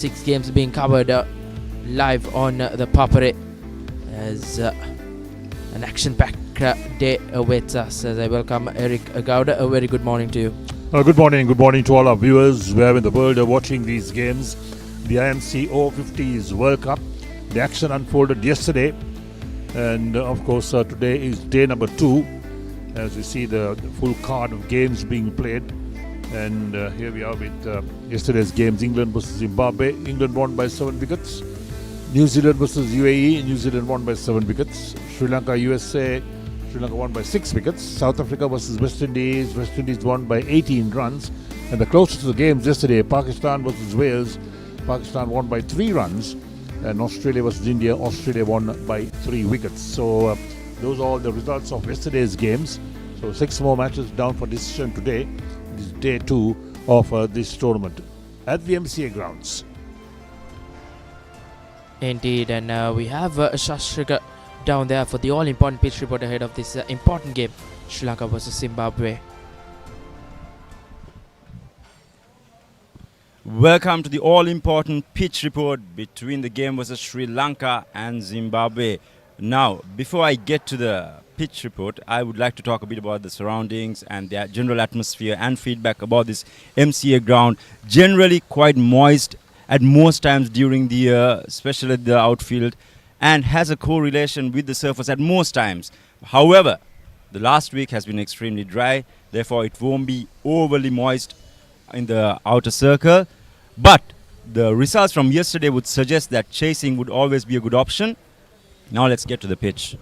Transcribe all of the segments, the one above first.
6 games being covered live on the Papare as an action-packed day awaits us. As I welcome Eric Gowda. A very good morning to you. Good morning to all our viewers wherever in the world are watching these games. The IMC Over-50s World Cup. The action unfolded yesterday, and of course today is day number 2 as we see the full card of games being played. And here we are with yesterday's games. England versus Zimbabwe. England won by 7 wickets. New Zealand versus UAE. New Zealand won by 7 wickets. Sri Lanka USA. Sri Lanka won by 6 wickets. South Africa versus West Indies. West Indies won by 18 runs. And the closest to the games yesterday, Pakistan versus Wales. Pakistan won by 3 runs. And Australia versus India. Australia won by 3 wickets. So those are all the results of yesterday's games. So 6 more matches down for decision today. This is day 2 of this tournament at the MCA Grounds. Indeed, and we have Shashrika down there for the all-important pitch report ahead of this important game, Sri Lanka versus Zimbabwe. Welcome to the all-important pitch report between the game versus Sri Lanka and Zimbabwe. Now, before I get to the pitch report, I would like to talk a bit about the surroundings and the general atmosphere and feedback about this MCA ground. Generally quite moist at most times during the year, especially at the outfield, and has a correlation with the surface at most times. However, the last week has been extremely dry, therefore it won't be overly moist in the outer circle. But the results from yesterday would suggest that chasing would always be a good option. Now let's get to the pitch.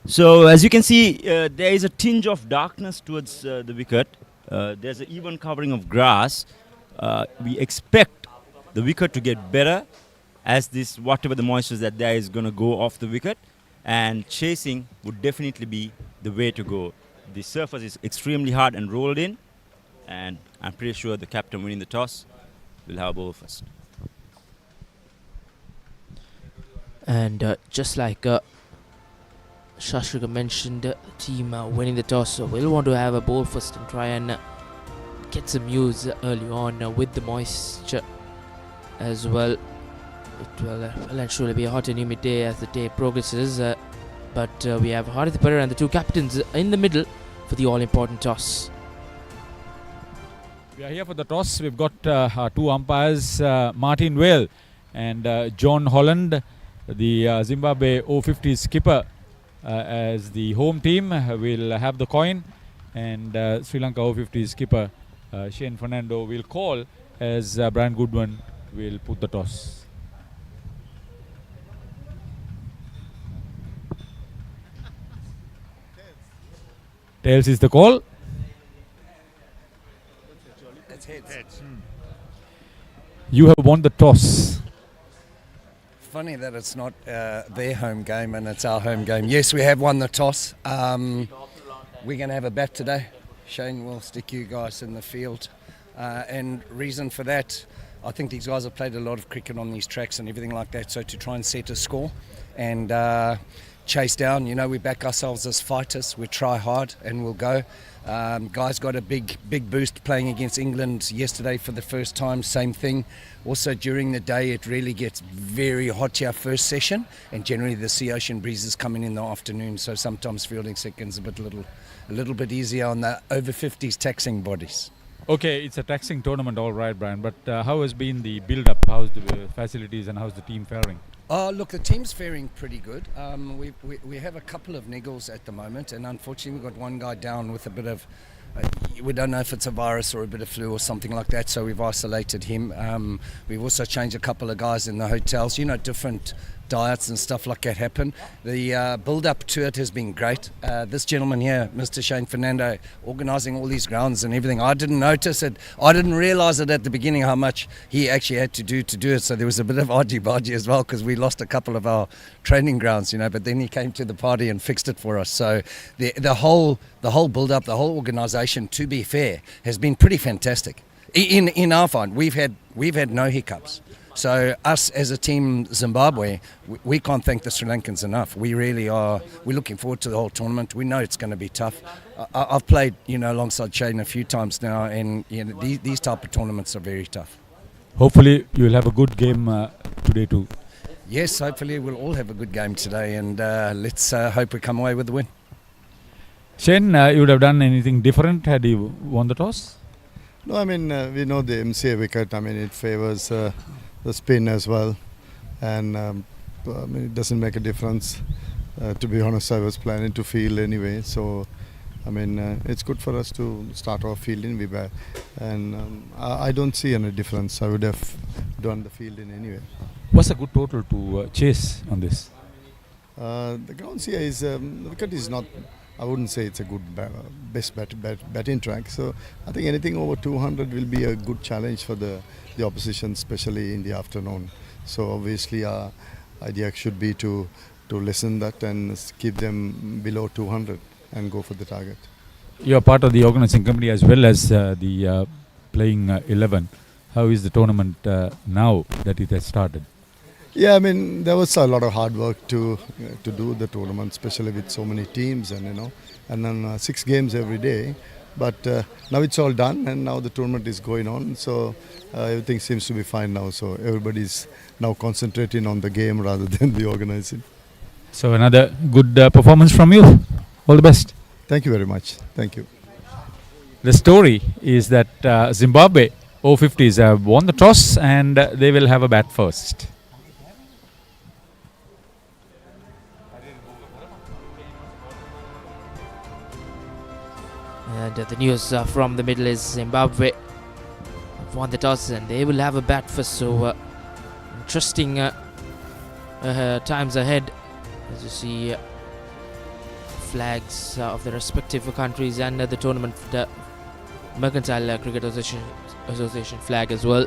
So as you can see, there is a tinge of darkness towards the wicket. There's an even covering of grass. We expect the wicket to get better as this, whatever the moisture that there is going to go off the wicket, and chasing would definitely be the way to go. The surface is extremely hard and rolled in, and I'm pretty sure the captain winning the toss will have a ball first. And just like Shashrika mentioned, the team winning the toss, so we'll want to have a ball first and try and get some use early on with the moisture as well. It will well and surely be a hot and humid day as the day progresses, but we have ThePapare and the 2 captains in the middle for the all-important toss. We are here for the toss. We've got our 2 umpires, Martin Whale and John Holland, the Zimbabwe Over-50s skipper. As the home team will have the coin, and Sri Lanka Over-50s skipper Shane Fernando will call as Brian Goodwin will put the toss. Tails is the call. That's heads. You have won the toss. Funny that it's not their home game and it's our home game. Yes, we have won the toss. We're going to have a bat today. Shane will stick you guys in the field. And reason for that, I think these guys have played a lot of cricket on these tracks and everything like that. So to try and set a score and chase down, we back ourselves as fighters. We try hard and we'll go. Guys got a big boost playing against England yesterday for the first time, same thing. Also during the day it really gets very hot here first session, and generally the sea ocean breezes come in the afternoon, so sometimes fielding seconds a little bit easier on the over-50s taxing bodies. Okay, it's a taxing tournament, all right, Brian, but how has been the build-up? How's the facilities and how's the team faring? Look, the team's faring pretty good. We have a couple of niggles at the moment, and unfortunately we've got one guy down with a bit of, we don't know if it's a virus or a bit of flu or something like that, so we've isolated him. We've also changed a couple of guys in the hotels, different diets and stuff like that happen. The build-up to it has been great. This gentleman here, Mr. Shane Fernando, organising all these grounds and everything, I didn't notice it. I didn't realise it at the beginning how much he actually had to do it. So there was a bit of argy-bargy as well because we lost a couple of our training grounds, but then he came to the party and fixed it for us. So the whole build-up, the whole organisation, to be fair, has been pretty fantastic. In our find, we've had no hiccups. So us as a team, Zimbabwe, we can't thank the Sri Lankans enough. We really are. We're looking forward to the whole tournament. We know it's going to be tough. I've played, alongside Shane a few times now, and these type of tournaments are very tough. hopefully you will have a good game today too. Yes, hopefully we'll all have a good game today, and let's hope we come away with the win. Shane, you would have done anything different had you won the toss? No, I mean, we know the MCA wicket. I mean, it favors the spin as well, and I mean, it doesn't make a difference. To be honest, I was planning to field anyway, so I mean, it's good for us to start off fielding. And I don't see any difference. I would have done the fielding anyway. What's a good total to chase on this? The grounds here is the wicket is not. I wouldn't say it's a good best batting track. So I think anything over 200 will be a good challenge for the opposition, especially in the afternoon. So obviously our idea should be to lessen that and keep them below 200 and go for the target. You are part of the organising committee as well as the playing 11. How is the tournament now that it has started? Yeah, I mean, there was a lot of hard work to do the tournament, especially with so many teams and then 6 games every day. But now it's all done, and now the tournament is going on, so everything seems to be fine now. So everybody's now concentrating on the game rather than the organising. So another good performance from you. All the best. Thank you very much. Thank you. The story is that Zimbabwe Over-50s have won the toss and they will have a bat first. And the news from the middle is Zimbabwe have won the toss and they will have a bat first. So interesting times ahead, as you see flags of the respective countries and the tournament, the Mercantile Cricket Association flag as well.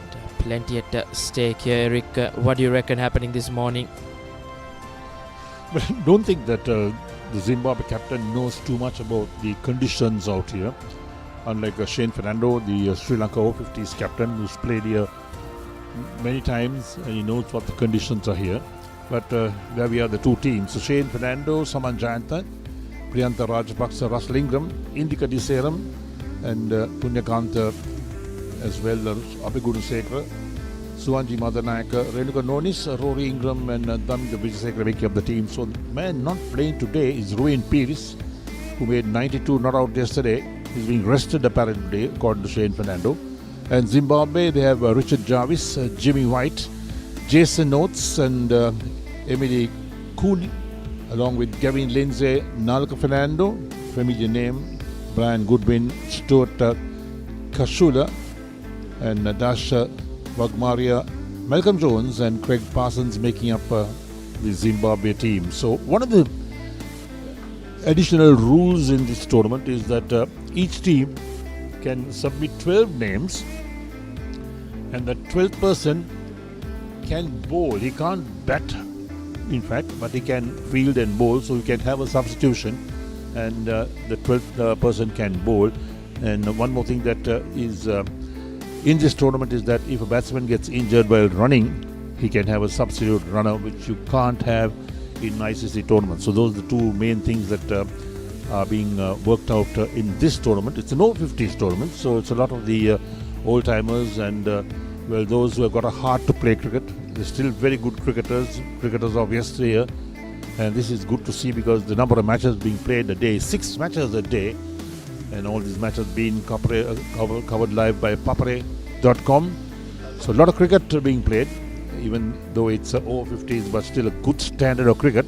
And, plenty at stake here, Eric. What do you reckon happening this morning? But I don't think that the Zimbabwe captain knows too much about the conditions out here. Unlike Shane Fernando, the Sri Lanka Over-50s captain, who's played here many times, and he knows what the conditions are here. But there we are, the two teams. So Shane Fernando, Saman Jayantha, Priyantha Rajapaksa, Russell Ingram, Indika Diseram, and Punyakanta as well, Abhigunasekara, Suwanji Madanayaka, Renuka Nonis, Rory Ingram, and Damika Vijayasekara making up the team. So the man not playing today is Ruin Pires, who made 92 not out yesterday. He's being rested apparently today, according to Shane Fernando. And Zimbabwe, they have Richard Jarvis, Jimmy White, Jason Oates, and Emily Cooley, along with Gavin Lindsay, Nalka Fernando, familiar name, Brian Goodwin, Stuart Kashula, and Nadasha Wagmaria, Malcolm Jones, and Craig Parsons making up the Zimbabwe team. So one of the additional rules in this tournament is that each team can submit 12 names, and the 12th person can bowl. He can't bat, in fact, but he can field and bowl, so he can have a substitution, and the 12th person can bowl. And one more thing that is in this tournament is that if a batsman gets injured while running, he can have a substitute runner, which you can't have in ICC tournaments. So those are the two main things that are being worked out in this tournament. It's an Over-50s tournament, so it's a lot of the old-timers and well, those who have got a heart to play cricket. They're still very good cricketers of yesterday, and this is good to see because the number of matches being played a day, 6 matches a day, and all these matches being covered live by Papare.com. So a lot of cricket being played, even though it's Over-50s, but still a good standard of cricket.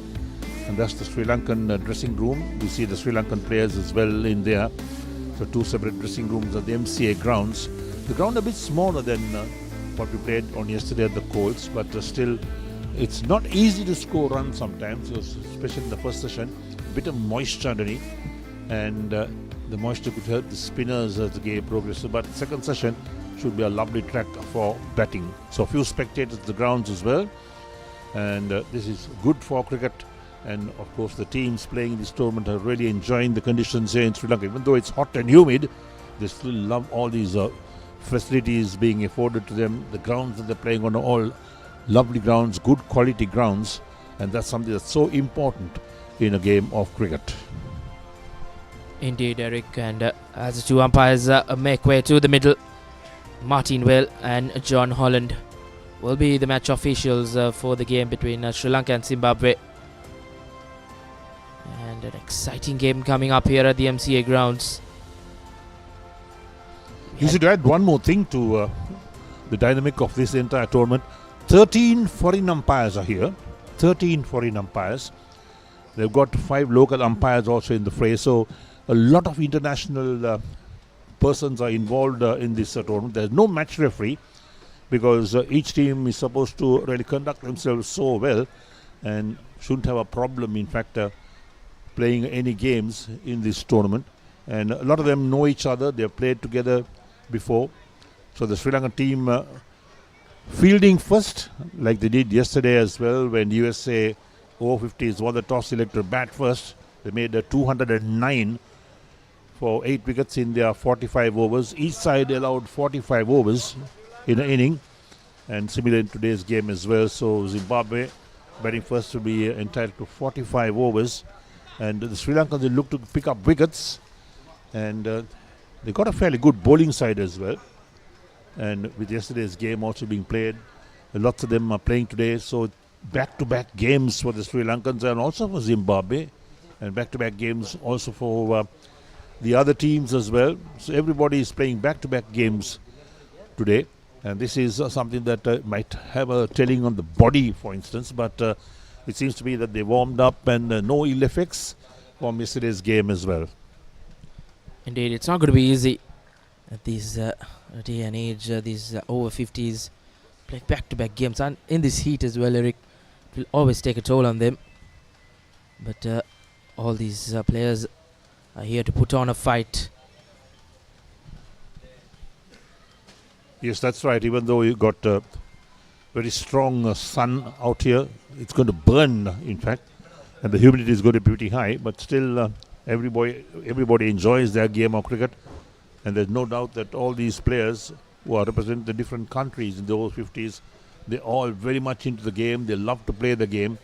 And that's the Sri Lankan dressing room. We see the Sri Lankan players as well in there. So 2 separate dressing rooms at the MCA Grounds. The ground a bit smaller than what we played on yesterday at the Colts, but still it's not easy to score runs sometimes, especially in the first session. A bit of moisture underneath, and the moisture could help the spinners as the game progresses. But second session should be a lovely track for batting. So a few spectators at the grounds as well, and this is good for cricket. And of course the teams playing in this tournament are really enjoying the conditions here in Sri Lanka. Even though it's hot and humid, they still love all these facilities being afforded to them. The grounds that they're playing on are all lovely grounds, good quality grounds, and that's something that's so important in a game of cricket. Indeed, Eric. And as the two umpires make way to the middle, Martin Well and John Holland will be the match officials for the game between Sri Lanka and Zimbabwe. And an exciting game coming up here at the MCA Grounds. You should add one more thing to the dynamic of this entire tournament. 13 foreign umpires are here. 13 foreign umpires. They've got 5 local umpires also in the fray. So a lot of international persons are involved in this tournament. There's no match referee because each team is supposed to really conduct themselves so well and shouldn't have a problem, in fact, playing any games in this tournament. And a lot of them know each other. They've played together before. So the Sri Lankan team fielding first, like they did yesterday as well when USA Over-50s won the toss, selected bat first. They made a 209 for 8 wickets in their 45 overs. Each side allowed 45 overs in an inning, and similar in today's game as well. So Zimbabwe batting first will be entitled to 45 overs, and the Sri Lankans will look to pick up wickets, and they got a fairly good bowling side as well. And with yesterday's game also being played, lots of them are playing today. So back-to-back games for the Sri Lankans and also for Zimbabwe, and back-to-back games also for the other teams as well. So everybody is playing back-to-back games today, and this is something that might have a telling on the body, for instance, but it seems to be that they warmed up and no ill effects from yesterday's game as well. Indeed, it's not going to be easy at this day and age. These over-50s play back-to-back games, and in this heat as well, Eric, it will always take a toll on them. But all these players are here to put on a fight. Yes, that's right. Even though you got very strong sun out here, it's going to burn, in fact, and the humidity is going to be pretty high. But still, everybody enjoys their game of cricket, and there's no doubt that all these players who are representing the different countries in the over-50s, they're all very much into the game. They love to play the game,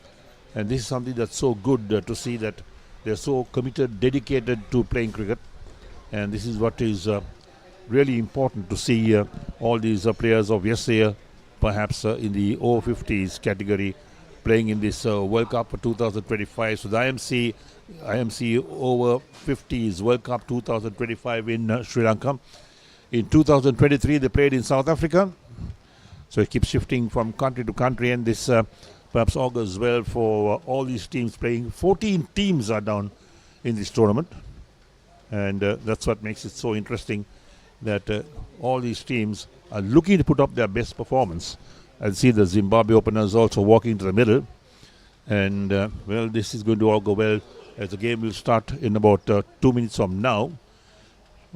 and this is something that's so good to see, that they're so committed, dedicated to playing cricket, and this is what is really important to see all these players of yesteryear, perhaps in the over-50s category, playing in this World Cup for 2025. So the IMC Over-50s World Cup 2025 in Sri Lanka. In 2023 they played in South Africa, so it keeps shifting from country to country, and this perhaps augurs well for all these teams playing. 14 teams are down in this tournament, and that's what makes it so interesting, that all these teams are looking to put up their best performance. I see the Zimbabwe openers also walking to the middle, and well, this is going to all go well, as the game will start in about 2 minutes from now.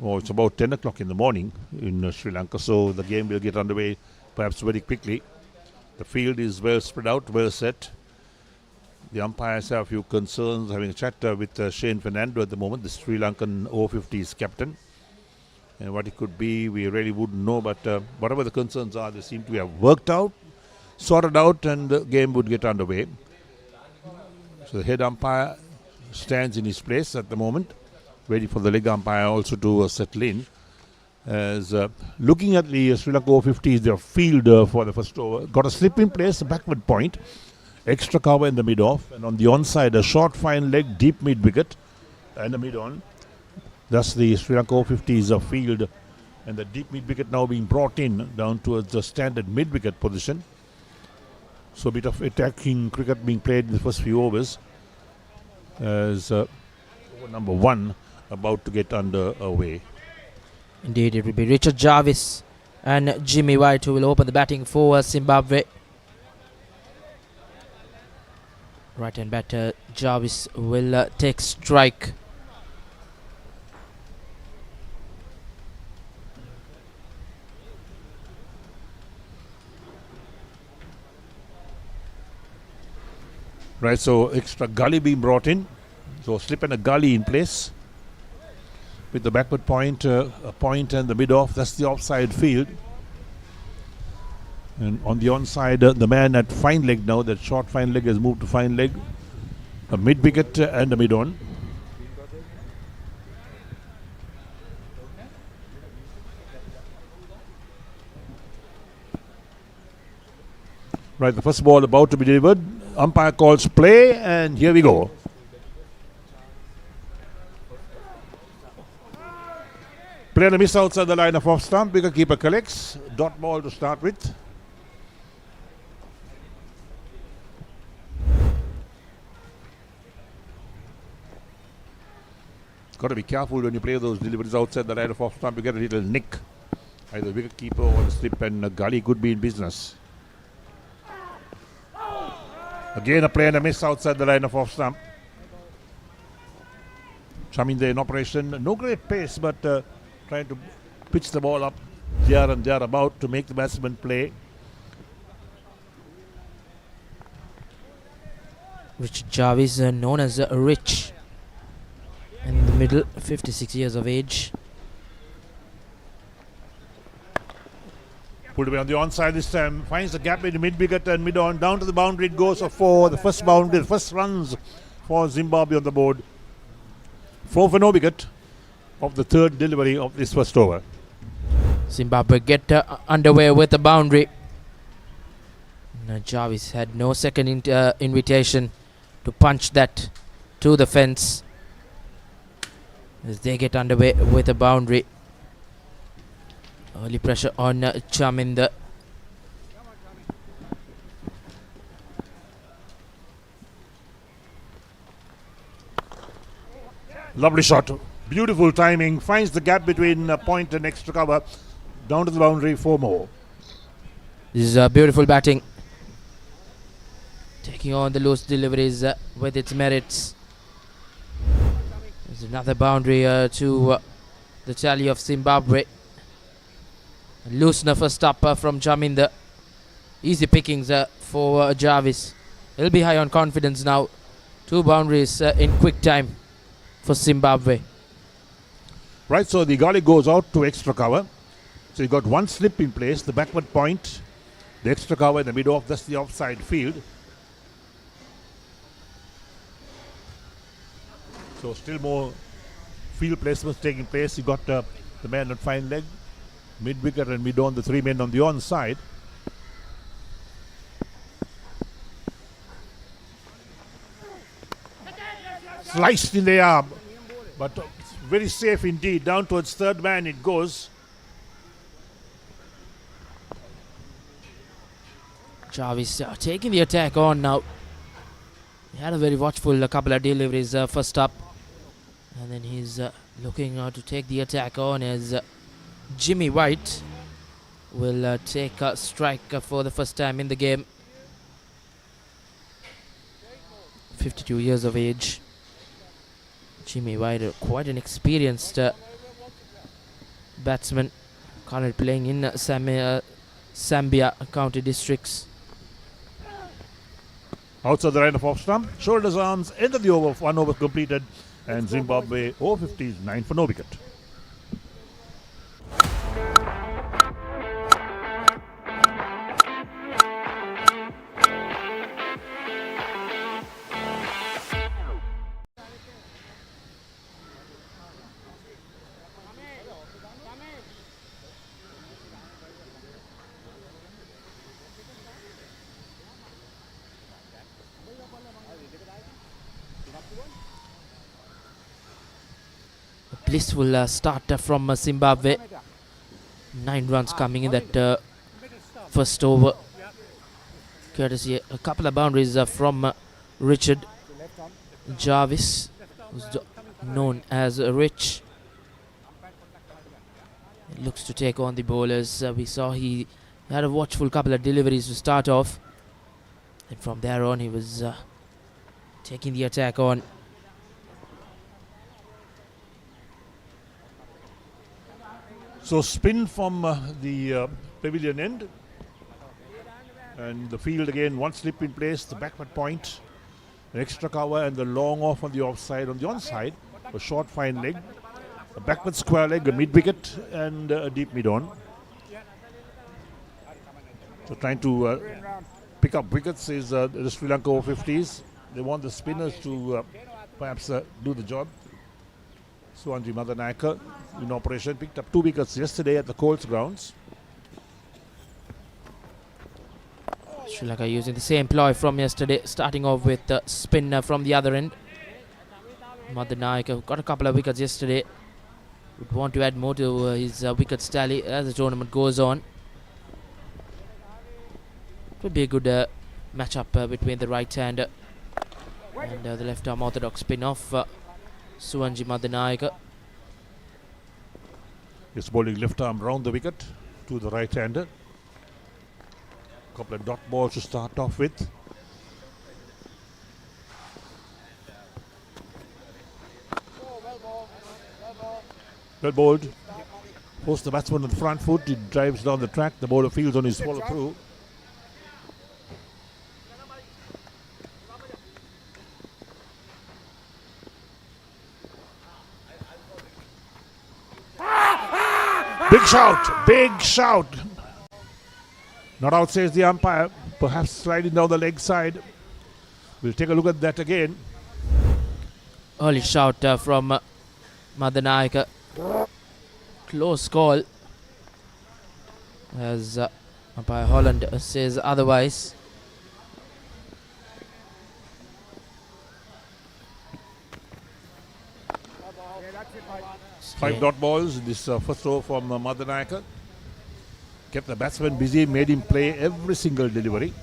Or it's about 10 o'clock in the morning in Sri Lanka, so the game will get underway perhaps very quickly. The field is well spread out, well set. The umpires have a few concerns, having a chat with Shane Fernando at the moment, the Sri Lankan Over-50s captain. And what it could be, we really wouldn't know, but whatever the concerns are, they seem to have worked out, sorted out, and the game would get underway. So the head umpire stands in his place at the moment, waiting for the leg umpire also to settle in. As looking at the Sri Lanka Over-50s, their field for the first over, got a slip in place, a backward point, extra cover in the mid-off, and on the onside, a short fine leg, deep mid-wicket, and the mid-on. Thus the Sri Lanka Over-50s field, and the deep mid-wicket now being brought in down towards the standard mid-wicket position. So a bit of attacking cricket being played in the first few overs, as over number 1 about to get underway. Indeed, it will be Richard Jarvis and Jimmy White who will open the batting for Zimbabwe. Right-hand batter Jarvis will take strike. Right, so extra gully being brought in. So slip and a gully in place with the backward point, a point and the mid-off. That's the offside field. And on the onside, the man at fine leg now, that short fine leg has moved to fine leg. A mid-wicket and a mid-on. Right, the first ball about to be delivered. Umpire calls play, and here we go. Player to miss outside the line of off stump. Wicketkeeper collects. Dot ball to start with. Got to be careful when you play those deliveries outside the line of off stump. You get a little nick. Either wicketkeeper or the slip, and Gully could be in business. Again, a player and a miss outside the line of off stump. Chaminda in operation. No great pace, but trying to pitch the ball up here and there about to make the batsman play. Richard Jarvis, known as Rich, in the middle, 56 years of age. Pulled away on the onside this time. Finds the gap in mid-wicket and mid-on. Down to the boundary it goes for the first boundary. The first runs for Zimbabwe on the board. 4 for no wicket of the third delivery of this first over. Zimbabwe get underway with the boundary. Jarvis had no second invitation to punch that to the fence as they get underway with a boundary. Early pressure on Chaminda. Lovely shot. Beautiful timing. Finds the gap between point and extra cover. Down to the boundary, 4 more. This is beautiful batting. Taking on the loose deliveries with its merits. There's another boundary to the tally of Zimbabwe. Loosener first up from Chaminda. Easy pickings for Jarvis. He'll be high on confidence now. 2 boundaries in quick time for Zimbabwe. Right, so the gully goes out to extra cover. So you got 1 slip in place, the backward point, the extra cover in the mid off, that's the offside field. So still more field placements taking place. You got the man on fine leg, mid wicket and mid on, the 3 men on the onside. Sliced in the arm, but very safe indeed. Down towards third man it goes. Jarvis taking the attack on now. He had a very watchful couple of deliveries first up. And then he's looking to take the attack on as Jimmy White will take a strike for the first time in the game. 52 years of age. Jimmy White, quite an experienced batsman, currently playing in Zambia county districts. Outside the line of off stump, shoulders, arms, end of the over, 1 over completed, and Zimbabwe Over-50s 9 for no wicket. Blissful start from Zimbabwe. 9 runs coming in that first over. Courtesy a couple of boundaries from Richard Jarvis, who's known as Rich. He looks to take on the bowlers. We saw he had a watchful couple of deliveries to start off. And from there on he was taking the attack on. So spin from the pavilion end, and the field again, 1 slip in place, the backward point, an extra cover and the long off on the offside. On the onside, a short fine leg, a backward square leg, a mid wicket and a deep mid on. So trying to pick up wickets is the Sri Lanka Over-50s. They want the spinners to perhaps do the job. Suwanji Madanayaka in operation, picked up 2 wickets yesterday at the Colts grounds. Sri Lanka using the same ploy from yesterday, starting off with the spin from the other end. Madanayaka got a couple of wickets yesterday. Would want to add more to his wickets tally as the tournament goes on. It would be a good matchup between the right-hander and the left-arm orthodox spin-off, Suwanji Madanayaka. He's bowling left arm round the wicket to the right-hander. Couple of dot balls to start off with. Well bowled. Force the batsman on the front foot. He drives down the track. The bowler fields on his follow through. Big shout! Big shout! Not out, says the umpire. Perhaps sliding down the leg side. We'll take a look at that again. Early shout from Madanayaka. Close call, as umpire Holland says otherwise. Five dot balls. This first over from Madanayaka. Kept the batsman busy, made him play every single delivery.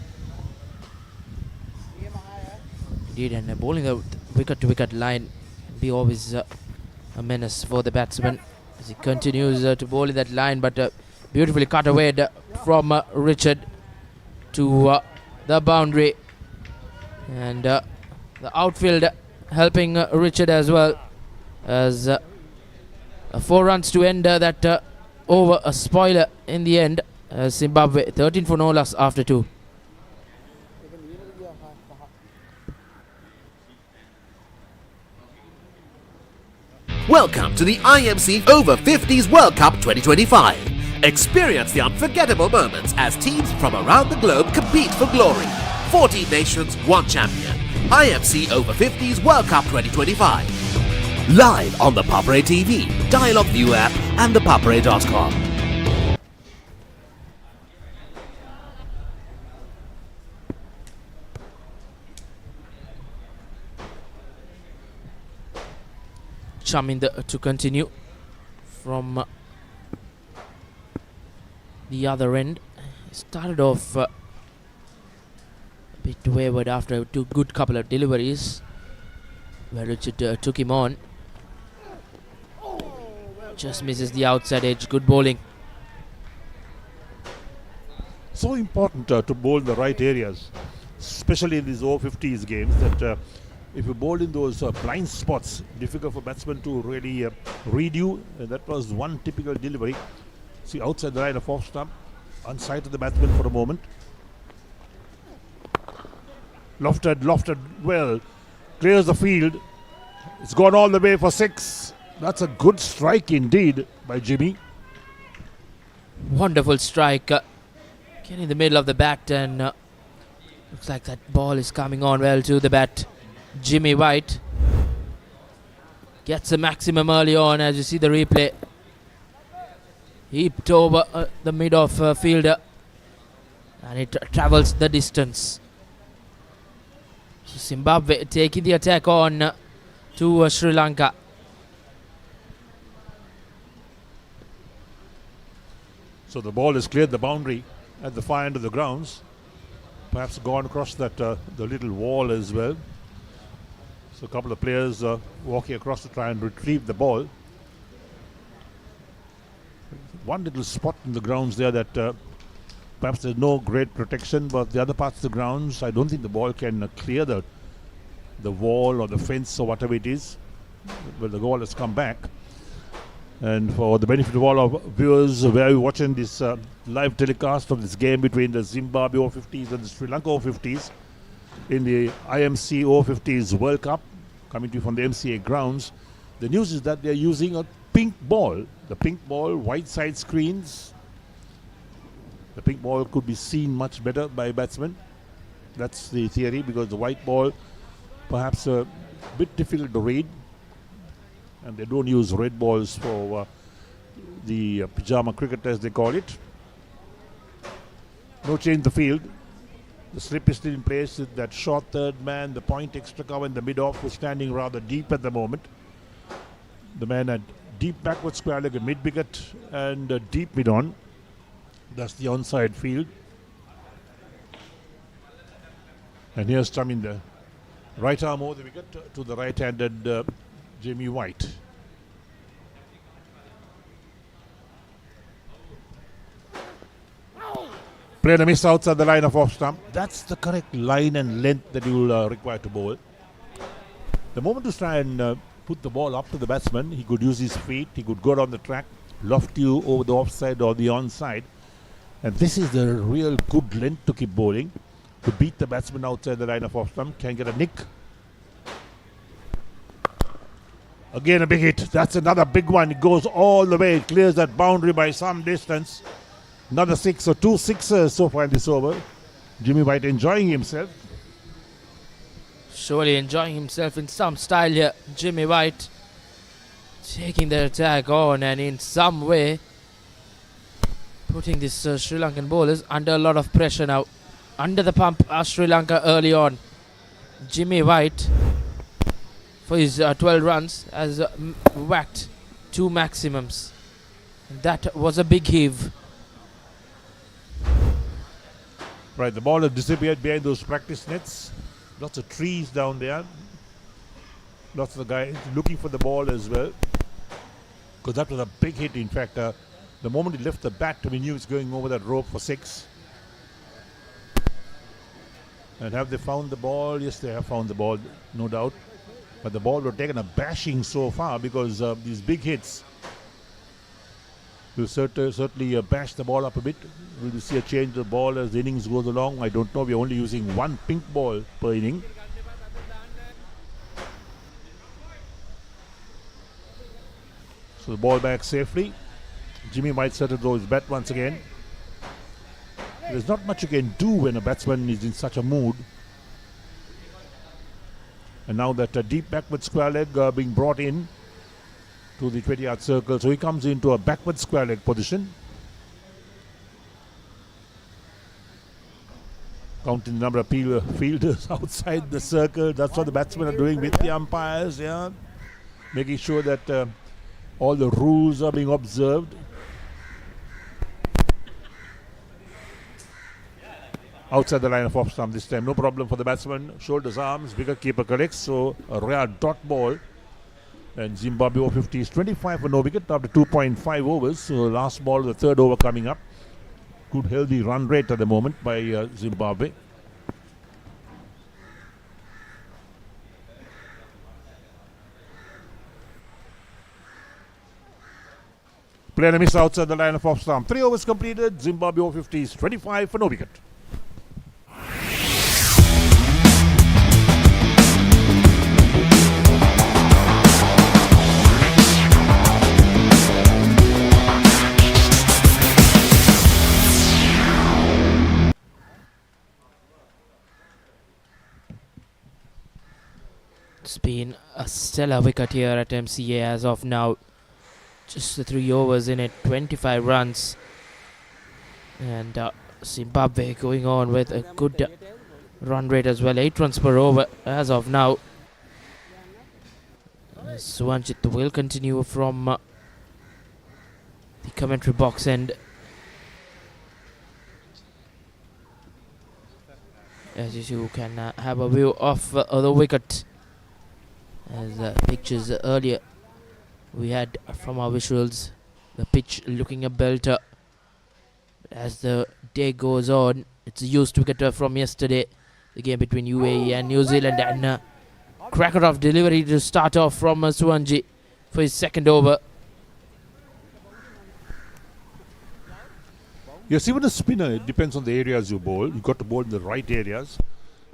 Indeed, and bowling a wicket-to-wicket line be always a menace for the batsman as he continues to bowl in that line, but beautifully cut away from Richard to the boundary, and the outfield helping Richard as well, as 4 runs to end that over, a spoiler in the end. Zimbabwe 13 for no loss after 2. Welcome to the IMC Over-50s World Cup 2025. Experience the unforgettable moments as teams from around the globe compete for glory. 14 nations, 1 champion. IMC Over-50s World Cup 2025. Live on the Papare TV, Dialog ViU App and ThePapare.com. Chaminda to continue from the other end. Started off a bit wayward after a good couple of deliveries where Richard took him on. Just misses the outside edge. Good bowling. So important to bowl in the right areas, especially in these over-50s games, that if you bowl in those blind spots, difficult for batsmen to really read you. And that was one typical delivery. See, outside the line of off stump, unsighted the batsman for a moment. Lofted well, clears the field. It's gone all the way for 6. That's a good strike indeed by Jimmy. Wonderful strike. Getting in the middle of the bat, and looks like that ball is coming on well to the bat. Jimmy White gets the maximum early on, as you see the replay. Heaped over the mid-off fielder, and it travels the distance. So Zimbabwe taking the attack on to Sri Lanka. So the ball has cleared the boundary at the far end of the grounds. Perhaps gone across that the little wall as well. So a couple of players walking across to try and retrieve the ball. One little spot in the grounds there that perhaps there's no great protection, but the other parts of the grounds, I don't think the ball can clear the wall or the fence or whatever it is. Well, the ball has come back. And for the benefit of all our viewers where you're watching this live telecast of this game between the Zimbabwe Over-50s and the Sri Lanka Over-50s in the IMC Over-50s World Cup, coming to you from the MCA Grounds, the news is that they're using a pink ball. The pink ball, white side screens. The pink ball could be seen much better by batsmen. That's the theory, because the white ball perhaps a bit difficult to read. And they don't use red balls for the pyjama cricket, as they call it. No change in the field. The slip is still in place with that short third man. The point extra cover in the mid-off was standing rather deep at the moment. The man had deep backward square leg, a mid-wicket and a deep mid-on. That's the onside field. And here's coming the right arm over the wicket to the right-handed Jimmy White. Played a miss outside the line of off stump. That's the correct line and length that you will require to bowl. The moment to try and put the ball up to the batsman, he could use his feet, he could go down the track, loft you over the offside or the onside. And this is the real good length to keep bowling. To beat the batsman outside the line of off stump, can get a nick. Again a big hit. That's another big one. It goes all the way. It clears that boundary by some distance. Another six, so 2 sixes so far in this over. Jimmy White enjoying himself. Surely enjoying himself in some style here. Jimmy White taking the attack on and in some way putting this Sri Lankan bowlers under a lot of pressure now. Under the pump Sri Lanka early on. Jimmy White for his 12 runs has whacked 2 maximums. That was a big heave. Right, the ball has disappeared behind those practice nets. Lots of trees down there. Lots of the guys looking for the ball as well. Because that was a big hit. In fact, the moment he left the bat, we knew he was going over that rope for 6. And have they found the ball? Yes, they have found the ball, no doubt. But the ball was taken a bashing so far because these big hits will certainly bash the ball up a bit. Will we see a change of the ball as the innings goes along? I don't know. We're only using 1 pink ball per inning. So the ball back safely. Jimmy might settle throw his bat once again. There's not much you can do when a batsman is in such a mood. And now that deep backward square leg being brought in to the 20-yard circle. So he comes into a backward square leg position. Counting the number of fielders outside the circle. That's what the batsmen are doing with the umpires. Yeah, making sure that all the rules are being observed. Outside the line of off stump this time. No problem for the batsman. Shoulders, arms, wicket keeper corrects. So a rare dot ball. And Zimbabwe Over-50s 25 for no wicket after 2.5 overs. So last ball of the third over coming up. Good healthy run rate at the moment by Zimbabwe. Player miss outside the line of off stump. 3 overs completed. Zimbabwe Over-50s 25 for no wicket. It's been a stellar wicket here at MCA as of now. Just the 3 overs in it, 25 runs. And Zimbabwe going on with a good run rate as well, 8 runs per over as of now. Suwanjit will continue from the commentary box end. As you can have a view of the wicket. As pictures earlier we had from our visuals, the pitch looking a belter. As the day goes on, it's a used wicket from yesterday, the game between UAE and New Zealand, and cracker of delivery to start off from Suwanji for his second over. Yes, even a spinner, it depends on the areas you bowl. You've got to bowl in the right areas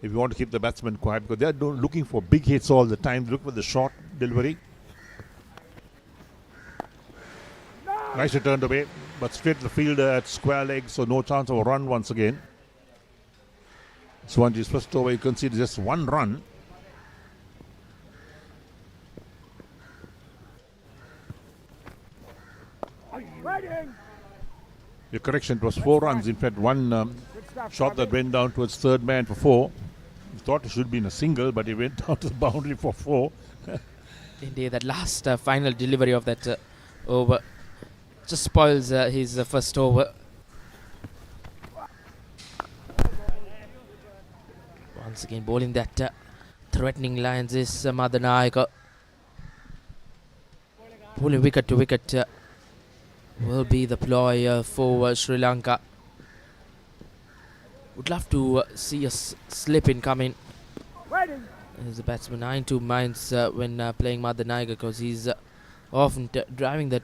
if you want to keep the batsman quiet, because they're looking for big hits all the time. They look for the short delivery. Nicely turned away, but straight to the fielder at square leg, so no chance of a run once again. Suwanji's first over, you conceded just 1 run. Your correction, it was 4 runs. In fact, one Shot that went down towards third man for 4. He thought it should have been a single, but he went down to the boundary for 4. Indeed, that last final delivery of that over just spoils his first over. Once again, bowling that threatening lines is Madanayaka. Pulling wicket to wicket will be the ploy for Sri Lanka. Would love to see a slip in coming. As the batsman 9-2 minds when playing Madanayaka, because he's often driving that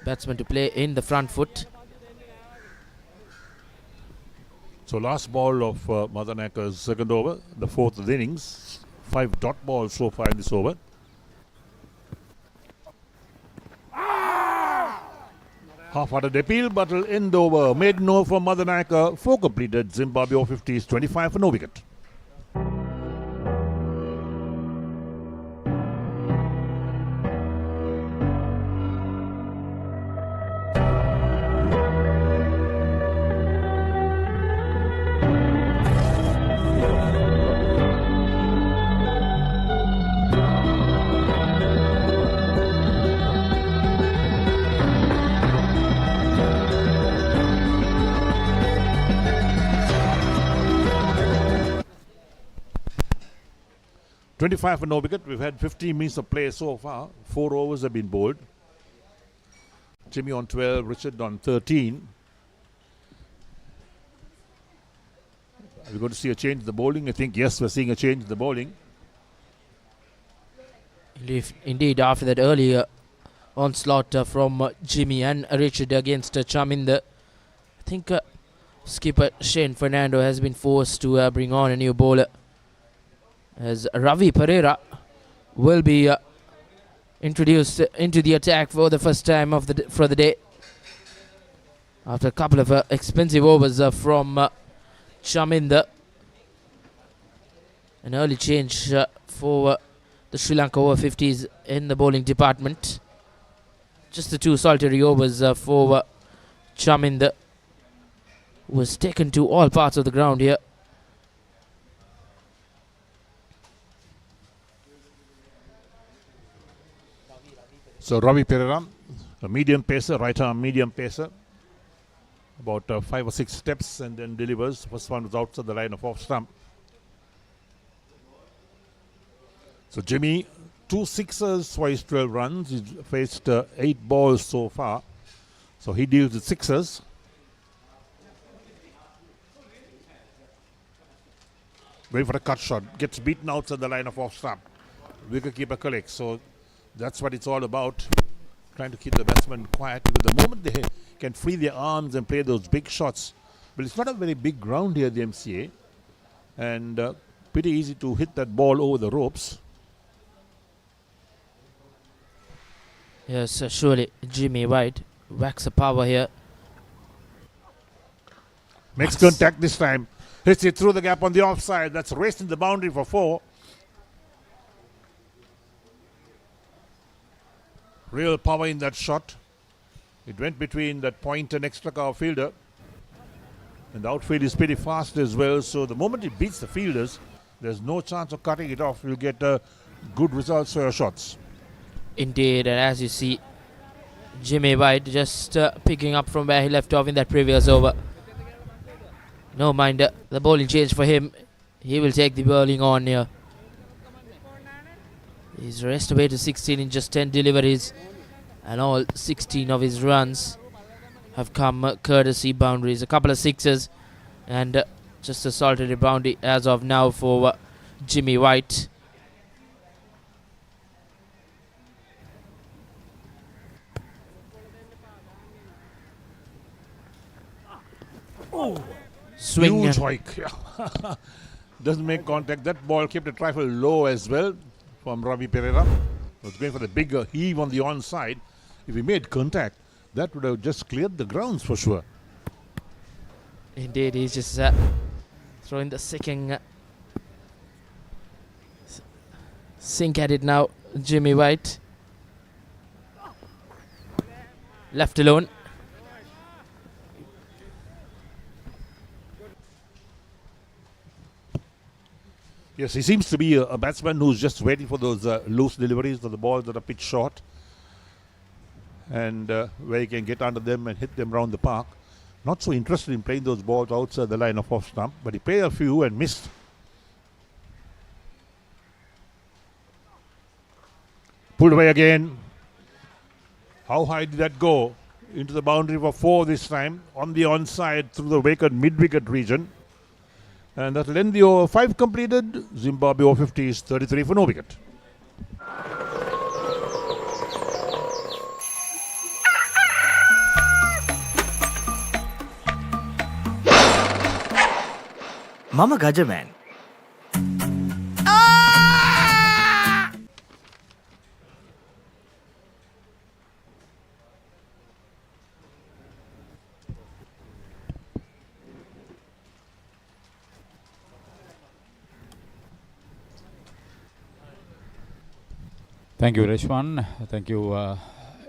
batsman to play in the front foot. So last ball of Madanayaka's second over, the 4th of the innings. 5 dot balls so far in this over. Half-hearted appeal, but will end over. Maiden over for Madanayaka. 4 completed. Zimbabwe Over-50s 25 for no wicket. .25 for no wicket. We've had 15 minutes of play so far. 4 overs have been bowled. Jimmy on 12, Richard on 13. Are we going to see a change in the bowling? I think yes, we're seeing a change in the bowling. Indeed, after that earlier onslaught from Jimmy and Richard against Chaminda, I think skipper Shane Fernando has been forced to bring on a new bowler, as Ravi Pereira will be introduced into the attack for the first time for the day. After a couple of expensive overs from Chaminda. An early change for the Sri Lanka Over-50s in the bowling department. Just the 2 solitary overs for Chaminda, was taken to all parts of the ground here. So Ravi Pereira, a medium pacer, right arm medium pacer. About 5 or 6 steps and then delivers. First one was outside the line of off stump. So Jimmy, 2 sixers for his 12 runs. He's faced 8 balls so far. So he deals with sixers. Wait for a cut shot. Gets beaten outside the line of off stump. Wicketkeeper collects. So that's what it's all about. Trying to keep the batsman quiet. But the moment they can free their arms and play those big shots. But it's not a very big ground here, the MCA. And pretty easy to hit that ball over the ropes. Yes, surely Jimmy White whacks a power here. Makes contact this time. Hits it through the gap on the offside. That's raced in the boundary for 4. Real power in that shot. It went between that point and extra cover fielder. And the outfield is pretty fast as well. So the moment it beats the fielders, there's no chance of cutting it off. You'll get good results for your shots. Indeed, and as you see, Jimmy White just picking up from where he left off in that previous over. No mind the bowling change for him. He will take the bowling on here. He's raced away to 16 in just 10 deliveries, and all 16 of his runs have come courtesy boundaries. A couple of sixes and just a solitary boundary as of now for Jimmy White. Swing. Huge hike. Doesn't make contact. That ball kept a trifle low as well from Ravi Pereira. Was going for the bigger heave on the onside. If he made contact, that would have just cleared the grounds for sure. Indeed, he's just throwing the sinking sink at it now. Jimmy White left alone. Yes, he seems to be a batsman who's just waiting for those loose deliveries of the balls that are pitch short, and where he can get under them and hit them round the park. Not so interested in playing those balls outside the line of off stump, but he played a few and missed. Pulled away again. How high did that go? Into the boundary for 4 this time, on the onside through the vacant mid-wicket region. And that'll end the over 5 completed. Zimbabwe Over-50s 33 for no wicket. Mama Gajaman. Thank you, Reshwan. Thank you,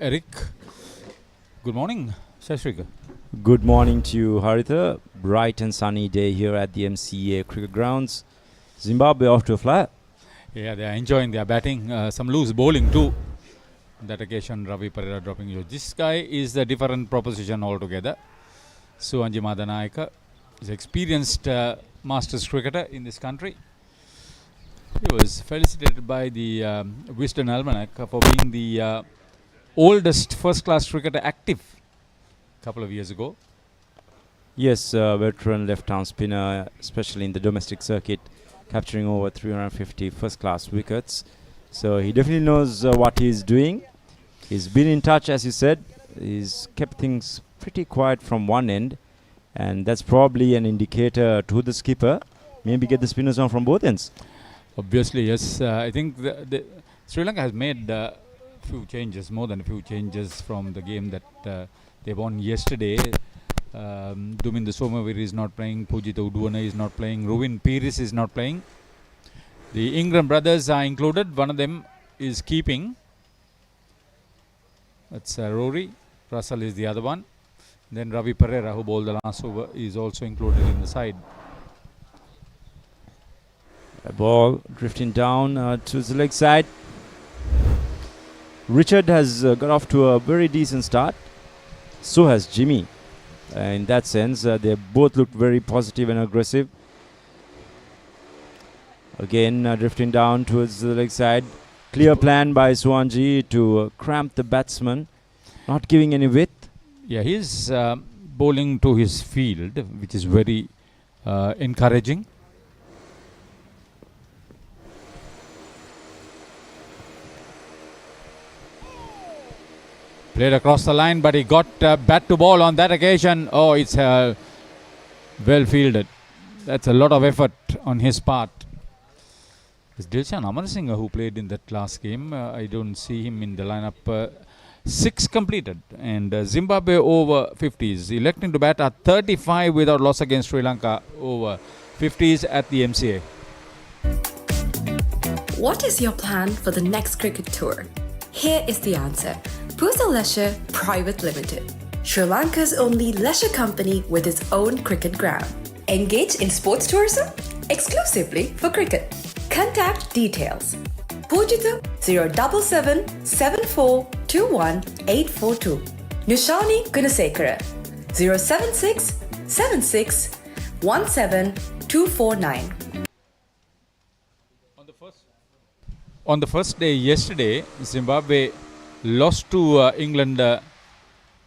Eric. Good morning, Shashrika. Good morning to you, Haritha. Bright and sunny day here at the MCA Cricket Grounds. Zimbabwe off to a flyer. Yeah, they are enjoying their batting. Some loose bowling too. On that occasion, Ravi Parera dropping you. This guy is a different proposition altogether. Suanji Madanayaka is experienced Masters cricketer in this country. He was felicitated by the Wisden Almanac for being the oldest first-class cricketer active a couple of years ago. Yes, veteran left-arm spinner, especially in the domestic circuit, capturing over 350 first-class wickets. So he definitely knows what he's doing. He's been in touch, as you said. He's kept things pretty quiet from one end, and that's probably an indicator to the skipper. Maybe get the spinners on from both ends. Obviously, yes. I think the Sri Lanka has made few changes, more than a few changes from the game that they won yesterday. Duminda Somavir is not playing, Pujita Udwana is not playing, Ruvin Piris is not playing. The Ingram brothers are included. One of them is keeping. That's Rory. Russell is the other one. Then Ravi Parera, who bowled the last over, is also included in the side. A ball drifting down to the leg side. Richard has got off to a very decent start. So has Jimmy. In that sense, they both looked very positive and aggressive. Again, drifting down towards the leg side. Clear plan by Swanji to cramp the batsman, not giving any width. Yeah, he's bowling to his field, which is very encouraging. Played across the line, but he got bat to ball on that occasion. Oh, it's well fielded. That's a lot of effort on his part. It's Dilshan Amarasinghe who played in that last game. I don't see him in the lineup. 6 completed. And Zimbabwe Over-50s electing to bat at 35 without loss against Sri Lanka Over-50s at the MCA. What is your plan for the next cricket tour? Here is the answer. Pusa Leisure Private Limited, Sri Lanka's only leisure company with its own cricket ground. Engage in sports tourism exclusively for cricket. Contact details. Pujita 077 7421 842. Nishani Gunasekara 076 76 17 249. On the first day yesterday, Zimbabwe lost to England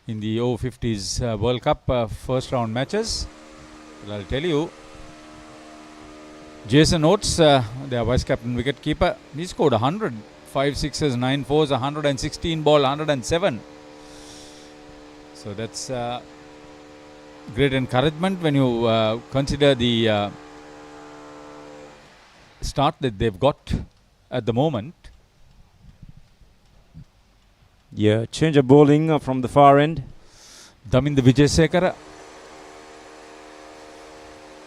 in the Over-50s World Cup first round matches. Well, I'll tell you, Jason Oates, their vice captain wicket-keeper, he scored 100, 5 sixes, 9 fours, 116 ball, 107. So that's great encouragement when you consider the start that they've got at the moment. Yeah, change of bowling from the far end. Daminda Vijayasekara,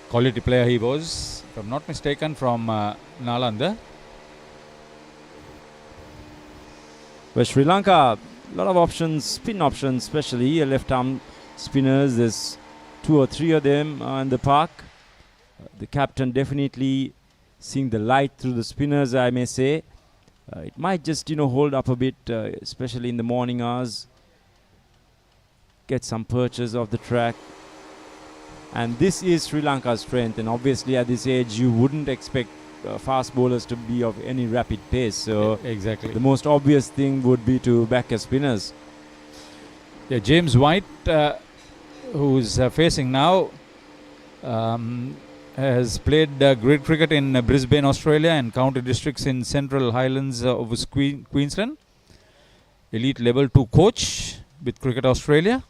quality player he was, if I'm not mistaken, from Nalanda. Well, Sri Lanka, a lot of options, spin options, especially left arm spinners. There's 2 or 3 of them in the park. The captain definitely seeing the light through the spinners, I may say. It might just, hold up a bit, especially in the morning hours. Get some perches off the track. And this is Sri Lanka's strength. And obviously at this age, you wouldn't expect fast bowlers to be of any rapid pace. So exactly, the most obvious thing would be to back your spinners. Yeah, James White, who's facing now, has played grade cricket in Brisbane, Australia, and county districts in Central Highlands of Queensland. Elite level 2 coach with Cricket Australia.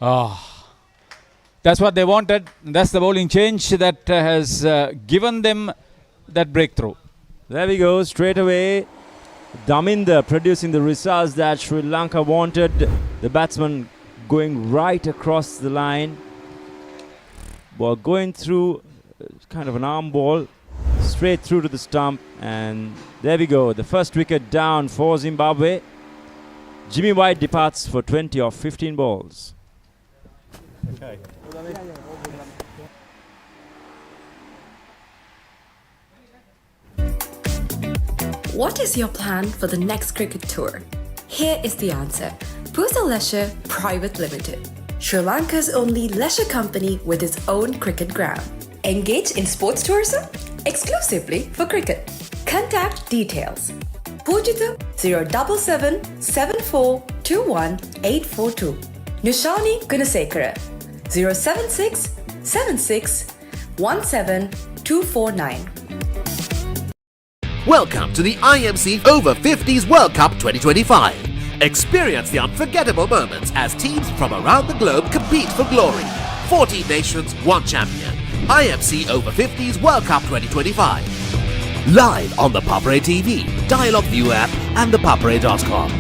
That's what they wanted. That's the bowling change that has given them that breakthrough. There we go, straight away. Daminda producing the results that Sri Lanka wanted. The batsman going right across the line. Ball going through, kind of an arm ball, straight through to the stump. And there we go, the first wicket down for Zimbabwe. Jimmy White departs for 20 of 15 balls. Okay. What is your plan for the next cricket tour? Here is the answer. Pusa Leisure Private Limited, Sri Lanka's only leisure company with its own cricket ground. Engage in sports tourism exclusively for cricket. Contact details. Pujita 077 7421 842. Nushani Gunasekara 076 76 17 249. Welcome to the IMC Over-50s World Cup 2025. Experience the unforgettable moments as teams from around the globe compete for glory. 14 nations, 1 champion. IMC Over-50s World Cup 2025. Live on the Papare TV, Dialog ViU App and ThePapare.com.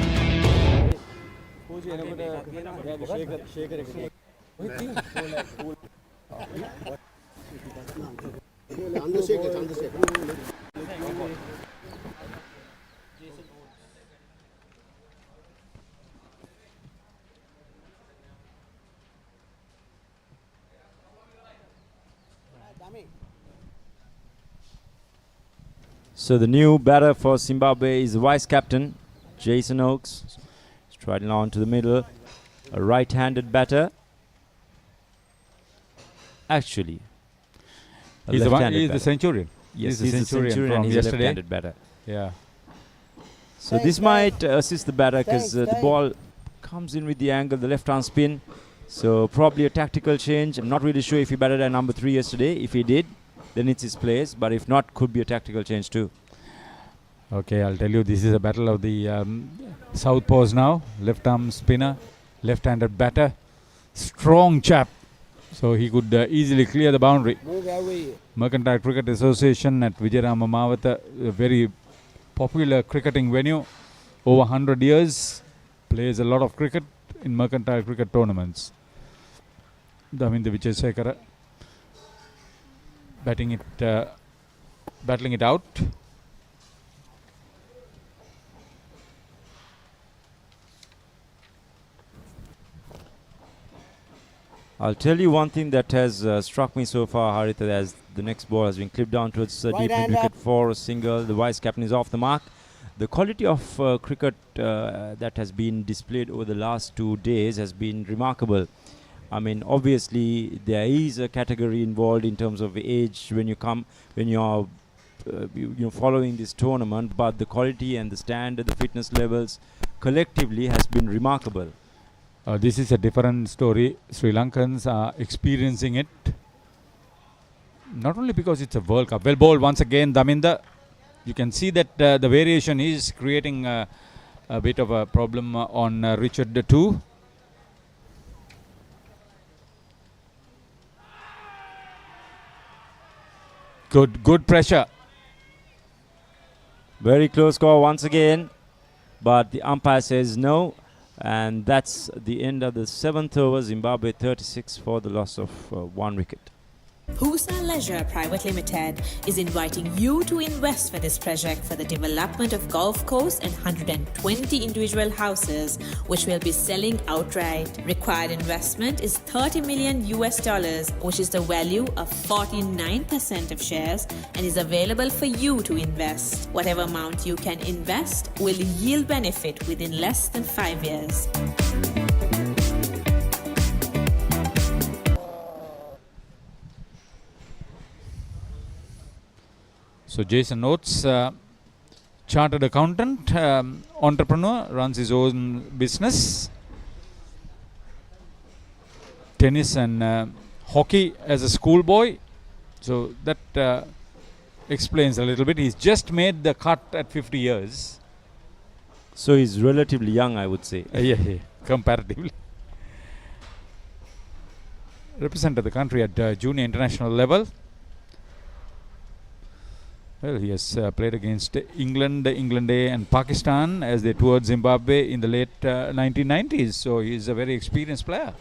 So the new batter for Zimbabwe is the vice captain, Jason Oakes. He's striding on to the middle. A right-handed batter. Actually, He's the centurion. Yes, he's the centurion and from he's yesterday. a left-handed batter. Yeah. So this might assist the batter because the ball comes in with the angle, the left-arm spin. So probably a tactical change. I'm not really sure if he batted at number 3 yesterday. If he did, then it's his place. But if not, could be a tactical change too. Okay, I'll tell you, this is a battle of the southpaws now. Left-arm spinner, left-handed batter. Strong chap. So he could easily clear the boundary. Mercantile Cricket Association at Vijayarama Mawatha, a very popular cricketing venue. Over 100 years. Plays a lot of cricket in mercantile cricket tournaments. Daminda Vijayasekara battling it out. I'll tell you one thing that has struck me so far, Haritha, as the next ball has been clipped down towards deep mid wicket for a single. The vice captain is off the mark. The quality of cricket that has been displayed over the last 2 days has been remarkable. I mean, obviously there is a category involved in terms of age when you are following this tournament, but the quality and the standard, the fitness levels collectively has been remarkable. This is a different story. Sri Lankans are experiencing it. Not only because it's a World Cup. Well bowled once again, Daminda. You can see that the variation is creating a bit of a problem on Richard too. Good pressure. Very close call once again, but the umpire says no. And that's the end of the 7th over. Zimbabwe 36 for the loss of 1 wicket. Pusa Leisure Private Limited is inviting you to invest for this project for the development of golf course and 120 individual houses, which will be selling outright. Required investment is $30 million, which is the value of 49% of shares, and is available for you to invest. Whatever amount you can invest will yield benefit within less than 5 years. So Jason Oates, chartered accountant, entrepreneur, runs his own business. Tennis and hockey as a schoolboy. So that explains a little bit. He's just made the cut at 50 years. So he's relatively young, I would say. Yeah, comparatively. Represented the country at junior international level. Well, he has played against England, England A and Pakistan as they toured Zimbabwe in the late 1990s. So he's a very experienced player.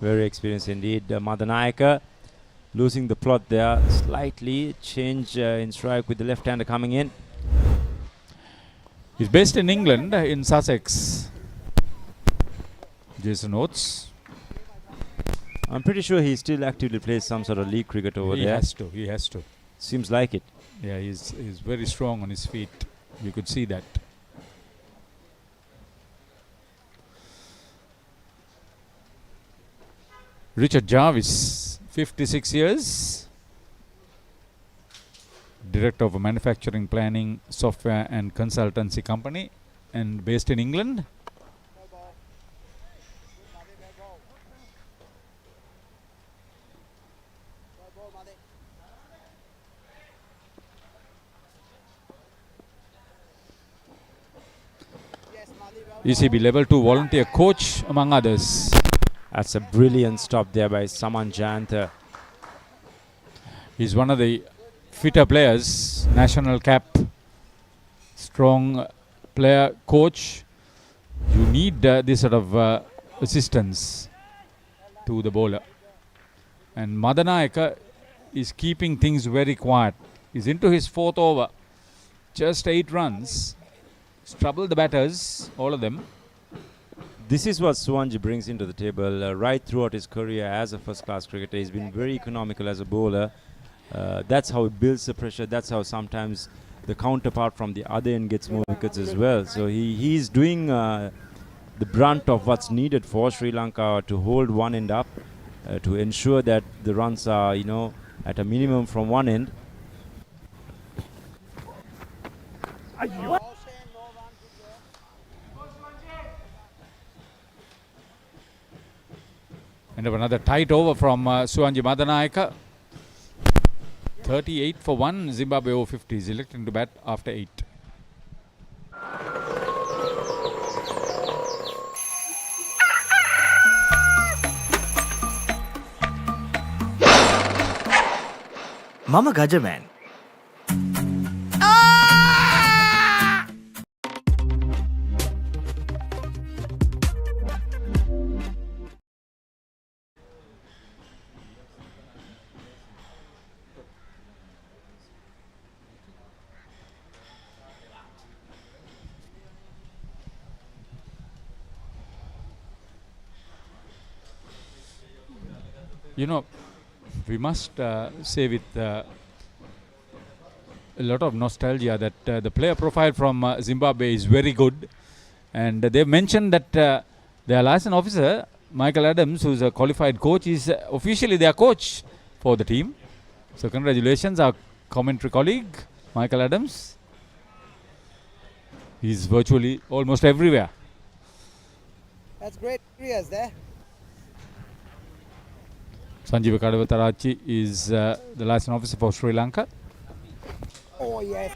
Very experienced indeed. Madanayaka losing the plot there slightly. Change in strike with the left-hander coming in. He's based in England, in Sussex. Jason Oates. I'm pretty sure he still actively plays some sort of league cricket over there. He has to. Seems like it. Yeah, he's very strong on his feet. You could see that. Richard Jarvis, 56 years. Director of a manufacturing, planning, software and consultancy company, and based in England. ECB Level 2 volunteer coach, among others. That's a brilliant stop there by Saman Jayanta. He's one of the fitter players, national cap, strong player, coach. You need this sort of assistance to the bowler. And Madanayaka is keeping things very quiet. He's into his fourth over. Just 8 runs. He's troubled the batters, all of them. This is what Suwanji brings into the table right throughout his career as a first-class cricketer. He's been very economical as a bowler. That's how he builds the pressure. That's how sometimes the counterpart from the other end gets more wickets as well. So he's doing the brunt of what's needed for Sri Lanka to hold one end up, to ensure that the runs are, at a minimum from one end. End of another tight over from Suwanji Madanayaka. 38 for 1, Zimbabwe Over-50s electing to bat after 8. Mama Gajaman. We must say with a lot of nostalgia that the player profile from Zimbabwe is very good. And they've mentioned that their license officer, Michael Adams, who's a qualified coach, is officially their coach for the team. So congratulations, our commentary colleague, Michael Adams. He's virtually almost everywhere. That's great areas there. Sanjeev Kadawatarachi is the license officer for Sri Lanka. Oh, yes.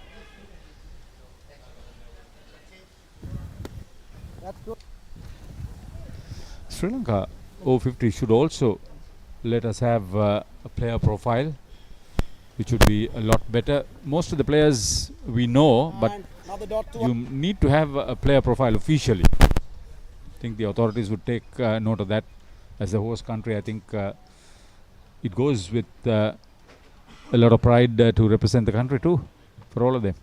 That's good. Sri Lanka Over-50 should also let us have a player profile, which would be a lot better. Most of the players we know, but you need to have a player profile officially. I think the authorities would take note of that. As the host country, I think it goes with a lot of pride to represent the country too, for all of them.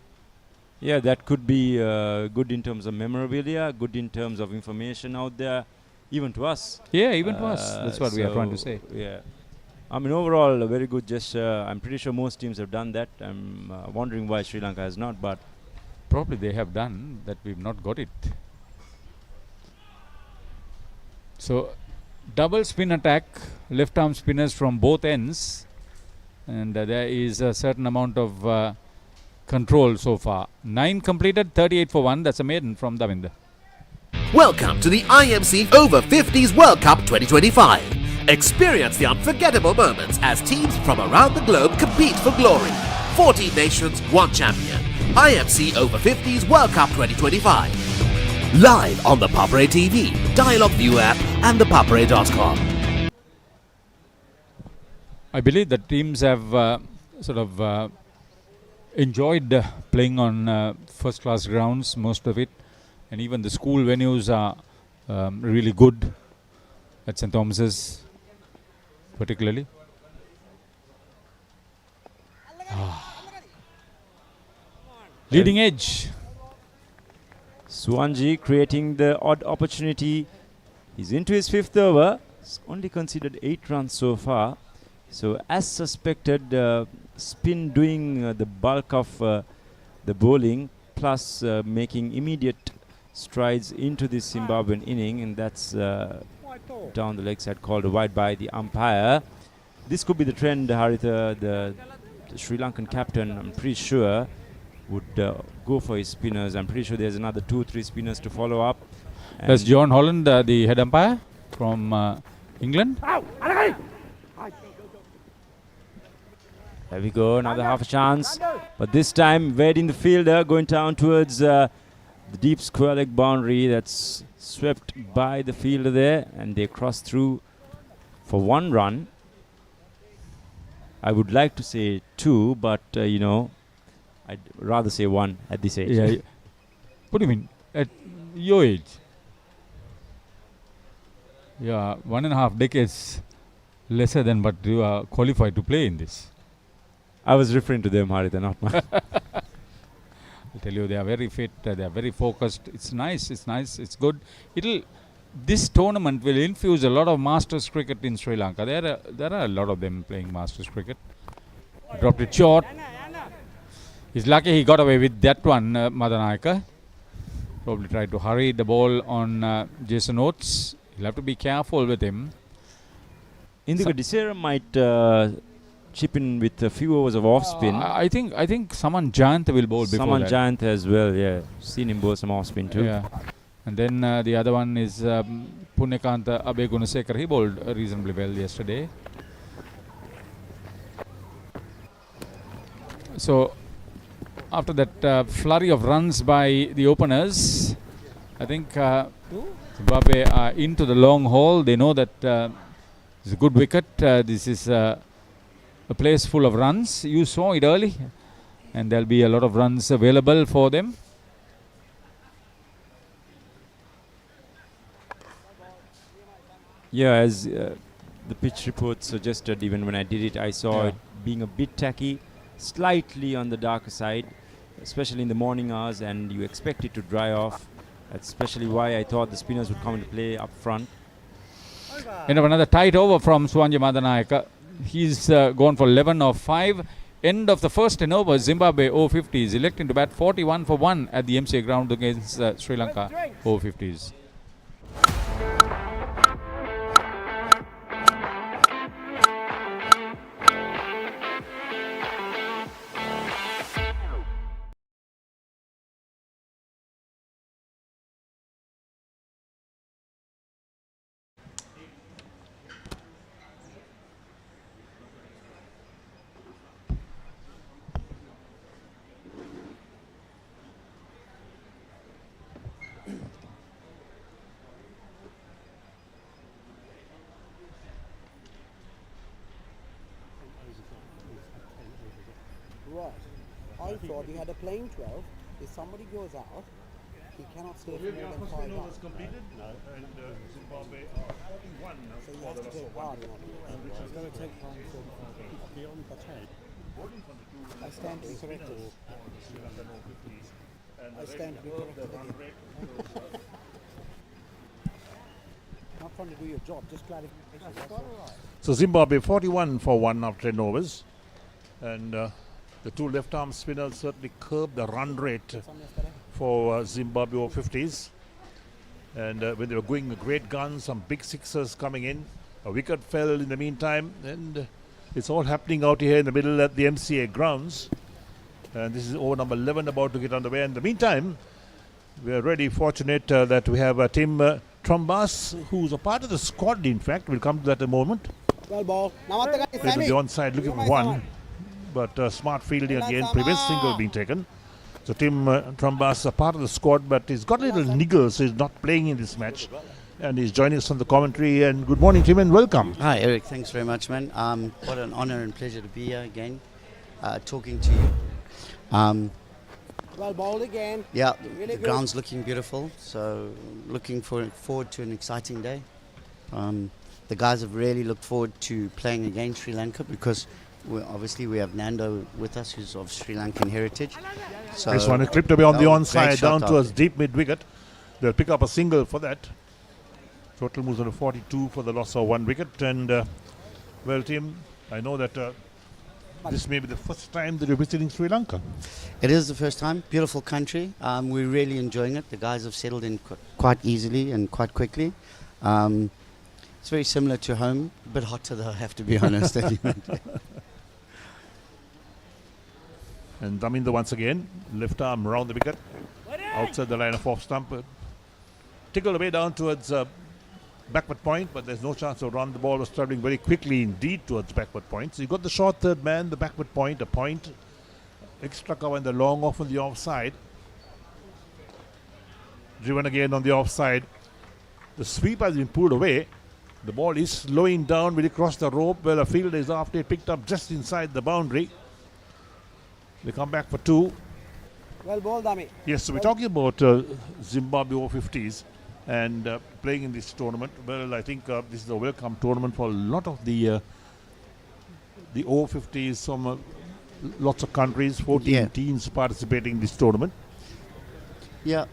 Yeah, that could be good in terms of memorabilia, good in terms of information out there, even to us. Yeah, even to us. That's what we are trying to say. Yeah. I mean, overall, a very good gesture. I'm pretty sure most teams have done that. I'm wondering why Sri Lanka has not, but probably they have done that. We've not got it. So, double spin attack, left arm spinners from both ends, and there is a certain amount of control so far. 9 completed, 38 for 1. That's a maiden from Davinder. Welcome to the IMC Over-50s World Cup 2025. Experience the unforgettable moments as teams from around the globe compete for glory. 14 nations, 1 champion. IMC Over-50s World Cup 2025. Live on the Papare TV, Dialog ViU App and ThePapare.com. I believe the teams have enjoyed playing on first-class grounds, most of it. And even the school venues are really good at St. Thomas's, particularly. Leading edge. Swanji creating the odd opportunity. He's into his 5th over. He's only conceded 8 runs so far. So as suspected, spin doing the bulk of the bowling, plus making immediate strides into this Zimbabwean inning, and that's down the leg side, called a wide by the umpire. This could be the trend. Haritha, the Sri Lankan captain, I'm pretty sure would go for his spinners. I'm pretty sure there's another 2-3 spinners to follow up. That's John Holland, the head umpire from England. There we go, another half a chance. But this time, Vedin the fielder going down towards the deep square leg boundary. That's swept by the fielder there, and they cross through for 1 run. I would like to say 2, but you know, I'd rather say 1 at this age. Yeah. What do you mean? At your age? Yeah, 1.5 decades lesser than what you are qualified to play in this. I was referring to them, Haritha, not mine. I tell you, they are very fit, they are very focused. It's nice, it's good. This tournament will infuse a lot of Masters cricket in Sri Lanka. There are a lot of them playing Masters cricket. Dropped it short. He's lucky he got away with that one, Madanayaka. Probably tried to hurry the ball on Jason Oates. He'll have to be careful with him. Indika Desera might chip in with a few overs of off spin. I think Saman Jayant will bowl before Saman that. Jayant as well, yeah. Seen him bowl some off spin too. Yeah. And then the other one is Punyakanta Abe Gunasekar. He bowled reasonably well yesterday. So after that flurry of runs by the openers, I think Zimbabwe are into the long haul. They know that it's a good wicket. This is a place full of runs. You saw it early, and there'll be a lot of runs available for them. Yeah, as the pitch report suggested, even when I did it, I saw it being a bit tacky, slightly on the darker side, especially in the morning hours, and you expect it to dry off. That's especially why I thought the spinners would come into play up front. End of another tight over from Swanji Madanayaka. He's gone for 11 of 5. End of the first 10 overs, Zimbabwe Over-50s electing to bat 41 for 1 at the MCA Grounds against Sri Lanka Over-50s. Right. I thought he had a playing 12. If somebody goes out, he cannot stay for more than 5 hours. Completed? No. And Zimbabwe are 1 So he has to take part in that. Which is going to take time for beyond the tape. I stand to be corrected. I stand to be corrected again. Not trying to do your job, just clarification. So Zimbabwe 41 for 1 after 10 overs. And the two left-arm spinners certainly curbed the run rate for Zimbabwe Over-50s. And when they were going great guns, some big sixers coming in. A wicket fell in the meantime. And it's all happening out here in the middle at the MCA Grounds. And this is over number 11 about to get underway. In the meantime, we are really fortunate that we have Tim Trombas, who's a part of the squad, in fact. We'll come to that in a moment. Well, ball. Now what the guy Played on the onside, looking for one. But smart fielding again, prevents single being taken. So Tim Trombas, a part of the squad, but he's got a little niggle, so he's not playing in this match. And he's joining us on the commentary. And good morning, Tim, and welcome. Hi, Eric. Thanks very much, man. What an honor and pleasure to be here again, talking to you. Well bowled again. Yeah, Really the ground's looking beautiful, so looking forward to an exciting day. The guys have really looked forward to playing against Sri Lanka because obviously we have Nando with us, who's of Sri Lankan heritage. So This one is clipped away on the great onside, shot down out towards there. deep mid-wicket. They'll pick up a single for that. Total moves on to 42 for the loss of 1 wicket. And, well, Tim, I know that this may be the first time that you're visiting Sri Lanka. It is the first time. Beautiful country. We're really enjoying it. The guys have settled in quite easily and quite quickly. It's very similar to home. A bit hotter though, I have to be honest. And Daminda once again, left arm round the wicket, outside the line of off stump. Tickled away down towards backward point, but there's no chance to run. The ball was travelling very quickly indeed towards backward point. So you got the short third man, the backward point, a point, extra cover and the long off on the offside. Driven again on the offside. The sweep has been pulled away. The ball is slowing down when it crossed the rope. Well, a fielder is after it, picked up just inside the boundary. They come back for 2. Well bowled, Dami. Yes, so we're talking about Zimbabwe Over-50s and playing in this tournament. Well, I think this is a welcome tournament for a lot of the Over-50s from lots of countries, 14 teams participating in this tournament. Yeah,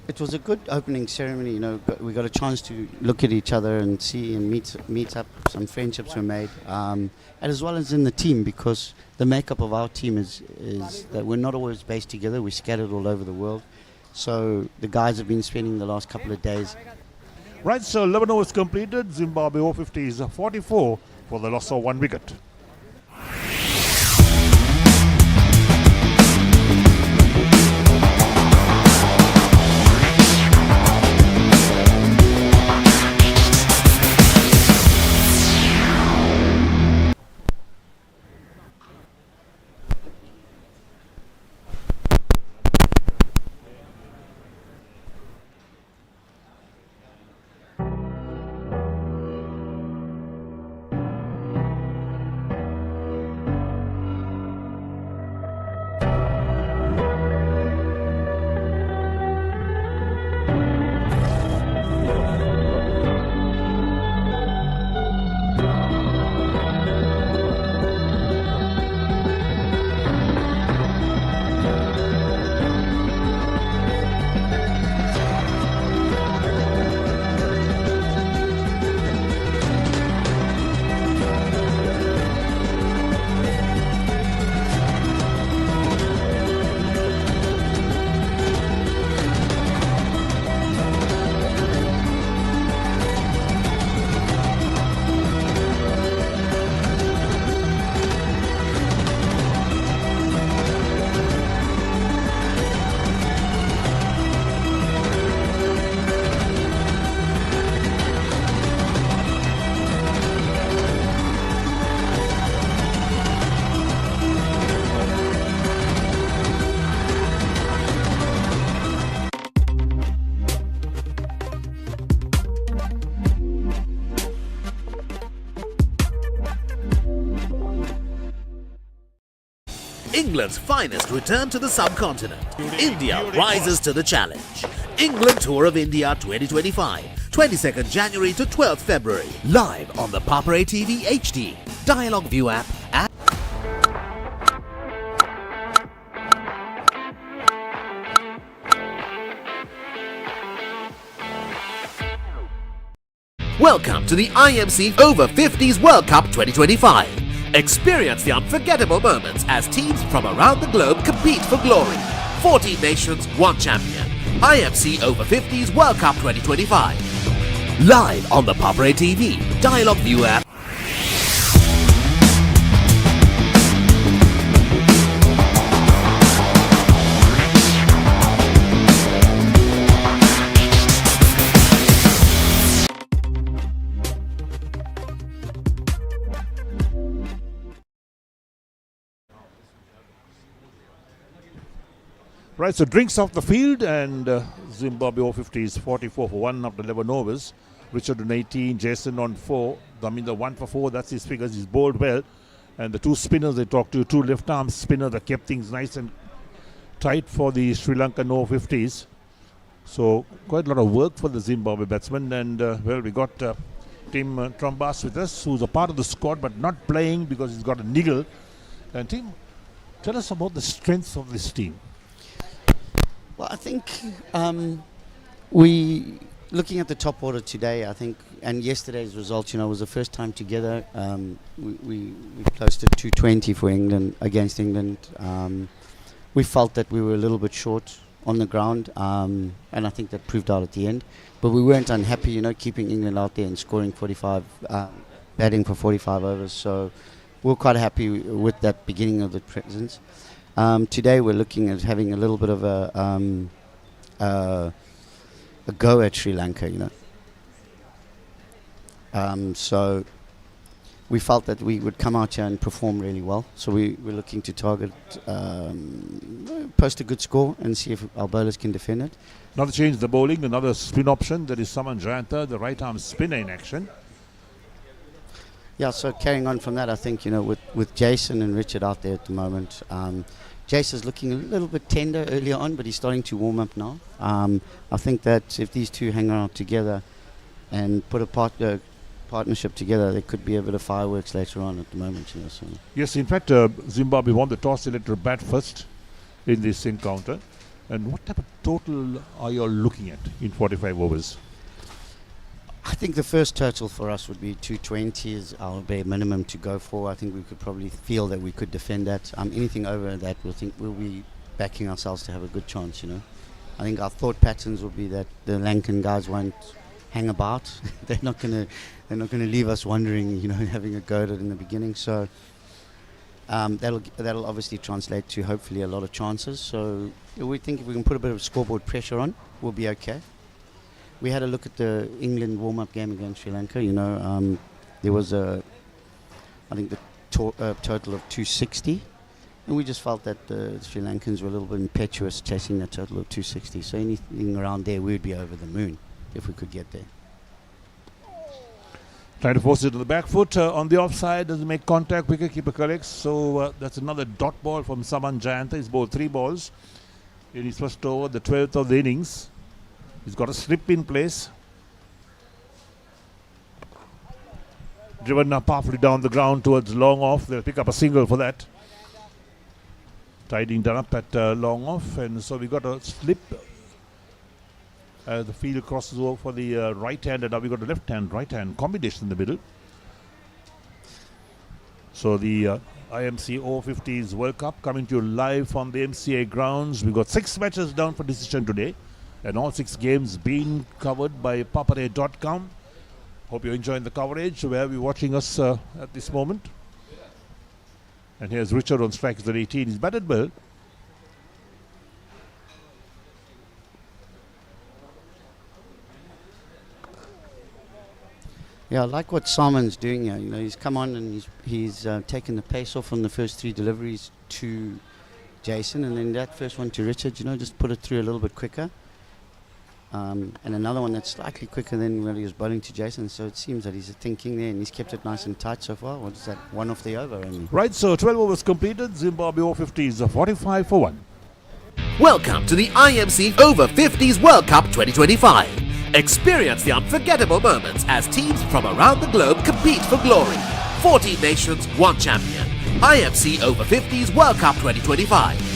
it was a good opening ceremony. You know, we got a chance to look at each other and see and meet up. Some friendships were made, and as well as in the team, because the makeup of our team is that we're not always based together. We're scattered all over the world. So the guys have been spending the last couple of days. Right, so 11 overs completed. Zimbabwe Over-50s 44 for the loss of 1 wicket. England's finest return to the subcontinent. India rises to the challenge. England Tour of India 2025, 22nd January to 12th February. Live on the Papare TV HD, Dialog ViU App, Welcome to the IMC Over-50s World Cup 2025. Experience the unforgettable moments as teams from around the globe compete for glory. 14 nations, one champion. IMC Over-50s World Cup 2025. Live on the Papare TV, Dialog ViU App. Right, so drinks off the field, and Zimbabwe Over-50s 44 for 1 after 11 overs. Richard on 18, Jason on 4, Daminda 1 for 4, that's his figures. He's bowled well. And the two spinners they talked to, two left-arm spinners that kept things nice and tight for the Sri Lankan Over-50s. So quite a lot of work for the Zimbabwe batsmen. And well, we got Tim Trumbas with us, who's a part of the squad but not playing because he's got a niggle. And Tim, tell us about the strengths of this team. Well, I think we, looking at the top order today, I think, and yesterday's result, was the first time together. We posted 220 for England, against England. We felt that we were a little bit short on the ground, and I think that proved out at the end. But we weren't unhappy, keeping England out there and scoring 45, batting for 45 overs. So we're quite happy with that beginning of the presence. Today we're looking at having a little bit of a go at Sri Lanka, so we felt that we would come out here and perform really well. So we're looking to target, post a good score and see if our bowlers can defend it. Another change in the bowling, another spin option. That is Saman Jayanta, the right arm spinner in action. Yeah, so carrying on from that, I think, with Jason and Richard out there at the moment, Jason's looking a little bit tender earlier on, but he's starting to warm up now. I think that if these two hang around together and put a partnership together, there could be a bit of fireworks later on at the moment. So. Yes, in fact, Zimbabwe won the toss. They let her bat first in this encounter. And what type of total are you all looking at in 45 overs? I think the first total for us would be 220 is our bare minimum to go for. I think we could probably feel that we could defend that. Anything over that, we'll be backing ourselves to have a good chance. I think our thought patterns will be that the Lankan guys won't hang about. They're not gonna leave us wondering, having a go at it in the beginning. So that'll obviously translate to hopefully a lot of chances. So we think if we can put a bit of scoreboard pressure on, we'll be okay. We had a look at the England warm-up game against Sri Lanka. There was I think the total of 260, and we just felt that the Sri Lankans were a little bit impetuous chasing that total of 260. So anything around there, we would be over the moon if we could get there. Trying to force it to the back foot on the offside, doesn't make contact, wicketkeeper collects. So that's another dot ball from Saman Jayanta. He's bowled 3 balls in his first over, the 12th of the innings. He's got a slip in place. Driven powerfully down the ground towards long off. They'll pick up a single for that. Tidying done up at long off. And so we got a slip. The field crosses over for the right hand. And now we got a left hand, right hand combination in the middle. So the IMC Over-50s World Cup coming to you live from the MCA Grounds. We've got 6 matches down for decision today. And all 6 games being covered by Papare.com. Hope you're enjoying the coverage where you're watching us at this moment. And here's Richard on strikes at 18. He's batted well. Yeah, I like what Simon's doing here. He's come on and he's taken the pace off on the first 3 deliveries to Jason, and then that first one to Richard, just put it through a little bit quicker. And another one that's slightly quicker than when he was bowling to Jason. So it seems that he's thinking there and he's kept it nice and tight so far. What is that? 1 off the over only. Right, so 12 overs completed. Zimbabwe Over-50s 45 for 1. Welcome to the IMC Over-50s World Cup 2025. Experience the unforgettable moments as teams from around the globe compete for glory. 14 nations, one champion. IMC Over-50s World Cup 2025.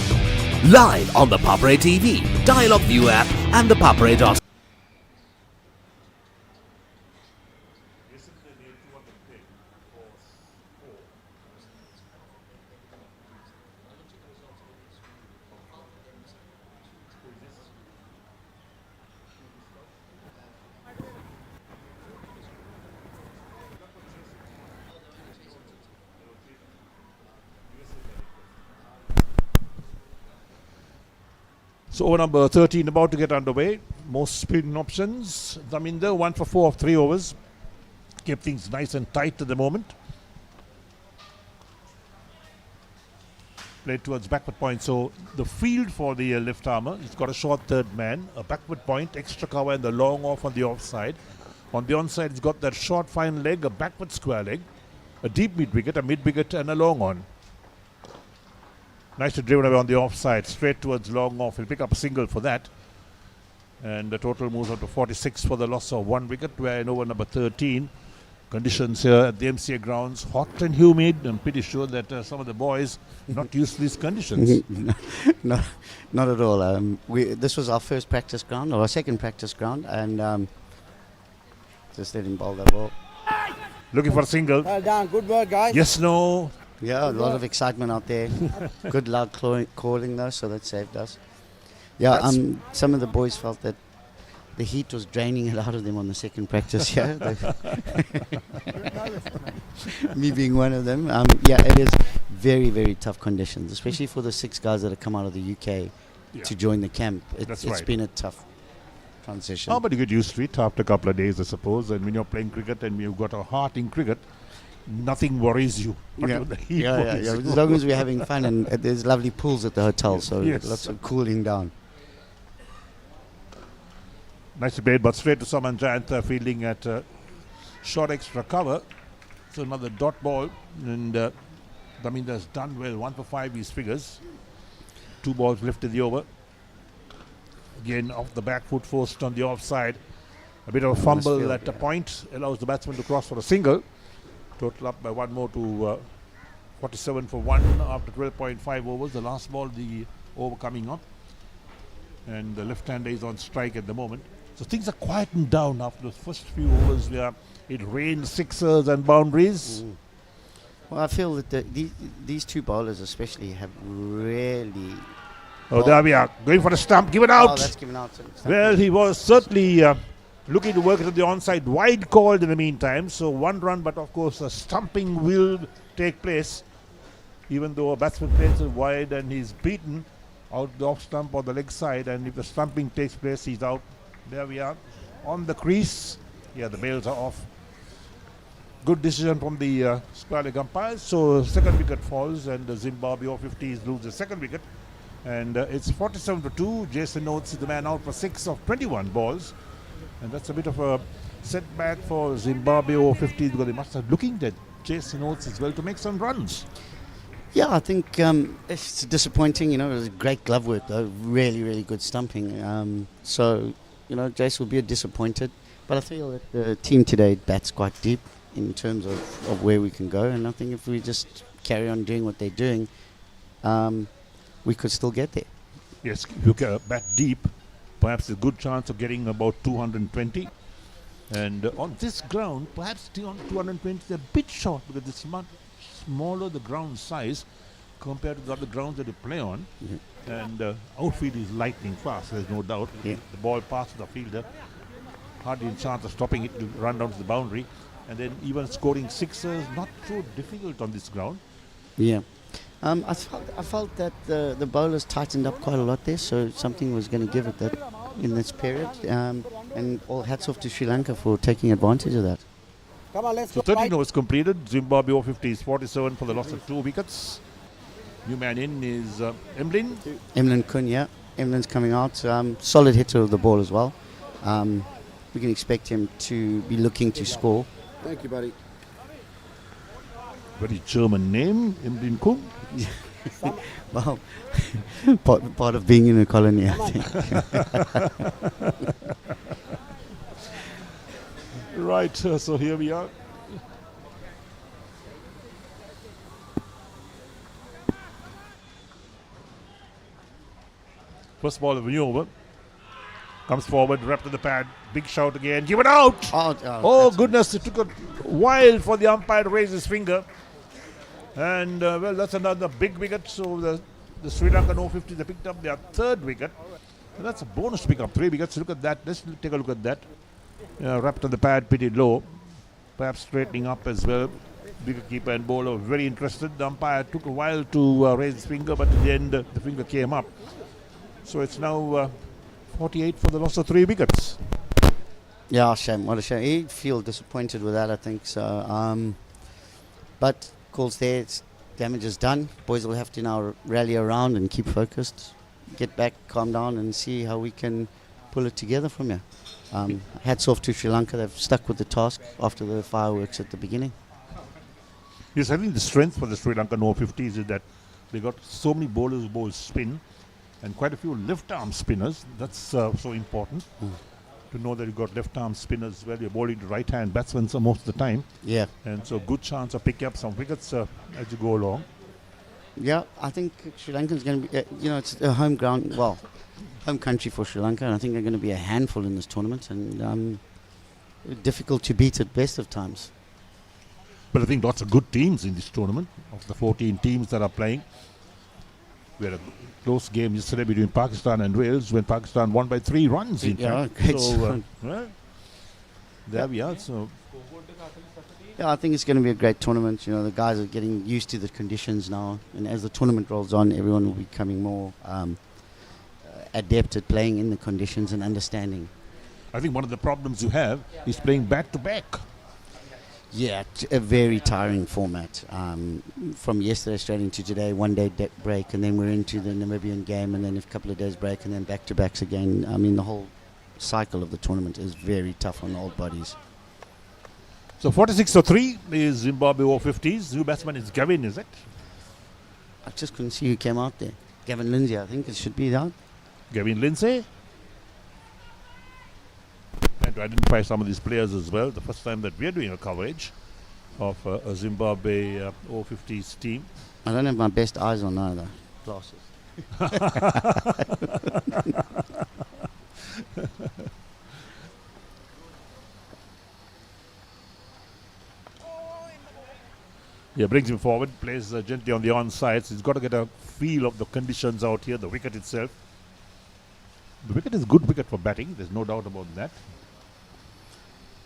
Live on the Papare TV, Dialog ViU App and ThePapare. So over number 13 about to get underway. Most spin options. Daminder 1 for 4 of 3 overs. Kept things nice and tight at the moment. Played towards backward point. So the field for the left armour, he's got a short third man, a backward point, extra cover and the long off on the offside. On the onside, he's got that short fine leg, a backward square leg, a deep mid wicket, a mid wicket and a long on. Nicely driven away on the offside, straight towards long off. He'll pick up a single for that. And the total moves up to 46 for the loss of 1 wicket. We're in over number 13. Conditions here at the MCA Grounds, hot and humid. I'm pretty sure that some of the boys not used to these conditions. No, not at all. This was our first practice ground, or our second practice ground, and just let him bowl that ball. Looking for a single. Well done, good work, guys. Yes, no. Yeah, a lot of excitement out there. Good loud calling though, so that saved us. Yeah, some of the boys felt that the heat was draining it out of them on the second practice here. Me being one of them. Yeah, it is very, very tough conditions, especially for the 6 guys that have come out of the UK to join the camp. It's been a tough transition. Oh, but you get used to it after a couple of days, I suppose. And when you're playing cricket and you've got a heart in cricket, nothing worries you. Yeah. As long as we're having fun, and there's lovely pools at the hotel, so lots of cooling down. Nicely played, but straight to Saman Jayant fielding at short extra cover. So another dot ball, and Daminder's done well. 1 for 5 his figures. 2 balls left in the over. Again off the back foot, forced on the offside. A bit of a fumble at a point allows the batsman to cross for a single. Total up by 1 more to 47 for 1 after 12.5 overs. The last ball, the over coming up. And the left-hander is on strike at the moment. So things are quieting down after the first few overs where it rained sixers and boundaries. Well, I feel that these 2 bowlers especially have really... Oh, there we are. Going for the stump. Give it out. Oh, that's given out. Well, he was certainly looking to work it on the onside. Wide called in the meantime. So 1 run, but of course a stumping will take place. Even though a batsman plays it wide and he's beaten out the off stump or the leg side, and if the stumping takes place, he's out. There we are. On the crease. Yeah, the bails are off. Good decision from the square leg umpires. So second wicket falls and the Zimbabwe Over-50s lose the second wicket. And it's 47 for 2. Jason Oates is the man out for 6 of 21 balls. And that's a bit of a setback for Zimbabwe Over-50s, because they must have looking at Jason Oates as well to make some runs. Yeah, I think it's disappointing. You know, it was great glove work though. Really, really good stumping. So, you know, Jace will be disappointed. But I feel that the team today bats quite deep in terms of where we can go. And I think if we just carry on doing what they're doing, we could still get there. Yes, if you can bat deep, perhaps a good chance of getting about 220. And on this ground, perhaps 220 is a bit short, because it's much smaller the ground size compared to the other grounds that you play on. And outfield is lightning fast, there's no doubt. The ball passes the fielder, hardly a chance of stopping it to run down to the boundary. And then even scoring sixers, not so difficult on this ground. Yeah. I felt that the bowlers tightened up quite a lot there, so something was going to give it that in this period. And all hats off to Sri Lanka for taking advantage of that. Come on, let's so 13 overs completed. Zimbabwe Over-50s 47 for the loss of 2 wickets. New man in is Emlyn. Emlyn Kun, yeah. Emlyn's coming out. Solid hitter of the ball as well. We can expect him to be looking to score. Thank you, buddy. Very German name, Emlyn Kun. Well, part of being in a colony, I think. Right, so here we are. First ball of the over. Comes forward, wrapped to the pad. Big shout again. Give it out! Oh goodness, it took a while for the umpire to raise his finger. And well, that's another big wicket. So the Sri Lankan Over-50s, they picked up their 3rd wicket. And that's a bonus to pick up 3 wickets. Look at that. Let's take a look at that. Wrapped on the pad pretty low. Perhaps straightening up as well. Wicketkeeper and bowler very interested. The umpire took a while to raise his finger, but in the end the finger came up. So it's now 48 for the loss of 3 wickets. Yeah, shame. What a shame. He'd feel disappointed with that, I think. So, but calls there. It's damage is done. Boys will have to now rally around and keep focused, get back, calm down, and see how we can pull it together from here. Hats off to Sri Lanka. They've stuck with the task after the fireworks at the beginning. Yes, I think the strength for the Sri Lankan Over-50s is that they got so many bowlers who bowl spin and quite a few left-arm spinners. That's so important to know that you've got left-arm spinners where you're bowling to right-hand batsmen most of the time. Yeah. And so good chance of picking up some wickets as you go along. Yeah, I think Sri Lanka's going to be, it's a home ground, home country for Sri Lanka, and I think they're going to be a handful in this tournament, and difficult to beat at best of times. But I think lots of good teams in this tournament. Of the 14 teams that are playing, we had a close game yesterday between Pakistan and Wales when Pakistan won by 3 runs. In fact. Great. So, there we are. So. Yeah, I think it's going to be a great tournament. The guys are getting used to the conditions now, and as the tournament rolls on, everyone will be becoming more adept at playing in the conditions and understanding. I think one of the problems you have is playing back-to-back. Yeah, a very tiring format. From yesterday straight into today, 1 day break, and then we're into the Namibian game, and then a couple of days break, and then back-to-backs again. I mean, the whole cycle of the tournament is very tough on the old bodies. So 46 for 3 is Zimbabwe Over-50s. New batsman is Gavin, is it? I just couldn't see who came out there. Gavin Lindsay, I think it should be that. Gavin Lindsay. And to identify some of these players as well, the first time that we are doing a coverage of a Zimbabwe Over-50s team. I don't have my best eyes on either. Glasses. Yeah, brings him forward, plays gently on the onside. So he's got to get a feel of the conditions out here, the wicket itself. The wicket is a good wicket for batting, there's no doubt about that.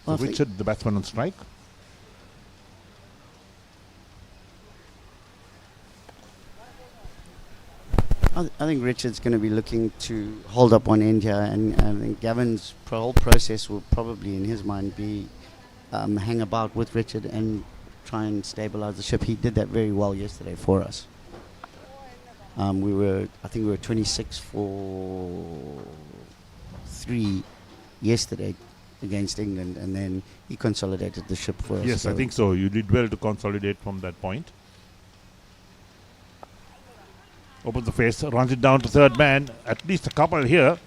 So Richard, the batsman on strike. I think Richard's going to be looking to hold up one end here, and I think Gavin's whole process will probably, in his mind, be hang about with Richard and try and stabilize the ship. He did that very well yesterday for us. I think we were 26 for 3 yesterday against England, and then he consolidated the ship for us. Yes, I think so. You did well to consolidate from that point. Opens the face, runs it down to third man. At least a couple here.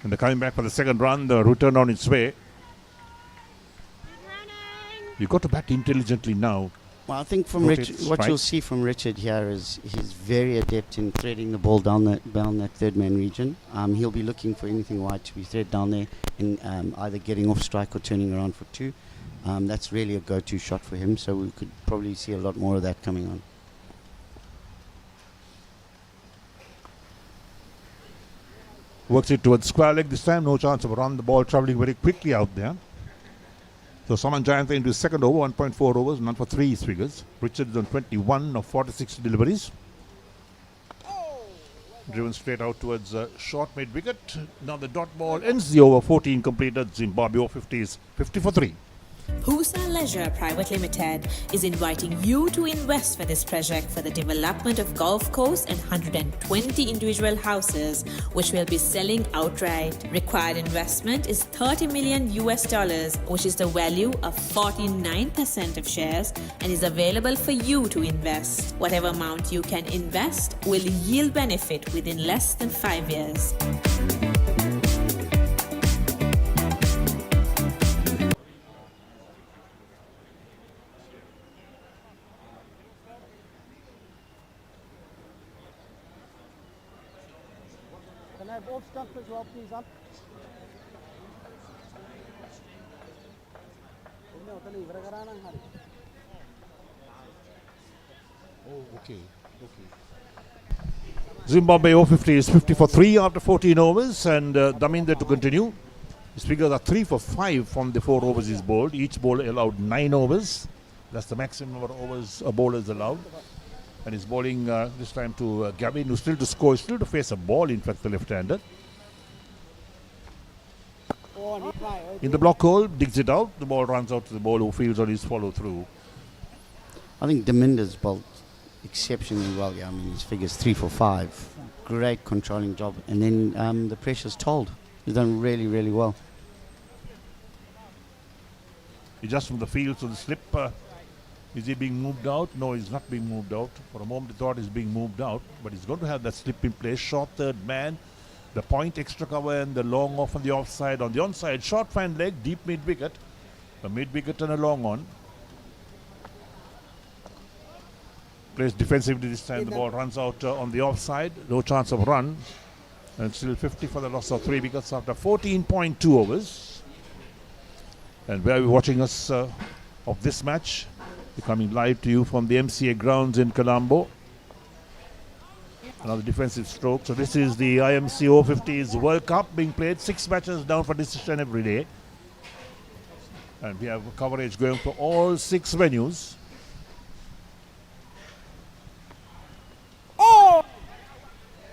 And they're coming back for the second run. The return on its way. You've got to bat intelligently now. Well, I think from Richard, what you'll see from Richard here is he's very adept in threading the ball down that third man region. He'll be looking for anything wide to be thread down there and either getting off strike or turning around for 2. That's really a go-to shot for him, so we could probably see a lot more of that coming on. Works it towards square leg this time. No chance of a run. The ball travelling very quickly out there. So Saman Jayantha into his second over, 1.4 overs, none for 3 figures. Richards on 21 of 46 deliveries. Driven straight out towards short mid-wicket. Now the dot ball ends the over. 14 completed. Zimbabwe Over-50s 50 for 3. Pusa Leisure Private Limited is inviting you to invest for this project for the development of Gulf Coast and 120 individual houses, which will be selling outright. Required investment is $30 million, which is the value of 49% of shares, and is available for you to invest. Whatever amount you can invest will yield benefit within less than 5 years. Can I have off stump as well, please, up? Oh, okay. Zimbabwe Over-50s 50 for 3 after 14 overs, and Daminda to continue. His figures are 3 for 5 from the 4 overs he's bowled. Each bowler allowed 9 overs. That's the maximum number of overs a bowler is allowed. And he's bowling this time to Gavin, who's still to score, still to face a ball, in fact, the left-hander. In the block hole, digs it out. The ball runs out to the bowler who fields on his follow-through. I think Deminder's bowled exceptionally well. Yeah, I mean, his figures 3 for 5. Great controlling job. And then the pressure's told. He's done really, really well. He just from the field to the slip. Is he being moved out? No, he's not being moved out. For a moment, he thought he's being moved out. But he's going to have that slip in place. Short third man. The point extra cover and the long off on the offside. On the onside, short fine leg, deep mid-wicket. A mid-wicket and a long on. Plays defensively this time. The ball runs out on the offside. No chance of run. And still 50 for the loss of 3 wickets after 14.2 overs. And where are we watching us of this match? We're coming live to you from the MCA Grounds in Colombo. Another defensive stroke. So this is the IMC Over-50s World Cup being played. 6 matches down for decision every day. And we have coverage going for all 6 venues.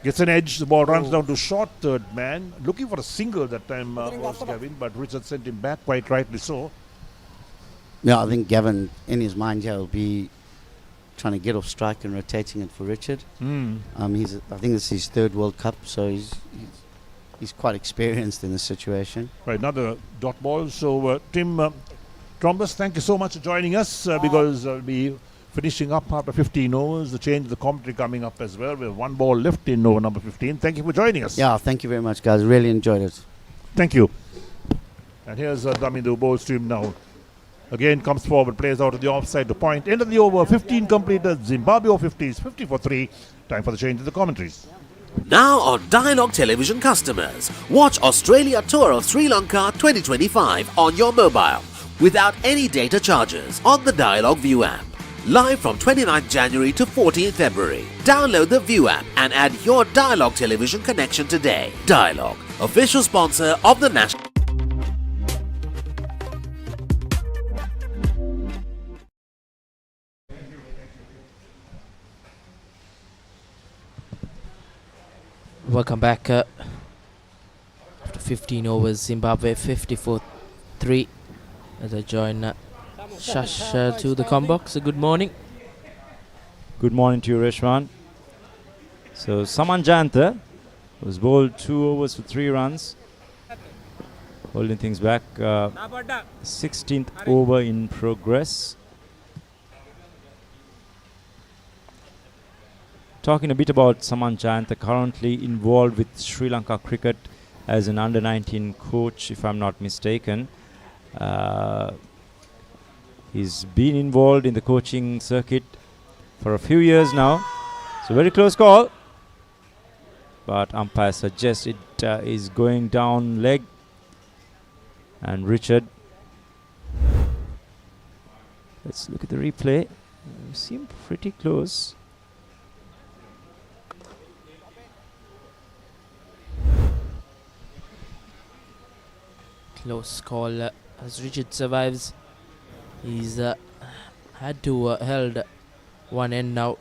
Gets an edge, the ball runs down to short third man. Looking for a single that time was Gavin, but Richard sent him back, quite rightly so. Yeah, I think Gavin, in his mind here, will be trying to get off strike and rotating it for Richard. I think this is his 3rd World Cup, so he's quite experienced in this situation. Right, another dot ball. So Tim Trombus, thank you so much for joining us because we'll be finishing up after 15 overs. The change of the commentary coming up as well. We have 1 ball left in over number 15. Thank you for joining us. Yeah, thank you very much, guys. Really enjoyed it. Thank you. And here's Damindu bowls to him now. Again comes forward, plays out of the offside to point. End of the over, 15 completed. Zimbabwe Over-50s, 50 for 3. Time for the change of the commentaries. Now on Dialog Television customers, watch Australia Tour of Sri Lanka 2025 on your mobile without any data charges on the Dialog ViU App. Live from 29th January to 14th February. Download the ViU App and add your Dialog Television connection today. Dialog, official sponsor of the National... Welcome back. After 15 overs, Zimbabwe 50 for 3. As I join Shash to the combox. Good morning. Good morning to you, Reshwan. So Saman Jayantha was bowled 2 overs for 3 runs, holding things back. 16th over in progress. Talking a bit about Saman Jayantha, currently involved with Sri Lanka cricket as an under-19 coach, if I'm not mistaken. He's been involved in the coaching circuit for a few years now. It's a very close call, but umpire suggests it is going down leg. And Richard, let's look at the replay. Seem pretty close. Close call as Richard survives. He's had to held one end now.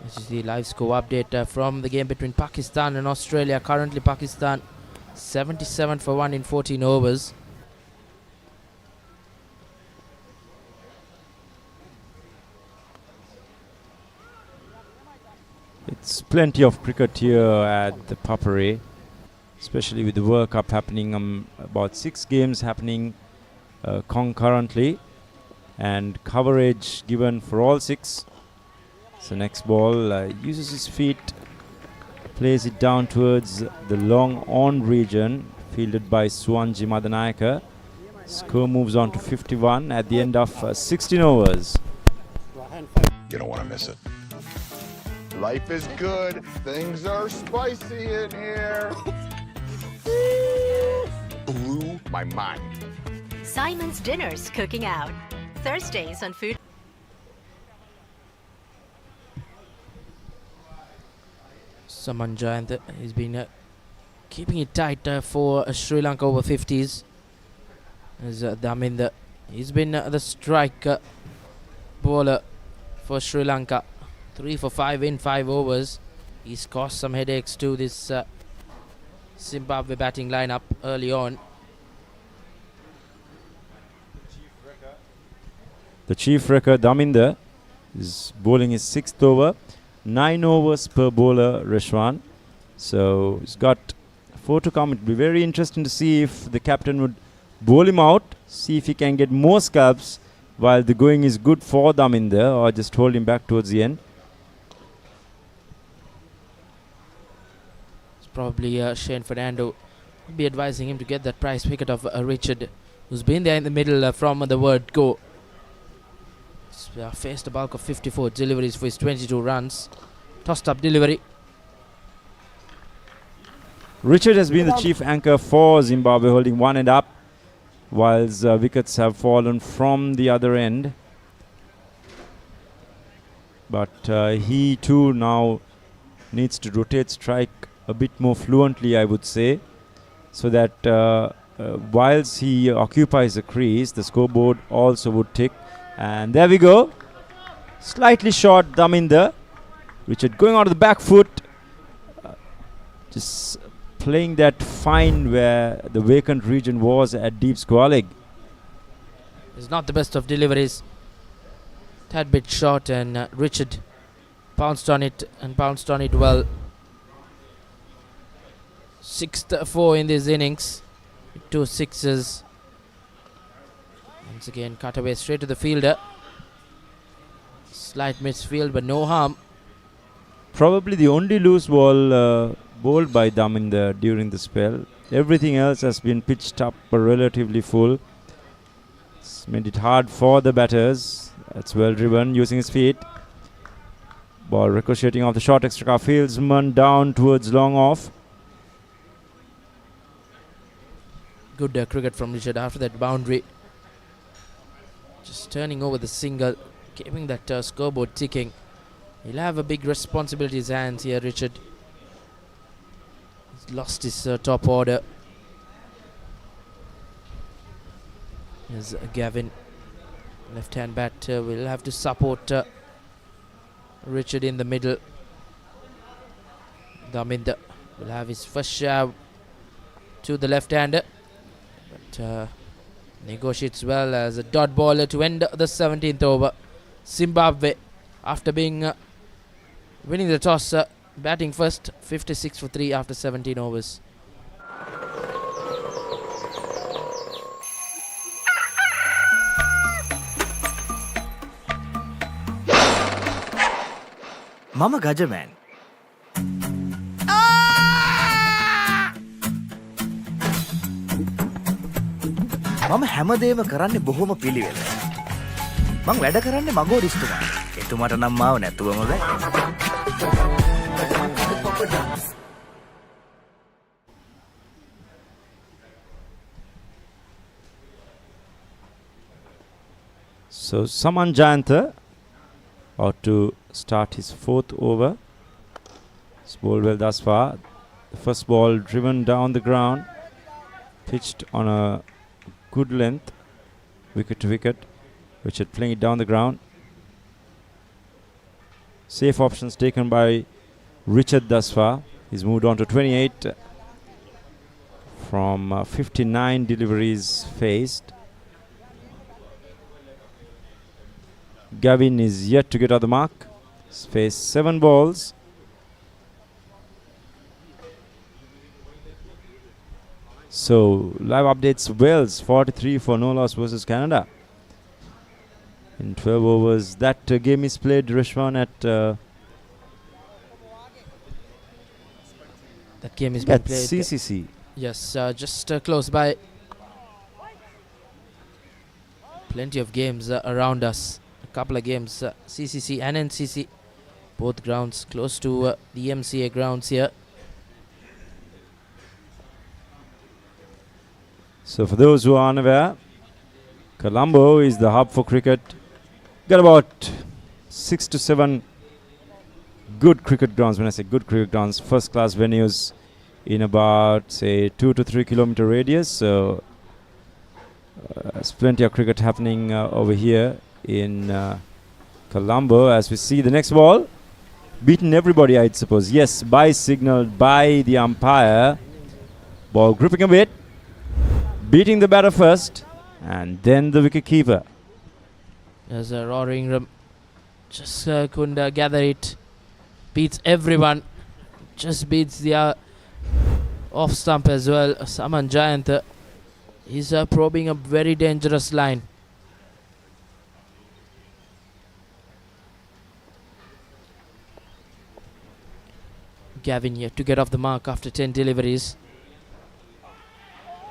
This is the live score update from the game between Pakistan and Australia. Currently Pakistan 77 for 1 in 14 overs. It's plenty of cricket here at the Papare, especially with the World Cup happening. About 6 games happening concurrently, and coverage given for all 6. So next ball, uses his feet, plays it down towards the long on region, fielded by Suwanji Madanayaka. Score moves on to 51 at the end of 16 overs. You don't want to miss it. Life is good. Things are spicy in here. Blew my mind. Simon's Dinner's cooking out. Thursdays on Food. Saman Jayantha has been keeping it tight for Sri Lanka Over-50s. He's been the strike bowler for Sri Lanka. 3 for 5 in 5 overs. He's caused some headaches to this Zimbabwe batting lineup early on. The chief wrecker Daminda is bowling his 6th over. 9 overs per bowler, Reshwan. So he's got 4 to come. It will be very interesting to see if the captain would bowl him out, see if he can get more scalps while the going is good for Daminda, or just hold him back towards the end. It's probably Shane Fernando would be advising him to get that prize wicket of Richard, who's been there in the middle from the word go. He's faced a bulk of 54 deliveries for his 22 runs. Tossed up delivery. Richard has been the chief anchor for Zimbabwe, holding 1 end up, whilst wickets have fallen from the other end. But he too now needs to rotate strike a bit more fluently, I would say, so that whilst he occupies the crease, the scoreboard also would tick. And there we go. Slightly short, Daminda. Richard going on to the back foot. Just playing that fine where the vacant region was at deep square leg. It's not the best of deliveries. Tad bit short, and Richard pounced on it and pounced on it well. 6th 4 in this innings. 2 sixes. Once again, cut away straight to the fielder. Slight misfield, but no harm. Probably the only loose ball bowled by Daminda during the spell. Everything else has been pitched up relatively full. It's made it hard for the batters. That's well driven using his feet. Ball ricocheting off the short extra fieldsman down towards long off. Good cricket from Richard after that boundary. Just turning over the single, keeping that scoreboard ticking. He'll have a big responsibility in his hands here, Richard. He's lost his top order. Here's Gavin. Left-hand bat will have to support Richard in the middle. Daminda will have his first shove to the left-hander. But negotiates well as a dot bowler to end the 17th over. Zimbabwe, after winning the toss, batting first, 56 for 3 after 17 overs. Mama Gajaman. මම හැමදේම කරන්නේ බොහොම පිළිවෙල. මං වැඩ කරන්නේ මගෝරිස්තුමා. එතුමාට නම් මාව නැතුවම බෑ. So Saman Jayanta ought to start his 4th over. It's bowled well thus far. The first ball driven down the ground, pitched on a good length, wicket to wicket. Richard playing it down the ground. Safe options taken by Richard thus far. He's moved on to 28 from 59 deliveries faced. Gavin is yet to get on the mark. He's faced 7 balls. So, live updates: Wales 43 for no loss versus Canada. In 12 overs, that game is played, Reshwan, at that game is being played. CCC. Yes, just close by. Plenty of games around us. A couple of games, CCC and NCC. Both grounds close to the MCA Grounds here. So for those who are unaware, Colombo is the hub for cricket. Got about 6 to 7 good cricket grounds. When I say good cricket grounds, first class venues in about, say, 2 to 3 kilometer radius. So there's plenty of cricket happening over here in Colombo. As we see the next ball, beaten everybody, I'd suppose. Yes, by signaled by the umpire. Ball gripping a bit, beating the batter first, and then the wicketkeeper. There's a roaring room. Just couldn't gather it. Beats everyone. Just beats the off stump as well. Saman Jayant is probing a very dangerous line. Gavin yet to get off the mark after 10 deliveries.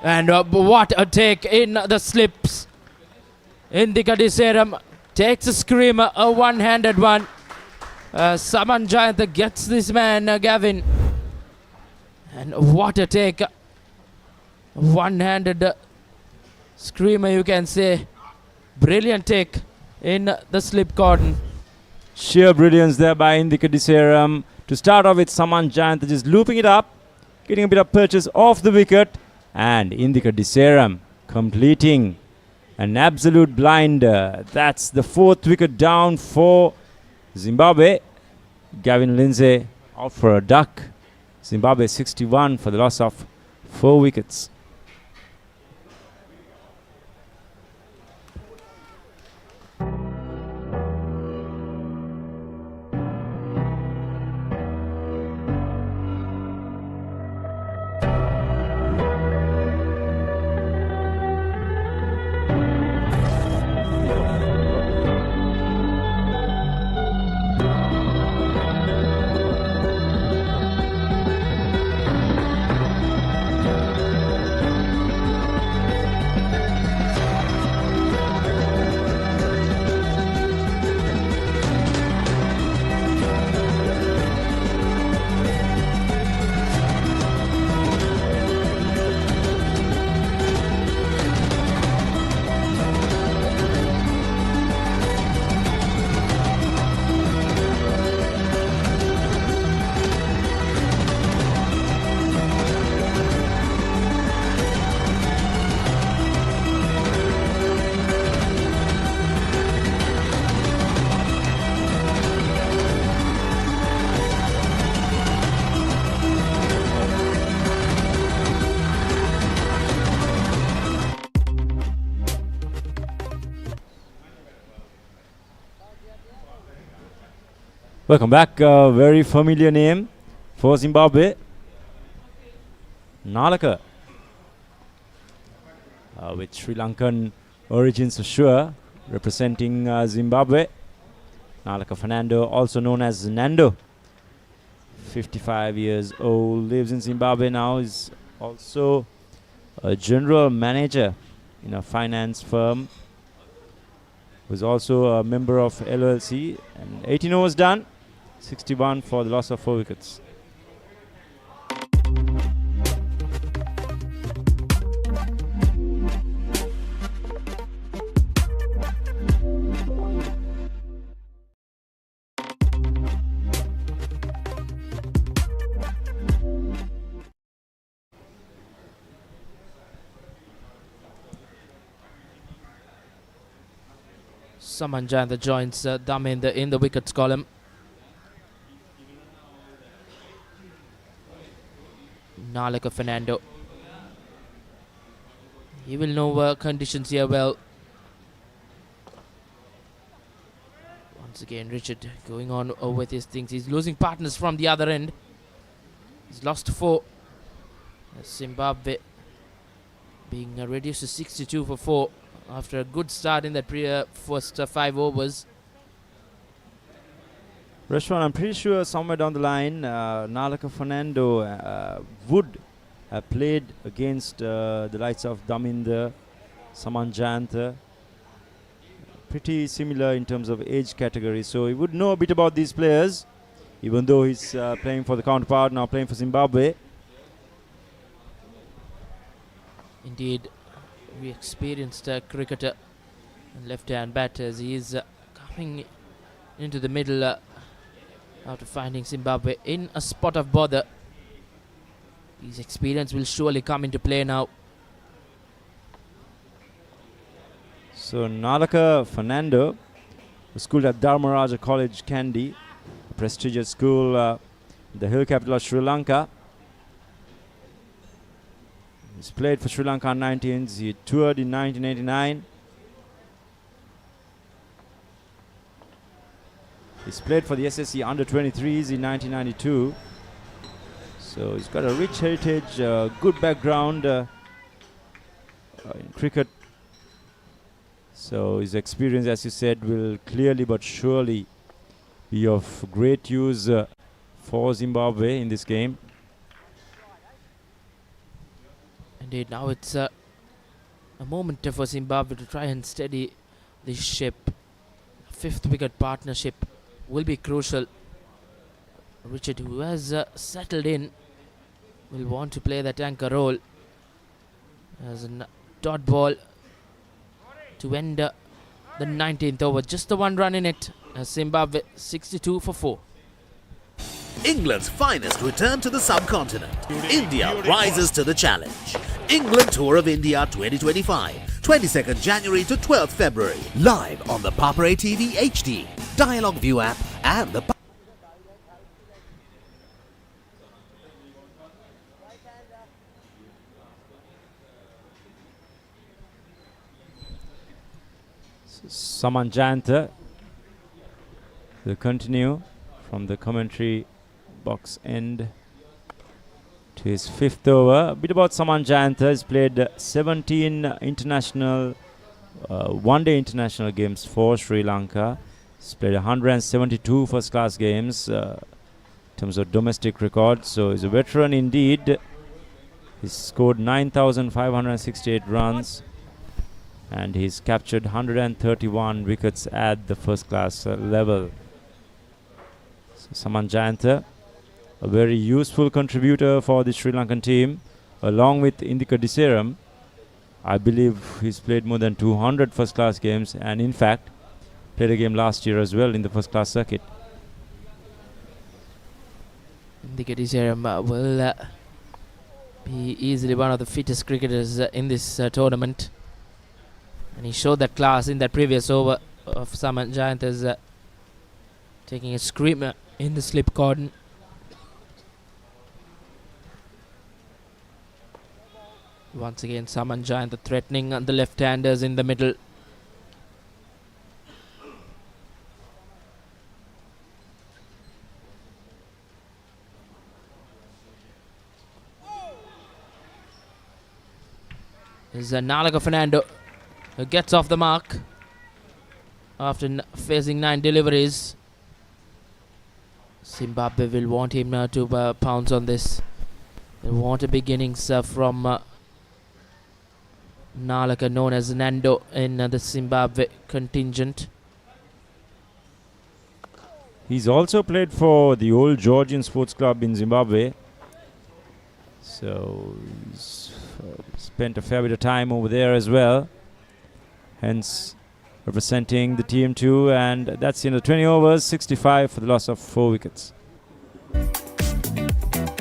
And what a take in the slips. Indika Diseram takes a screamer, a one-handed one. Saman Jayant gets this man, Gavin. And what a take. One-handed screamer, you can say. Brilliant take in the slip cordon. Sheer brilliance there by Indika Diseram. To start off with, Saman Jayant just looping it up, getting a bit of purchase off the wicket. And Indika Diseram completing an absolute blinder. That's the 4th wicket down for Zimbabwe. Gavin Lindsay out for a duck. Zimbabwe 61 for the loss of 4 wickets. Welcome back. A very familiar name for Zimbabwe. Nalaka. With Sri Lankan origins for sure, representing Zimbabwe. Nalaka Fernando, also known as Nando. 55 years old, lives in Zimbabwe now, is also a general manager in a finance firm. Was also a member of LLC, and 18 overs done. 61 for the loss of 4 wickets. Saman Jayant joins Daminder in the wickets column. Nalaka Fernando. He will know conditions here well. Once again, Richard going on with his things. He's losing partners from the other end. He's lost 4. Zimbabwe being reduced to 62 for 4 after a good start in the first 5 overs. Rashwan, I'm pretty sure somewhere down the line, Nalaka Fernando would have played against the likes of Daminder, Saman Jayant. Pretty similar in terms of age category, so he would know a bit about these players, even though he's playing for the counterpart, now playing for Zimbabwe. Indeed, we experienced cricketer and left-hand batters. He is coming into the middle after finding Zimbabwe in a spot of bother. His experience will surely come into play now. So Nalaka Fernando was schooled at Dharmaraja College, Kandy, prestigious school, the hill capital of Sri Lanka. He's played for Sri Lanka 19s. He toured in 1989. He's played for the SSC under-23s in 1992. So he's got a rich heritage, good background in cricket. So his experience, as you said, will clearly but surely be of great use for Zimbabwe in this game. Indeed, now it's a moment for Zimbabwe to try and steady the ship. Fifth wicket partnership will be crucial. Richard, who has settled in, will want to play that anchor role as a dot ball to end the 19th over. Just the one run in it. Zimbabwe 62 for 4. England's finest return to the subcontinent. India rises to the challenge. England Tour of India 2025, 22nd January to 12th February. Live on the Papare TV HD, Dialog ViU App and the Saman Jayanta will continue from the commentary box end to his 5th over. A bit about Saman Jayanta. He's played 17 international one-day international games for Sri Lanka. He's played 172 first-class games in terms of domestic records. So he's a veteran indeed. He's scored 9,568 runs. And he's captured 131 wickets at the first-class level. So Saman Jayanta, a very useful contributor for the Sri Lankan team, along with Indika Diseram. I believe he's played more than 200 first-class games, and in fact, played a game last year as well in the first-class circuit. Indika Diseram will be easily one of the fittest cricketers in this tournament. And he showed that class in that previous over of Saman Jayanta's taking a screamer in the slip cordon. Once again, Saman Jayanta threatening the left-handers in the middle. There's Nalaka Fernando, who gets off the mark after facing 9 deliveries. Zimbabwe will want him to pounce on this. They want a big innings from Nalaka, known as Nando in the Zimbabwe contingent. He's also played for the Old Georgian Sports Club in Zimbabwe. So he's spent a fair bit of time over there as well. Hence representing the team too, and that's in the 20 overs, 65 for the loss of 4 wickets.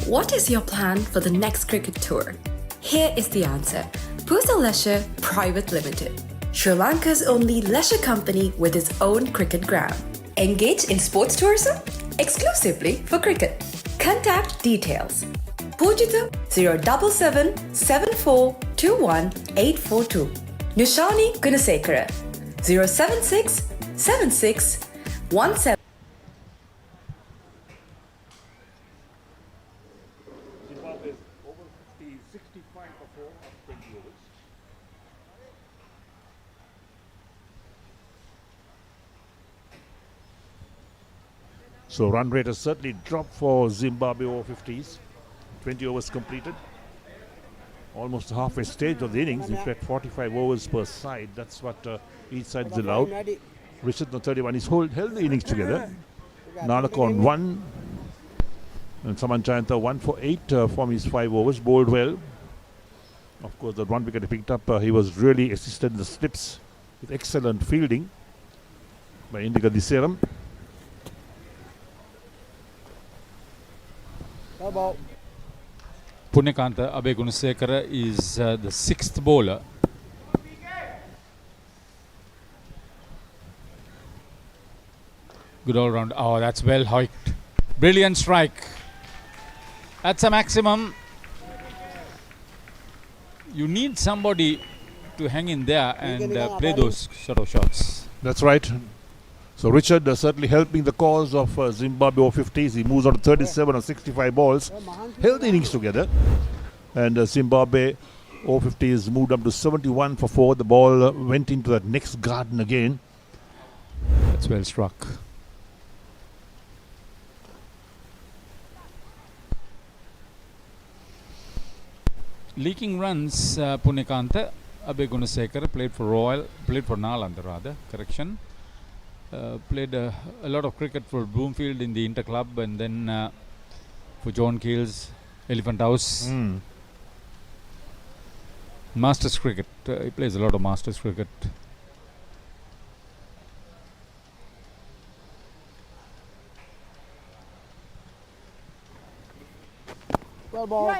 What is your plan for the next cricket tour? Here is the answer. Pusa Leisure Private Limited, Sri Lanka's only leisure company with its own cricket ground. Engage in sports tourism exclusively for cricket. Contact details. Pujita 077 7421 842. Nushani Gunasekara 076 76 17. Zimbabwe's over-50s 65 for 4 of 20 overs. So run rate has certainly dropped for Zimbabwe over-50s. 20 overs completed. Almost the halfway stage of the innings. In fact, 45 overs per side. That's what each side is allowed. Richard on 31. He's held the innings together. Nalaka on 1. And Saman Jayanta 1 for 8 from his 5 overs. Bowled well. Of course, the 1 wicket he picked up, he was really assisted in the slips with excellent fielding by Indika Diseram. Punyakanta Abegunasekara is the 6th bowler. Good all round. Oh, that's well hiked. Brilliant strike. That's a maximum. You need somebody to hang in there and play those sort of shots. That's right. So Richard certainly helping the cause of Zimbabwe Over-50s. He moves on to 37 or 65 balls. Held the innings together. And Zimbabwe Over-50s moved up to 71 for 4. The ball went into that next garden again. That's well struck. Leaking runs, Punikanta Abegunasekara played for Royal, played for Nalanda rather, correction. Played a lot of cricket for Bloomfield in the Inter Club and then for John Keel's Elephant House. Masters cricket, he plays a lot of Masters cricket. Well ball.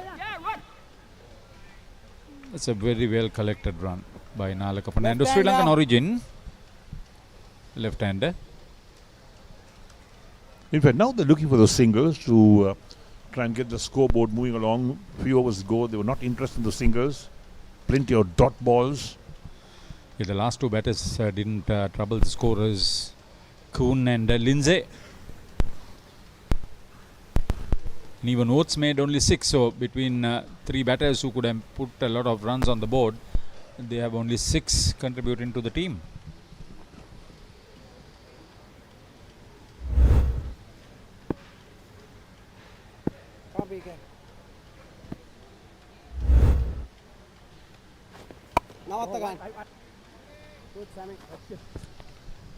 That's a very well collected run by Nalaka Fernando. Sri Lankan origin, left-hander. In fact, now they're looking for those singles to try and get the scoreboard moving along. Few overs ago, they were not interested in the singles. Plenty of dot balls. Yeah, the last two batters didn't trouble the scorers, Kuhn and Lindsay. And even Oates made only 6, so between 3 batters who could have put a lot of runs on the board, they have only 6 contributing to the team.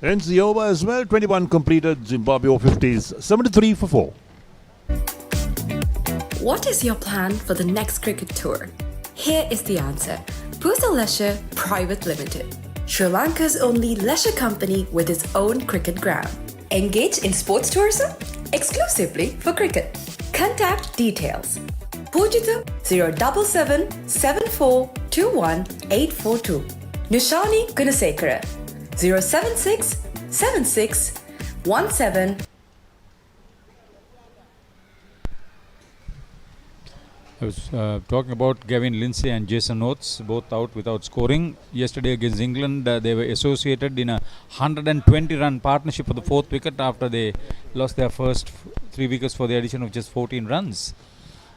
Ends the over as well. 21 completed. Zimbabwe Over-50s 73 for 4. What is your plan for the next cricket tour? Here is the answer. Pusa Leisure Private Limited, Sri Lanka's only leisure company with its own cricket ground. Engage in sports tourism exclusively for cricket. Contact details. Pujita 077 7421 842. Nishani Gunasekara 076 76 17. I was talking about Gavin Lindsay and Jason Oates, both out without scoring. Yesterday against England, they were associated in a 120-run partnership for the 4th wicket after they lost their first 3 wickets for the addition of just 14 runs.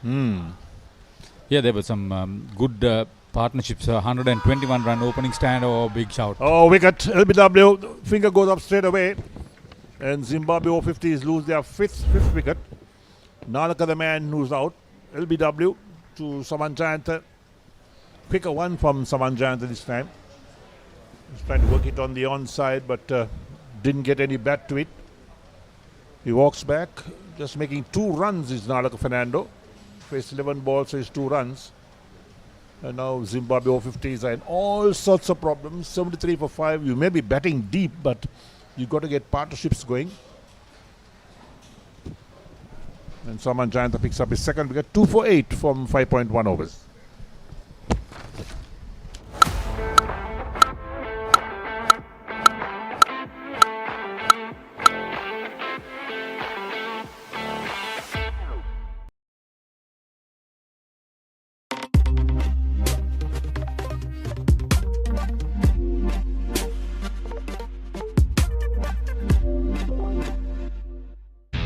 Yeah, there were some good partnerships. 121-run opening stand or big shout. Oh, wicket. LBW. Finger goes up straight away. And Zimbabwe Over-50s lose their fifth wicket. Nalaka the man who's out. LBW to Samanjayanta. Quicker one from Samanjayanta this time. He's trying to work it on the onside, but didn't get any bat to it. He walks back, just making 2 runs is Nalaka Fernando. Faced 11 balls, so it's 2 runs. And now Zimbabwe Over-50s are in all sorts of problems. 73 for 5. You may be batting deep, but you've got to get partnerships going. And Samanjayanta picks up his second wicket, 2 for 8 from 5.1 overs.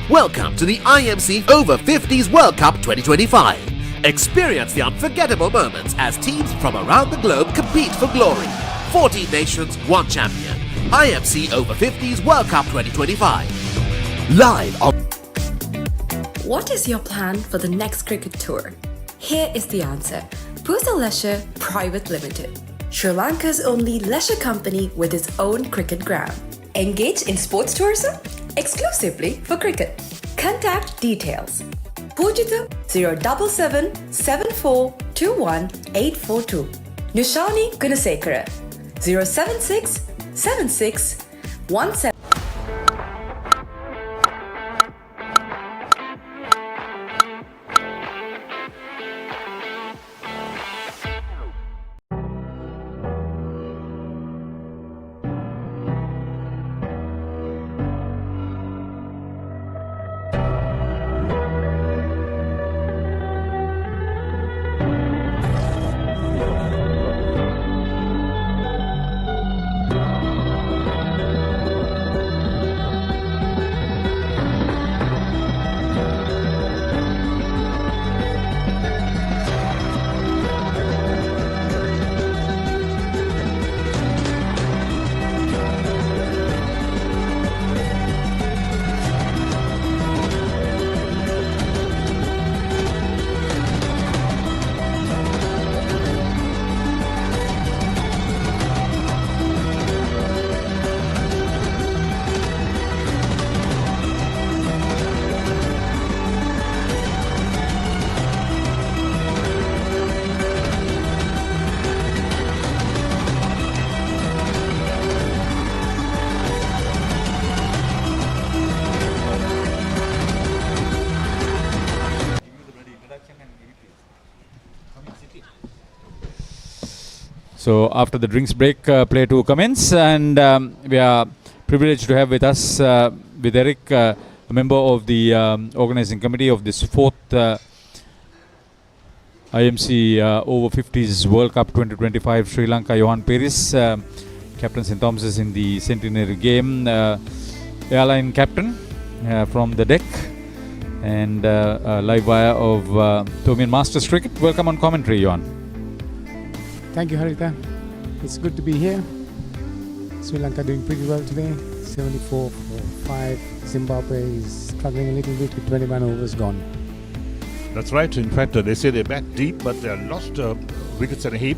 Welcome to the IMC Over-50s World Cup 2025. Experience the unforgettable moments as teams from around the globe compete for glory. 14 nations, 1 champion. IMC Over-50s World Cup 2025. Live on... What is your plan for the next cricket tour? Here is the answer. Pusa Leisure Private Limited, Sri Lanka's only leisure company with its own cricket ground. Engage in sports tourism exclusively for cricket. Contact details. Pujita 077 7421 842. Nishani Gunasekara 076 76 17. So after the drinks break, play to commence, and we are privileged to have with us with Eric, a member of the organizing committee of this fourth IMC Over-50s World Cup 2025 Sri Lanka, Johan Paris, Captain St. Thomas's in the centenary game, airline captain from the deck, and live wire of Tomian Masters Cricket. Welcome on commentary, Johan. Thank you, Harita. It's good to be here. Sri Lanka doing pretty well today. 74 for 5. Zimbabwe is struggling a little bit with 21 overs gone. That's right. In fact, they say they bat deep, but they lost wickets at a heap.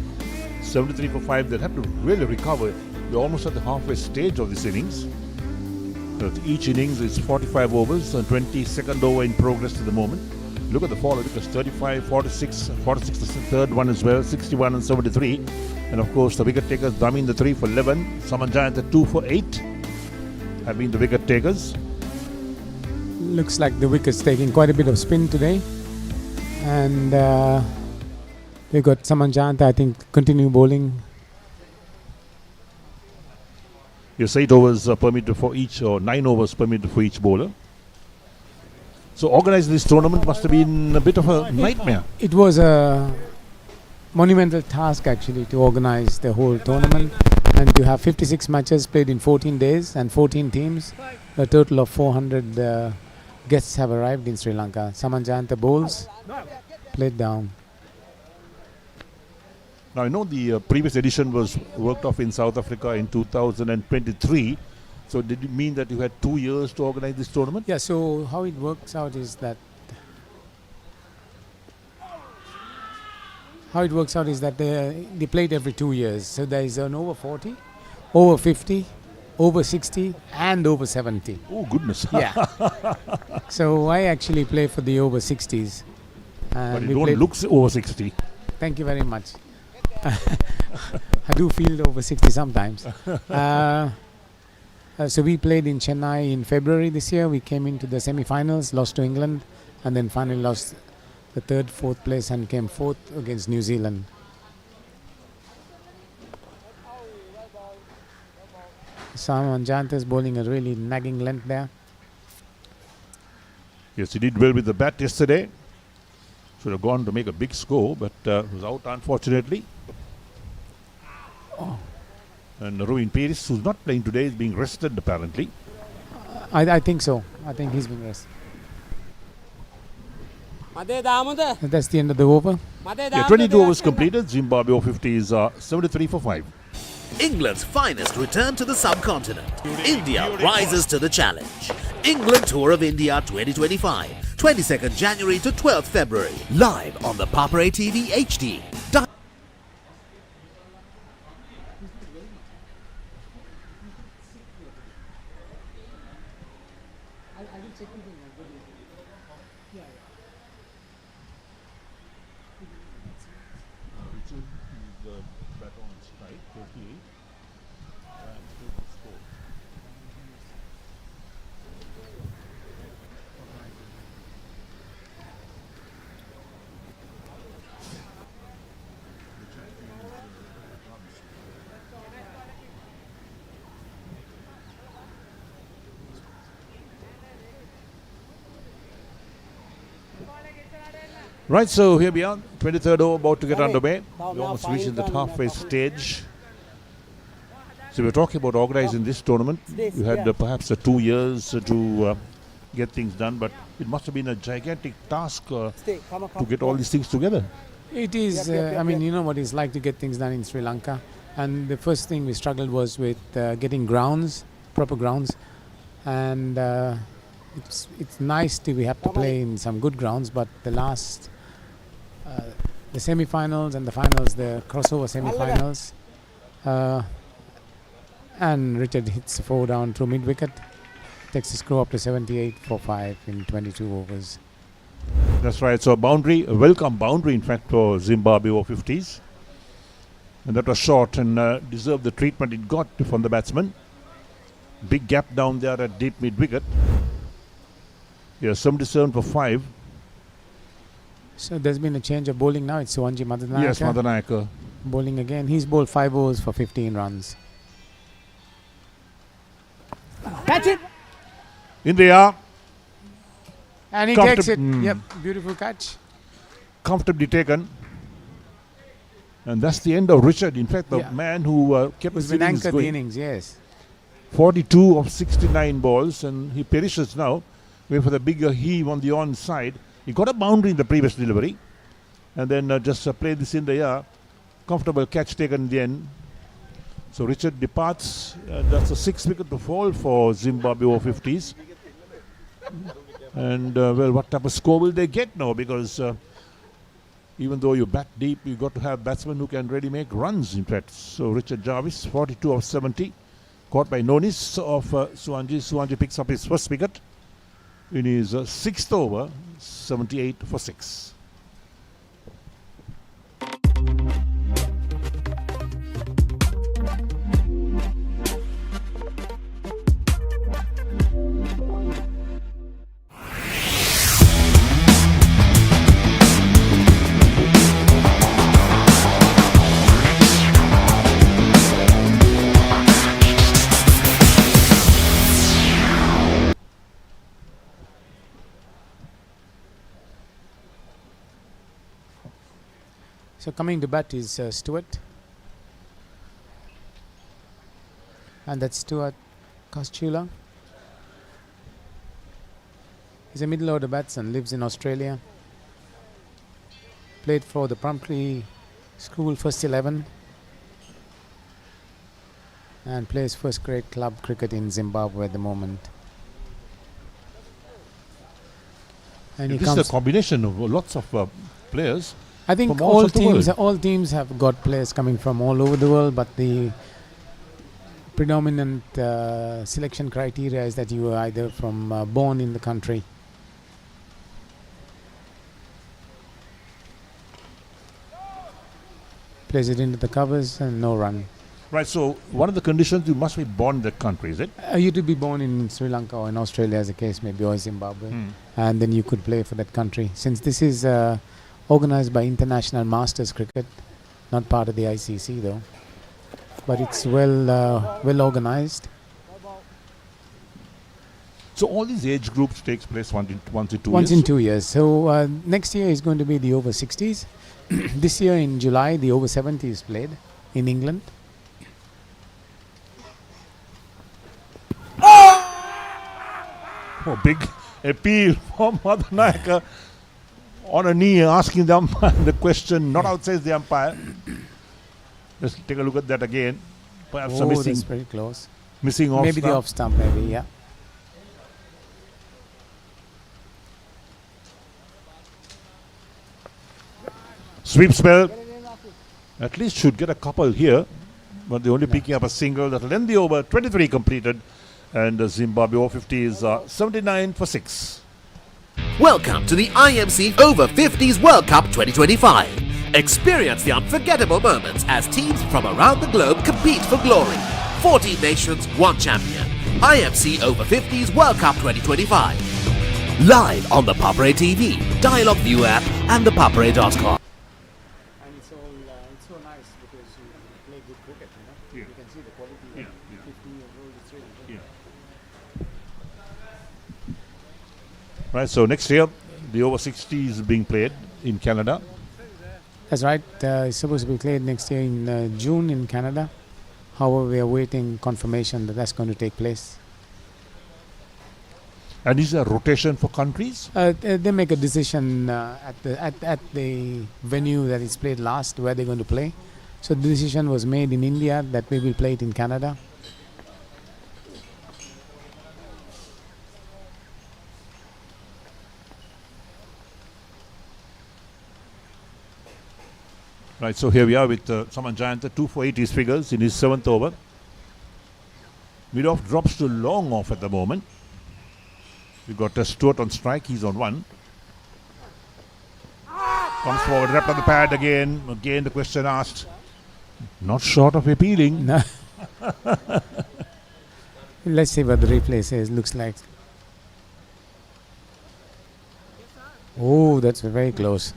73 for 5. They'll have to really recover. They're almost at the halfway stage of this innings. Each innings is 45 overs, and 22nd over in progress at the moment. Look at the fall. It was 35, 46, 46 the third one as well, 61 and 73. And of course, the wicket takers, Damin the 3 for 11, Samanjayant the 2 for 8 have been the wicket takers. Looks like the wicket's taking quite a bit of spin today. And we've got Samanjayant, I think, continue bowling. Yes, 8 overs permitted for each, or 9 overs permitted for each bowler. So organizing this tournament must have been a bit of a nightmare. It was a monumental task actually to organize the whole tournament, and to have 56 matches played in 14 days and 14 teams. A total of 400 guests have arrived in Sri Lanka. Samanjayant bowls, played down. Now I know the previous edition was worked off in South Africa in 2023. So did it mean that you had 2 years to organize this tournament? Yeah, so how it works out is that they played every 2 years. So there is an over 40, over 50, over 60 and over 70. Oh goodness. Yeah. So I actually play for the over 60s. But you don't look over 60. Thank you very much. I do feel over 60 sometimes. So we played in Chennai in February this year. We came into the semi-finals, lost to England, and then finally lost the third, fourth place and came fourth against New Zealand. Samanjayant is bowling a really nagging length there. Yes, he did well with the bat yesterday. Should have gone to make a big score, but was out unfortunately. Oh. And Rohin Paris, who's not playing today, is being rested apparently. I think so. I think he's been rested. That's the end of the over. Yeah, 22 overs completed. Zimbabwe Over-50s are 73 for 5. England's finest return to the subcontinent. India rises to the challenge. England Tour of India 2025, 22nd January to 12th February. Live on the Papare TV HD. Right, so here we are, 23rd over about to get underway. We're almost reaching the halfway stage. So we're talking about organizing this tournament. You had perhaps 2 years to get things done, but it must have been a gigantic task to get all these things together. It is, I mean, you know what it's like to get things done in Sri Lanka. And the first thing we struggled was with getting grounds, proper grounds. And it's nice we have to play in some good grounds, but the last, the semi-finals and the finals, the crossover semi-finals, and Richard hits 4 down through mid-wicket, takes the score up to 78 for 5 in 22 overs. That's right, so a welcome boundary in fact for Zimbabwe Over-50s. And that was short and deserved the treatment it got from the batsman. Big gap down there at deep mid-wicket. Yeah, 77 for 5. So there's been a change of bowling now. It's Suwanji Madanayaka. Yes, Madanayaka. bowling again. He's bowled 5 overs for 15 runs. Catch it! In the air. And he Comfortab- takes it. Hmm. Yep, beautiful catch. Comfortably taken. And that's the end of Richard. In fact, the Yeah. man who kept Who's his been innings anchored the going. innings, yes. 42 of 69 balls, and he perishes now. Wait for the bigger heave on the onside. He got a boundary in the previous delivery, and then just played this in the air. Comfortable catch taken in the end. So Richard departs. That's a 6 wicket to fall for Zimbabwe Over-50s. And well, what type of score will they get now? Because even though you bat deep, you got to have batsmen who can really make runs. In fact, so Richard Jarvis, 42 of 70. Caught by Nonis of Suwanji. Suwanji picks up his first wicket in his 6th over, 78 for 6. So coming to bat is Stewart. And that's Stuart Kostula. He's a middle order batsman, lives in Australia. Played for the Plumtree School first 11. And plays first grade club cricket in Zimbabwe at the moment. And he This is a combination of lots of players. I think from all sorts of all teams have got players coming from all over the world, but the predominant selection criteria is that you are either from born in the country. Plays it into the covers and no run. Right, so one of the conditions, you must be born in that country, is it? You to be born in Sri Lanka or in Australia, as the case may be, or Zimbabwe, and then you could play for that country. Since this is organised by International Masters Cricket, not part of the ICC though, but it's well organised. So all these age groups takes place once in 2 years? Once in 2 years. So next year is going to be the Over-60s. This year in July, the Over-70s played in England. Oh, big appeal from Mother Nayaka on a knee, asking the umpire the question, not outside the umpire. Let's take a look at that again. Perhaps a missing. That's pretty close. Missing off Maybe stump. the off stump, maybe, yeah. Sweep spell. At least should get a couple here, but they're only picking up a single. That'll end the over. 23 completed, and the Zimbabwe Over-50s are 79 for 6. Welcome to the IMC Over-50s World Cup 2025. Experience the unforgettable moments as teams from around the globe compete for glory. 14 nations, 1 champion. IMC Over-50s World Cup 2025. Live on the Papare TV, Dialog ViU App, and ThePapare.com. And it's so nice because you play good cricket, you know. You can see the quality of 50 years old. Right, so next year, the Over-60s is being played in Canada. That's right. It's supposed to be played next year in June in Canada. However, we are waiting confirmation that that's going to take place. And is there a rotation for countries? They make a decision at the venue that is played last, where they're going to play. So the decision was made in India that we will play it in Canada. Right, so here we are with Saman Jayanta, 2 for 8 his figures in his 7th over. Mid-off drops to long off at the moment. We've got Stewart on strike, he's on 1. Comes forward, wrapped on the pad again. Again the question asked. Not short of appealing. No. Let's see what the replay says. Looks like. Oh, that's very close.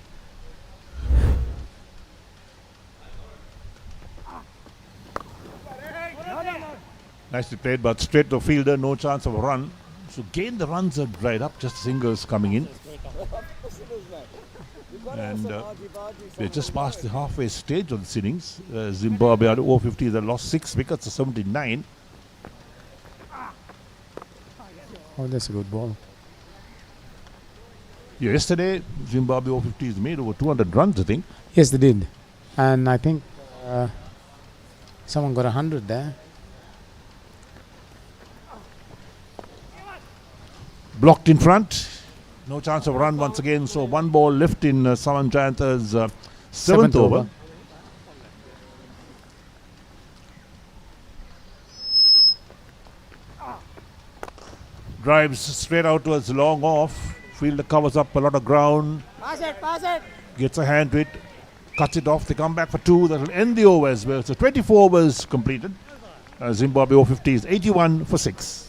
Nicely played, but straight to the fielder, no chance of a run. So again the runs are dried up, just singles coming in. And we're just past the halfway stage of this innings. Zimbabwe Over-50s have lost 6 wickets to 79. Oh, that's a good ball. Yeah, yesterday, Zimbabwe Over-50s made over 200 runs, I think. Yes, they did. And I think someone got 100 there. Blocked in front. No chance of a run once again. So one ball left in Saman Jayantha's 7th over. Drives straight out towards long off. Fielder covers up a lot of ground. Pass it. Gets a hand to it. Cuts it off. They come back for 2. That will end the over as well. So 24 overs completed. Zimbabwe Over-50s 81 for 6.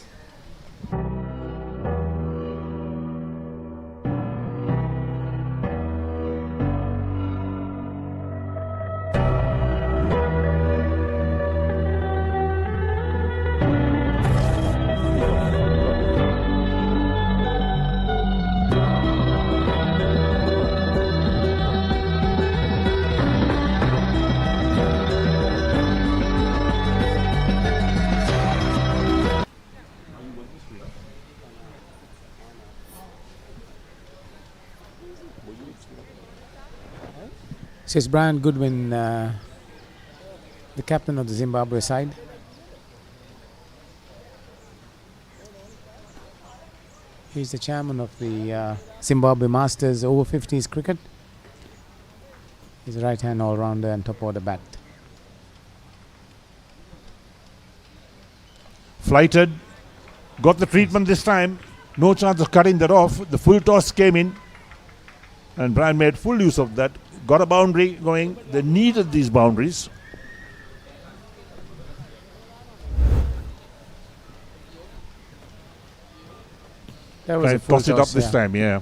Says Brian Goodwin, the captain of the Zimbabwe side. He's the chairman of the Zimbabwe Masters Over-50s cricket. He's a right-hand all-rounder and top-order bat. Flighted. Got the treatment this time. No chance of cutting that off. The full toss came in. And Brian made full use of that. Got a boundary going. They needed these boundaries. That was a full toss it up this time, yeah.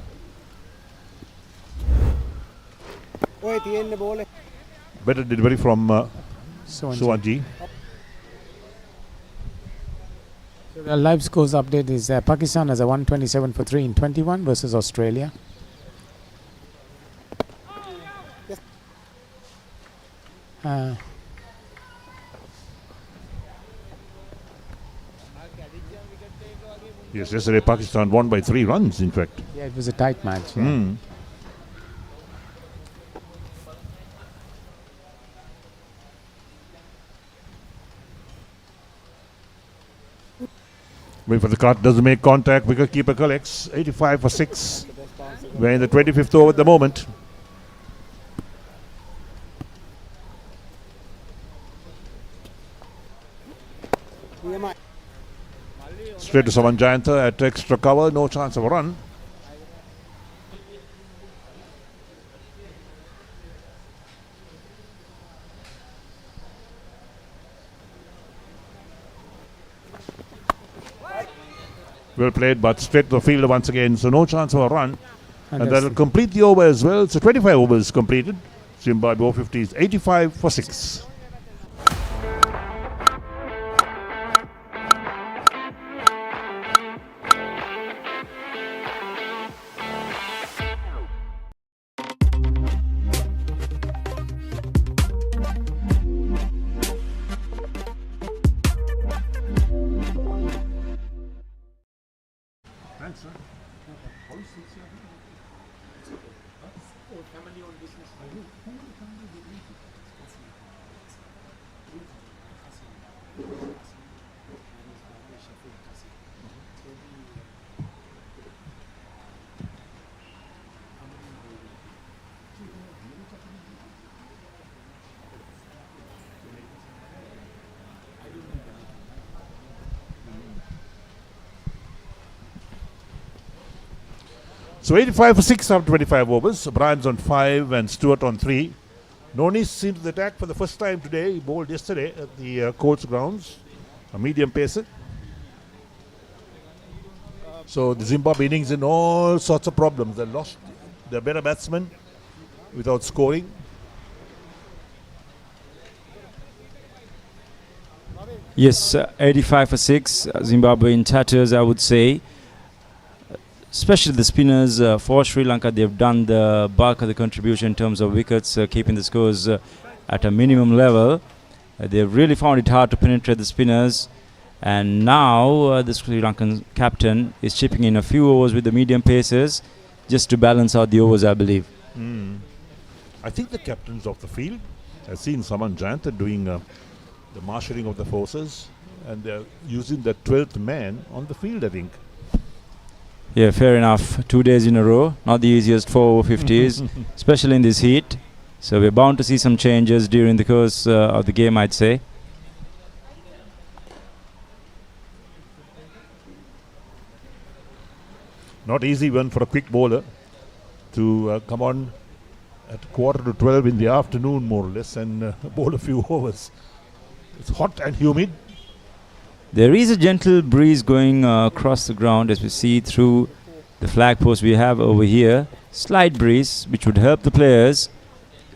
Better delivery from Suwanji. The live scores update is Pakistan has a 127 for 3 in 21 versus Australia. Yes, yesterday Pakistan won by 3 runs, in fact. Yeah, it was a tight match. Yeah. Wait for the cut, doesn't make contact. Wicketkeeper collects 85 for 6. We're in the 25th over at the moment. Straight to Saman Jayantha at extra cover, no chance of a run. Well played, but straight to the fielder once again, so no chance of a run. And that'll complete the over as well. So 25 overs completed. Zimbabwe Over-50s 85 for 6. Thanks, sir. So 85 for 6 after 25 overs. Brian's on 5 and Stewart on 3. Nonis seen to the attack for the first time today. He bowled yesterday at the Colts grounds. A medium pacer. So the Zimbabwe innings in all sorts of problems. They lost their better batsmen without scoring. Yes, 85 for 6. Zimbabwe in tatters, I would say. Especially the spinners for Sri Lanka, they've done the bulk of the contribution in terms of wickets, keeping the scores at a minimum level. They've really found it hard to penetrate the spinners. And now the Sri Lankan captain is chipping in a few overs with the medium paces just to balance out the overs, I believe. I think the captains of the field, I've seen Saman Jayanta doing the marshalling of the forces, and they're using the 12th man on the field, I think. Yeah, fair enough. 2 days in a row, not the easiest for over-50s, especially in this heat. So we're bound to see some changes during the course of the game, I'd say. Not easy one for a quick bowler to come on at 11:45 in the afternoon, more or less, and bowl a few overs. It's hot and humid. There is a gentle breeze going across the ground as we see through the flag post we have over here. Slight breeze which would help the players.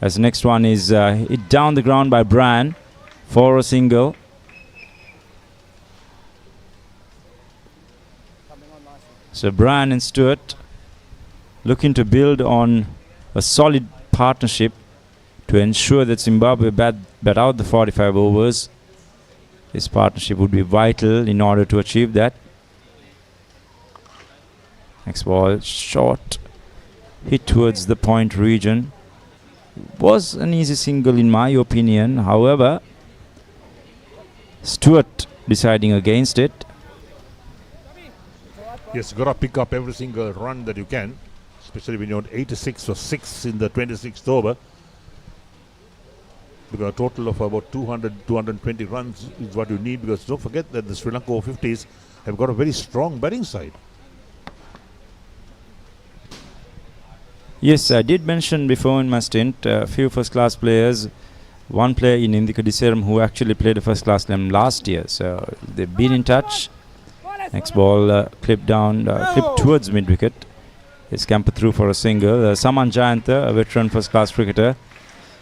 As the next one is hit down the ground by Bran for a single. So Bran and Stewart looking to build on a solid partnership to ensure that Zimbabwe bat out the 45 overs. This partnership would be vital in order to achieve that. Next ball, short, hit towards the point region. Was an easy single in my opinion. However, Stewart deciding against it. Yes, got to pick up every single run that you can, especially when you're 86 for 6 in the 26th over. Because a total of about 200, 220 runs is what you need, because don't forget that the Sri Lanka Over-50s have got a very strong batting side. Yes, I did mention before in my stint a few first-class players. One player in Indika Diseram who actually played a first-class game last year. So they've been in touch. Next ball clipped down, clipped towards mid-wicket. It's scampered through for a single. Saman Jayanta, a veteran first-class cricketer,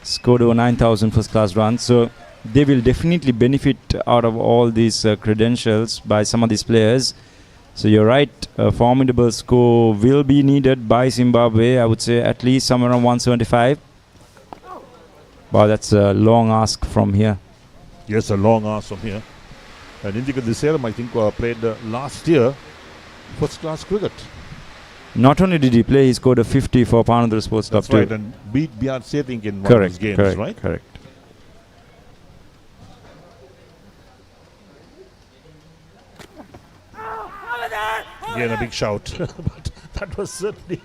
scored over 9,000 first-class runs. So they will definitely benefit out of all these credentials by some of these players. So you're right, a formidable score will be needed by Zimbabwe. I would say at least somewhere around 175. Wow, that's a long ask from here. Yes, a long ask from here. And Indika Diseram, I think, played last year first-class cricket. Not only did he play, he scored a 50 for Panadura Sports Club That's right, too. and beat Beyonce, I think, in one of his games, right? Correct. Again, a big shout. But that was certainly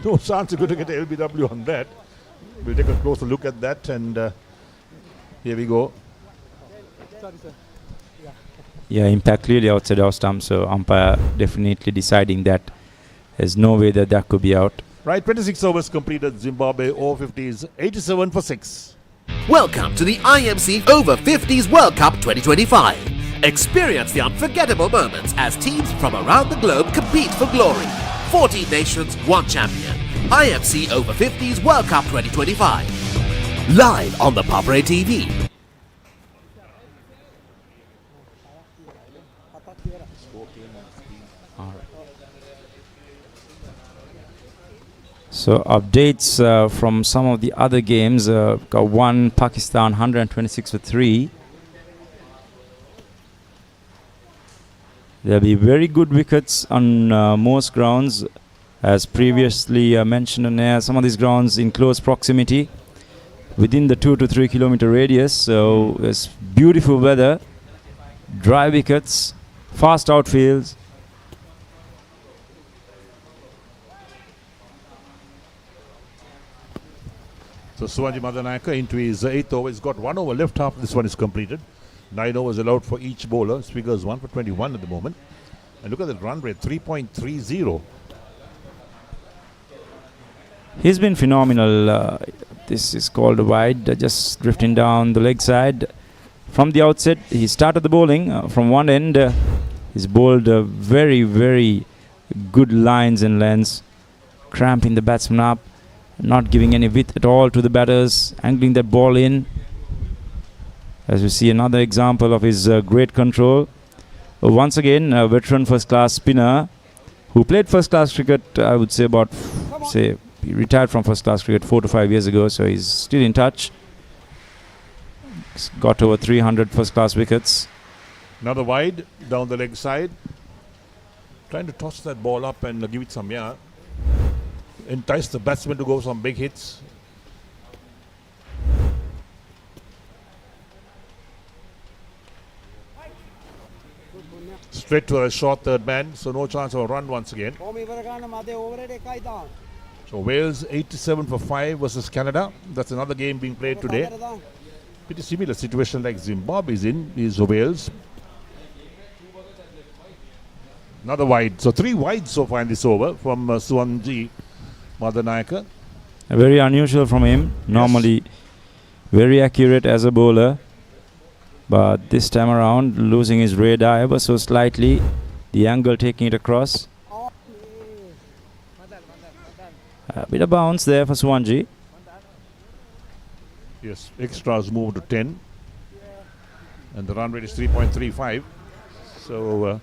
no chance you're going to get LBW on that. We'll take a closer look at that, and here we go. Yeah, impact clearly outside our stump, so umpire definitely deciding that there's no way that that could be out. Right, 26 overs completed. Zimbabwe Over-50s 87 for 6. Welcome to the IMC Over-50s World Cup 2025. Experience the unforgettable moments as teams from around the globe compete for glory. 14 nations, 1 champion. IMC Over-50s World Cup 2025. Live on the Papare TV. So updates from some of the other games. Got one Pakistan 126 for 3. There'll be very good wickets on most grounds, as previously mentioned on air. Some of these grounds in close proximity, within the 2 to 3 kilometer radius. So it's beautiful weather, dry wickets, fast outfields. So Suwanji Madanayaka into his 8th over. He's got 1 over left, half this one is completed. 9 overs allowed for each bowler. His figures 1 for 21 at the moment. And look at that run rate, 3.30. He's been phenomenal. This is called a wide, just drifting down the leg side. From the outset, he started the bowling from one end. He's bowled very, very good lines and lengths, cramping the batsman up, not giving any width at all to the batters, angling that ball in. As we see another example of his great control. Once again, a veteran first-class spinner who played first-class cricket, I would say about, he retired from first-class cricket 4 to 5 years ago, so he's still in touch. He's got over 300 first-class wickets. Another wide down the leg side. Trying to toss that ball up and give it some air. Entice the batsman to go some big hits. Straight to a short third man, so no chance of a run once again. So Wales 87 for 5 versus Canada. That's another game being played today. Pretty similar situation like Zimbabwe is Wales. Another wide. So 3 wides so far in this over from Suwanji Madanayaka. Very unusual from him. Normally very accurate as a bowler. But this time around, losing his radar ever so slightly. The angle taking it across. A bit of bounce there for Suwanji. Yes, extras moved to 10. And the run rate is 3.35. So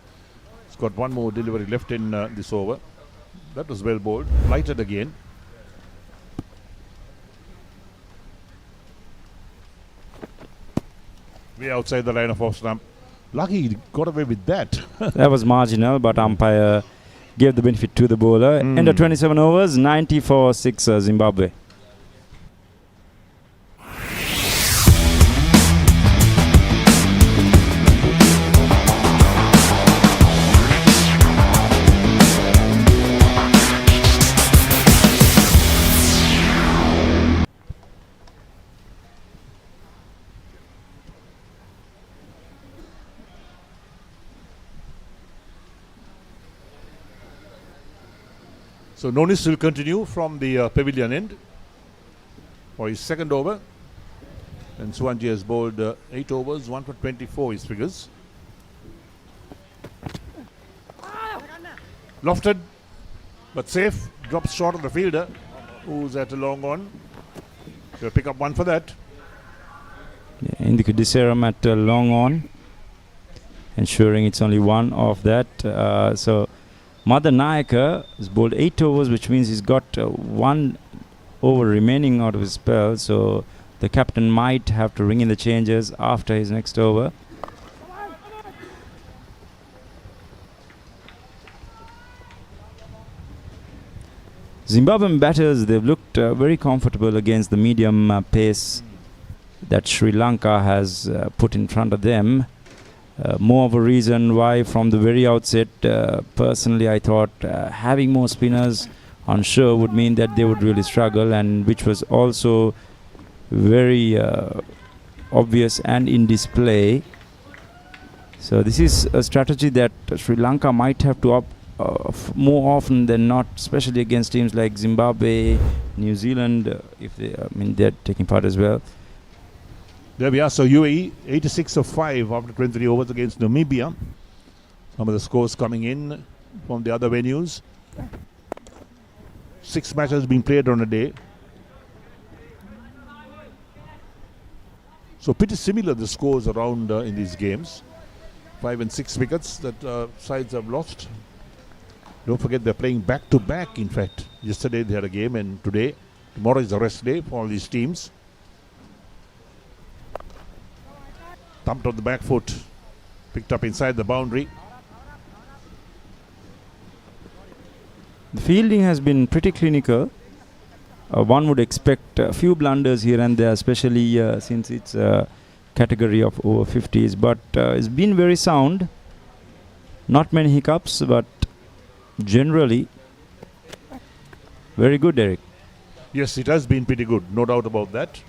it's got one more delivery left in this over. That was well bowled. Lighted again. Way outside the line of off stump. Lucky he got away with that. That was marginal, but umpire gave the benefit to the bowler. End of 27 overs, 90 for 6 Zimbabwe. So Nonis will continue from the pavilion end for his second over. And Suwanji has bowled 8 overs, 1 for 24 his figures. Lofted, but safe. Drops short of the fielder, who's at a long on. He'll pick up 1 for that. Yeah, Indika Diseram at long on, ensuring it's only 1 of that. So Madanayaka has bowled 8 overs, which means he's got 1 over remaining out of his spell. So the captain might have to ring in the changes after his next over. Zimbabwean batters, they've looked very comfortable against the medium pace that Sri Lanka has put in front of them. More of a reason why from the very outset, personally I thought having more spinners on shore would mean that they would really struggle, and which was also very obvious and in display. So this is a strategy that Sri Lanka might have to opt more often than not, especially against teams like Zimbabwe, New Zealand, if they, they're taking part as well. There we are. So UAE 86 of 5 after 23 overs against Namibia. Some of the scores coming in from the other venues. 6 matches being played on a day. So pretty similar the scores around in these games. 5 and 6 wickets that sides have lost. Don't forget they're playing back to back. In fact, yesterday they had a game, and tomorrow is the rest day for all these teams. Thumped on the back foot, picked up inside the boundary. The fielding has been pretty clinical. One would expect a few blunders here and there, especially since it's a category of over 50s, but it's been very sound. Not many hiccups, but generally very good, Derek. Yes, it has been pretty good, no doubt about that.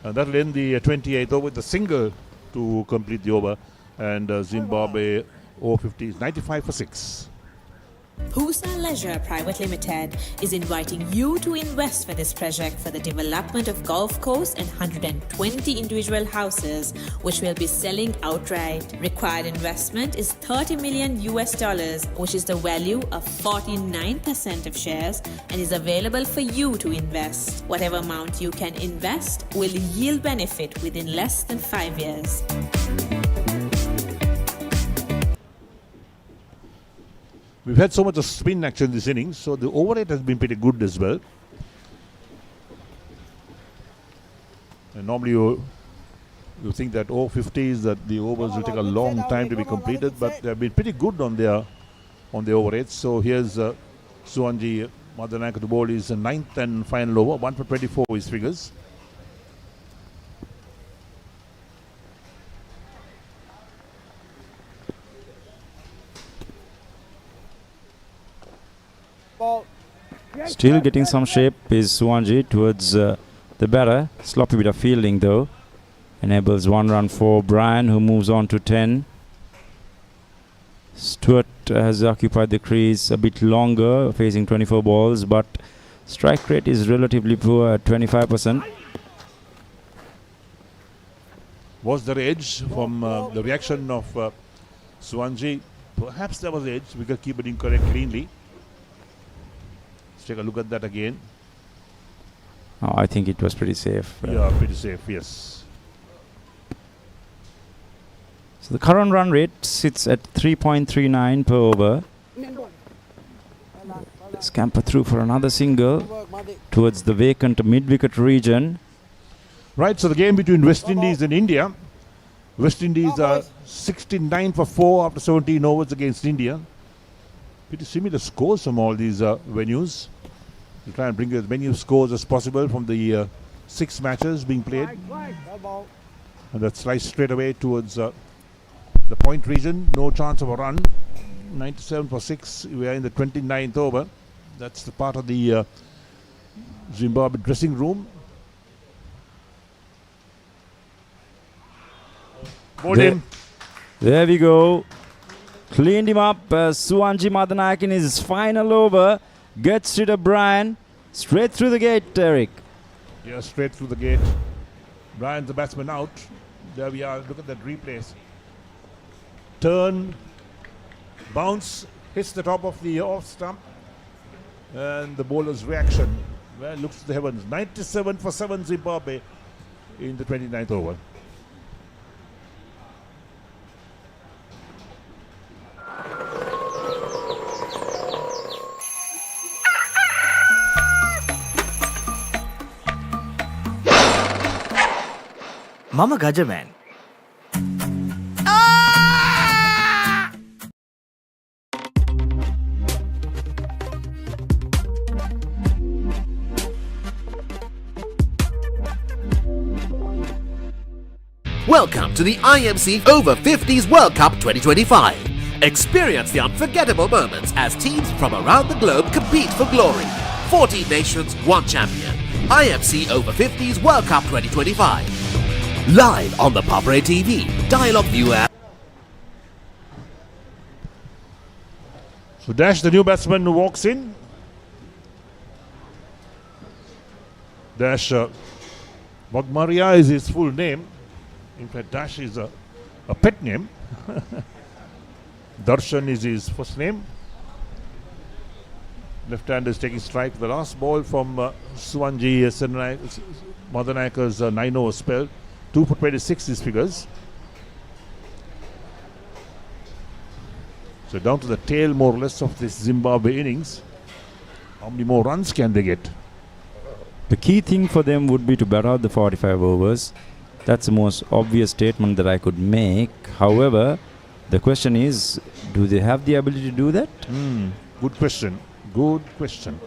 And that'll end the 28th over with a single to complete the over. And Zimbabwe Over-50s 95 for 6. Pusa Leisure Private Limited is inviting you to invest for this project for the development of golf course and 120 individual houses, which will be selling outright. Required investment is $30 million, which is the value of 49% of shares, and is available for you to invest. Whatever amount you can invest will yield benefit within less than 5 years. We've had so much of spin action this innings, so the over rate has been pretty good as well. And normally you think that over-50s, that the overs will take a long time to be completed, but they've been pretty good on their over rates. So here's Suwanji Madanaka to bowl his 9th and final over, 1 for 24 his figures. Still getting some shape is Suwanji towards the batter. Sloppy bit of fielding though. Enables 1 run for Brian, who moves on to 10. Stewart has occupied the crease a bit longer, facing 24 balls, but strike rate is relatively poor at 25%. Was there edge from the reaction of Suwanji? Perhaps there was edge. We could keep it incorrect cleanly. Let's take a look at that again. Oh, I think it was pretty safe. Yeah, pretty safe, yes. So the current run rate sits at 3.39 per over. Scamper through for another single towards the vacant mid-wicket region. Right, so the game between West Indies and India. West Indies are 69 for 4 after 17 overs against India. Pretty similar scores from all these venues. We'll try and bring as many scores as possible from the 6 matches being played. And that's right straight away towards the point region. No chance of a run. 97 for 6. We are in the 29th over. That's the part of the Zimbabwe dressing room. There we go. Cleaned him up. Suwanji Madanayak in his final over. Gets rid of Brian. Straight through the gate, Eric. Yeah, straight through the gate. Brian's the batsman out. There we are. Look at that replay. Turn. Bounce. Hits the top of the off stump. And the bowler's reaction. Well, looks to the heavens. 97 for 7 Zimbabwe in the 29th over. Mama Gajaman. Welcome to the IMC Over-50s World Cup 2025. Experience the unforgettable moments as teams from around the globe compete for glory. 14 nations, 1 champion. IMC Over-50s World Cup 2025. Live on the Papare TV, Dialog ViU App. So Dash, the new batsman who walks in. Dash Bogmaria is his full name. In fact, Dash is a pet name. Darshan is his first name. Left-hander is taking strike. The last ball from Suwanji Madanayaka's 9-over spell. 2 for 26 his figures. So down to the tail more or less of this Zimbabwe innings. How many more runs can they get? The key thing for them would be to bat out the 45 overs. That's the most obvious statement that I could make. However, the question is, do they have the ability to do that? Good question. Good question.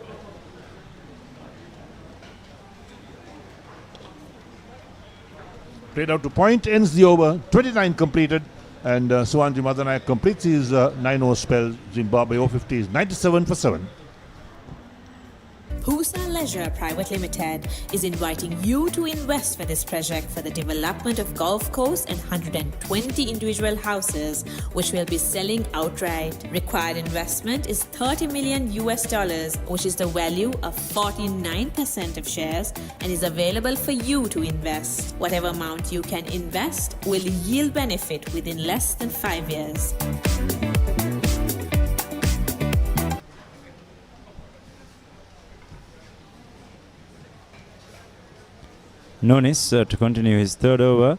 Played out to point, ends the over, 29 completed, and Suwanji Madanayak completes his 9-over spell. Zimbabwe Over-50s, 97 for 7. Pusa Leisure Private Limited is inviting you to invest for this project for the development of golf course and 120 individual houses, which will be selling outright. Required investment is $30 million, which is the value of 49% of shares, and is available for you to invest. Whatever amount you can invest will yield benefit within less than 5 years. Nonis to continue his third over.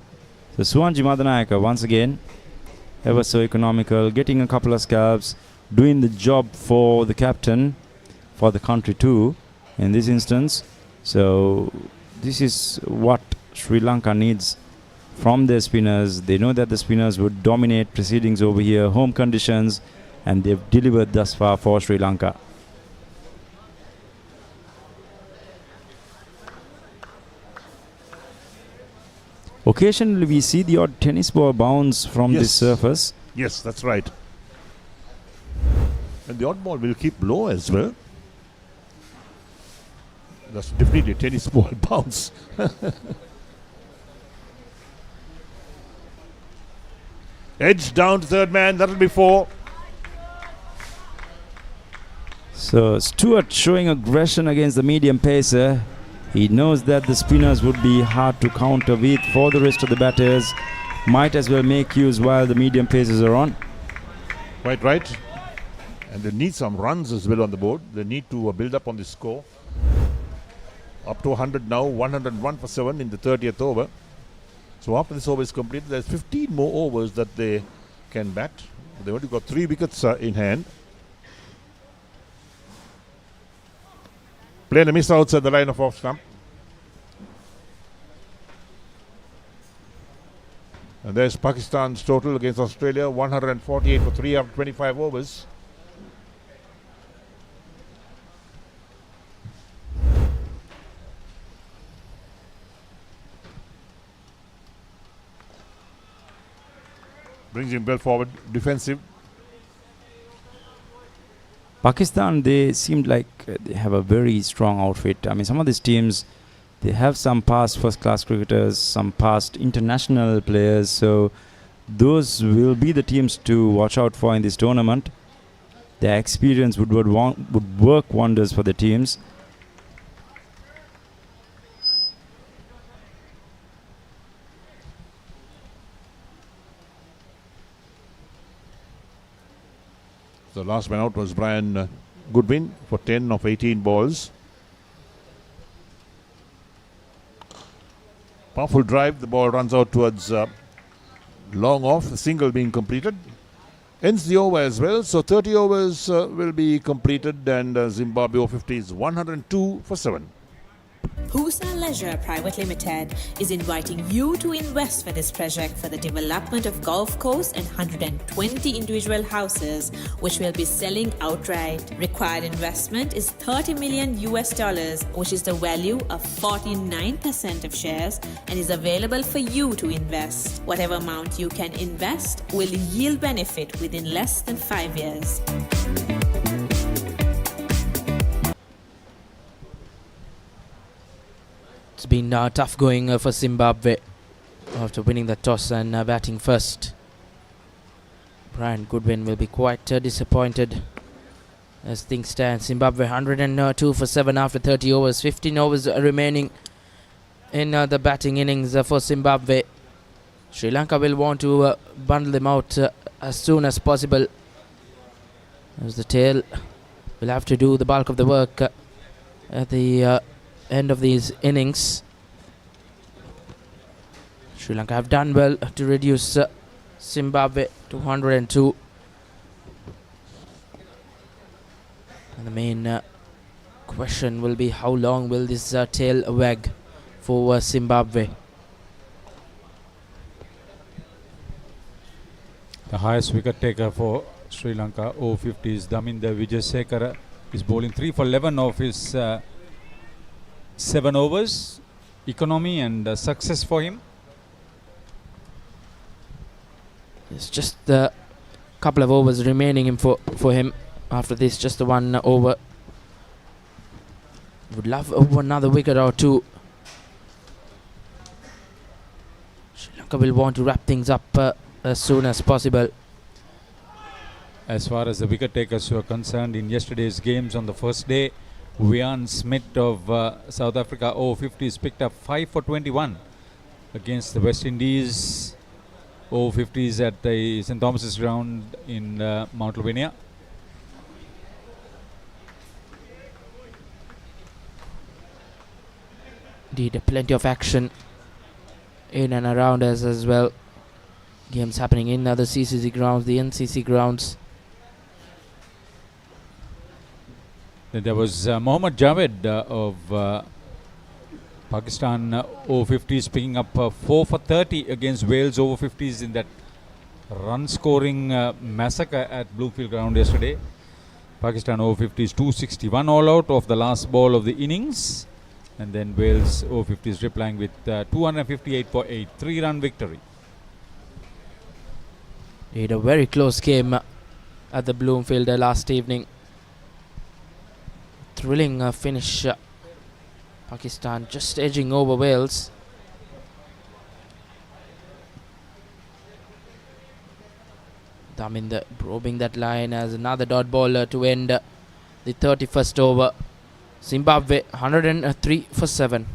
So Suwanji Madanayaka once again, ever so economical, getting a couple of scalps, doing the job for the captain, for the country too, in this instance. So this is what Sri Lanka needs from their spinners. They know that the spinners would dominate proceedings over here, home conditions, and they've delivered thus far for Sri Lanka. Occasionally we see the odd tennis ball bounce from this surface. Yes, that's right. And the odd ball will keep low as well. That's definitely a tennis ball bounce. Edge down to third man, that'll be 4. So Stewart showing aggression against the medium pacer. He knows that the spinners would be hard to counter with for the rest of the batters. Might as well make use while the medium pacers are on. Quite right. And they need some runs as well on the board. They need to build up on the score. Up to 100 now, 101 for 7 in the 30th over. So after this over is completed, there's 15 more overs that they can bat. They've only got 3 wickets in hand. Playing a miss outside the line of off stump. And there's Pakistan's total against Australia, 148 for 3 after 25 overs. Brings him well forward, defensive. Pakistan, they seemed like they have a very strong outfit. I mean, some of these teams, they have some past first-class cricketers, some past international players. So those will be the teams to watch out for in this tournament. Their experience would work wonders for the teams. The last man out was Brian Goodwin for 10 of 18 balls. Powerful drive, the ball runs out towards long off, the single being completed. Ends the over as well, so 30 overs will be completed, and Zimbabwe Over-50s 102 for 7. Husa Leisure Private Limited is inviting you to invest for this project for the development of golf course and 120 individual houses, which will be selling outright. Required investment is $30 million, which is the value of 49% of shares, and is available for you to invest. Whatever amount you can invest will yield benefit within less than 5 years. It's been tough going for Zimbabwe after winning the toss and batting first. Brian Goodwin will be quite disappointed as things stand. Zimbabwe 102 for 7 after 30 overs. 15 overs remaining in the batting innings for Zimbabwe. Sri Lanka will want to bundle them out as soon as possible, as the tail will have to do the bulk of the work at the end of these innings. Sri Lanka have done well to reduce Zimbabwe to 102. And the main question will be, how long will this tail wag for Zimbabwe? The highest wicket taker for Sri Lanka Over-50s, Daminda Wijasekara, is bowling 3 for 11 of his 7 overs. Economy and success for him. It's just a couple of overs remaining for him after this, just the 1 over. Would love another wicket or two. Sri Lanka will want to wrap things up as soon as possible. As far as the wicket takers were concerned, in yesterday's games on the first day, Wian Smith of South Africa Over-50s picked up 5 for 21 against the West Indies Over-50s at the St. Thomas's ground in Mount Lavinia. Indeed, plenty of action in and around us as well. Games happening in the CCC grounds, the NCC grounds. There was Mohammad Javed of Pakistan Over-50s picking up 4 for 30 against Wales Over-50s in that run-scoring massacre at Bloomfield Ground yesterday. Pakistan Over-50s 261 all out of the last ball of the innings, and then Wales Over-50s replying with 258 for 8, 3-run victory. It a very close game at the Bloomfield last evening. Thrilling finish. Pakistan just edging over Wales. Daminda probing that line as another dot ball to end the 31st over. Zimbabwe 103 for 7.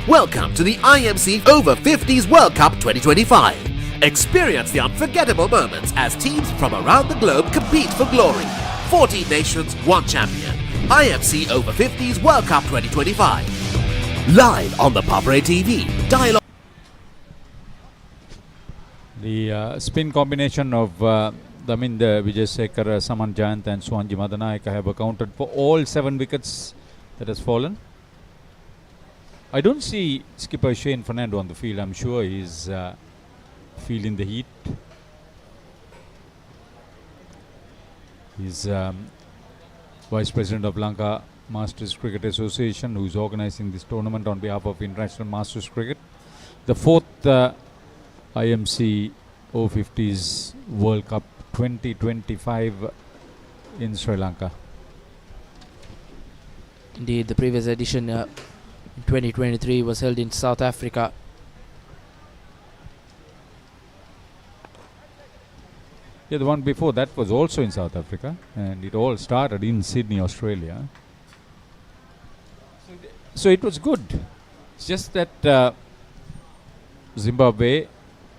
Welcome to the IMC Over-50s World Cup 2025. Experience the unforgettable moments as teams from around the globe compete for glory. 14 nations, 1 champion. IMC Over-50s World Cup 2025. Live on the Papare TV. Dialog. The spin combination of Daminda Wijayasekara, Saman Jayant and Swanji Madanayaka have accounted for all 7 wickets that has fallen. I don't see skipper Shane Fernando on the field. I'm sure he's feeling the heat. He's Vice President of Lanka Masters Cricket Association, who's organizing this tournament on behalf of International Masters Cricket. The 4th IMC Over-50s World Cup 2025 in Sri Lanka. Indeed, the previous edition in 2023 was held in South Africa. Yeah, the one before that was also in South Africa, and it all started in Sydney, Australia. So it was good. It's just that Zimbabwe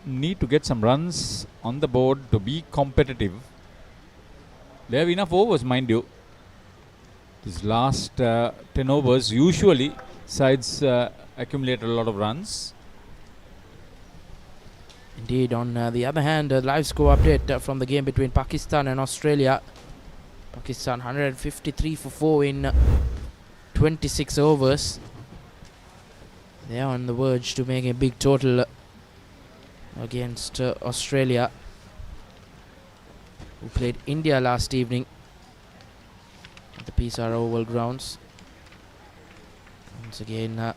need to get some runs on the board to be competitive. They have enough overs, mind you. This last 10 overs, usually sides accumulate a lot of runs. Indeed, on the other hand, a live score update from the game between Pakistan and Australia. Pakistan 153 for 4 in 26 overs. They are on the verge to make a big total against Australia, who played India last evening at the PSR Oval grounds. Once again,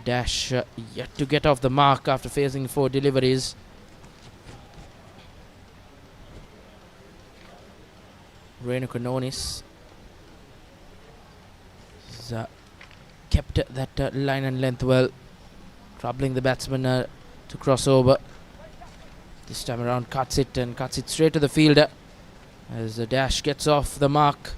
Dash yet to get off the mark after facing 4 deliveries. Renuka Nonis has kept that line and length well, troubling the batsman to cross over. This time around cuts it straight to the fielder as the Dash gets off the mark.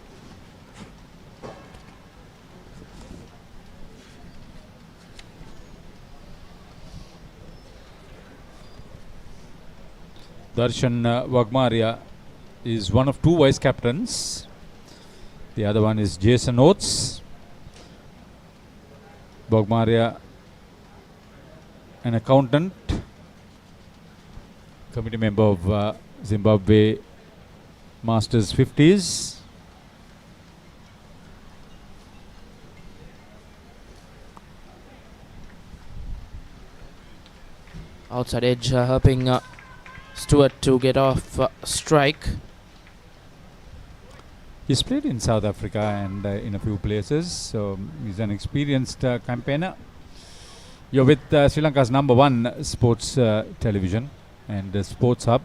Darshan Wagmaria is one of 2 vice captains. The other one is Jason Oates. Wagmaria, an accountant, committee member of Zimbabwe Masters 50s. Outside edge helping Stewart to get off strike. He's played in South Africa and in a few places, so he's an experienced campaigner. You're with Sri Lanka's #1 sports television and sports hub,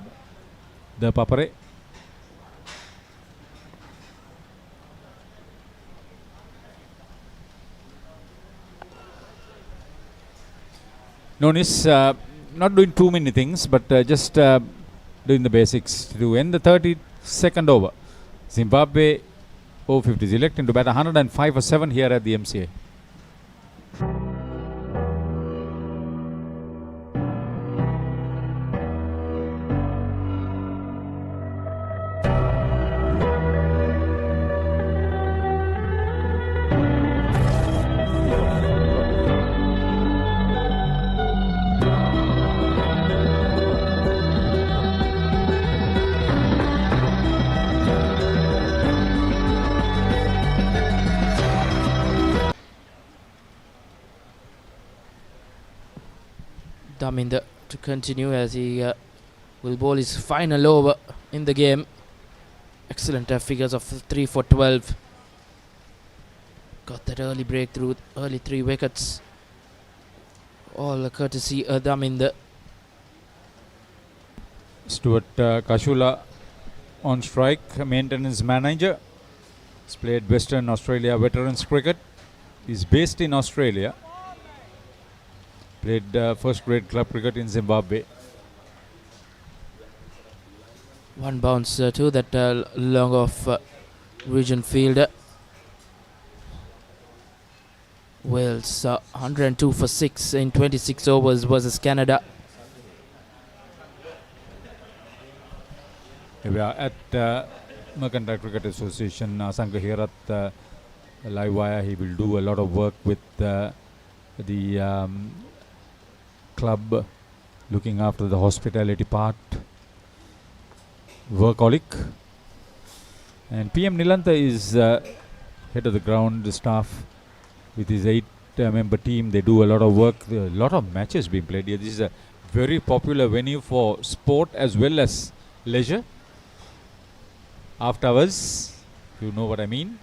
ThePapare. Known is not doing too many things, but just doing the basics to end the 32nd over. Zimbabwe Over-50s electing to bat 105 for 7 here at the MCA. Daminda to continue as he will bowl his final over in the game. Excellent figures of 3 for 12. Got that early breakthrough, early 3 wickets. All courtesy Daminda. Stuart Kashula on strike, maintenance manager. He's played Western Australia Veterans Cricket. He's based in Australia. Played first grade club cricket in Zimbabwe. One bounce to that long off region fielder. Wales 102 for 6 in 26 overs versus Canada. We are at Mercantile Cricket Association. Sanka here at live wire. He will do a lot of work with the club, looking after the hospitality part. Workaholic. And PM Nilantha is head of the ground staff with his 8-member team. They do a lot of work. There are a lot of matches being played here. This is a very popular venue for sport as well as leisure. After hours, you know what I mean.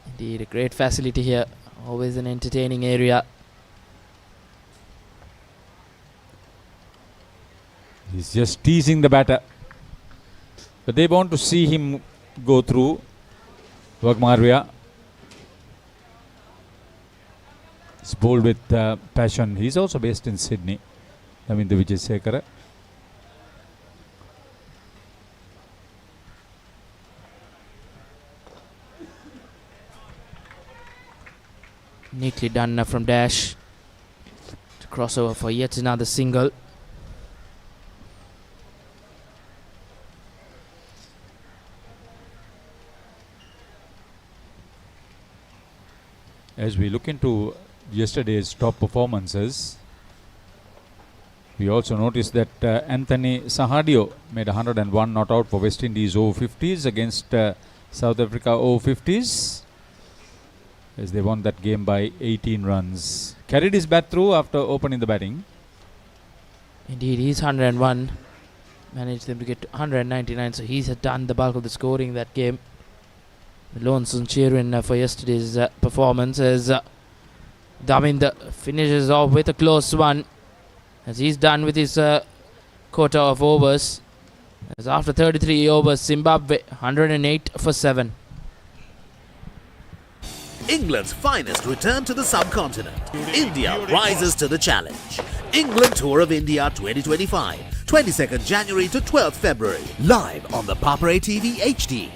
Indeed, a great facility here. Always an entertaining area. He's just teasing the batter. But they want to see him go through. Wagmarvia. He's bowled with passion. He's also based in Sydney. Daminda Wijesekara. Neatly done from Dash. To cross over for yet another single. As we look into yesterday's top performances, we also noticed that Anthony Sahadio made 101 not out for West Indies Over-50s against South Africa Over-50s, as they won that game by 18 runs. Carried his bat through after opening the batting. Indeed, he's 101. Managed them to get to 199, so he's done the bulk of the scoring that game. Lonson cheering for yesterday's performance as Daminda finishes off with a close one, as he's done with his quota of overs. As after 33 overs, Zimbabwe 108 for 7. England's finest return to the subcontinent. India rises to the challenge. England Tour of India 2025, 22nd January to 12th February. Live on the Papare TV HD.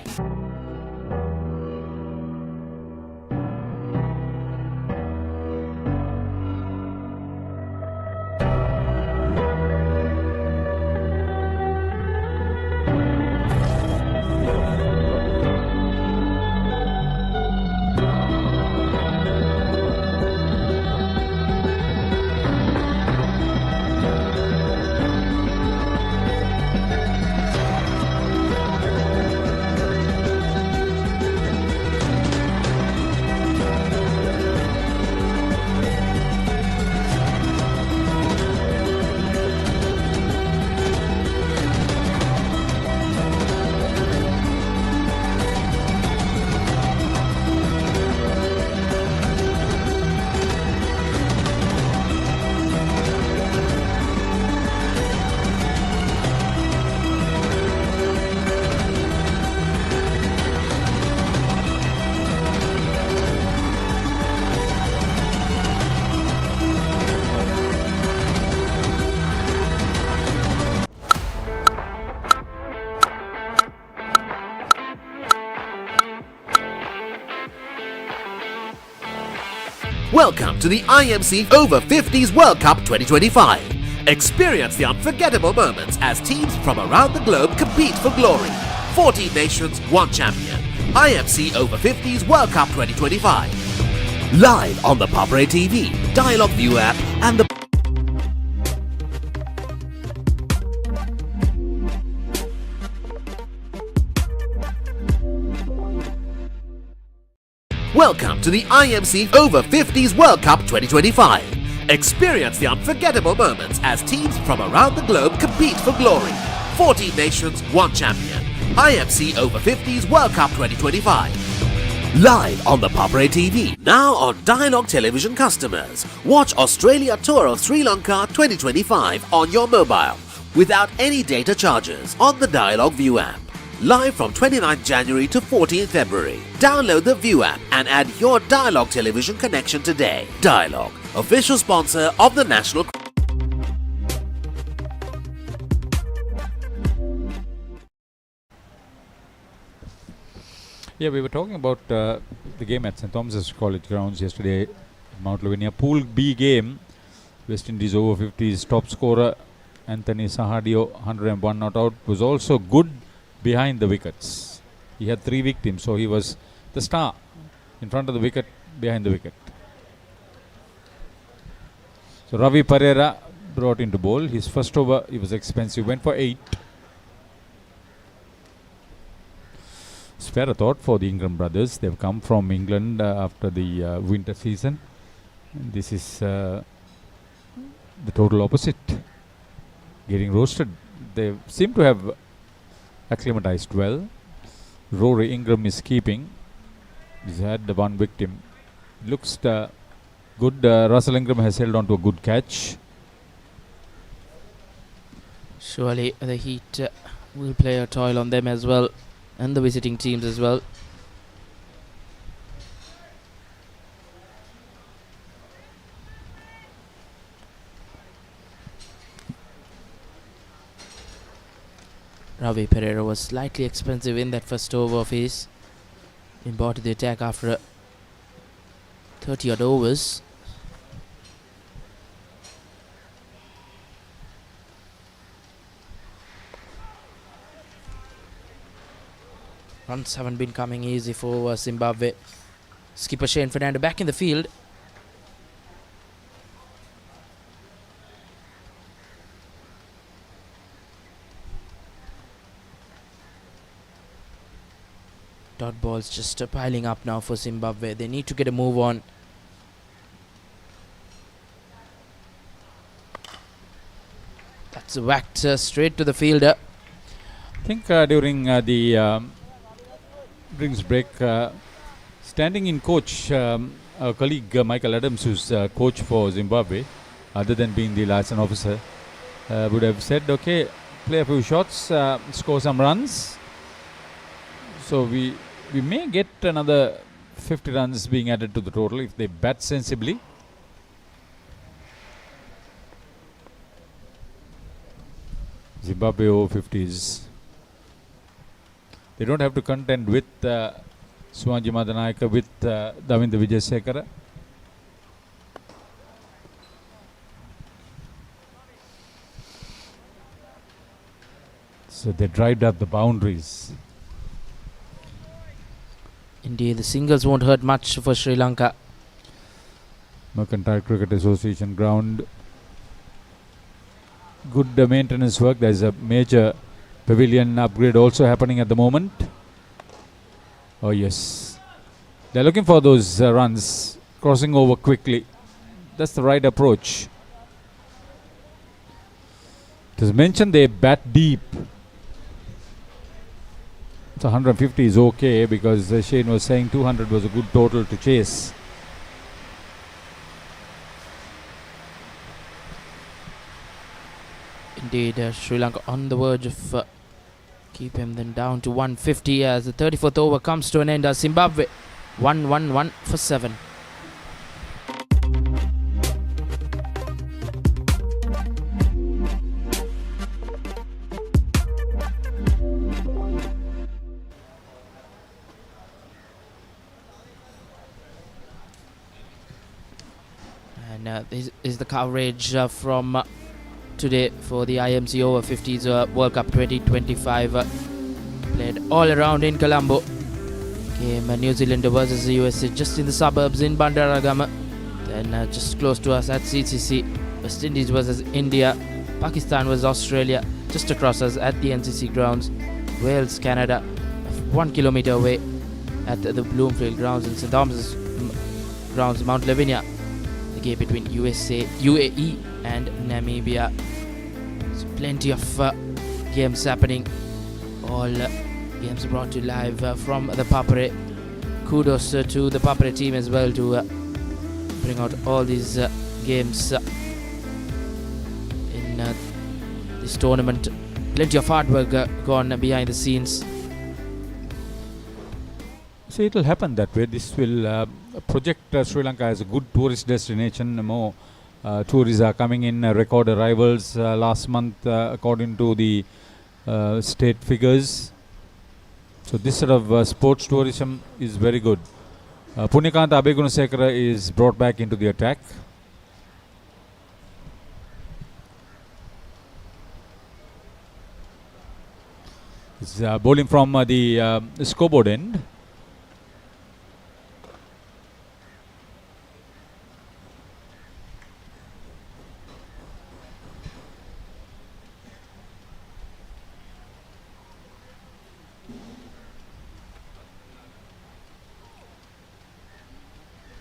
Welcome to the IMC Over-50s World Cup 2025. Experience the unforgettable moments as teams from around the globe compete for glory. 14 nations, 1 champion. IMC Over-50s World Cup 2025. Live on the Papare TV, Dialog ViU App and the Welcome to the IMC Over-50s World Cup 2025. Experience the unforgettable moments as teams from around the globe compete for glory. 14 nations, 1 champion. IMC Over-50s World Cup 2025. Live on the Papare TV, now on Dialog Television customers. Watch Australia Tour of Sri Lanka 2025 on your mobile without any data charges on the Dialog ViU App. Live from 29th January to 14th February. Download the ViU App and add your Dialog television connection today. Dialog, official sponsor of the national. Yeah, we were talking about the game at St. Thomas's College Grounds yesterday at Mount Lavinia. Pool B game, West Indies Over-50s top scorer Anthony Sahadio, 101 not out, was also good behind the wickets. He had 3 victims, so he was the star in front of the wicket, behind the wicket. So Ravi Pereira brought into bowl. His first over, he was expensive, went for 8. Spare a thought for the Ingram brothers. They've come from England after the winter season. And this is the total opposite. Getting roasted. They seem to have acclimatized well. Rory Ingram is keeping. He's had the 1 victim. Looks good. Russell Ingram has held on to a good catch. Surely the Heat will play a toil on them as well, and the visiting teams as well. Ravi Pereira was slightly expensive in that first over of his. Embarked the attack after 30 odd overs. Runs haven't been coming easy for Zimbabwe. Skipper Shane Fernando back in the field. Dot balls just piling up now for Zimbabwe. They need to get a move on. That's whacked straight to the fielder. I think during the drinks break, standing in coach, our colleague Michael Adams, who's coach for Zimbabwe, other than being the liaison officer, would have said, okay, play a few shots, score some runs. So we may get another 50 runs being added to the total if they bat sensibly. Zimbabwe Over-50s. They don't have to contend with Suwanji Madanayaka, with Davinda Vijayasekara. So they drive up the boundaries. Indeed, the singles won't hurt much for Sri Lanka. Mercantile Cricket Association ground. Good maintenance work. There's a major pavilion upgrade also happening at the moment. Oh yes, they're looking for those runs, crossing over quickly. That's the right approach. It was mentioned they bat deep. So 150 is okay, because Shane was saying 200 was a good total to chase. Indeed, Sri Lanka on the verge of keeping them down to 150 as the 34th over comes to an end. Zimbabwe 1-1-1 for 7. And this is the coverage from today for the IMC Over-50s World Cup 2025. Played all around in Colombo. Game New Zealand versus the USA just in the suburbs in Bandaragama. Then just close to us at CCC. West Indies versus India. Pakistan versus Australia just across us at the MCA Grounds. Wales, Canada 1 kilometer away at the Bloomfield Grounds in St Thomas's Grounds, Mount Lavinia. The game between UAE and Namibia. So plenty of games happening. All games brought to you live from the Papare. Kudos to the Papare team as well to bring out all these games in this tournament. Plenty of hard work gone behind the scenes. So it will happen that way. This will project Sri Lanka as a good tourist destination. More tourists are coming in, record arrivals last month according to the state figures. So this sort of sports tourism is very good. Punyakanta Abegunasekara is brought back into the attack. It's bowling from the scoreboard end.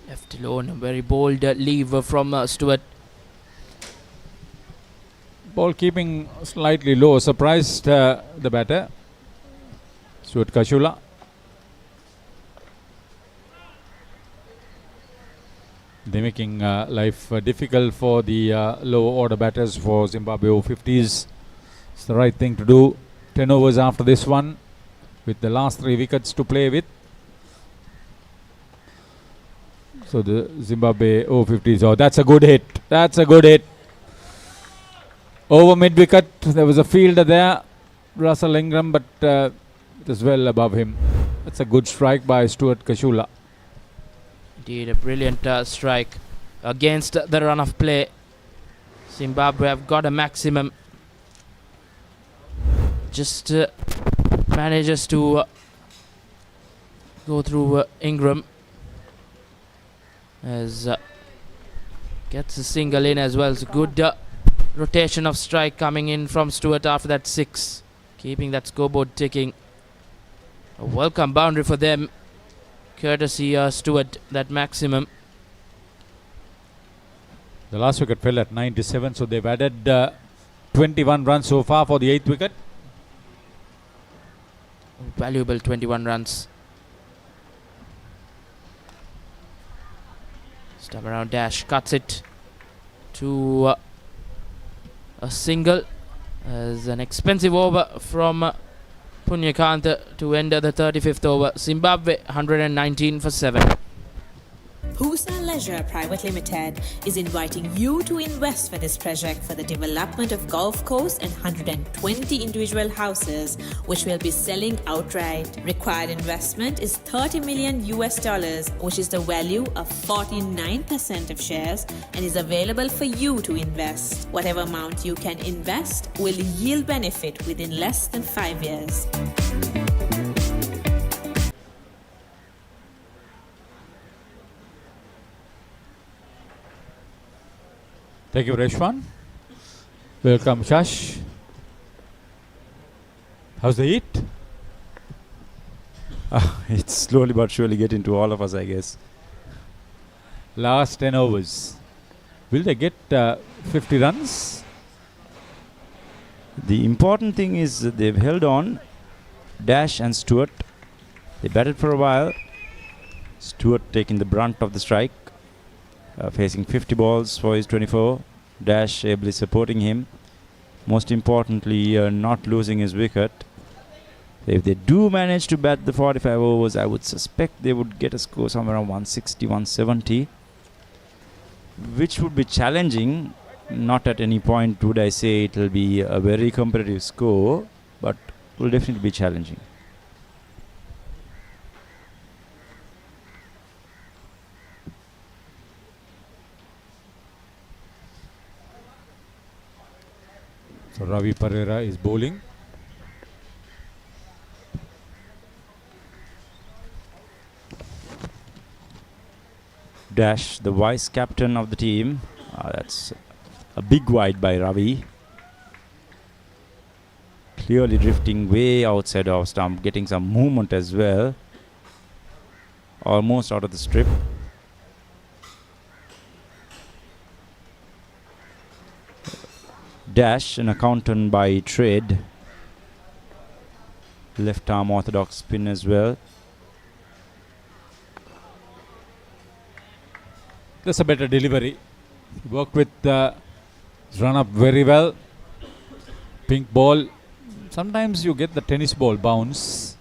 Left alone, a very bold leave from Stewart. Ball keeping slightly low, surprised the batter, Stuart Kashula. They're making life difficult for the low order batters for Zimbabwe Over-50s. It's the right thing to do. 10 overs after this one, with the last 3 wickets to play with. So the Zimbabwe Over-50s, oh, that's a good hit. That's a good hit. Over mid wicket, there was a fielder there, Russell Ingram, but it was well above him. That's a good strike by Stuart Kashula. Indeed, a brilliant strike against the run of play. Zimbabwe have got a maximum. Just manages to go through Ingram. As gets a single in as well. So good rotation of strike coming in from Stewart after that 6, keeping that scoreboard ticking. A welcome boundary for them, courtesy Stewart, that maximum. The last wicket fell at 97, so they've added 21 runs so far for the 8th wicket. Valuable 21 runs. Time around dash, cuts it to a single as an expensive over from Punyakanta to end the 35th over. Zimbabwe 119 for 7. Pusa Leisure Private Limited is inviting you to invest for this project for the development of Gulf Coast and 120 individual houses, which will be selling outright. Required investment is $30 million, which is the value of 49% of shares, and is available for you to invest. Whatever amount you can invest will yield benefit within less than 5 years. Thank you, Reshwan. Welcome, Shash. How's the heat? It's slowly but surely getting to all of us, I guess. Last 10 overs. Will they get 50 runs? The important thing is that they've held on. Dash and Stewart. They batted for a while. Stewart taking the brunt of the strike. Facing 50 balls for his 24. Dash ably supporting him. Most importantly, not losing his wicket. If they do manage to bat the 45 overs, I would suspect they would get a score somewhere around 160, 170. Which would be challenging. Not at any point would I say it will be a very competitive score, but will definitely be challenging. So Ravi Pereira is bowling. Dash, the vice captain of the team. That's a big wide by Ravi. Clearly drifting way outside of stump, getting some movement as well. Almost out of the strip. Dash, an accountant by trade. Left arm orthodox spin as well. That's a better delivery. Worked with run up very well. Pink ball. Sometimes you get the tennis ball bounce,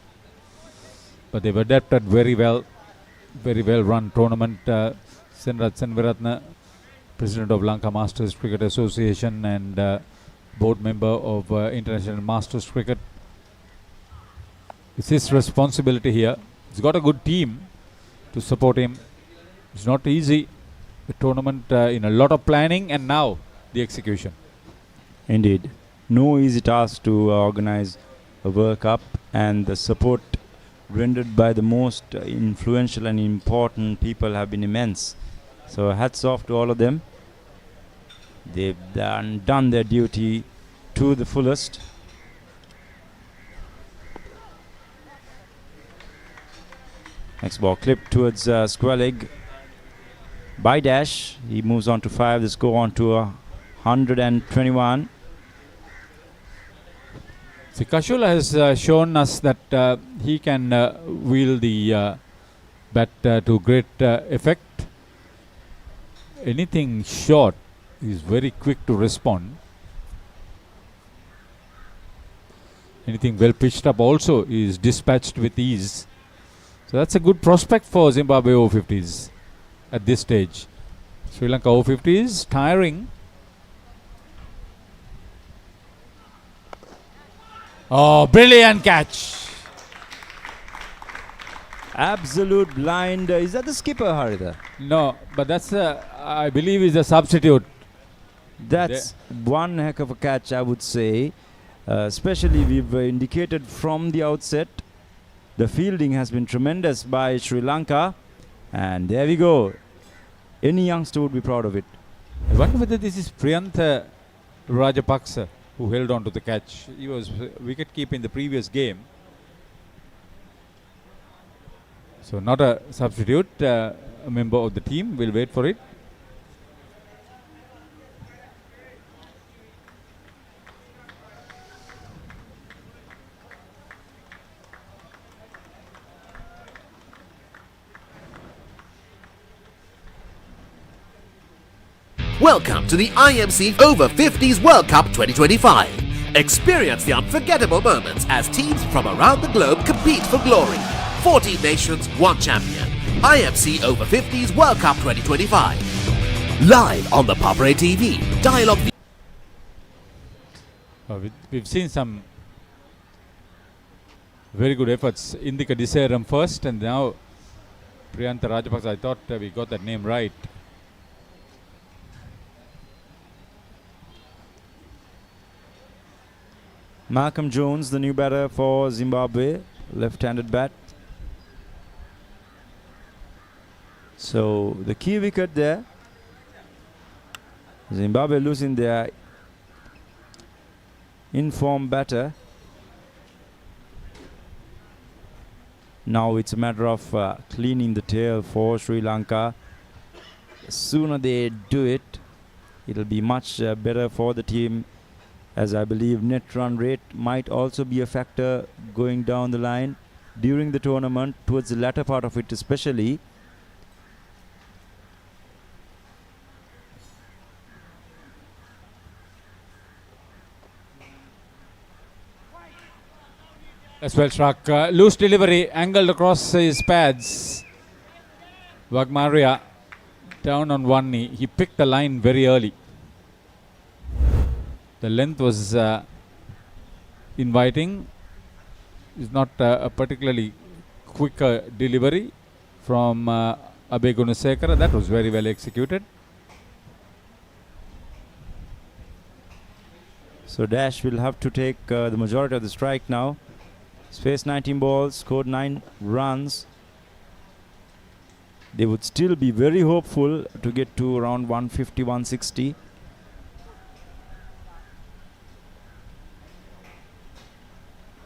but they've adapted very well. Very well run tournament. Senrat Senviratna, President of Lanka Masters Cricket Association and board member of International Masters Cricket. It's his responsibility here. He's got a good team to support him. It's not easy. The tournament in a lot of planning and now the execution. Indeed. No easy task to organize a World Cup, and the support rendered by the most influential and important people have been immense. So hats off to all of them. They've done their duty to the fullest. Next ball clipped towards square leg by Dash. He moves on to 5. The score on to 121. See, Kashula has shown us that he can wield the bat to great effect. Anything short, he is very quick to respond. Anything well pitched up also is dispatched with ease. So that's a good prospect for Zimbabwe Over-50s at this stage. Sri Lanka Over-50s tiring. Oh, brilliant catch. Absolute blind. Is that the skipper, Haritha? No, but that's I believe is a substitute. That's one heck of a catch, I would say. Especially we've indicated from the outset, the fielding has been tremendous by Sri Lanka. And there we go. Any youngster would be proud of it. I wonder whether this is Priyantha Rajapaksa who held on to the catch. He was wicket-keeper in the previous game. So not a substitute, a member of the team. We'll wait for it. Welcome to the IMC Over-50s World Cup 2025. Experience the unforgettable moments as teams from around the globe compete for glory. 14 nations, 1 champion. IMC Over-50s World Cup 2025. Live on the Papare TV, Dialog. We've seen some very good efforts. Indika Diseram first, and now Priyantha Rajapaksa. I thought we got that name right. Malcolm Jones, the new batter for Zimbabwe, left-handed bat. So the key wicket there. Zimbabwe losing their in-form batter. Now it's a matter of cleaning the tail for Sri Lanka. The sooner they do it, it'll be much better for the team, as I believe net run rate might also be a factor going down the line during the tournament, towards the latter part of it especially. That's well struck. Loose delivery, angled across his pads. Wagmaria down on one knee. He picked the line very early. The length was inviting. It's not a particularly quick delivery from Abe Gunasekara. That was very well executed. So Dash will have to take the majority of the strike now. Space 19 balls, scored 9 runs. They would still be very hopeful to get to around 150, 160.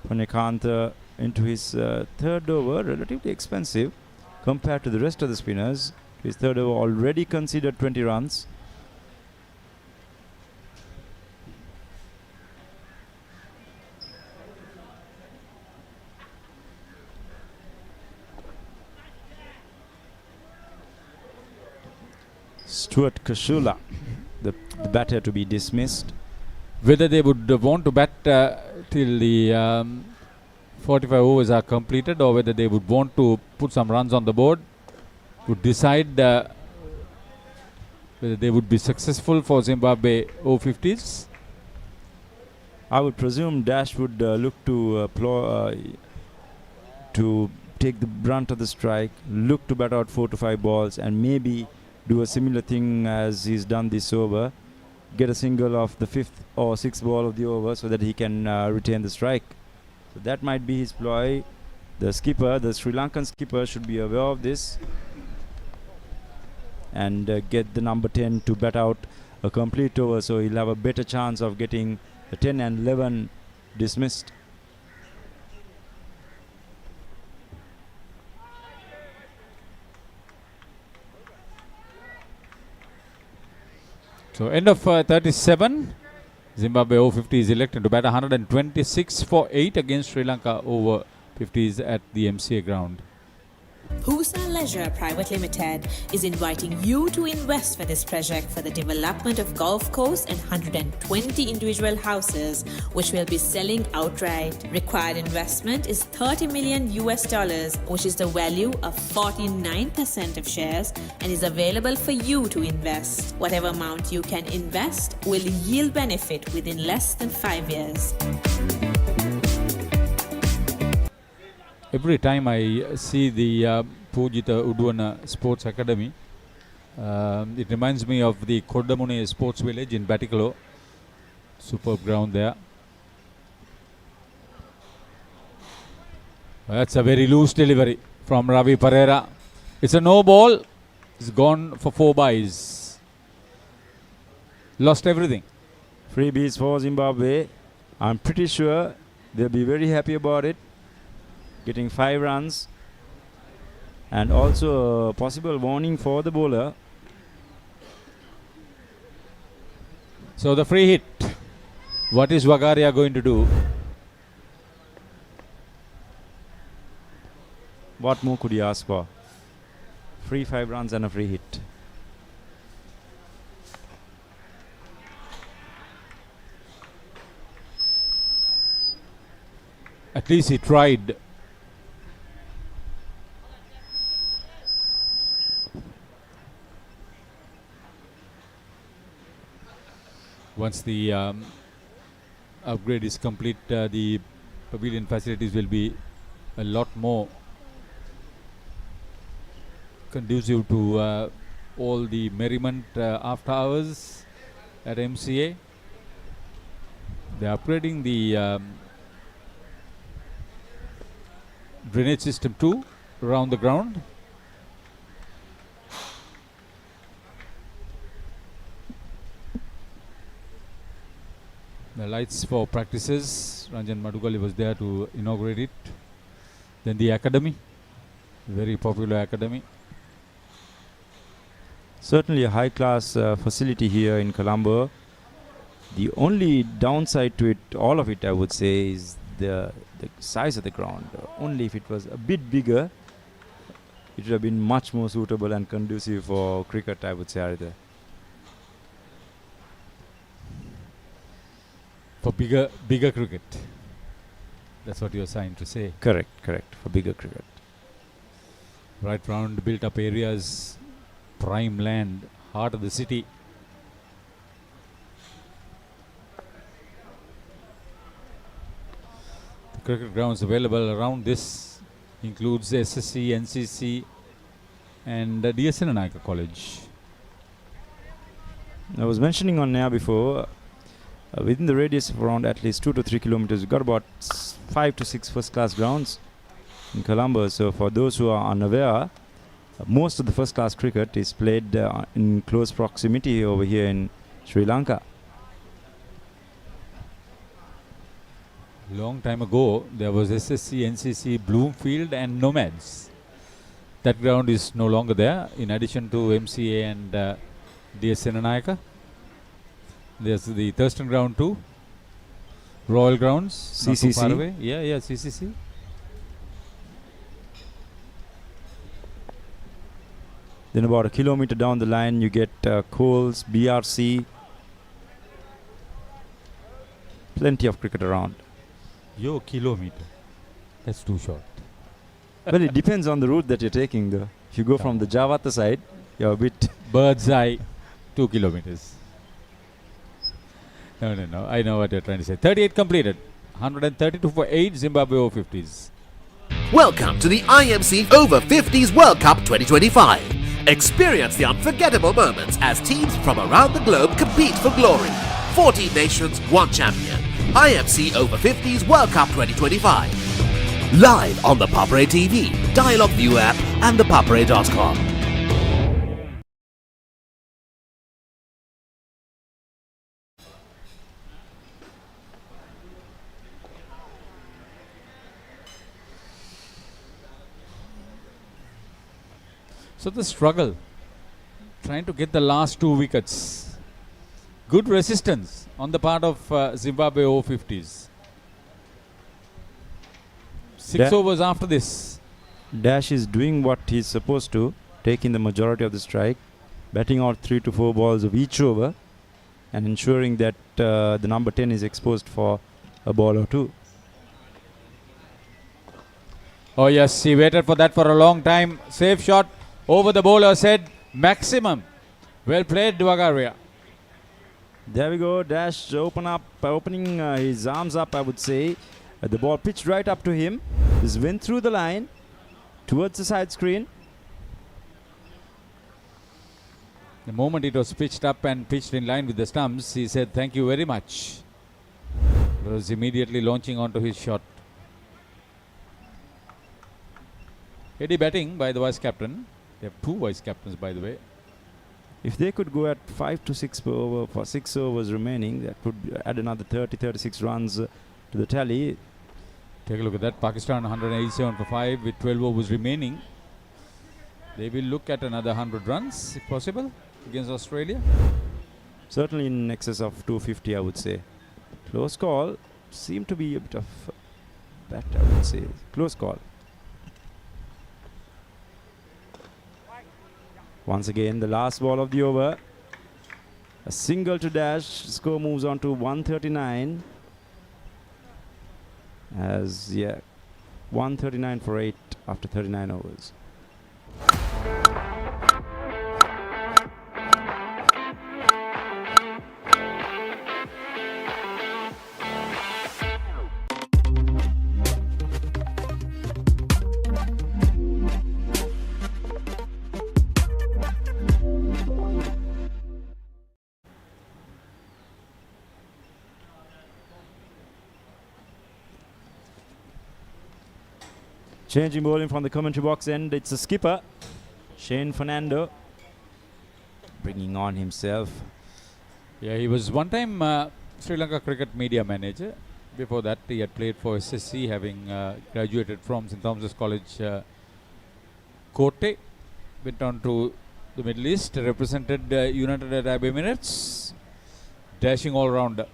Panyakanta into his third over, relatively expensive compared to the rest of the spinners. His third over already considered 20 runs. Stuart Kashula, the batter, to be dismissed. Whether they would want to bat till the 45 overs are completed, or whether they would want to put some runs on the board, would decide whether they would be successful for Zimbabwe Over-50s. I would presume Dash would look to take the brunt of the strike, look to bat out 4 to 5 balls, and maybe do a similar thing as he's done this over, get a single off the 5th or 6th ball of the over so that he can retain the strike. So that might be his ploy. The skipper, the Sri Lankan skipper, should be aware of this and get the number 10 to bat out a complete over, so he'll have a better chance of getting the 10 and 11 dismissed. So end of 37, Zimbabwe Over-50 is elected to bat 126 for 8 against Sri Lanka Over-50s at the MCA Ground. Pusa Leisure Private Limited is inviting you to invest for this project for the development of golf course and 120 individual houses, which will be selling outright. Required investment is $30 million, which is the value of 49% of shares, and is available for you to invest. Whatever amount you can invest will yield benefit within less than 5 years. Every time I see the Pujita Udwana Sports Academy, it reminds me of the Kodamune Sports Village in Batikalo. Superb ground there. That's a very loose delivery from Ravi Pereira. It's a no ball. It's gone for 4 byes. Lost everything. Freebies for Zimbabwe. I'm pretty sure they'll be very happy about it. Getting 5 runs, and also a possible warning for the bowler. So the free hit. What is Wagaria going to do? What more could he ask for? Free 5 runs and a free hit. At least he tried. Once the upgrade is complete, the pavilion facilities will be a lot more conducive to all the merriment after hours at MCA. They are upgrading the drainage system too around the ground. The lights for practices, Ranjan Madugali was there to inaugurate it. Then the academy, very popular academy. Certainly a high-class facility here in Colombo. The only downside to it, all of it, I would say, is the size of the ground. Only if it was a bit bigger, it would have been much more suitable and conducive for cricket, I would say, either. For bigger cricket. That's what you're trying to say. Correct. For bigger cricket. Right round built up areas, prime land, heart of the city. The cricket grounds available around this includes SSC, NCC and DSN Naika College. I was mentioning on air before, within the radius of around at least 2 to 3 kilometers. We've got about 5 to 6 first-class grounds in Colombo. So for those who are unaware, most of the first-class cricket is played in close proximity over here in Sri Lanka. Long time ago, there was SSC, NCC, Bloomfield and Nomads. That ground is no longer there. In addition to MCA and DS Senanayaka, there's the Thurston ground too. Royal Grounds, not too far away. Yeah, CCC. Then about a kilometer down the line, you get Coles, BRC. Plenty of cricket around. Yo, kilometer. That's too short. Well, it depends on the route that you're taking though. If you go from the Javata side, you're a bit... Bird's eye, 2 kilometers. No. I know what you're trying to say. 38 completed. 132 for 8 Zimbabwe Over-50s. Welcome to the IMC Over-50s World Cup 2025. Experience the unforgettable moments as teams from around the globe compete for glory. 14 nations, 1 champion. IMC Over-50s World Cup 2025. Live on the Papare TV, Dialog ViU App and ThePapare.com. So the struggle, trying to get the last 2 wickets. Good resistance on the part of Zimbabwe Over-50s. 6 overs after this. Dash is doing what he's supposed to, taking the majority of the strike, batting out 3 to 4 balls of each over, and ensuring that the number 10 is exposed for a ball or 2. Oh yes, he waited for that for a long time. Safe shot over the bowler's head. Maximum. Well played, Dwagaria. There we go. Dash opening his arms up, I would say. The ball pitched right up to him. This went through the line towards the side screen. The moment it was pitched up and pitched in line with the stumps, he said thank you very much. He was immediately launching onto his shot. Heady batting by the vice captain. They have 2 vice captains, by the way. If they could go at 5 to 6 per over for 6 overs remaining, that could add another 30-36 runs to the tally. Take a look at that. Pakistan 187 for 5 with 12 overs remaining. They will look at another 100 runs if possible against Australia. Certainly in excess of 250, I would say. Close call. Seemed to be a bit of bat, I would say. Close call. Once again, the last ball of the over. A single to Dash. Score moves on to 139. As, 139 for 8 after 39 overs. Changing bowling from the commentary box end, it's the skipper, Shane Fernando, bringing on himself. Yeah, he was one time Sri Lanka cricket media manager. Before that, he had played for SSC, having graduated from St. Thomas's College, Kotte. Went on to the Middle East, represented United Arab Emirates. Dashing all-rounder.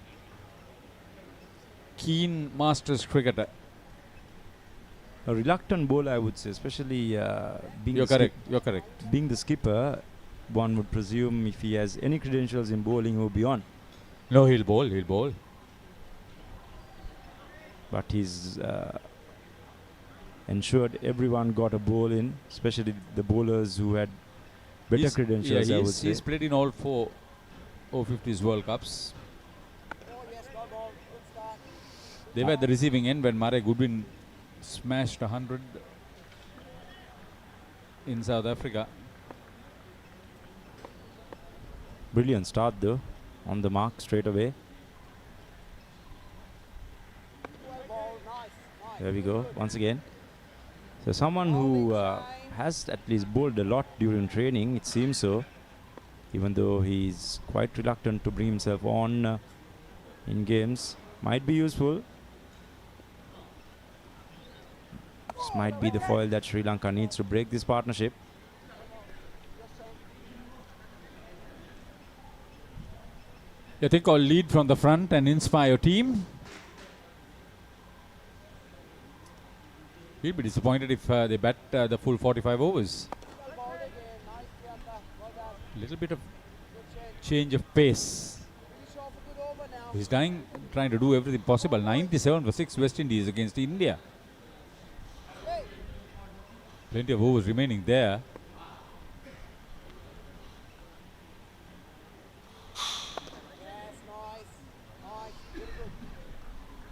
Keen Masters cricketer. A reluctant bowler, I would say, especially being You're correct. Being the skipper, one would presume if he has any credentials in bowling, he'll be on. No, he'll bowl. But he's ensured everyone got a bowl in, especially the bowlers who had better credentials, I would say. He's played in all 4 Over-50s World Cups. They were at the receiving end when Mare Goodwin smashed 100 in South Africa. Brilliant start though, on the mark straight away. There we go, once again. So someone who has at least bowled a lot during training, it seems so, even though he's quite reluctant to bring himself on in games. Might be useful. This might be the foil that Sri Lanka needs to break this partnership. You think I'll lead from the front and inspire your team. We'll be disappointed if they bat the full 45 overs. A little bit of change of pace. He's trying to do everything possible. 97 for 6 West Indies against India. Plenty of overs remaining there.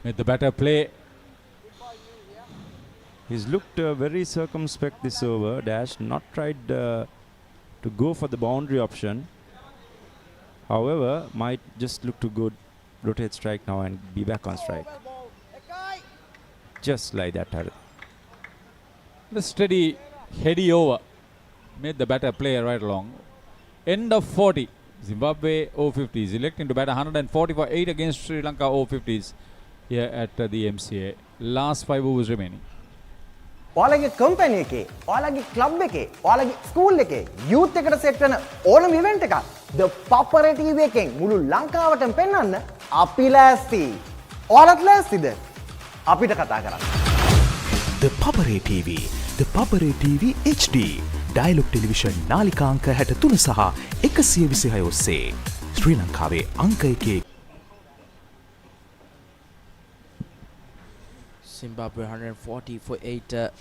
Made the batter play. He's looked very circumspect this over. Dash not tried to go for the boundary option. However, might just look to go rotate strike now and be back on strike. Just like that. The steady, heady over. Made the batter play right along. End of 40. Zimbabwe Over-50s electing to bat 140 for 8 against Sri Lanka Over-50s here at the MCA. Last 5 overs remaining. ඔයාලගේ company එකේ, ඔයාලගේ club එකේ, ඔයාලගේ school එකේ youth එකට set වෙන ඕනම event එකක් The Papare TV එකෙන් මුළු ලංකාවටම පෙන්වන්න අපි ලෑස්ති. ඔයාලත් ලෑස්තිද? අපිට කතා කරන්න. The Papare TV, The Papare TV HD, Dialog Television නාලිකා අංක 63 සහ 126 ඔස්සේ ශ්‍රී ලංකාවේ අංක 1. Zimbabwe 140 for 8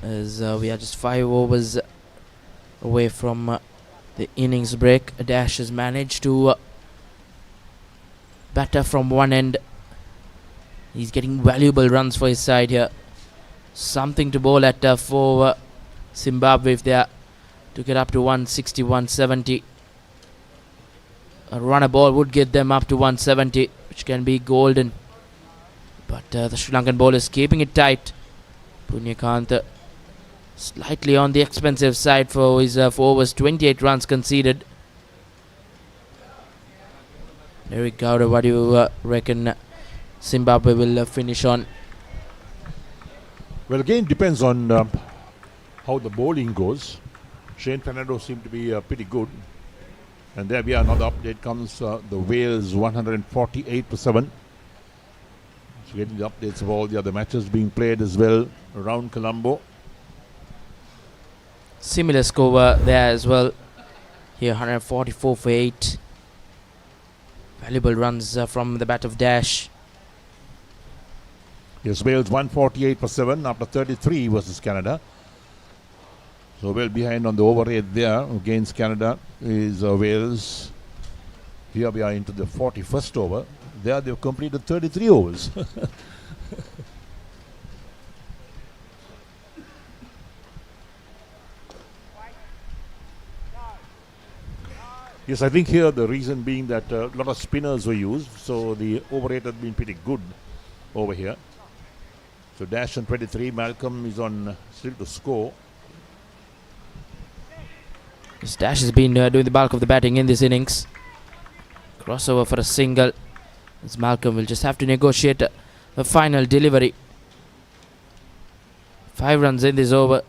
as we are just 5 overs away from the innings break. Dash has managed to batter from one end. He's getting valuable runs for his side here. Something to bowl at for Zimbabwe if they are to get up to 160, 170. A runner ball would get them up to 170, which can be golden. But the Sri Lankan bowler is keeping it tight. Punyakanta slightly on the expensive side for his 4 overs, 28 runs conceded. Eric Gowda, what do you reckon Zimbabwe will finish on? Well, again, depends on how the bowling goes. Shane Fernando seemed to be pretty good. And there we are, another update comes. The Wales 148 for 7. So getting the updates of all the other matches being played as well around Colombo. Similar score there as well. Here 144 for 8. Valuable runs from the bat of Dash. Yes, Wales 148 for 7 after 33 versus Canada. So well behind on the over rate there against Canada is Wales. Here we are into the 41st over. There they've completed 33 overs. Yes, I think here the reason being that a lot of spinners were used, so the over rate has been pretty good over here. So Dash on 23, Malcolm is on still to score. Yes, Dash has been doing the bulk of the batting in this innings. Crossover for a single. As Malcolm will just have to negotiate a final delivery. 5 runs in this over.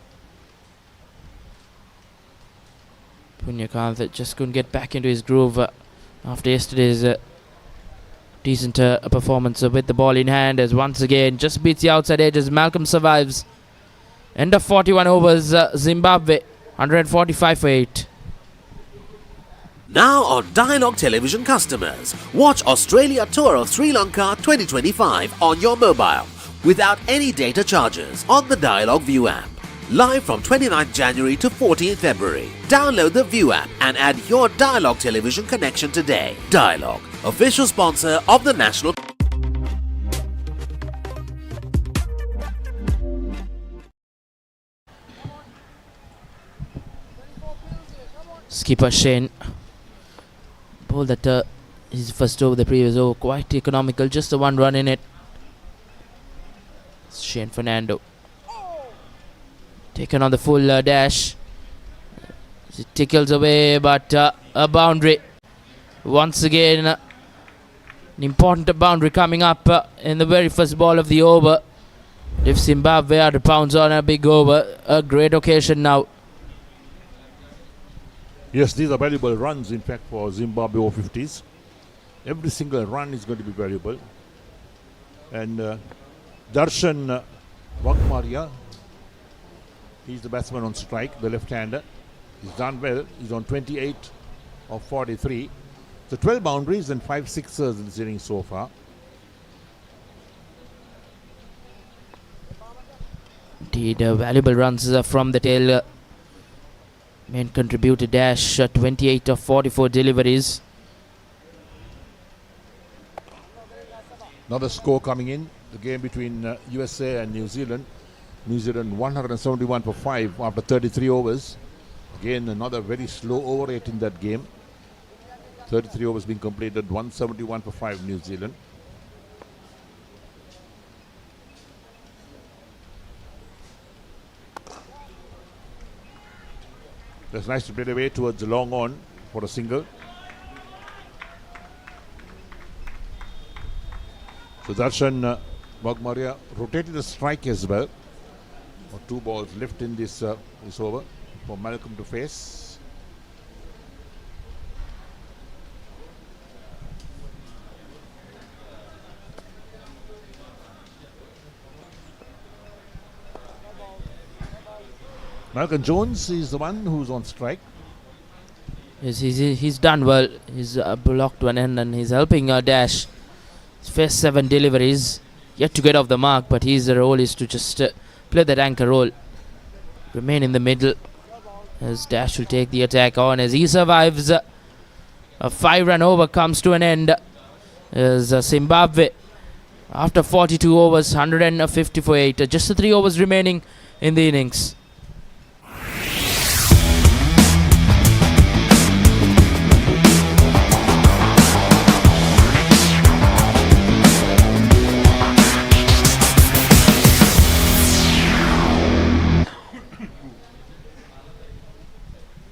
Punyakanta just couldn't get back into his groove after yesterday's decent performance with the ball in hand, as once again just beats the outside edge as Malcolm survives. End of 41 overs, Zimbabwe 145 for 8. Now on Dialog Television customers, watch Australia Tour of Sri Lanka 2025 on your mobile without any data charges on the Dialog ViU App. Live from 29th January to 14th February. Download the ViU App and add your Dialog Television connection today. Dialog, official sponsor of the national. Skipper Shane bowled that his first over, the previous over, quite economical, just the 1 run in it. Shane Fernando. Taken on the full dash. It tickles away, but a boundary. Once again, an important boundary coming up in the very first ball of the over. If Zimbabwe are to pounce on a big over, a great occasion now. Yes, these are valuable runs, in fact, for Zimbabwe Over-50s. Every single run is going to be valuable. And Darshan Vakmaria, he's the batsman on strike, the left-hander. He's done well. He's on 28 of 43. So 12 boundaries and 5 sixers in this inning so far. Indeed, valuable runs from the tail. Main contributor dash, 28 of 44 deliveries. Another score coming in. The game between USA and New Zealand. New Zealand 171 for 5 after 33 overs. Again, another very slow over rate in that game. 33 overs being completed, 171 for 5 New Zealand. That's nice to play away towards the long on for a single. So Darshan Bagmaria rotated the strike as well. 2 balls left in this over for Malcolm to face. Malcolm Jones is the one who's on strike. Yes, he's done well. He's blocked one end and he's helping Dash. His first 7 deliveries, yet to get off the mark, but his role is to just play that anchor role. Remain in the middle as Dash will take the attack on as he survives. A 5-run over comes to an end as Zimbabwe, after 42 overs, 150 for 8. Just the 3 overs remaining in the innings.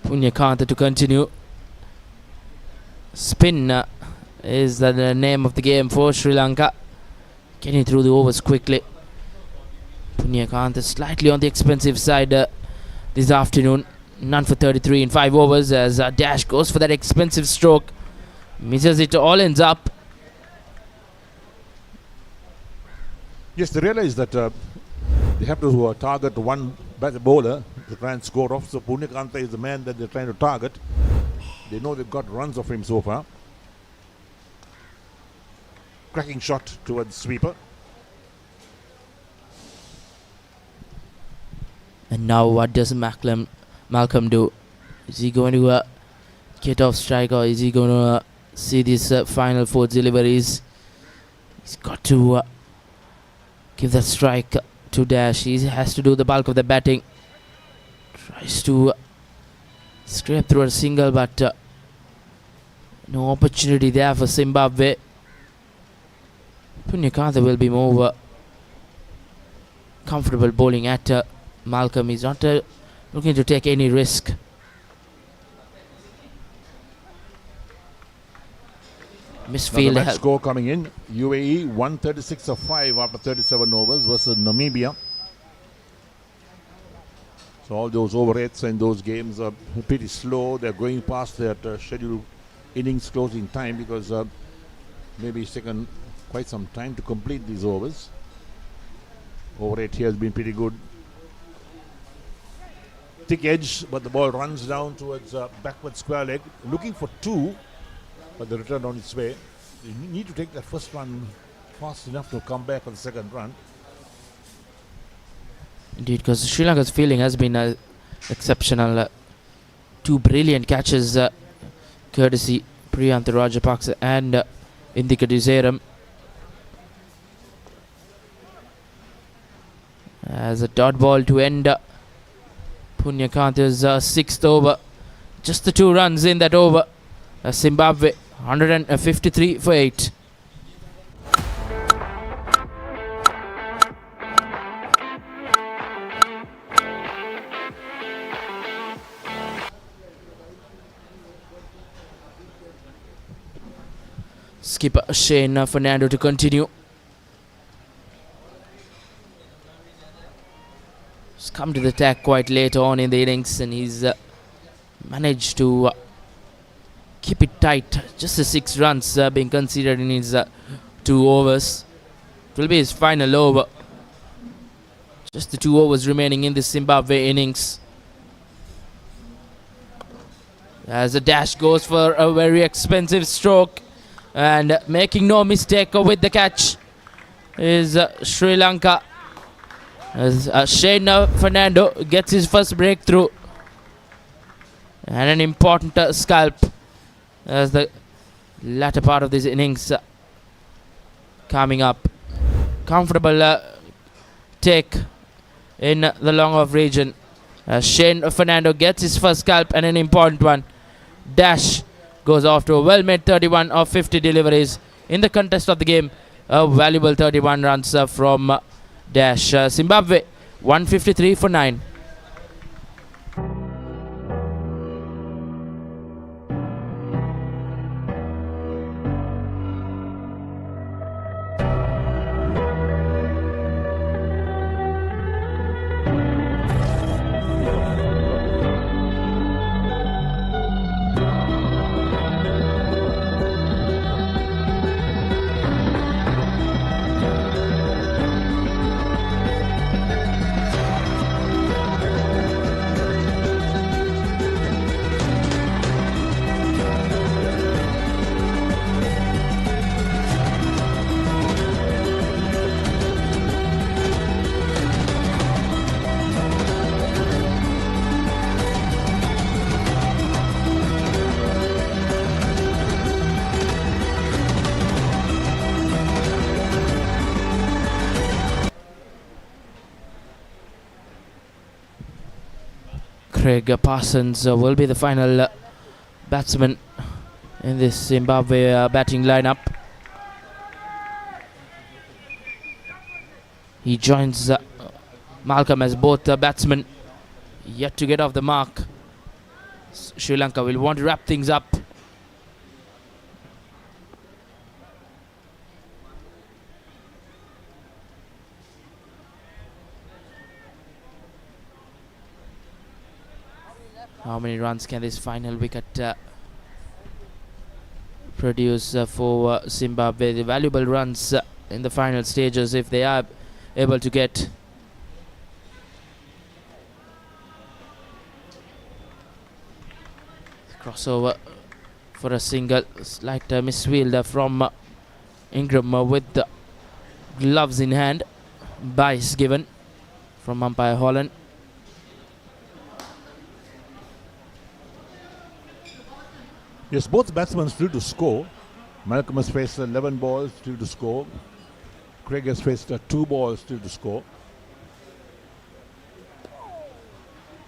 Punyakanta to continue. Spin is the name of the game for Sri Lanka. Getting through the overs quickly. Punyakanta slightly on the expensive side this afternoon. None for 33 in 5 overs as Dash goes for that expensive stroke. Misses it, all ends up. Yes, they realize that they have to target one bowler to try and score off. So Punyakanta is the man that they're trying to target. They know they've got runs of him so far. Cracking shot towards sweeper. And now what does Malcolm do? Is he going to get off strike, or is he going to see these final 4 deliveries? He's got to give that strike to Dash. He has to do the bulk of the batting. Tries to scrape through a single, but no opportunity there for Zimbabwe. Punyakanta will be more comfortable bowling at Malcolm. He's not looking to take any risk. Misfield match score coming in. UAE 136 of 5 after 37 overs versus Namibia. So all those over rates in those games are pretty slow. They're going past their scheduled innings closing time because maybe it's taken quite some time to complete these overs. Over rate here has been pretty good. Thick edge, but the ball runs down towards backward square leg. Looking for 2, but the return on its way. You need to take that first run fast enough to come back on the second run. Indeed, because Sri Lanka's fielding has been exceptional. 2 brilliant catches, courtesy Priyantha Rajapaksa and Indika Duseram. As a dot ball to end Punyakanta's 6th over. Just the 2 runs in that over. Zimbabwe 153 for 8. Skipper Shane Fernando to continue. He's come to the attack quite late on in the innings, and he's managed to keep it tight. Just the 6 runs being considered in his 2 overs. It will be his final over. Just the 2 overs remaining in the Zimbabwe innings. As the dash goes for a very expensive stroke, and making no mistake with the catch is Sri Lanka. As Shane Fernando gets his first breakthrough, and an important scalp as the latter part of this innings coming up. Comfortable take in the long off region. Shane Fernando gets his first scalp, and an important one. Dash goes off to a well-made 31 of 50 deliveries in the contest of the game. A valuable 31 runs from Dash. Zimbabwe 153 for 9. Craig Parsons will be the final batsman in this Zimbabwe batting lineup. He joins Malcolm as both batsmen yet to get off the mark. Sri Lanka will want to wrap things up. How many runs can this final wicket produce for Zimbabwe? The valuable runs in the final stages, if they are able to get. Crossover for a single. Slight misfield from Ingram with the gloves in hand. Bias given from umpire Holland. Yes, both batsmen still to score. Malcolm has faced 11 balls still to score. Craig has faced 2 balls still to score.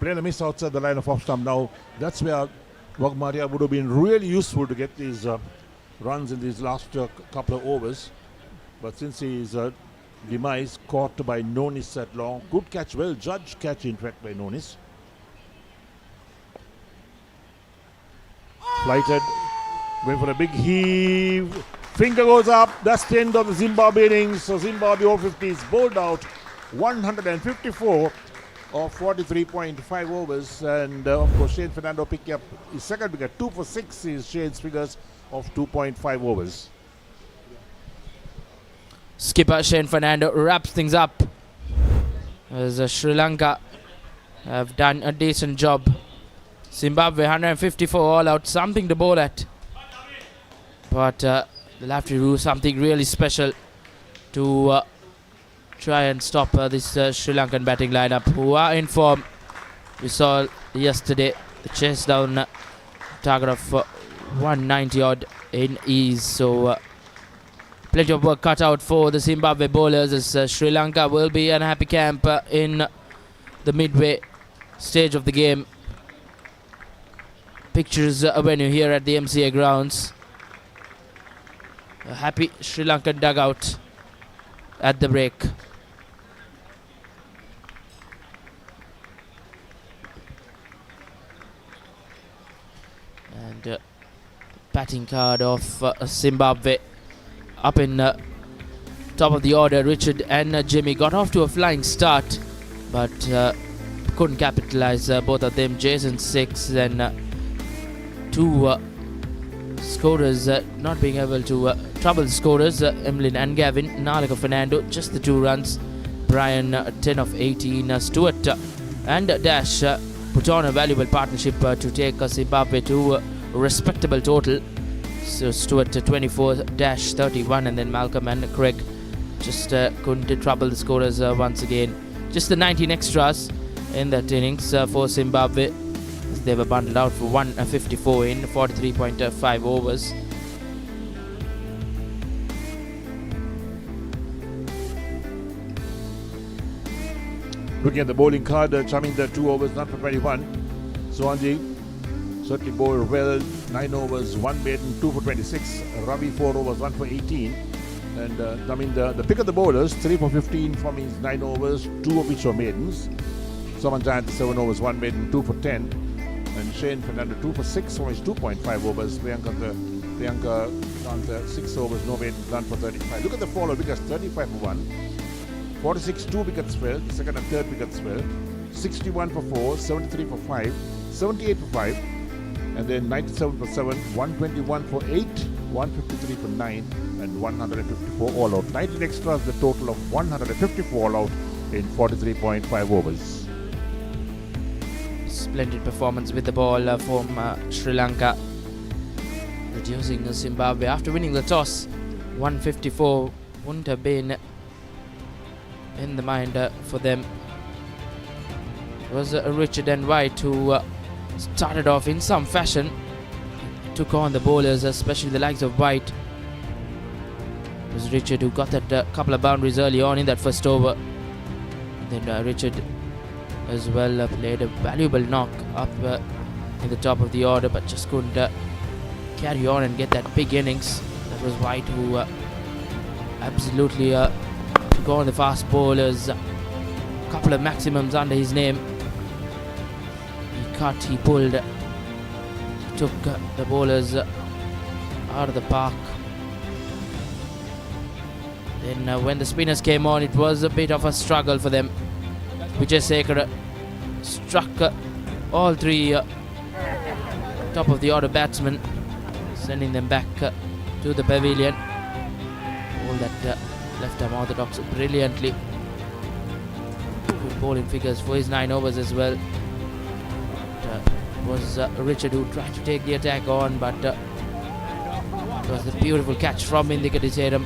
Playing a miss outside the line of off stump now. That's where Wagmaria would have been really useful to get these runs in these last couple of overs. But since his demise caught by Nonis at long. Good catch, well judged catch in fact by Nonis. Flighted, going for a big heave. Finger goes up. That's the end of the Zimbabwe innings. So Zimbabwe Over-50s bowled out 154 of 43.5 overs. And of course, Shane Fernando picked up his second wicket. 2 for 6 is Shane's figures of 2.5 overs. Skipper Shane Fernando wraps things up as Sri Lanka have done a decent job. Zimbabwe 154 all out, something to bowl at. But they'll have to do something really special to try and stop this Sri Lankan batting lineup, who are in form. We saw yesterday the chase down target of 190 odd in ease. So plenty of work cut out for the Zimbabwe bowlers, as Sri Lanka will be in a happy camp in the midway stage of the game. Pictures when you're here at the MCA Grounds. A happy Sri Lankan dugout at the break. And batting card of Zimbabwe. Up in top of the order, Richard and Jimmy got off to a flying start, but couldn't capitalize. Both of them, Jason 6 and two scorers not being able to trouble the scorers, Emlyn and Gavin. Nalika Fernando, just the 2 runs. Brian 10 of 18. Stuart and Dash put on a valuable partnership to take Zimbabwe to a respectable total. So Stuart 24, Dash 31, and then Malcolm and Craig just couldn't trouble the scorers once again. Just the 19 extras in that innings for Zimbabwe. They were bundled out for 154 in 43.5 overs. Looking at the bowling card, chumming the 2 overs, not for 21. Swanji certainly bowled well. 9 overs, 1 maiden, 2 for 26. Ravi 4 overs, 1 for 18. And the pick of the bowlers, 3 for 15 from his 9 overs, 2 of which were maidens. Saman Giant 7 overs, 1 maiden, 2 for 10. And Shane Fernando 2 for 6 from his 2.5 overs. Priyanka 6 overs, no maiden, none for 35. Look at the follow wickets, 35 for 1. 46, 2 wickets fell, the second and third wickets fell. 61 for 4, 73 for 5, 78 for 5, and then 97 for 7, 121 for 8, 153 for 9, and 154 all out. 19 extras, the total of 154 all out in 43.5 overs. Splendid performance with the ball from Sri Lanka, reducing Zimbabwe after winning the toss. 154 wouldn't have been in the mind for them. It was Richard and White who started off in some fashion, took on the bowlers, especially the likes of White. It was Richard who got that couple of boundaries early on in that first over. Then Richard as well played a valuable knock up in the top of the order, but just couldn't carry on and get that big innings. That was White who absolutely took on the fast bowlers. A couple of maximums under his name. He cut, he pulled, he took the bowlers out of the park. Then when the spinners came on, it was a bit of a struggle for them. Vijay Sekhar struck all 3 top of the order batsmen, sending them back to the pavilion. All that left arm orthodox brilliantly. Good bowling figures for his 9 overs as well. It was Richard who tried to take the attack on, but it was the beautiful catch from Indika Diseram.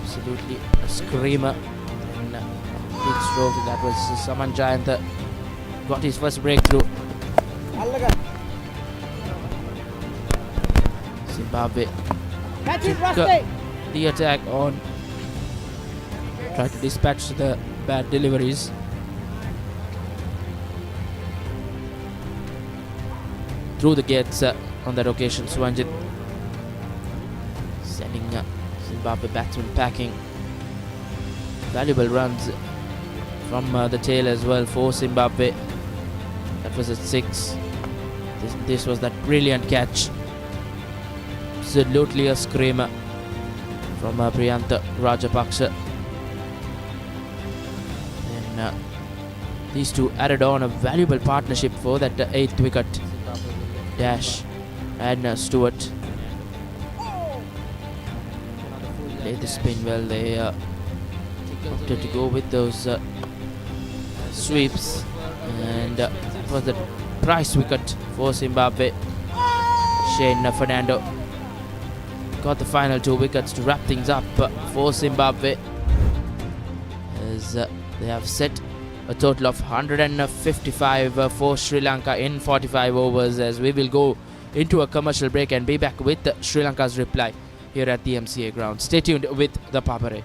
Absolutely a screamer. And big stroke, that was Saman Giant got his first breakthrough. Zimbabwe took the attack on, tried to dispatch the bad deliveries. Through the gates on that occasion, Swanjit sending Zimbabwe batsmen packing. Valuable runs from the tail as well for Zimbabwe. That was at 6. This was that brilliant catch. Absolutely a screamer from Priyantha Rajapaksa. And these two added on a valuable partnership for that 8th wicket. Dash and Stewart played the spin well. They opted to go with those sweeps, and it was the price wicket for Zimbabwe. Shane Fernando got the final 2 wickets to wrap things up for Zimbabwe, as they have set a total of 155 for Sri Lanka in 45 overs. As we will go into a commercial break and be back with Sri Lanka's reply here at the MCA Grounds. Stay tuned with the Papare.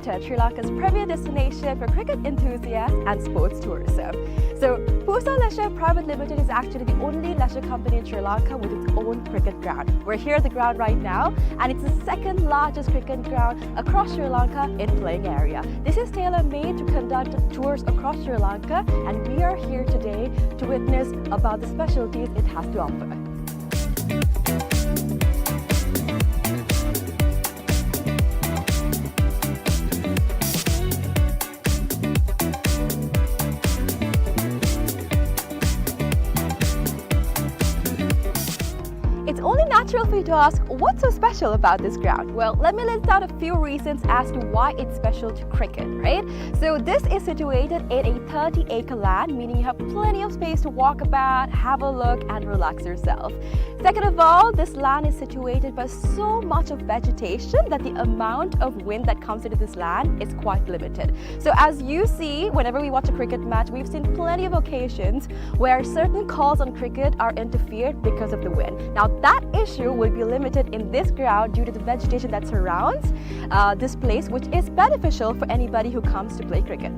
Limited, Sri Lanka's premier destination for cricket enthusiasts and sports tourism. So, Pusa Leisure Private Limited is actually the only leisure company in Sri Lanka with its own cricket ground. We're here at the ground right now, and it's the second largest cricket ground across Sri Lanka in playing area. This is tailor-made to conduct tours across Sri Lanka, and we are here today to witness about the specialties it has to offer. It's only natural for you to ask, what's so special about this ground? Well, let me list out a few reasons as to why it's special to cricket, right? So this is situated in a 30-acre land, meaning you have plenty of space to walk about, have a look, and relax yourself. Second of all, this land is situated by so much of vegetation that the amount of wind that comes into this land is quite limited. So as you see, whenever we watch a cricket match, we've seen plenty of occasions where certain calls on cricket are interfered because of the wind. Now that issue will be limited in this ground due to the vegetation that surrounds this place, which is beneficial for anybody who comes to play cricket.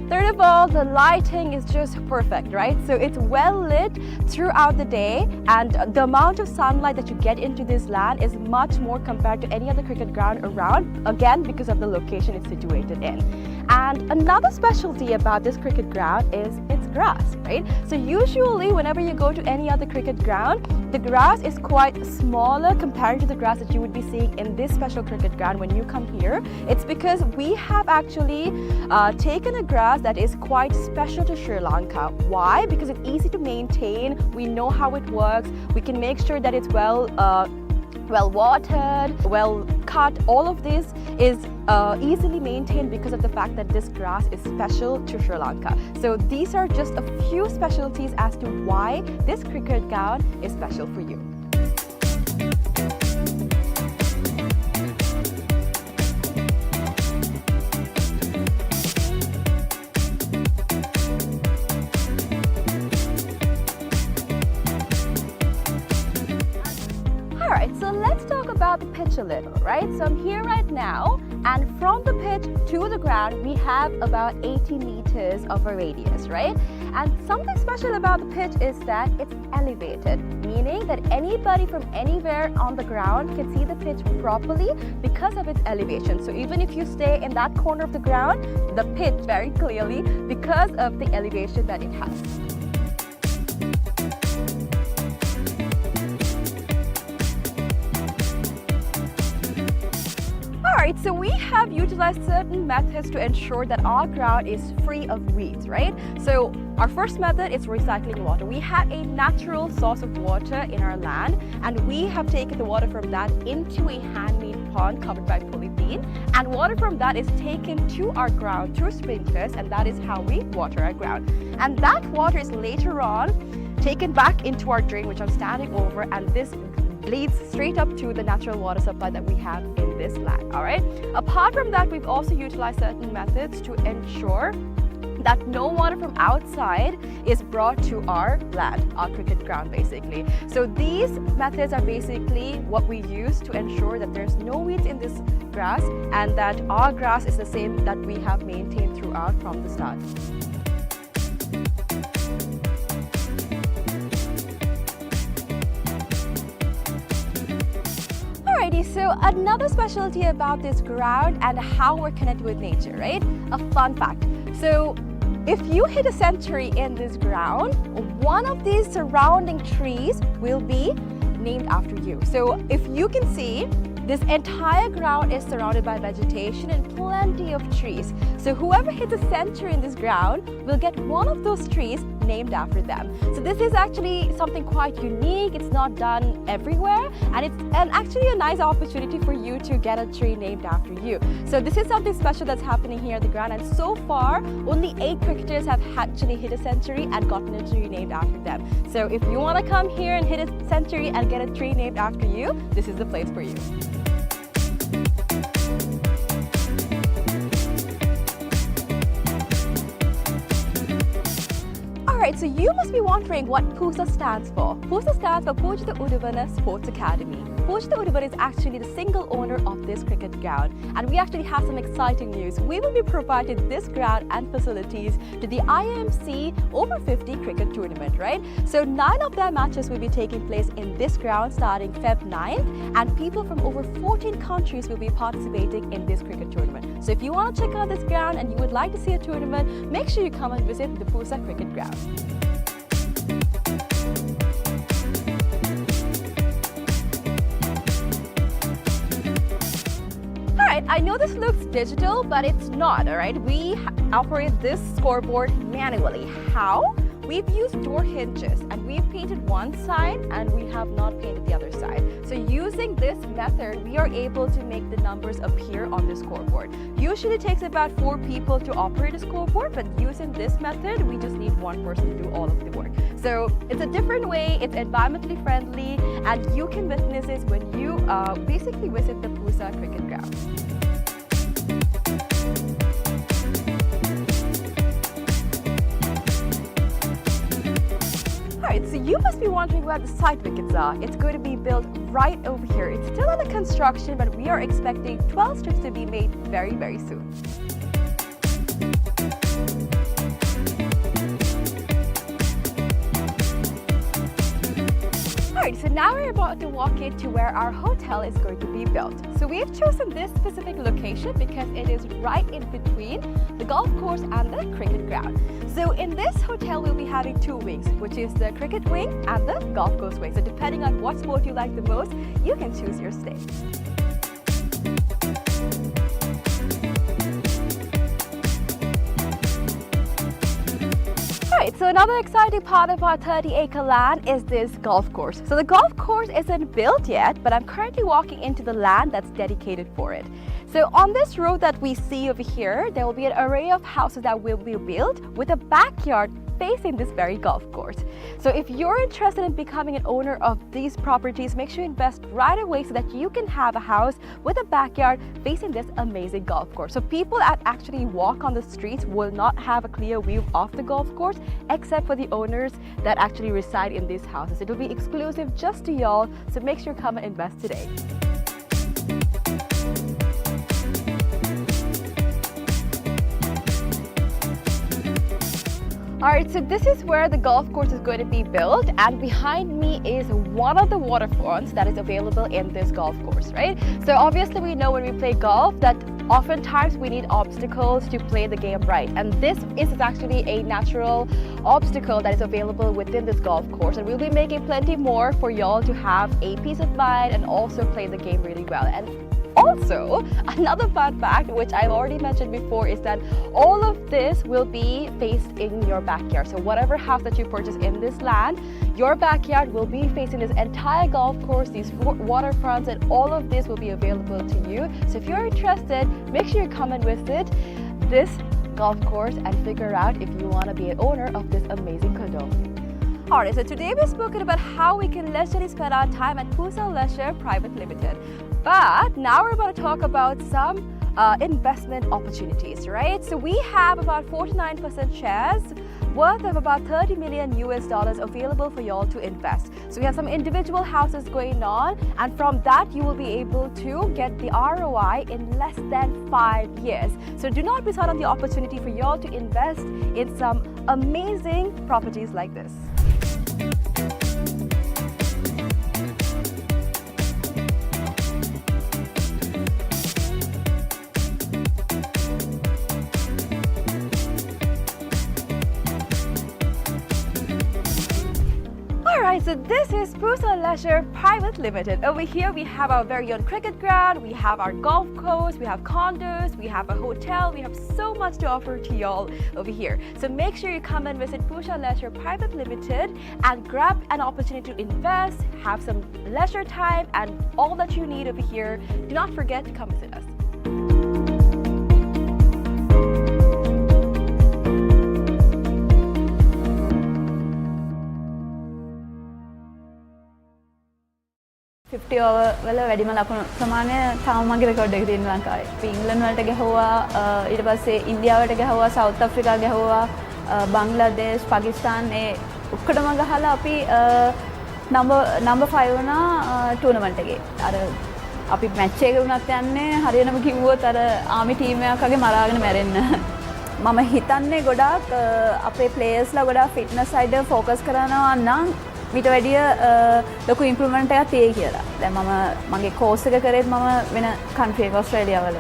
Third of all, the lighting is just perfect, right? So it's well lit throughout the day, and the amount of sunlight that you get into this land is much more compared to any other cricket ground around, again because of the location it's situated in. And another specialty about this cricket ground is its grass, right? So usually whenever you go to any other cricket ground, the grass is quite smaller compared to the grass that you would be seeing in this special cricket ground when you come here. It's because we have actually taken a grass that is quite special to Sri Lanka. Why? Because it's easy to maintain, we know how it works, we can make sure that it's well watered, well cut. All of this is easily maintained because of the fact that this grass is special to Sri Lanka. So these are just a few specialties as to why this cricket ground is special for you. Alright, so let's talk about the pitch a little, right? So I'm here right now, and from the pitch to the ground, we have about 80 meters of a radius, right? And something special about the pitch is that it's elevated, meaning that anybody from anywhere on the ground can see the pitch properly because of its elevation. So even if you stay in that corner of the ground, the pitch very clearly because of the elevation that it has. Alright, so we have utilized certain methods to ensure that our ground is free of weeds, right? So our first method is recycling water. We have a natural source of water in our land, and we have taken the water from that into a handmade pond covered by polythene, and water from that is taken to our ground through sprinklers, and that is how we water our ground. And that water is later on taken back into our drain, which I'm standing over, and this leads straight up to the natural water supply that we have in this land. All right. Apart from that, we've also utilized certain methods to ensure that no water from outside is brought to our land, our cricket ground basically. So these methods are basically what we use to ensure that there's no weeds in this grass and that our grass is the same that we have maintained throughout from the start. Alrighty, so another specialty about this ground and how we're connected with nature, right? A fun fact. So if you hit a century in this ground, one of these surrounding trees will be named after you. So if you can see, this entire ground is surrounded by vegetation and plenty of trees. So whoever hits a century in this ground will get one of those trees named after them. So this is actually something quite unique. It's not done everywhere, and it's actually a nice opportunity for you to get a tree named after you. So this is something special that's happening here at the ground, and so far only 8 cricketers have actually hit a century and gotten a tree named after them. So if you want to come here and hit a century and get a tree named after you, this is the place for you. Alright, so you must be wondering what PUSA stands for. PUSA stands for Pujita Uduvana Sports Academy. Pujita Uduvana is actually the single owner of this cricket ground, and we actually have some exciting news. We will be providing this ground and facilities to the IMC Over-50 cricket tournament, right? So 9 of their matches will be taking place in this ground starting Feb 9th, and people from over 14 countries will be participating in this cricket tournament. So if you want to check out this ground and you would like to see a tournament, make sure you come and visit the PUSA cricket ground. Alright, I know this looks digital, but it's not, alright? We operate this scoreboard manually. How? We've used door hinges and we've painted one side and we have not painted the other side. So using this method, we are able to make the numbers appear on the scoreboard. Usually it takes about 4 people to operate a scoreboard, but using this method, we just need one person to do all of the work. So it's a different way, it's environmentally friendly, and you can witness this when you basically visit the PUSA cricket ground. Alright, so you must be wondering where the side wickets are. It's going to be built right over here. It's still under construction, but we are expecting 12 strips to be made very, very soon. Alright, so now we're about to walk into where our hotel is going to be built. So we've chosen this specific location because it is right in between the golf course and the cricket ground. So in this hotel, we'll be having 2 wings, which is the cricket wing and the golf course wing. So depending on what sport you like the most, you can choose your stay. Alright, so another exciting part of our 30-acre land is this golf course. So the golf course isn't built yet, but I'm currently walking into the land that's dedicated for it. So on this road that we see over here, there will be an array of houses that will be built with a backyard facing this very golf course. So if you're interested in becoming an owner of these properties, make sure you invest right away so that you can have a house with a backyard facing this amazing golf course. So people that actually walk on the streets will not have a clear view of the golf course, except for the owners that actually reside in these houses. It will be exclusive just to y'all, so make sure you come and invest today. Alright, so this is where the golf course is going to be built, and behind me is one of the waterfronts that is available in this golf course, right? So obviously we know when we play golf that oftentimes we need obstacles to play the game right, and this is actually a natural obstacle that is available within this golf course, and we'll be making plenty more for y'all to have a peace of mind and also play the game really well. And also, another fun fact, which I've already mentioned before, is that all of this will be faced in your backyard. So whatever house that you purchase in this land, your backyard will be facing this entire golf course, these waterfronts, and all of this will be available to you. So if you're interested, make sure you come and visit this golf course and figure out if you want to be an owner of this amazing condo. Alright, so today we've spoken about how we can leisurely spend our time at PUSA Leisure Private Limited. But now we're about to talk about some investment opportunities, right? So we have about 49% shares worth of about $30 million available for y'all to invest. So we have some individual houses going on, and from that you will be able to get the ROI in less than 5 years. So do not miss out on the opportunity for y'all to invest in some amazing properties like this. So this is PUSA Leisure Private Limited. Over here we have our very own cricket ground, we have our golf course, we have condos, we have a hotel, we have so much to offer to y'all over here. So make sure you come and visit PUSA Leisure Private Limited and grab an opportunity to invest, have some leisure time, and all that you need over here. Do not forget to come visit us. වල වැඩිම ලකුණු ප්‍රමාණය තාම මගේ record එකේ තියෙන ලංකාවේ. England වලට ගැහුවා, ඊට පස්සේ ඉන්දියාවට ගැහුවා, සවුත් අප්‍රිකා ගැහුවා, බංග්ලාදේශ් පාකිස්තාන් ඒ ඔක්කොටම ගහලා අපි නම්බර් 5 වුණා ටූර්නමන්ට් එකේ. අර අපි මැච් එකේ වුණත් යන්නේ හරියටම කිව්වොත් අර ආමි ටීම් එකක් වගේ මරාගෙන මැරෙන්න. මම හිතන්නේ ගොඩාක් අපේ ප්ලේයර්ස්ලා ගොඩාක් ෆිට්නස් සයිඩ් එක ෆෝකස් කරනවා නම් ඊට වැඩිය ලොකු ඉම්ප්‍රූව්මන්ට් එකක් තියෙයි කියලා. දැන් මගේ කෝස් එක කරේත් මම වෙන කන්ට්‍රි එක ඕස්ට්‍රේලියාවල.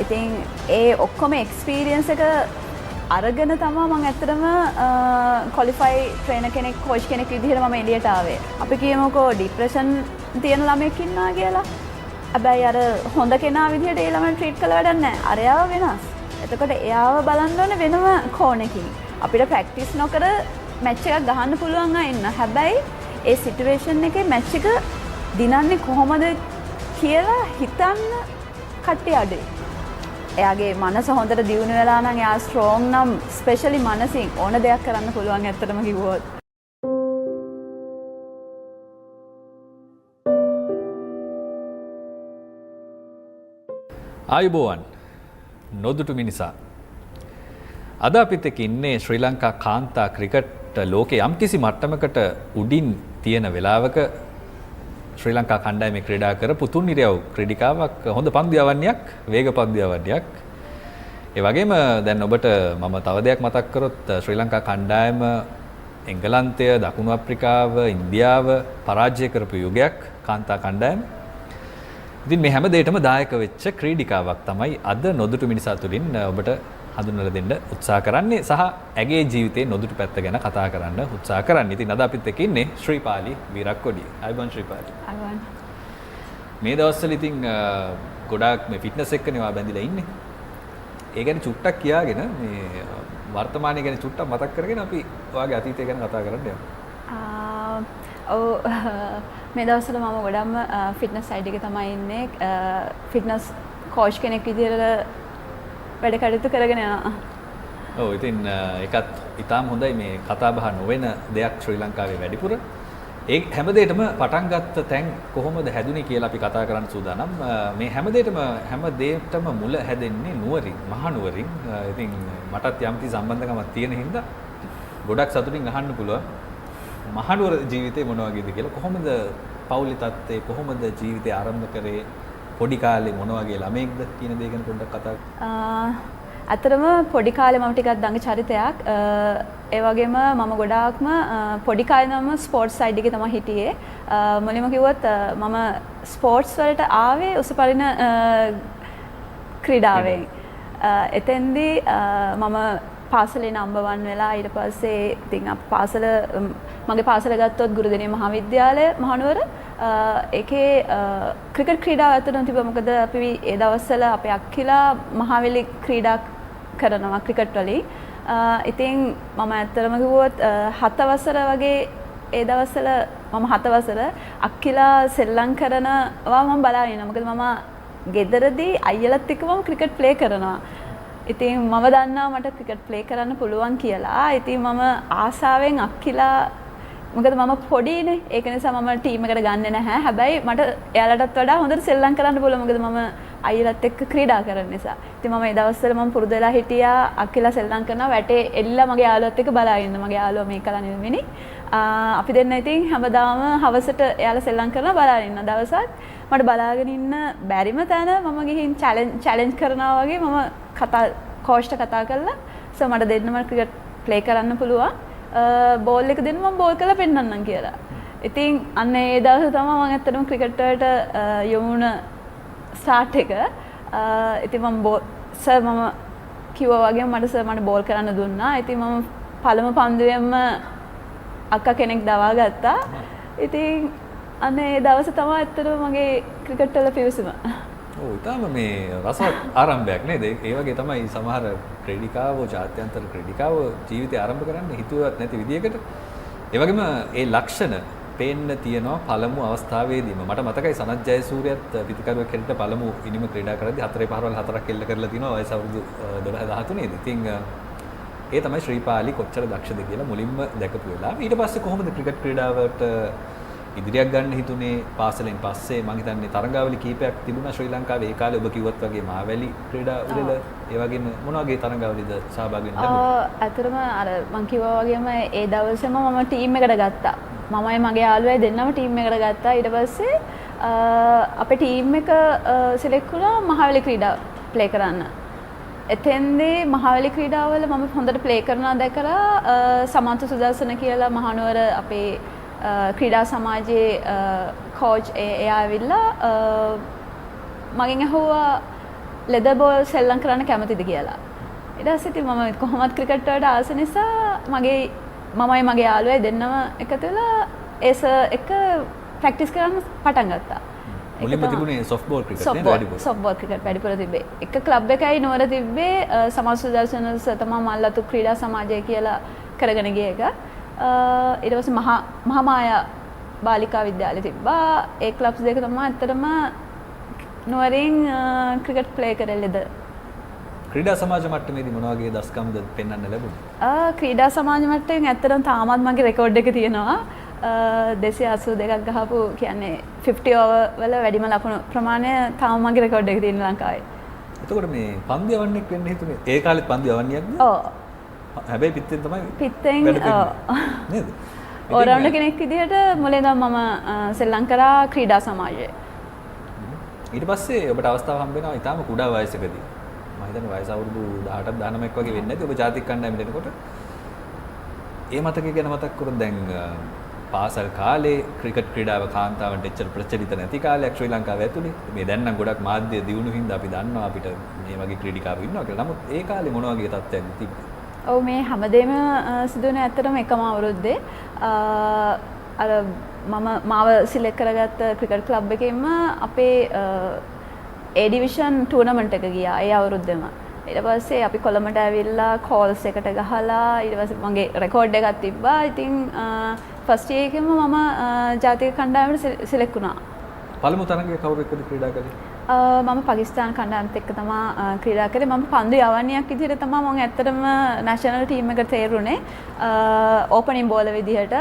ඉතින් ඒ ඔක්කොම එක්ස්පීරියන්ස් එක අරගෙන තමයි මම ඇත්තටම ක්වොලිෆයි ට්‍රේනර් කෙනෙක් කෝච් කෙනෙක් විදිහට මම එළියට ආවේ. අපි කියමුකෝ ඩිප්‍රෙෂන් තියෙන ළමයෙක් ඉන්නවා කියලා. හැබැයි අර හොඳ කෙනා විදිහට ඒ ළමයි ට්‍රීට් කළ වැඩක් නැහැ. අරයාව වෙනස්. එතකොට එයාව බලන්න ඕනේ වෙනම කෝණකින්. අපිට ප්‍රැක්ටිස් නොකර මැච් එකක් ගහන්න පුළුවන් අය ඉන්න. හැබැයි ඒ සිටුේෂන් එකේ මැච් එක දිනන්නේ කොහොමද කියලා හිතන්න කට්ටිය අඩුයි. එයාගේ මනස හොඳට දියුණු වෙලා නම් එයා ස්ට්‍රෝං නම් ස්පෙෂලි මනසින් ඕන දෙයක් කරන්න පුළුවන් ඇත්තටම කිව්වොත්. ආයුබෝවන් නොදුටු මිනිසා. අද අපිත් එක්ක ඉන්නේ ශ්‍රී ලංකා කාන්තා ක්‍රිකට් ලෝකේ යම්කිසි මට්ටමකට උඩින් තියෙන වෙලාවක ශ්‍රී ලංකා කණ්ඩායමේ ක්‍රීඩා කරපු තුන්නිරයව් ක්‍රීඩිකාවක් හොඳ පන්දු යවන්නයක් වේග පන්දු යවන්නයක්. ඒ වගේම දැන් ඔබට මම තව දෙයක් මතක් කරොත් ශ්‍රී ලංකා කණ්ඩායම එංගලන්තය, දකුණු අප්‍රිකාව, ඉන්දියාව පරාජය කරපු යුගයක් කාන්තා කණ්ඩායම. ඉතින් මේ හැම දෙයකටම දායක වෙච්ච ක්‍රීඩිකාවක් තමයි අද නොදුටු මිනිසා තුලින් ඔබට හඳුන්වලා දෙන්න උත්සාහ කරන්නේ සහ ඇගේ ජීවිතේ නොදුටු පැත්ත ගැන කතා කරන්න උත්සාහ කරන්නේ. ඉතින් අද අපිත් එක්ක ඉන්නේ ශ්‍රීපාලි වීරක්කොඩි. අයබන් ශ්‍රීපාලි. අයබන්. මේ දවස්වල ඉතින් ගොඩාක් මේ ෆිට්නස් එක්කනේ වා බැඳිලා ඉන්නේ. ඒ ගැන චුට්ටක් කියාගෙන මේ වර්තමානයේ ගැන චුට්ටක් මතක් කරගෙන අපි ඔයාගේ අතීතය ගැන කතා කරන්න යමු. ඔව් මේ දවස්වල මම ගොඩක්ම ෆිට්නස් සයිඩ් එකේ තමයි ඉන්නේ. ෆිට්නස් කෝච් කෙනෙක් විදිහට වැඩ කටයුතු කරගෙන යනවා. ඔව් ඉතින් ඒකත් ඉතාම හොඳයි මේ කතා බහ නොවන දෙයක් ශ්‍රී ලංකාවේ වැඩිපුර. ඒ හැමදේටම පටන් ගත්ත තැන් කොහොමද හැදුනේ කියලා අපි කතා කරන්න සූදානම්. මේ හැමදේටම මුල හැදෙන්නේ නුවරින්, මහා නුවරින්. ඉතින් මටත් යම්කි සම්බන්ධකමක් තියෙන හින්දා ගොඩක් සතුටින් අහන්න පුළුවන්. මහා නුවර ජීවිතේ මොන වගේද කියලා. කොහොමද පෞලි තත්ත්වය, කොහොමද ජීවිතය ආරම්භ කරේ? පොඩි කාලේ මොන වගේ ළමයෙක්ද කියන දේ ගැන පොඩ්ඩක් කතා කරමු. අතරම පොඩි කාලේ මම ටිකක් දඟ චරිතයක්. ඒ වගේම මම ගොඩාක්ම පොඩි කාලේ නම් ස්පෝර්ට්ස් සයිඩ් එකේ තමයි හිටියේ. මුලින්ම කිව්වොත් මම ස්පෝර්ට්ස් වලට ආවේ උසපරිණ ක්‍රීඩාවෙන්. එතෙන්දී මම පාසලේ නම්බර් 1 වෙලා ඊට පස්සේ ඉතින් මගේ පාසල ගත්තොත් ගුරුදෙණිය මහාවිද්‍යාලය මහනුවර ඒකේ ක්‍රිකට් ක්‍රීඩාව ඇත්තටම තිබ්බා. මොකද අපි ඒ දවස්වල අපේ අක්කිලා මහාවැලි ක්‍රීඩා කරනවා ක්‍රිකට් වලින්. ඉතින් මම ඇත්තටම කිව්වොත් 7 වසර වගේ ඒ දවස්වල මම 7 වසර අක්කිලා සෙල්ලම් කරනවා මම බලාගෙන ඉන්නවා. මොකද මම ගෙදරදී අයියලත් එක්ක මම ක්‍රිකට් ප්ලේ කරනවා. ඉතින් මම දන්නවා මට ක්‍රිකට් ප්ලේ කරන්න පුළුවන් කියලා. ඉතින් මම ආසාවෙන් අක්කිලා මොකද මම පොඩිනේ ඒක නිසා මම ටීම් එකට ගන්නෙ නැහැ. හැබැයි මට එයාලටත් වඩා හොඳට සෙල්ලම් කරන්න පුළුවන්. මොකද මම අයියලත් එක්ක ක්‍රීඩා කරන නිසා. ඉතින් මම ඒ දවස්වල මම පුරුදු වෙලා හිටියා අක්කිලා සෙල්ලම් කරනවා වැටේ එල්ලලා මගේ යාළුවත් එක්ක බලාගෙන ඉන්න. මගේ යාළුවා මේකලා නෙමෙයි. අපි දෙන්න ඉතින් හැමදාම හවසට එයාලා සෙල්ලම් කරනවා බලාගෙන ඉන්න. දවසක් මට බලාගෙන ඉන්න බැරිම තැන මම ගිහින් චැලෙන්ජ් කරනවා වගේ මම කෝච්ට කතා කරලා සෝ මට දෙන්නම ක්‍රිකට් ප්ලේ කරන්න පුළුවන්. බෝල් එක දෙන්න මම බෝල් කරලා පෙන්නන්නම් කියලා. ඉතින් අන්න ඒ දවසේ තමයි මම ඇත්තටම ක්‍රිකට් වලට යොමු වුණ ස්ටාර්ට් එක. ඉතින් මම කිව්වා වගේ මට බෝල් කරන්න දුන්නා. ඉතින් මම පළමු පන්දුවෙන්ම අක්කා කෙනෙක් දවා ගත්තා. ඉතින් අන්න ඒ දවසේ තමයි ඇත්තටම මගේ ක්‍රිකට් වල පිවිසුම. ඔව් ඊටම මේ රසවත් ආරම්භයක් නේද? ඒ වගේ තමයි සමහර ක්‍රීඩිකාවෝ ජාත්‍යන්තර ක්‍රීඩිකාවෝ ජීවිතය ආරම්භ කරන්න හිතුවත් නැති විදියකට. ඒ වගේම ඒ ලක්ෂණ පේන්න තියෙනවා පළමු අවස්ථාවේදීම. මට මතකයි සනත් ජයසූරියත් පිටිකරුවෙක් හැටියට පළමු ඉනිම ක්‍රීඩා කරද්දී 4 පහරවල් 4ක් එල්ල කරලා තිනවා වයස අවුරුදු 12 13 දී. ඉතින් ඒ තමයි ශ්‍රීපාලි කොච්චර දක්ෂද කියලා මුලින්ම දැකපු වෙලාව. ඊට පස්සේ කොහොමද ක්‍රිකට් ක්‍රීඩාවට ඉදිරියක් ගන්න හිතුනේ පාසලෙන් පස්සේ මම හිතන්නේ තරඟාවලි කීපයක් තිබුණා ශ්‍රී ලංකාවේ ඒ කාලේ ඔබ කිව්වත් වගේ මාවැලි ක්‍රීඩා උළෙල ඒ වගේම මොන වගේ තරඟාවලිද සහභාගී වෙන්න ලැබුණේ? අතරම අර මම කිව්වා වගේම ඒ දවසේම මම ටීම් එකට ගත්තා. මමයි මගේ යාළුවයි දෙන්නම ටීම් එකට ගත්තා. ඊට පස්සේ අපේ ටීම් එක සිලෙක්ට් වුණා මහවැලි ක්‍රීඩා ප්ලේ කරන්න. එතෙන්දී මහවැලි ක්‍රීඩාවල මම හොඳට ප්ලේ කරනවා දැකලා සමන්ත සුදර්ශන කියලා මහනුවර අපේ ක්‍රීඩා සමාජයේ කෝච් එයා ඇවිල්ලා මගෙන් ඇහුවා ලෙදර් බෝල් සෙල්ලම් කරන්න කැමතිද කියලා. ඊට පස්සේ ඉතින් මම කොහොමත් ක්‍රිකට් වලට ආස නිසා මමයි මගේ යාළුවයි දෙන්නම එකතු වෙලා ඒ සර් එක ප්‍රැක්ටිස් කරන්න පටන් ගත්තා. මුලින්ම තිබුණේ සොෆ්ට් බෝල් ක්‍රිකට් නේද වැඩිපුර? සොෆ්ට් බෝල් ක්‍රිකට් වැඩිපුර තිබ්බේ. එක ක්ලබ් එකයි නුවර තිබ්බේ සමාජ සුදර්ශන සර් තමයි මල්ලතු ක්‍රීඩා සමාජය කියලා කරගෙන ගිය එක. ඊට පස්සේ මහාමායා බාලිකා විද්‍යාලය තිබ්බා. ඒ ක්ලබ්ස් දෙක තමයි ඇත්තටම නුවරින් ක්‍රිකට් ප්ලේ කරෙල්ලද. ක්‍රීඩා සමාජ මට්ටමේදී මොන වගේ දස්කම්ද පෙන්වන්න ලැබුණේ? ක්‍රීඩා සමාජ මට්ටමින් ඇත්තටම තාමත් මගේ රෙකෝඩ් එක තියෙනවා. 282ක් ගහපු කියන්නේ 50 ඕවර් වල වැඩිම ලකුණු ප්‍රමාණය තාම මගේ රෙකෝඩ් එකේ තියෙන ලංකාවේ. එතකොට මේ පන්දු යවන්නෙක් වෙන්න හිතුනේ ඒ කාලෙත් පන්දු යවන්නියක්ද? ඔව්. හැබැයි පිටෙන් තමයි පිටෙන් නේද? ඕරවුන්ඩර් කෙනෙක් විදිහට මුලින්ම මම ශ්‍රී කරා ක්‍රීඩා සමාජයේ. ඊට පස්සේ ඔබට අවස්ථාව හම්බ වෙනවා ඊටාම කුඩා වයසකදී. මම හිතන්නේ වයස අවුරුදු 18ක් 19ක් වගේ වෙන්නේ නැති ඔබ ජාතික කණ්ඩායමට එනකොට ඒ මතකය ගැන මතක් කරොත් දැන් පාසල් කාලේ ක්‍රිකට් ක්‍රීඩාව කාන්තාවන්ට එච්චර ප්‍රචලිත නැති කාලයක් ශ්‍රී ලංකාවේ ඇතුලේ. මේ දැන් නම් ගොඩක් මාධ්‍ය දියුණු හින්දා අපි දන්නවා අපිට මේ වගේ ක්‍රීඩිකාවෝ ඉන්නවා කියලා. නමුත් ඒ කාලේ මොන වගේ තත්ත්වයක් තිබ්බේ? ඔව් මේ හැමදේම සිදුවන ඇත්තටම එකම අවුරුද්දේ අර මාව සිලෙක්ට් කරගත්ත ක්‍රිකට් ක්ලබ් එකෙන්ම අපේ A ඩිවිෂන් ටූර්නමන්ට් එක ගියා ඒ අවුරුද්දේම. ඊට පස්සේ අපි කොළඹට ඇවිල්ලා කෝල්ස් එකට ගහලා ඊට පස්සේ මගේ රෙකෝඩ් එකක් තිබ්බා. ඉතින් ෆස්ට් ඉයර් එකේම මම ජාතික කණ්ඩායමට සිලෙක්ට් වුණා. පළමු තරගයේ කවුරු එක්කද ක්‍රීඩා කළේ? මම පාකිස්තාන කණ්ඩායමත් එක්ක තමයි ක්‍රීඩා කරේ. මම පන්දු යවන්නියක් විදිහට තමයි මම ඇත්තටම නැෂනල් ටීම් එකට තේරුනේ. ඕපනින් බෝලර් විදිහට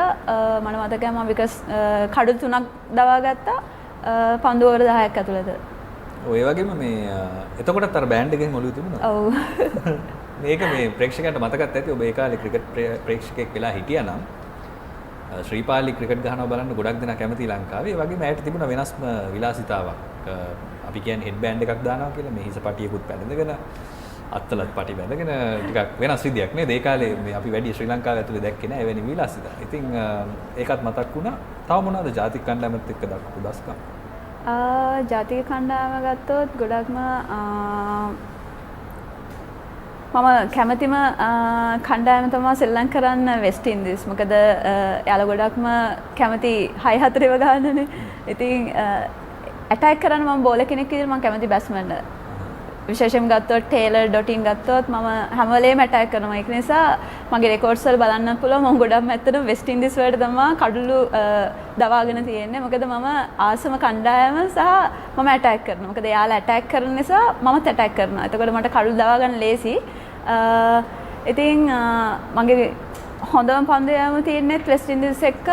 මම මතකයි මම විකස් කඩු 3ක් දවා ගත්තා පන්දු ඕවර 10ක් ඇතුළත. ඔය වගේම මේ එතකොටත් අර බෑන්ඩ් එකෙන් ඔළුව තිබුණා. ඔව්. මේක මේ ප්‍රේක්ෂකයන්ට මතකත් ඇති ඔබ ඒ කාලේ ක්‍රිකට් ප්‍රේක්ෂකයෙක් වෙලා හිටියා නම් ශ්‍රීපාලි ක්‍රිකට් ගහනවා බලන්න ගොඩක් දෙනා කැමති ලංකාවේ. ඒ වගේම ඇයට තිබුණා වෙනස්ම විලාසිතාවක්. අපි කියන්නේ හෙඩ් බෑන්ඩ් එකක් දානවා කියලා මේ හිස පටියකුත් පැනඳගෙන අත්තලත් පටි බැඳගෙන ටිකක් වෙනස් විදියක් නේද? ඒ කාලේ මේ අපි වැඩි ශ්‍රී ලංකාව ඇතුලේ දැක්කේ නැහැ එවැනි විලාසිතා. ඉතින් ඒකත් මතක් වුණා. තව මොනවද ජාතික කණ්ඩායමත් එක්ක දක්වපු දස්කම්? ජාතික කණ්ඩායම ගත්තොත් ගොඩක්ම මම කැමතිම කණ්ඩායම තමයි සෙල්ලම් කරන්න වෙස්ට් ඉන්දීස්. මොකද යාළුවා ගොඩක්ම කැමති 6-4 ගන්නනේ. ඉතින් ඇටැක් කරන්න මම බෝලර් කෙනෙක් විදිහට මම කැමති බැට්ස්මන්. විශේෂයෙන් ගත්තොත් ටේලර් ඩොටින් ගත්තොත් මම හැම වෙලේම ඇටැක් කරනවා. ඒක නිසා මගේ රෙකෝඩ්ස් වල බලන්නත් පුළුවන් මම ගොඩක්ම ඇත්තටම වෙස්ට් ඉන්දීස් වලට තමයි කඩළු දවාගෙන තියෙන්නේ. මොකද මම ආසම කණ්ඩායම සහ මම ඇටැක් කරනවා. මොකද යාළුවා ඇටැක් කරන නිසා මමත් ඇටැක් කරනවා. එතකොට මට කඩළු දවා ගන්න ලේසි. ඉතින් මගේ හොඳම පන්දු යාම තියෙන්නේ වෙස්ට් ඉන්දීස් එක්ක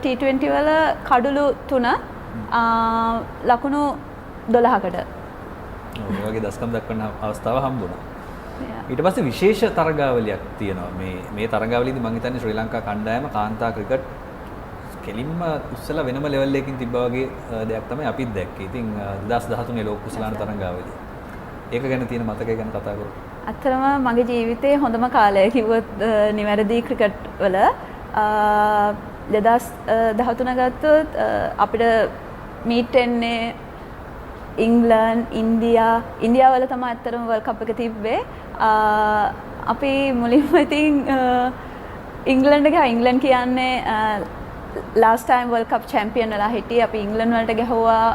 T20 වල කඩළු 3 ලකුණු 12කට. මේ වගේ දස්කම් දක්වන්න අවස්ථාව හම්බුණා. ඊට පස්සේ විශේෂ තරගාවලියක් තියෙනවා. මේ තරගාවලියේදී මම හිතන්නේ ශ්‍රී ලංකා කණ්ඩායම කාන්තා ක්‍රිකට් කෙලින්ම උස්සලා වෙනම ලෙවල් එකකින් තිබ්බා වගේ දෙයක් තමයි අපිත් දැක්කේ. ඉතින් 2013 ලෝක කුසලාන තරගාවලිය. ඒක ගැන තියෙන මතකය ගැන කතා කරමු. අත්‍තරම මගේ ජීවිතයේ හොඳම කාලය කිව්වොත් නිවැරදි ක්‍රිකට් වල 2013 ගත්තොත් අපිට මීට් වෙන්නේ ඉංග්ලන්ඩ්, ඉන්දියාවල තමයි අත්‍තරම වර්ල්ඩ් කප් එක තිබ්බේ. අපි මුලින්ම ඉතින් ඉංග්ලන්ඩ් කියන්නේ last time World Cup champion වෙලා හිටියේ. අපි ඉංග්ලන්ඩ් වලට ගැහුවා,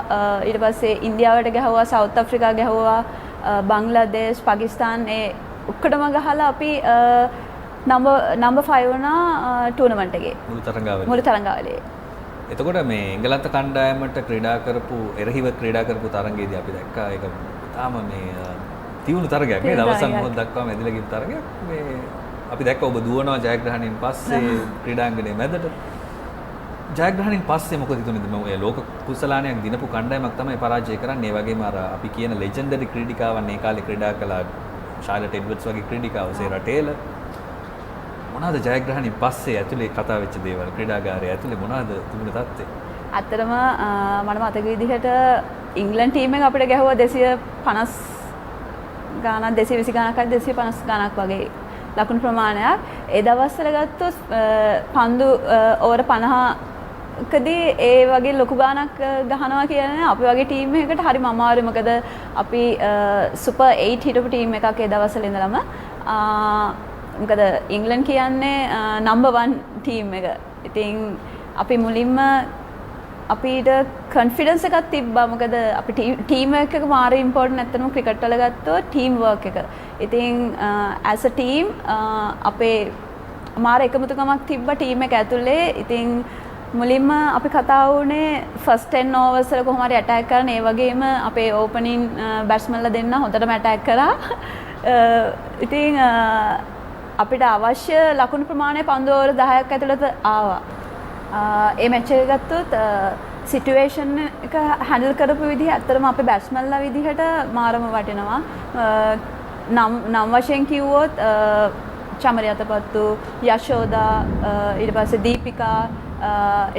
ඊට පස්සේ ඉන්දියාවට ගැහුවා, සවුත් අප්‍රිකා ගැහුවා, බංග්ලාදේශ්, පාකිස්තාන් ඒ ඔක්කොටම ගහලා අපි number 5 වුණා ටූර්නමන්ට් එකේ. මුළු තරඟාවලියේ. එතකොට මේ එංගලන්ත කණ්ඩායමට ක්‍රීඩා කරපු එරහිව ක්‍රීඩා කරපු තරඟයේදී අපි දැක්කා ඒක තාම මේ තියුණු තරගයක් නේද? අවසන් මොහොත දක්වාම ඇදලා ගිය තරගයක්. මේ අපි දැක්කා ඔබ දුවනවා ජයග්‍රහණයෙන් පස්සේ ක්‍රීඩාංගණයේ මැදට. ජයග්‍රහණයෙන් පස්සේ මොකද හිතුනේ මම ඔය ලෝක කුසලානයක් දිනපු කණ්ඩායමක් තමයි පරාජය කරන්නේ. ඒ වගේම අර අපි කියන ලෙජෙන්ඩරි ක්‍රීඩිකාවන් ඒ කාලේ ක්‍රීඩා කළා ශාලට් එඩ්වර්ඩ්ස් වගේ ක්‍රීඩිකාව සේරා ටේලර්. මොනවාද ජයග්‍රහණයෙන් පස්සේ ඇතුලේ කතා වෙච්ච දේවල් ක්‍රීඩාගාරයේ ඇතුලේ මොනවාද තිබුණ තත්ත්වය? ඇත්තටම මම මතක විදිහට ඉංග්ලන්ඩ් ටීම් එක අපිට ගැහුවා 250 ගානක් 220 ගානක් හරි 250 ගානක් වගේ ලකුණු ප්‍රමාණයක්. ඒ දවස්වල ගත්තොත් පන්දු ඕවර 50කදී ඒ වගේ ලොකු ගානක් ගහනවා කියන්නේ අපි වගේ ටීම් එකකට හරිම අමාරුයි. මොකද අපි සුපර් 8 හිටපු ටීම් එකක් ඒ දවස්වල ඉඳලම මොකද ඉංග්ලන්ඩ් කියන්නේ නම්බර් 1 ටීම් එක. ඉතින් අපි මුලින්ම අපිට කොන්ෆිඩන්ස් එකක් තිබ්බා. මොකද අපි ටීම් එක මාර ඉම්පෝර්ටන්ට් නැත්නම් ක්‍රිකට් වල ගත්තොත් ටීම් වර්ක් එක. ඉතින් as a team අපේ මාර එකමුතුකමක් තිබ්බා ටීම් එක ඇතුලේ. ඉතින් මුලින්ම අපි කතා වුණේ ෆස්ට් 10 ඕවර්ස් වල කොහොම හරි ඇටැක් කරන. ඒ වගේම අපේ ඕපනින් බැට්ස්මන්ලා දෙන්න හොඳටම ඇටැක් කරා. ඉතින් අපිට අවශ්‍ය ලකුණු ප්‍රමාණය පන්දු ඕවර 10ක් ඇතුළත ආවා. ඒ මැච් එක ගත්තොත් සිටුේෂන් එක හැන්ඩල් කරපු විදිහ ඇත්තටම අපේ බැට්ස්මන්ලා විදිහට මාරම වටිනවා. නම් වශයෙන් කිව්වොත් චමරියතපත්තු, යශෝදා, ඊට පස්සේ දීපිකා,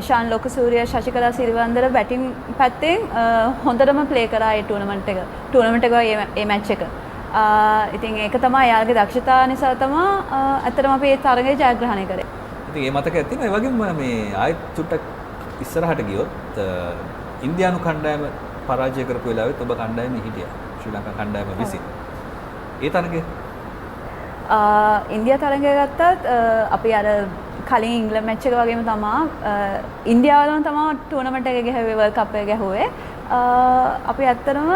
ඉෂාන් ලෝකසූරිය, ශශිකලා සිරිවන්දර බැටිං පැත්තෙන් හොඳටම ප්ලේ කරා ඒ ටූර්නමන්ට් එක මේ මැච් එක. ඉතින් ඒක තමයි යාළුගේ දක්ෂතාව නිසා තමයි ඇත්තටම අපි ඒ තරගය ජයග්‍රහණය කරේ. ඉතින් ඒ මතක ඇතිනේ. ඒ වගේම මේ ආයෙත් චුට්ටක් ඉස්සරහට ගියොත් ඉන්දියානු කණ්ඩායම පරාජය කරපු වෙලාවෙත් ඔබ කණ්ඩායමේ හිටියා. ශ්‍රී ලංකා කණ්ඩායම විසින්. ඒ තරගය ඉන්දියා තරගය ගත්තත් අපි අර කලින් ඉංග්ලන්ඩ් මැච් එක වගේම තමයි ඉන්දියාවලම තමයි ටූර්නමන්ට් එක ගැහුවේ වර්ල්ඩ් කප් එක ගැහුවේ. අපි ඇත්තටම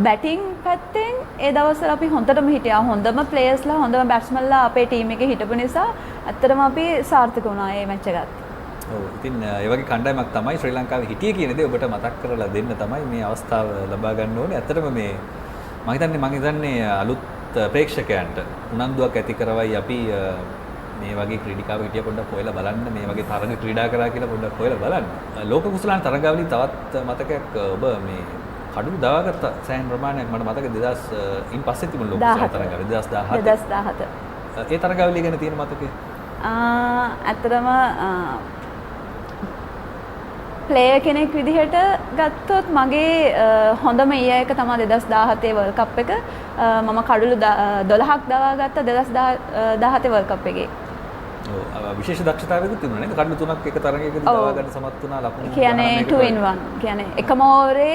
බැටිං පැත්තෙන් ඒ දවස්වල අපි හොඳටම හිටියා. හොඳම ප්ලේයර්ස්ලා හොඳම බැට්ස්මන්ලා අපේ ටීම් එකේ හිටපු නිසා ඇත්තටම අපි සාර්ථක වුණා මේ මැච් එකත්. ඔව්. ඉතින් ඒ වගේ කණ්ඩායමක් තමයි ශ්‍රී ලංකාවේ හිටියේ කියන දේ ඔබට මතක් කරලා දෙන්න තමයි මේ අවස්ථාව ලබා ගන්න ඕනේ. ඇත්තටම මේ මම හිතන්නේ අලුත් ප්‍රේක්ෂකයන්ට උනන්දුවක් ඇති කරවයි අපි මේ වගේ ක්‍රීඩිකාව හිටිය පොඩ්ඩක් හොයලා බලන්න. මේ වගේ තරඟ ක්‍රීඩා කරා කියලා පොඩ්ඩක් හොයලා බලන්න. ලෝක කුසලාන තරගාවලිය තවත් මතකයක් ඔබ මේ කඩු දාගත්ත සෑහෙන ප්‍රමාණයක් මට මතක 2000 ඉන් පස්සේ තිබුණ ලෝක කුසලාන තරගාවලිය 2017. ඒ තරගාවලිය ගැන තියෙන මතකය? ඇත්තටම ප්ලේයර් කෙනෙක් විදිහට ගත්තොත් මගේ හොඳම ඊය එක තමයි 2017 වර්ල්ඩ් කප් එක. මම කඩුළු 12ක් දවාගත්ත 2017 වර්ල්ඩ් කප් එකේ. ඔව් විශේෂ දක්ෂතාවයකුත් තිබුණා නේද? කඩුළු 3ක් එක තරගයකදී දවා ගන්න සමත් වුණා ලකුණු. කියන්නේ 2 in 1. කියන්නේ එකම ඕවරේ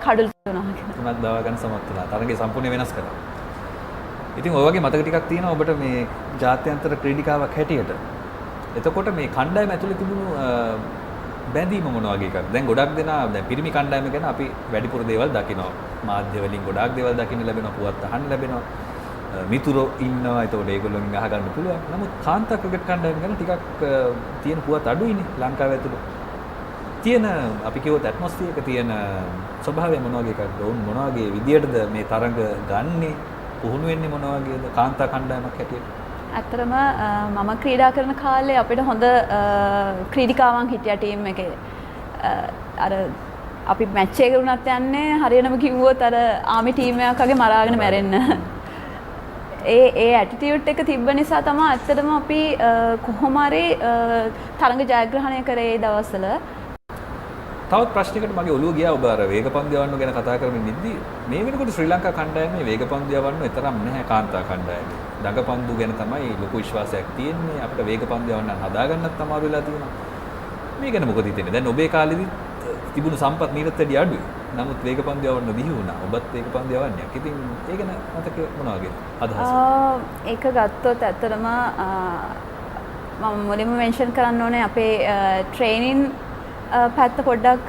කඩුළු 3ක් දවා ගන්න සමත් වුණා. තරගය සම්පූර්ණ වෙනස් කරා. ඉතින් ඔය වගේ මතක ටිකක් තියෙනවා ඔබට මේ ජාත්‍යන්තර ක්‍රීඩිකාවක් හැටියට. එතකොට මේ කණ්ඩායම ඇතුලේ තිබුණු බැඳීම මොන වගේ එකක්ද? දැන් ගොඩක් දෙනා දැන් පිරිමි කණ්ඩායම ගැන අපි වැඩිපුර දේවල් දකිනවා. මාධ්‍ය වලින් ගොඩාක් දේවල් දකින්න ලැබෙනවා, පුවත් අහන්න ලැබෙනවා. මිතුරෝ ඉන්නවා. ඒතකොට ඒගොල්ලොන්ගෙන් අහගන්න පුළුවන්. නමුත් කාන්තා ක්‍රිකට් කණ්ඩායම ගැන ටිකක් තියෙන පුවත් අඩුයිනේ ලංකාව ඇතුළේ. තියෙන අපි කියවොත් ඇට්මොස්ෆියර් එක තියෙන ස්වභාවය මොන වගේ එකක්ද? වුන් මොන වගේ විදියටද මේ තරඟ ගන්නේ? පුහුණු වෙන්නේ මොන වගේද කාන්තා කණ්ඩායමක් හැටියට? ඇත්තටම මම ක්‍රීඩා කරන කාලේ අපිට හොඳ ක්‍රීඩිකාවන් හිටියා ටීම් එකේ. අර අපි මැච් එකකට උනත් යන්නේ හරියටම කිව්වොත් අර ආමි ටීම් එකක් වගේ මරාගෙන මැරෙන්න. ඒ ඇටිටියුඩ් එක තිබ්බ නිසා තමයි ඇත්තටම අපි කොහොම හරි තරඟ ජයග්‍රහණය කරේ ඒ දවස්වල. තවත් ප්‍රශ්නයකට මගේ ඔළුව ගියා ඔබ අර වේගපන්දු යවන්න ගැන කතා කරමින් ඉද්දී මේ වෙනකොට ශ්‍රී ලංකා කණ්ඩායමේ වේගපන්දු යවන්න තරම් නැහැ කාන්තා කණ්ඩායමේ. දඟපන්දු ගැන තමයි ලොකු විශ්වාසයක් තියෙන්නේ. අපිට වේගපන්දු යවන්න හදාගන්නත් අමාරු වෙලා තියෙනවා. මේ ගැන මොකද හිතන්නේ? දැන් ඔබේ කාලෙදි තිබුණු සම්පත් මීටත් වැඩි අඩුයි. නමුත් වේගපන්දු යවන්න බිහි වුණා. ඔබත් වේගපන්දු යවන්නේ. ඉතින් ඒ ගැන මතක මොන වගේද අදහස? ඒක ගත්තොත් ඇත්තටම මම මුලින්ම මෙන්ෂන් කරන්න ඕනේ අපේ ට්‍රේනින් පැත්ත පොඩ්ඩක්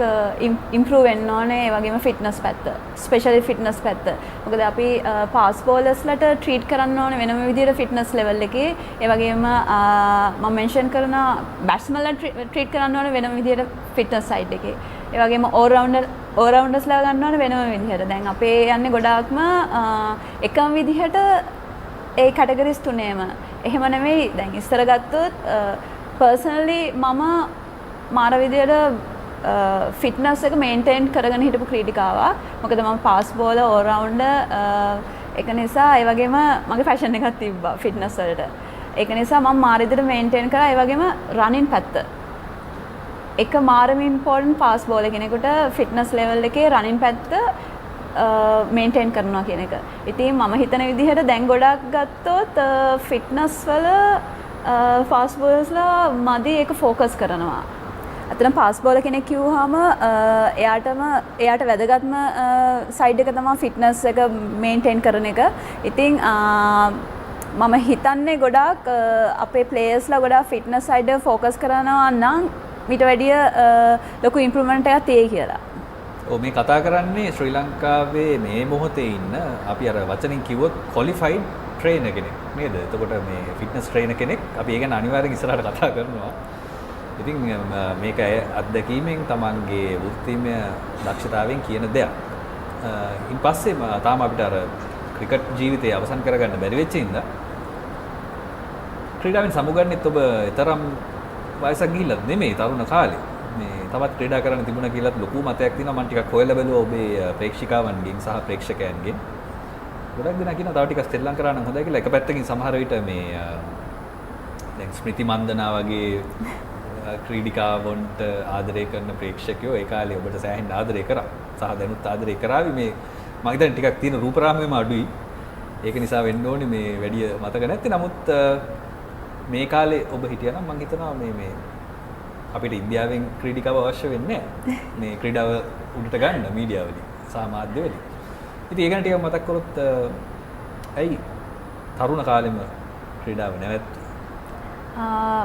ඉම්ප්‍රූව් වෙන්න ඕනේ. ඒ වගේම ෆිට්නස් පැත්ත, ස්පෙෂලි ෆිට්නස් පැත්ත. මොකද අපි පාස් බෝලර්ස්ලට ට්‍රීට් කරන්න ඕනේ වෙනම විදිහට ෆිට්නස් ලෙවල් එකේ. ඒ වගේම මම මෙන්ෂන් කරන බැට්ස්මන්ලට ට්‍රීට් කරන්න ඕනේ වෙනම විදිහට ෆිට්නස් සයිඩ් එකේ. ඒ වගේම ඕල්රවුන්ඩර්ස්ලා ගන්න ඕනේ වෙනම විදිහට. දැන් අපේ යන්නේ ගොඩාක්ම එකම විදිහට ඒ කැටගරිස් තුනේම. එහෙම නෙමෙයි දැන් ඉස්සර ගත්තොත් personally මම මාර විදියට ෆිට්නස් එක මේන්ටේන් කරගෙන හිටපු ක්‍රීඩිකාවක්. මොකද මම පාස් බෝලර් ඕල් රවුන්ඩර් ඒක නිසා ඒ වගේම මගේ ෆැෂන් එකක් තිබ්බා ෆිට්නස් වලට. ඒක නිසා මම මාර විදියට මේන්ටේන් කරා. ඒ වගේම රනින් පැත්ත. එක මාරම ඉම්පෝර්ටන්ට් පාස් බෝලර් කෙනෙකුට ෆිට්නස් ලෙවල් එකේ රනින් පැත්ත මේන්ටේන් කරනවා කියන එක. ඉතින් මම හිතන විදිහට දැන් ගොඩක් ගත්තොත් ෆිට්නස් වල ෆාස්ට් බෝලර්ස්ලා මදි ඒක ફોකස් කරනවා. අතන පාස් බෝලර් කෙනෙක් කිව්වහම එයාට වැදගත්ම සයිඩ් එක තමයි ෆිට්නස් එක මේන්ටේන් කරන එක. ඉතින් මම හිතන්නේ ගොඩක් අපේ ප්ලේයර්ස්ලා ගොඩක් ෆිට්නස් සයිඩ් එක ફોකස් කරනවා නම් ඊට වැඩිය ලොකු ඉම්ප්‍රූව්මන්ට් එකක් තියෙයි කියලා. ඔව් මේ කතා කරන්නේ ශ්‍රී ලංකාවේ මේ මොහොතේ ඉන්න අපි අර වචනින් කිව්වොත් ක්වොලිෆයිඩ් ට්‍රේනර් කෙනෙක් නේද? එතකොට මේ ෆිට්නස් ට්‍රේනර් කෙනෙක් අපි ඒ ගැන අනිවාර්යෙන් ඉස්සරහට කතා කරනවා. ඉතින් මේක අත්දැකීමෙන් තමන්ගේ වෘත්තීමය දක්ෂතාවයෙන් කියන දෙයක්. ඉන් පස්සේ තාම අපිට අර ක්‍රිකට් ජීවිතය අවසන් කරගන්න බැරි වෙච්ච ඉඳ ක්‍රීඩාවෙන් සමුගන්නෙත් ඔබ තරම් වයසක් ගිහිල්ලත් නෙමෙයි තරුණ කාලේ. මේ තවත් ක්‍රීඩා කරන්න තිබුණා කියලාත් ලොකු මතයක් තියෙනවා. මම ටිකක් හොයලා බැලුවා ඔබේ ප්‍රේක්ෂිකාවන්ගෙන් සහ ප්‍රේක්ෂකයන්ගෙන්. ගොඩක් දෙනා කියනවා තව ටිකක් ශ්‍රී ලංකාව නම් හොඳයි කියලා. එක පැත්තකින් සමහර විට මේ දැන් ස්මෘති මන්දනා වගේ ක්‍රීඩිකාවන්ට ආදරය කරන ප්‍රේක්ෂකයෝ ඒ කාලේ ඔබට සෑහෙන ආදරය කරා. සහ දැනුත් ආදරය කරાવી මේ මම හිතන්නේ ටිකක් තියෙන රූපරාමයේම අඩුයි. ඒක නිසා වෙන්න ඕනේ මේ වැඩි මතක නැත්තේ. නමුත් මේ කාලේ ඔබ හිටියා නම් මම හිතනවා මේ අපිට ඉන්දියාවෙන් ක්‍රීඩිකාව අවශ්‍ය වෙන්නේ නැහැ. මේ ක්‍රීඩාව උඩට ගන්න මීඩියාවලින් සහ මාධ්‍යවලින්. ඉතින් ඒ ගැන ටිකක් මතක් කරොත් ඇයි තරුණ කාලෙම ක්‍රීඩාව නැවැත්තුවේ?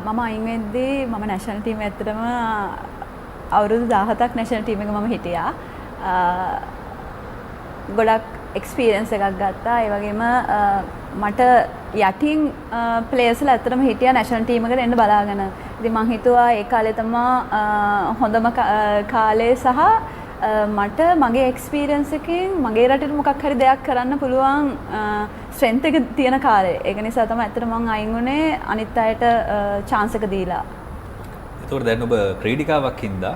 මම අයින් වෙද්දී මම නැෂනල් ටීම් ඇත්තටම අවුරුදු 17ක් නැෂනල් ටීම් එක මම හිටියා. ගොඩක් එක්ස්පීරියන්ස් එකක් ගත්තා. ඒ වගේම මට යටින් ප්ලේයර්ස්ලා ඇත්තටම හිටියා නැෂනල් ටීම් එකට එන්න බලාගෙන. ඉතින් මං හිතුවා ඒ කාලේ තමයි හොඳම කාලේ සහ මට මගේ එක්ස්පීරියන්ස් එකෙන් මගේ රටේට මොකක් හරි දෙයක් කරන්න පුළුවන් ස්ට්‍රෙන්ත් එක තියෙන කාලේ. ඒක නිසා තමයි ඇත්තට මං අයින් වුණේ අනිත් අයට chance එක දීලා. ඒතකොට දැන් ඔබ ක්‍රීඩිකාවක් හින්දා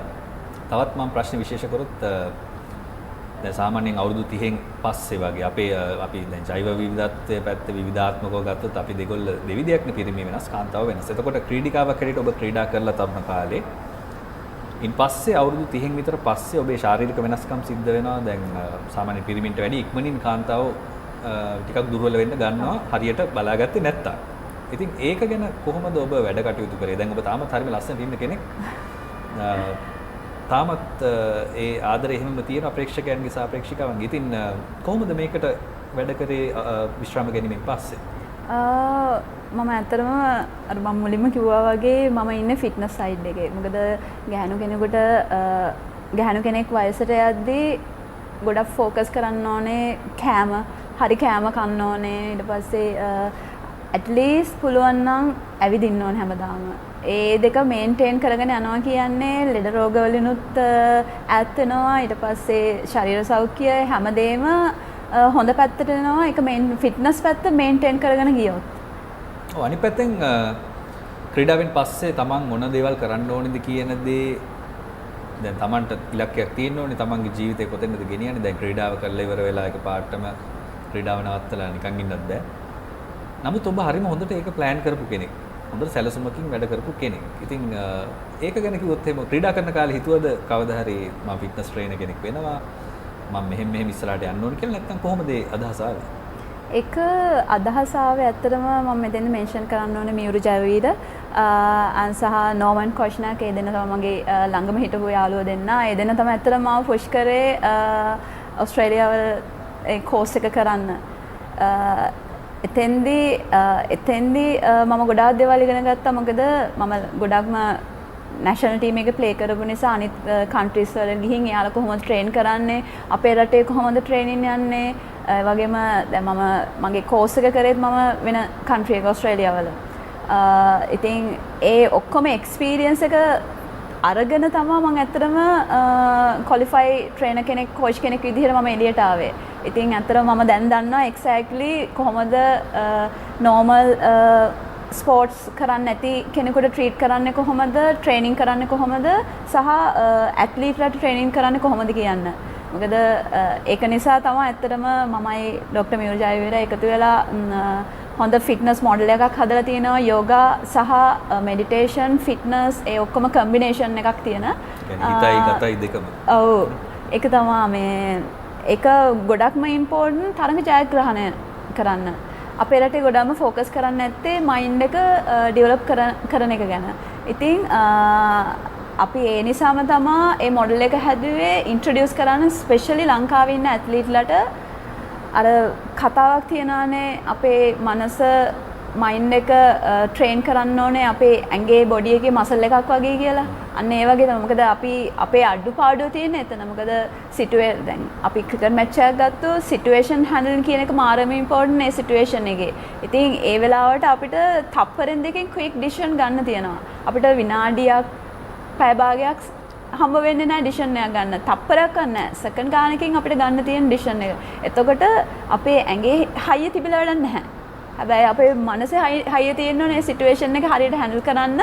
තවත් මම ප්‍රශ්න විශේෂ කරොත් දැන් සාමාන්‍යයෙන් අවුරුදු 30න් පස්සේ වගේ අපි දැන් ජෛව විවිධත්වයේ පැත්ත විවිධාත්මකව ගත්තොත් අපි දෙවිදයක්නේ පිරිමි වෙනස් කාන්තාව වෙනස්. එතකොට ක්‍රීඩිකාවක් හැටියට ඔබ ක්‍රීඩා කරලා තරුණ කාලේ ඉන් පස්සේ අවුරුදු 30න් විතර පස්සේ ඔබේ ශාරීරික වෙනස්කම් සිද්ධ වෙනවා. දැන් සාමාන්‍ය පිරිමින්ට වැඩි ඉක්මනින් කාන්තාව ටිකක් දුර්වල වෙන්න ගන්නවා හරියට බලාගත්තේ නැත්තම්. ඉතින් ඒක ගැන කොහොමද ඔබ වැඩ කටයුතු කරේ? දැන් ඔබ තාමත් හරිම ලස්සනට ඉන්න කෙනෙක්. තාමත් ඒ ආදරය එහෙමම තියෙන ප්‍රේක්ෂකයන්ගේ සහ ප්‍රේක්ෂිකාවන්ගේ. ඉතින් කොහොමද මේකට වැඩ කරේ විශ්‍රාම ගැනීමෙන් පස්සේ? මම ඇත්තටම අර මම මුලින්ම කිව්වා වගේ මම ඉන්නේ ෆිට්නස් සයිඩ් එකේ. මොකද ගැහණු කෙනෙක් වයසට යද්දී ගොඩක් ફોකස් කරන්න ඕනේ හරි කෑම කන්න ඕනේ. ඊට පස්සේ at least පුළුවන් නම් ඇවිදින්න ඕනේ හැමදාම. ඒ දෙක මේන්ටේන් කරගෙන යනවා කියන්නේ ලෙඩ රෝග වලිනුත් ඈත් වෙනවා. ඊට පස්සේ ශරීර සෞඛ්‍ය හැමදේම හොඳ පැත්තට එනවා. ඒක ෆිට්නස් පැත්ත මේන්ටේන් කරගෙන ගියොත්. ඔව් අනිත් පැත්තෙන් ක්‍රීඩාවෙන් පස්සේ තමන් මොන දේවල් කරන්න ඕනේද කියන දේ දැන් තමන්ට ඉලක්කයක් තියෙන්න ඕනේ. තමන්ගේ ජීවිතේ කොතැනද ගෙනියන්නේ? දැන් ක්‍රීඩාව කරලා ඉවර වෙලා එක පාටම ක්‍රීඩාව නවත්තලා නිකන් ඉන්නත් බෑ. නමුත් ඔබ හරිම හොඳට ඒක ප්ලෑන් කරපු කෙනෙක්. හොඳට සැලසුමකින් වැඩ කරපු කෙනෙක්. ඉතින් ඒක ගැන කිව්වොත් එහෙම ක්‍රීඩා කරන කාලේ හිතුවද කවදා හරි මම ෆිට්නස් ට්‍රේනර් කෙනෙක් වෙනවා මම මෙහෙම ඉස්සරහට යන්න ඕනේ කියලා? නැත්නම් කොහොමද ඒ අදහස ආවේ? එක අදහස ආවේ ඇත්තටම මම මෙතෙන් මෙන්ෂන් කරන්න ඕනේ මියුරු ජයවීර සහ නෝමන් කොෂ්නාක්. ඒ දෙන්න තමයි මගේ ළඟම හිටපු යාළුවෝ දෙන්න. ඒ දෙන්න තමයි ඇත්තටම මාව පුෂ් කරේ ඕස්ට්‍රේලියාව කෝස් එක කරන්න. එතෙන්දී මම ගොඩාක් දේවල් ඉගෙන ගත්තා. මොකද මම ගොඩක්ම නැෂනල් ටීම් එකේ ප්ලේ කරපු නිසා අනිත් කන්ට්‍රීස් වල ගිහින් එයාලා කොහොමද ට්‍රේන් කරන්නේ, අපේ රටේ කොහොමද ට්‍රේනින් යන්නේ, වගේම දැන් මම මගේ කෝස් එක කරේත් මම වෙන කන්ට්‍රි එක ඕස්ට්‍රේලියාවල. ඉතින් ඒ ඔක්කොම එක්ස්පීරියන්ස් එක අරගෙන තමයි මම ඇත්තටම ක්වොලිෆයි ට්‍රේනර් කෙනෙක් කෝච් කෙනෙක් විදිහට මම එළියට ආවේ. ඉතින් ඇත්තටම මම දැන් දන්නවා එක්සැක්ට්ලි කොහොමද නෝමල් ස්පෝර්ට්ස් කරන්න නැති කෙනෙකුට ට්‍රීට් කරන්නේ කොහොමද ට්‍රේනින් කරන්නේ කොහොමද සහ ඇත්ලීට්ලට ට්‍රේනින් කරන්නේ කොහොමද කියන්න. මොකද ඒක නිසා තමයි ඇත්තටම මමයි ඩොක්ටර් මියුල් ජයවීර එකතු වෙලා හොඳ ෆිට්නස් මොඩල් එකක් හදලා තියෙනවා යෝගා සහ මෙඩිටේෂන් ෆිට්නස් ඒ ඔක්කොම කම්බිනේෂන් එකක් තියෙන. හිතයි ගතයි දෙකම. ඔව් ඒක තමයි මේ ඒක ගොඩක්ම ඉම්පෝර්ටන්ට් තරඟ ජයග්‍රහණය කරන්න. අපේ රටේ ගොඩක්ම ફોકસ කරන්නේ නැත්තේ මයින්ඩ් එක ඩෙවලොප් කරන එක ගැන. ඉතින් අපි ඒ නිසාම තමයි මේ මොඩල් එක හැදුවේ ඉන්ට්‍රොඩියුස් කරන්න ස්පෙෂලි ලංකාවේ ඉන්න ඇත්ලීට්ලට අර කතාවක් තියනවානේ අපේ මනස මයින්ඩ් එක ට්‍රේන් කරන්න ඕනේ අපේ ඇඟේ බොඩි එකේ මසල් එකක් වගේ කියලා. අන්න ඒ වගේ තමයි. මොකද අපි අපේ අඩුපාඩුව තියෙන්නේ එතන. මොකද දැන් අපි ක්‍රිකට් මැච් එකක් ගත්තොත් සිටුේෂන් හැන්ඩලින් කියන එක මාරම ඉම්පෝර්ටන්ට් ඒ සිටුේෂන් එකේ. ඉතින් ඒ වෙලාවට අපිට තප්පරෙන් දෙකෙන් ක්වික් ඩිසිෂන් ගන්න තියෙනවා. අපිට විනාඩියක් පැය භාගයක් හම්බ වෙන්නේ නැහැ ඩිසිෂන් එකක් ගන්න. තප්පරයක් ගන්න. සෙකන්ඩ් ගානකින් අපිට ගන්න තියෙන ඩිසිෂන් එක. එතකොට අපේ ඇඟේ හයිය තිබිලා වැඩක් නැහැ. හැබැයි අපේ මනසේ හයිය තියෙන්න ඕනේ සිටුේෂන් එක හරියට හැන්ඩල් කරන්න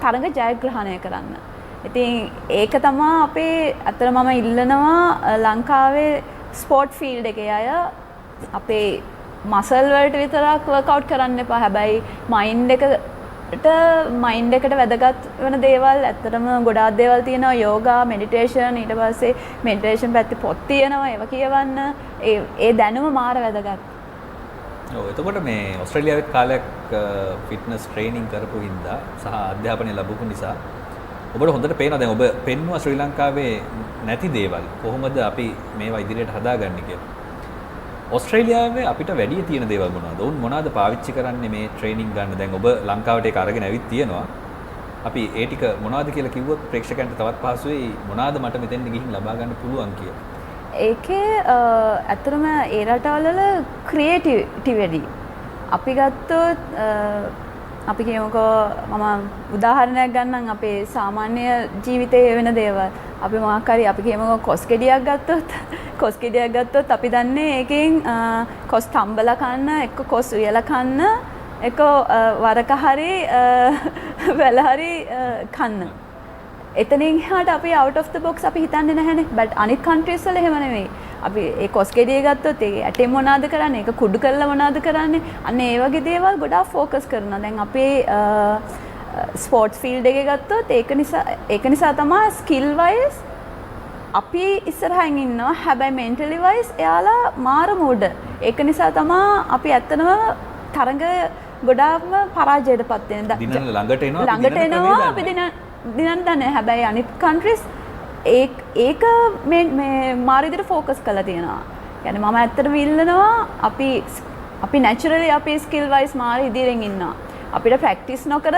තරඟ ජයග්‍රහණය කරන්න. ඉතින් ඒක තමයි අපේ අතර මම ඉල්ලනවා ලංකාවේ ස්පෝර්ට් ෆීල්ඩ් එකේ අය අපේ මසල් වලට විතරක් වර්ක්අවුට් කරන්න එපා. හැබැයි මයින්ඩ් එකට වැදගත් වෙන දේවල් ඇත්තටම ගොඩාක් දේවල් තියෙනවා. යෝගා, මෙඩිටේෂන්, ඊට පස්සේ මෙඩිටේෂන් පැත්තේ පොත් තියෙනවා. ඒවා කියවන්න. ඒ දැනුම මාර වැදගත්. ඔව් එතකොට මේ ඕස්ට්‍රේලියාවේ කාලයක් ෆිට්නස් ට්‍රේනින් කරපු හින්දා සහ අධ්‍යාපනය ලැබපු නිසා ඔබට හොඳට පේනවා දැන් ඔබ පෙන්වුවා ශ්‍රී ලංකාවේ නැති දේවල් කොහොමද අපි මේවා ඉදිරියට හදාගන්නේ කියලා. ඕස්ට්‍රේලියාවේ අපිට වැඩි තියෙන දේවල් මොනවද? උන් මොනවද පාවිච්චි කරන්නේ මේ ට්‍රේනින් ගන්න? දැන් ඔබ ලංකාවට ඒක අරගෙන ඇවිත් තියෙනවා. අපි ඒ ටික මොනවද කියලා කිව්වොත් ප්‍රේක්ෂකයන්ට තවත් පහසුයි මොනවද මට මෙතෙන්ට ගිහින් ලබා ගන්න පුළුවන් කියලා. ඒකේ ඇත්තටම ඒ රටවල ක්‍රියේටිවිටි අපි ගත්තොත් අපි කියමුකෝ මම උදාහරණයක් ගන්නම් අපේ සාමාන්‍ය ජීවිතයේ වෙන දේවල් අපි මොකක් හරි අපි කියමුකෝ කොස් ගෙඩියක් ගත්තොත් අපි දන්නේ ඒකෙන් කොස් තම්බලා කන්න එක්ක කොස් උයලා කන්න එක්ක වරක හරි වැල හරි කන්න. එතනින් එහාට අපි out of the box අපි හිතන්නේ නැහැනේ. but අනිත් countries වල එහෙම නෙවෙයි. අපි ඒ කොස් ගෙඩිය ගත්තොත් ඒ ඇටෙන් මොනවද කරන්නේ? ඒක කුඩු කරලා මොනවද කරන්නේ? අන්න ඒ වගේ දේවල් ගොඩාක් ફોකස් කරනවා. දැන් අපේ ස්පෝර්ට්ස් ෆීල්ඩ් එකේ ගත්තොත් ඒක නිසා තමයි ස්කිල් වයිස් අපි ඉස්සරහින් ඉන්නවා. හැබැයි මෙන්ටලි වයිස් එයාලා මාර මූඩ. ඒක නිසා තමයි අපි ඇත්තනම තරඟ ගොඩාක්ම පරාජයටපත් වෙන්නේ. දිනන ළඟට එනවා අපි දිනන්න දන්නේ. හැබැයි අනිත් countries ඒක මේ මාර විදිහට ફોකස් කරලා තියෙනවා. يعني මම ඇත්තටම ඉල්ලනවා අපි naturally අපි skill wise මාර ඉදිරියෙන් ඉන්නවා. අපිට practice නොකර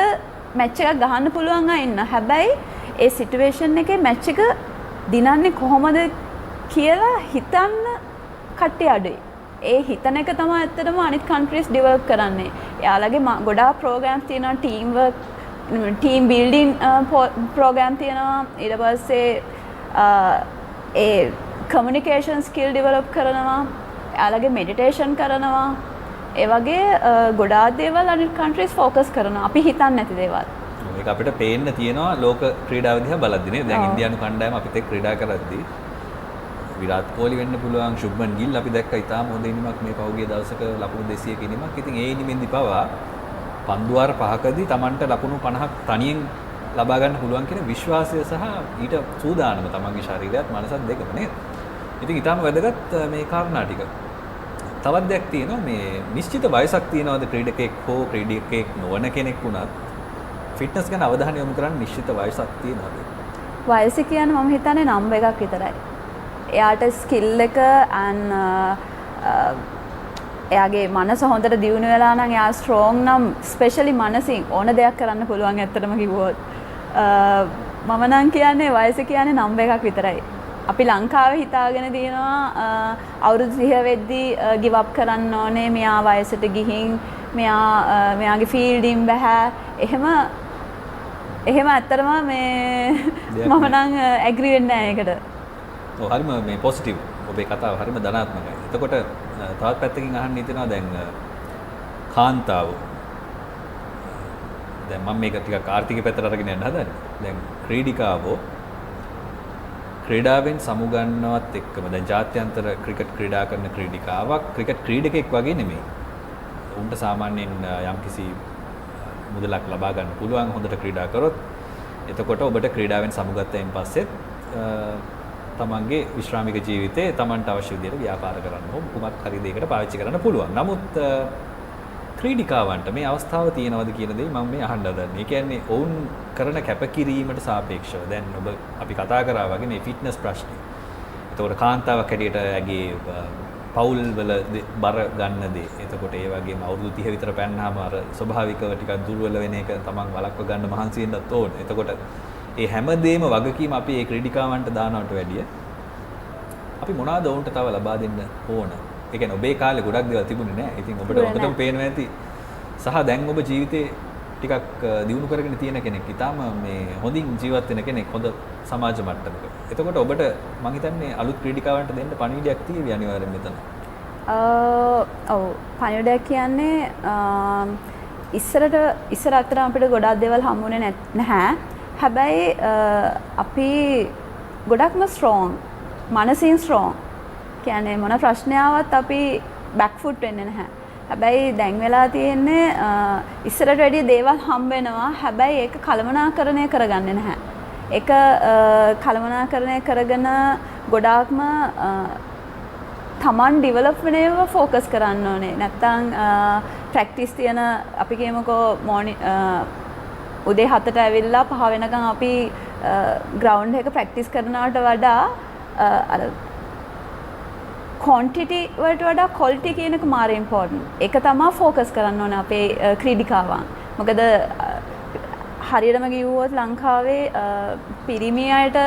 match එකක් ගහන්න පුළුවන් අය ඉන්න. හැබැයි ඒ situation එකේ match එක දිනන්නේ කොහොමද කියලා හිතන්න කට්ටිය අඩුයි. ඒ හිතන එක තමයි ඇත්තටම අනිත් countries develop කරන්නේ. එයාලගේ ගොඩාක් programs තියෙනවා team building program තියෙනවා. ඊට පස්සේ ඒ communication skill develop කරනවා. එයාලගේ meditation කරනවා. ඒ වගේ ගොඩාක් දේවල් අනිත් countries focus කරනවා. අපි හිතන්නේ නැති දේවල්. ඒක අපිට පේන්න තියෙනවා ලෝක ක්‍රීඩාව දිහා බලද්දී නේ. දැන් ඉන්දියානු කණ්ඩායම අපිත් එක්ක ක්‍රීඩා කරද්දී විරාට් කොහ්ලි වෙන්න පුළුවන්, ශුභ්මන් ගිල් අපි දැක්කා ඉතාම හොඳ ඉනිමක් මේ පහුගිය දවසක ලකුණු 200ක ඉනිමක්. ඉතින් ඒ ඉනිමෙන්දි පවා පන්දුවාර 5කදී Tamanට ලකුණු 50ක් තනියෙන් ලබා ගන්න පුළුවන් කියන විශ්වාසය සහ ඊට සූදානම තමන්ගේ ශරීරයත් මනසත් දෙකම නේද? ඉතින් ඊටම වැදගත් මේ කාරණා ටික. තවත් දෙයක් තියෙනවා මේ නිශ්චිත වයසක් තියනවාද ක්‍රීඩකෙක් හෝ ක්‍රීඩකෙක් නොවන කෙනෙක් වුණත් ෆිට්නස් ගැන අවධානය යොමු කරන්න නිශ්චිත වයසක් තියනවාද? වයස කියන්නේ මම හිතන්නේ නම්බර් එකක් විතරයි. එයාට ස්කිල් එක එයාගේ මනස හොඳට දියුණු වෙලා නම් එයා ස්ට්‍රෝං නම් ස්පෙෂලි මනසින් ඕන දෙයක් කරන්න පුළුවන් ඇත්තටම කිව්වොත්. මම නම් කියන්නේ වයස කියන්නේ නම්බර් එකක් විතරයි. අපි ලංකාවේ හිතාගෙන තියෙනවා අවුරුදු 30 වෙද්දී ගිව් අප් කරන්න ඕනේ, මෙයා වයසට ගිහින් මෙයාගේ ෆීල්ඩින් බෑ. එහෙම ඇත්තටම මේ මම නම් ඇග්‍රී වෙන්නේ නැහැ ඒකට. ඔව් හරිම මේ පොසිටිව් ඔබේ කතාව හරිම ධනාත්මකයි. එතකොට තවත් පැත්තකින් අහන්න හිතෙනවා දැන් කාන්තාව දැන් මම මේක ටිකක් ආර්ථික පැත්තට අරගෙන යන්න හදන්නේ. දැන් ක්‍රීඩිකාවෝ ක්‍රීඩාවෙන් සමුගන්නවත් එක්කම දැන් ජාත්‍යන්තර ක්‍රිකට් ක්‍රීඩා කරන ක්‍රීඩිකාවක් ක්‍රිකට් ක්‍රීඩකෙක් වගේ නෙමෙයි. උන්ට සාමාන්‍යයෙන් යම්කිසි මුදලක් ලබා ගන්න පුළුවන් හොඳට ක්‍රීඩා කරොත්. එතකොට ඔබට ක්‍රීඩාවෙන් සමුගත්තයින් පස්සෙත් තමන්ගේ විශ්‍රාමික ජීවිතේ තමන්ට අවශ්‍ය විදිහට ව්‍යාපාර කරන්න හෝ කුමක් හරි දෙයකට පාවිච්චි කරන්න පුළුවන්. නමුත් ක්‍රීඩිකාවන්ට මේ අවස්ථාව තියෙනවද කියන දේ මම මේ අහන්න හදන්නේ. ඒ කියන්නේ ඔවුන් කරන කැපකිරීමට සාපේක්ෂව දැන් ඔබ අපි කතා කරා වගේ මේ ෆිට්නස් ප්‍රශ්නේ. එතකොට කාන්තාවක් හැටියට ඇගේ පවුල් වල බර ගන්න දේ. එතකොට ඒ වගේම අවුරුදු 30 විතර පැන්නාම අර ස්වභාවිකව ටිකක් දුර්වල වෙන එක තමන් වළක්ව ගන්න මහන්සි වෙන්නත් ඕනේ. එතකොට ඒ හැමදේම වගකීම අපි ඒ ක්‍රීඩිකාවන්ට දානවට වැඩිය අපි මොනවාද ඔවුන්ට තව ලබා දෙන්න ඕන. ඒ කියන්නේ ඔබේ කාලේ ගොඩක් දේවල් තිබුණේ නැහැ. ඉතින් ඔබට හොඳටම පේනවා ඇති. සහ දැන් ඔබ ජීවිතේ ටිකක් දියුණු කරගෙන තියෙන කෙනෙක්. ඊටාම මේ හොඳින් ජීවත් වෙන කෙනෙක් හොඳ සමාජ මට්ටමක. එතකොට ඔබට මම හිතන්නේ අලුත් ක්‍රීඩිකාවන්ට දෙන්න පණිවිඩයක් තියෙවි අනිවාර්යෙන් මෙතන. ඔව් පණිවිඩයක් කියන්නේ ඉස්සර අතර අපිට ගොඩක් දේවල් හම්බුනේ නැහැ. හැබැයි අපි ගොඩක්ම ස්ට්‍රෝං මනසින් ස්ට්‍රෝං කියන්නේ මොන ප්‍රශ්නාවක් අපි බෑක් ෆුට් වෙන්නේ නැහැ. හැබැයි දැන් වෙලා තියෙන්නේ ඉස්සරට වැඩිය දේවල් හම්බ වෙනවා. හැබැයි ඒක කළමනාකරණය කරගන්නේ නැහැ. ඒක කළමනාකරණය කරගෙන ගොඩාක්ම තමන් ඩිවලොප් වෙන ඒවා ફોකස් කරන්න ඕනේ. නැත්තම් ප්‍රැක්ටිස් තියෙන අපි කියමුකෝ උදේ 7ට ඇවිල්ලා 5 වෙනකන් අපි ග්‍රවුන්ඩ් එක ප්‍රැක්ටිස් කරනවට වඩා අර quantity වලට වඩා quality කියන එක මාර ඉම්පෝටන්ට්. ඒක තමයි ફોකස් කරන්න ඕනේ අපේ ක්‍රීඩිකාවන්. මොකද හරියටම කිව්වොත් ලංකාවේ පිරිමි අයට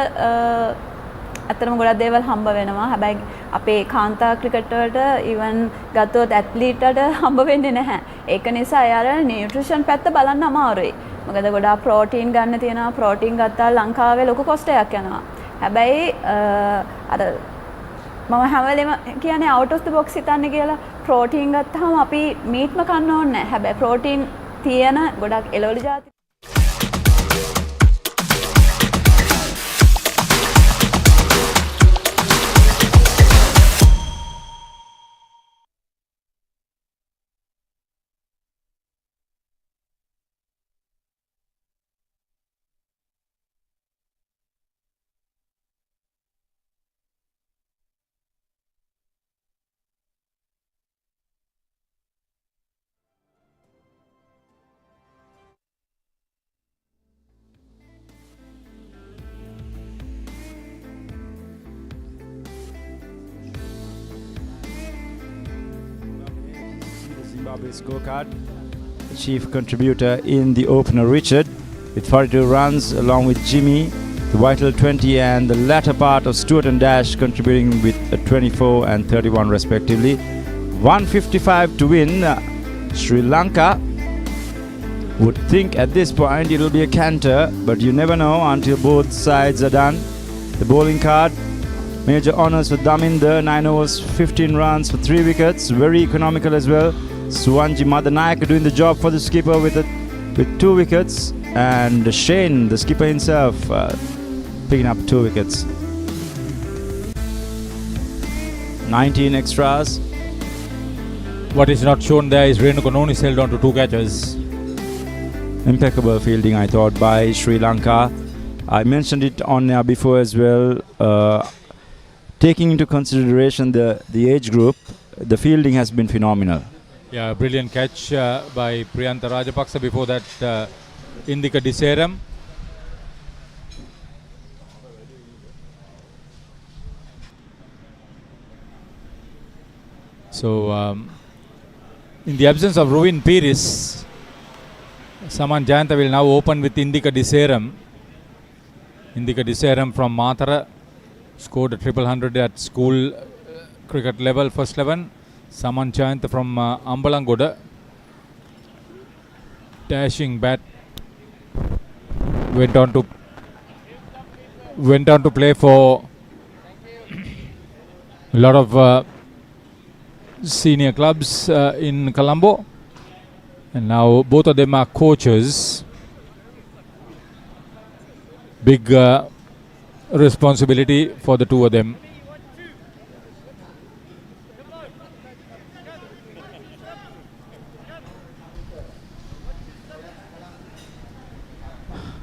අතරම ගොඩක් දේවල් හම්බ වෙනවා. හැබැයි අපේ කාන්තා ක්‍රිකට් වලට ඉවන් ගත්තොත් ඇත්ලීට්ට හම්බ වෙන්නේ නැහැ. ඒක නිසා එයාලා නියුට්‍රිෂන් පැත්ත බලන්න අමාරුයි. මොකද ගොඩාක් ප්‍රෝටීන් ගන්න තියෙනවා. ප්‍රෝටීන් ගත්තා ලංකාවේ ලොකු කොස්ට් එකක් යනවා. හැබැයි අර මම හැම වෙලේම කියන්නේ out of the box හිතන්න කියලා. ප්‍රෝටීන් ගත්තාම අපි මීට්ම කන්න ඕනේ නැහැ. හැබැයි ප්‍රෝටීන් තියෙන ගොඩක් එළවලු ಜಾති Zimbabwe scorecard. The chief contributor in the opener, Richard, with 42 runs, along with Jimmy, the vital 20, and the latter part of Stuart and Dash contributing with 24 and 31 respectively. 155 to win. Sri Lanka would think at this point it will be a canter, but you never know until both sides are done. The bowling card. Major honours for Daminda, 9 overs, 15 runs for 3 wickets, very economical as well. Suwanji Madanayak doing the job for the skipper with 2 wickets, and Shane, the skipper himself, picking up 2 wickets. 19 extras. What is not shown there is Renuka Nonis held on to 2 catches. Impeccable fielding, I thought, by Sri Lanka. I mentioned it on air before as well. Taking into consideration the age group, the fielding has been phenomenal. Yeah, brilliant catch by Priyantha Rajapaksa. Before that, Indika Diseram. So, in the absence of Rovin Piris, Saman Jayanta will now open with Indika Diseram. Indika Diseram from Matara scored a 100 at school cricket level, first 11. Saman Jayanta from Ambalangoda, dashing bat, went on to play for a lot of senior clubs in Colombo, and now both of them are coaches. Big responsibility for the two of them.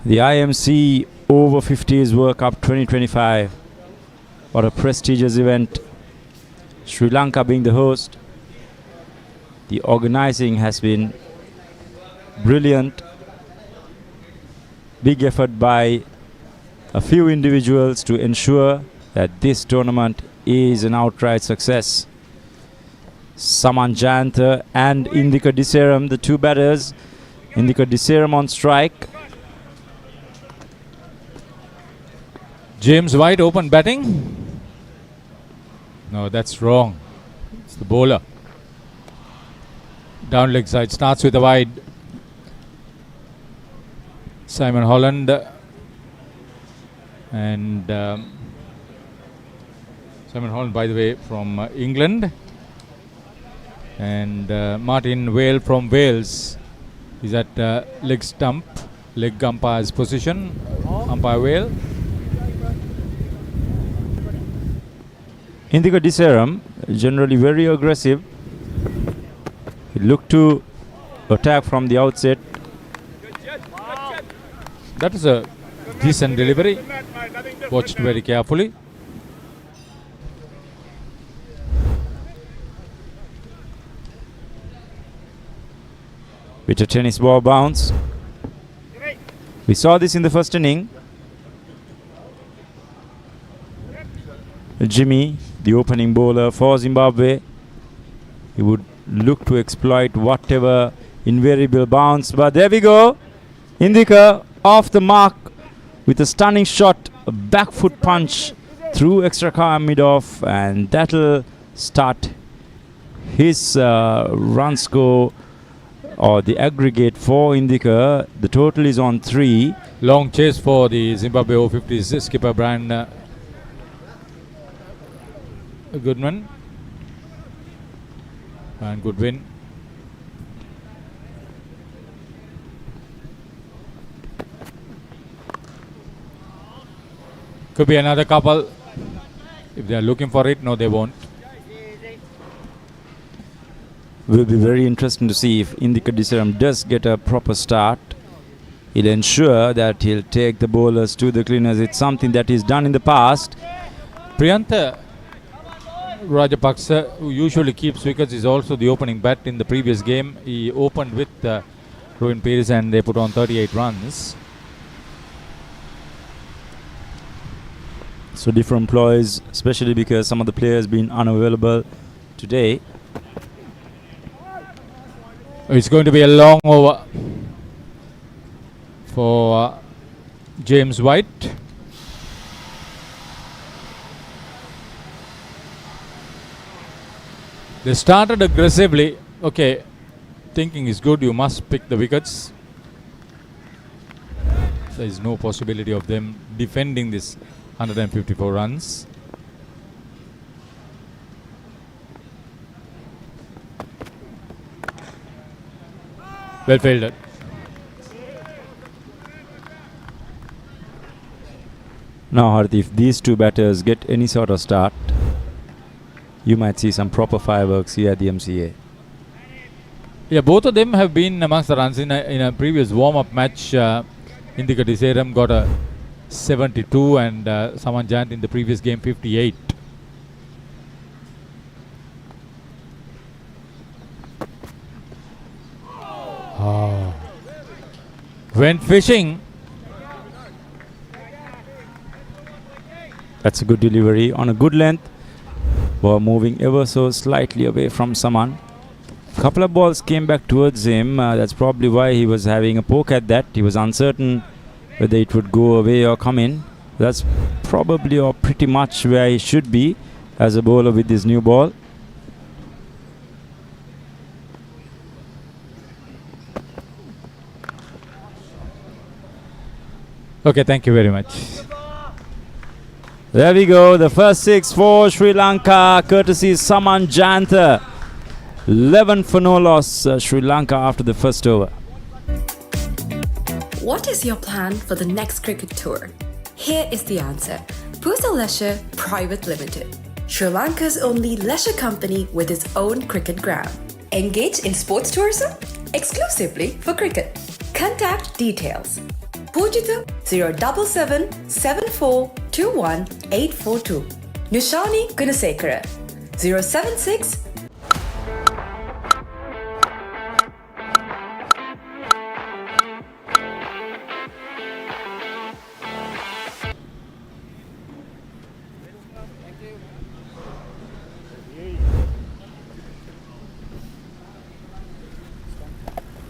The IMC Over-50s World Cup 2025. What a prestigious event. Sri Lanka being the host. The organizing has been brilliant. Big effort by a few individuals to ensure that this tournament is an outright success. Saman Jayantha and Indika Diseram, the two batters. Indika Diseram on strike. James White open batting. No, that's wrong. It's the bowler. Down leg side starts with a wide. Simon Holland and Simon Holland, by the way, from England, and Martin Whale from Wales is at leg stump, leg umpire's position. Umpire Whale. Indika Diseram, generally very aggressive. He looked to attack from the outset. That is a decent delivery. Watched very carefully. With a tennis ball bounce. We saw this in the first inning. Jimmy, the opening bowler for Zimbabwe, he would look to exploit whatever invariable bounce. But there we go. Indika off the mark with a stunning shot, a back foot punch through extra car mid-off, and that'll start his run score, or the aggregate for Indika. The total is on 3. Long chase for the Zimbabwe Over-50s skipper Brian Goodman, and good win. Could be another couple if they are looking for it. No, they won't. Will be very interesting to see if Indika Diseram does get a proper start. He'll ensure that he'll take the bowlers to the cleaners. It's something that he's done in the past. Priyantha Rajapaksa, who usually keeps wickets, is also the opening bat in the previous game. He opened with Rowan Pires and they put on 38 runs. So different ploys, especially because some of the players been unavailable today. It's going to be a long over for James White. They started aggressively. Okay, thinking is good. You must pick the wickets. There is no possibility of them defending this 154 runs. Well fielded. Now, Harith, if these two batters get any sort of start, you might see some proper fireworks here at the MCA. Yeah, both of them have been amongst the runs in a previous warm-up match. Indika Diseram got a 72 and Saman Jayantha in the previous game 58. Oh. Went fishing. That's a good delivery on a good length. Ball moving ever so slightly away from Saman. Couple of balls came back towards him. That's probably why he was having a poke at that. He was uncertain whether it would go away or come in. That's probably or pretty much where he should be as a bowler with this new ball. Okay, thank you very much. There we go. The first 6 for Sri Lanka, courtesy Saman Jayantha. 11 for no loss, Sri Lanka after the first over. What is your plan for the next cricket tour? Here is the answer. Pusa Leisure Private Limited, Sri Lanka's only leisure company with its own cricket ground. Engage in sports tourism exclusively for cricket. Contact details. Pujita 077 7421 842. Nishani Gunasekara 076.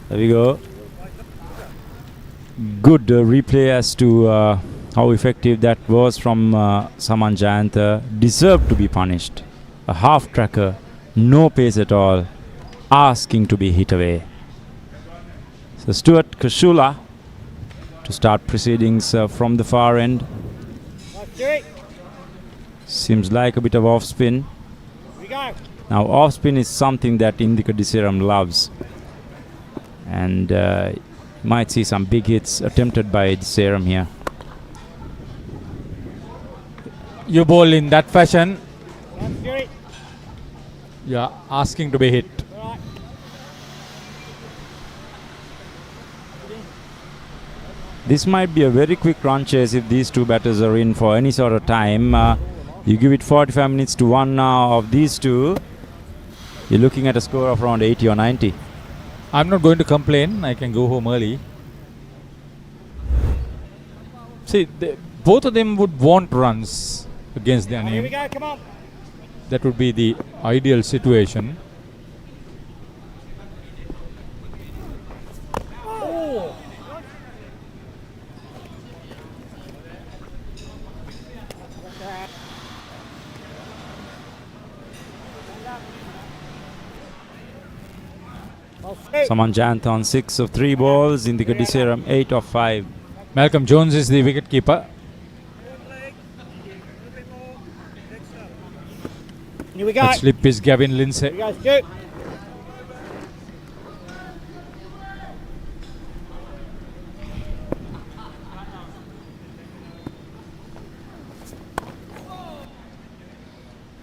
There we go. Good replay as to how effective that was from Saman Jayanta. Deserved to be punished. A half tracker, no pace at all, asking to be hit away. So Stuart Kashula to start proceedings from the far end. Seems like a bit of off spin. Now off spin is something that Indika Diseram loves. And might see some big hits attempted by Diseram here. You bowl in that fashion, you're asking to be hit. This might be a very quick run chase if these two batters are in for any sort of time. You give it 45 minutes to one now of these two, you're looking at a score of around 80 or 90. I'm not going to complain. I can go home early. See, both of them would want runs against their name. Here we go, come on. That would be the ideal situation. Oh. Saman Jayanta on 6 of 3 balls, Indika Diseram 8 of 5. Malcolm Jones is the wicket keeper. Here we go. That slip is Gavin Lindsay. Here we go, Stu.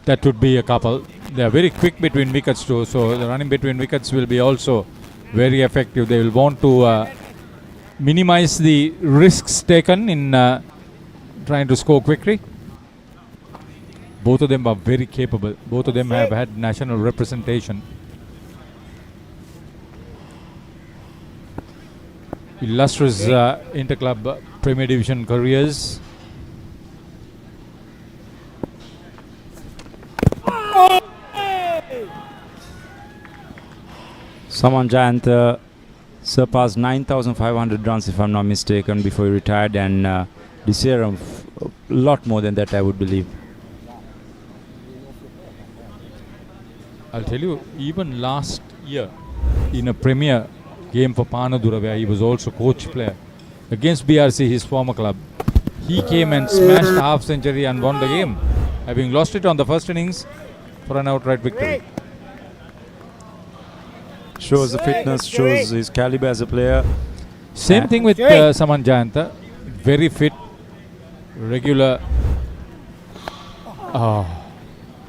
That would be a couple. They are very quick between wickets too, so the running between wickets will be also very effective. They will want to minimize the risks taken in trying to score quickly. Both of them are very capable. Both of them have had national representation. Illustrious interclub Premier Division careers. Saman Jayanta surpassed 9,500 runs if I'm not mistaken before he retired, and Diseram a lot more than that, I would believe. I'll tell you, even last year in a Premier game for Panadura, where he was also coach player against BRC, his former club, he came and smashed a half century and won the game, having lost it on the first innings for an outright victory. Shows the fitness, shows his caliber as a player. Same thing with Saman Jayanta, very fit, regular. Oh,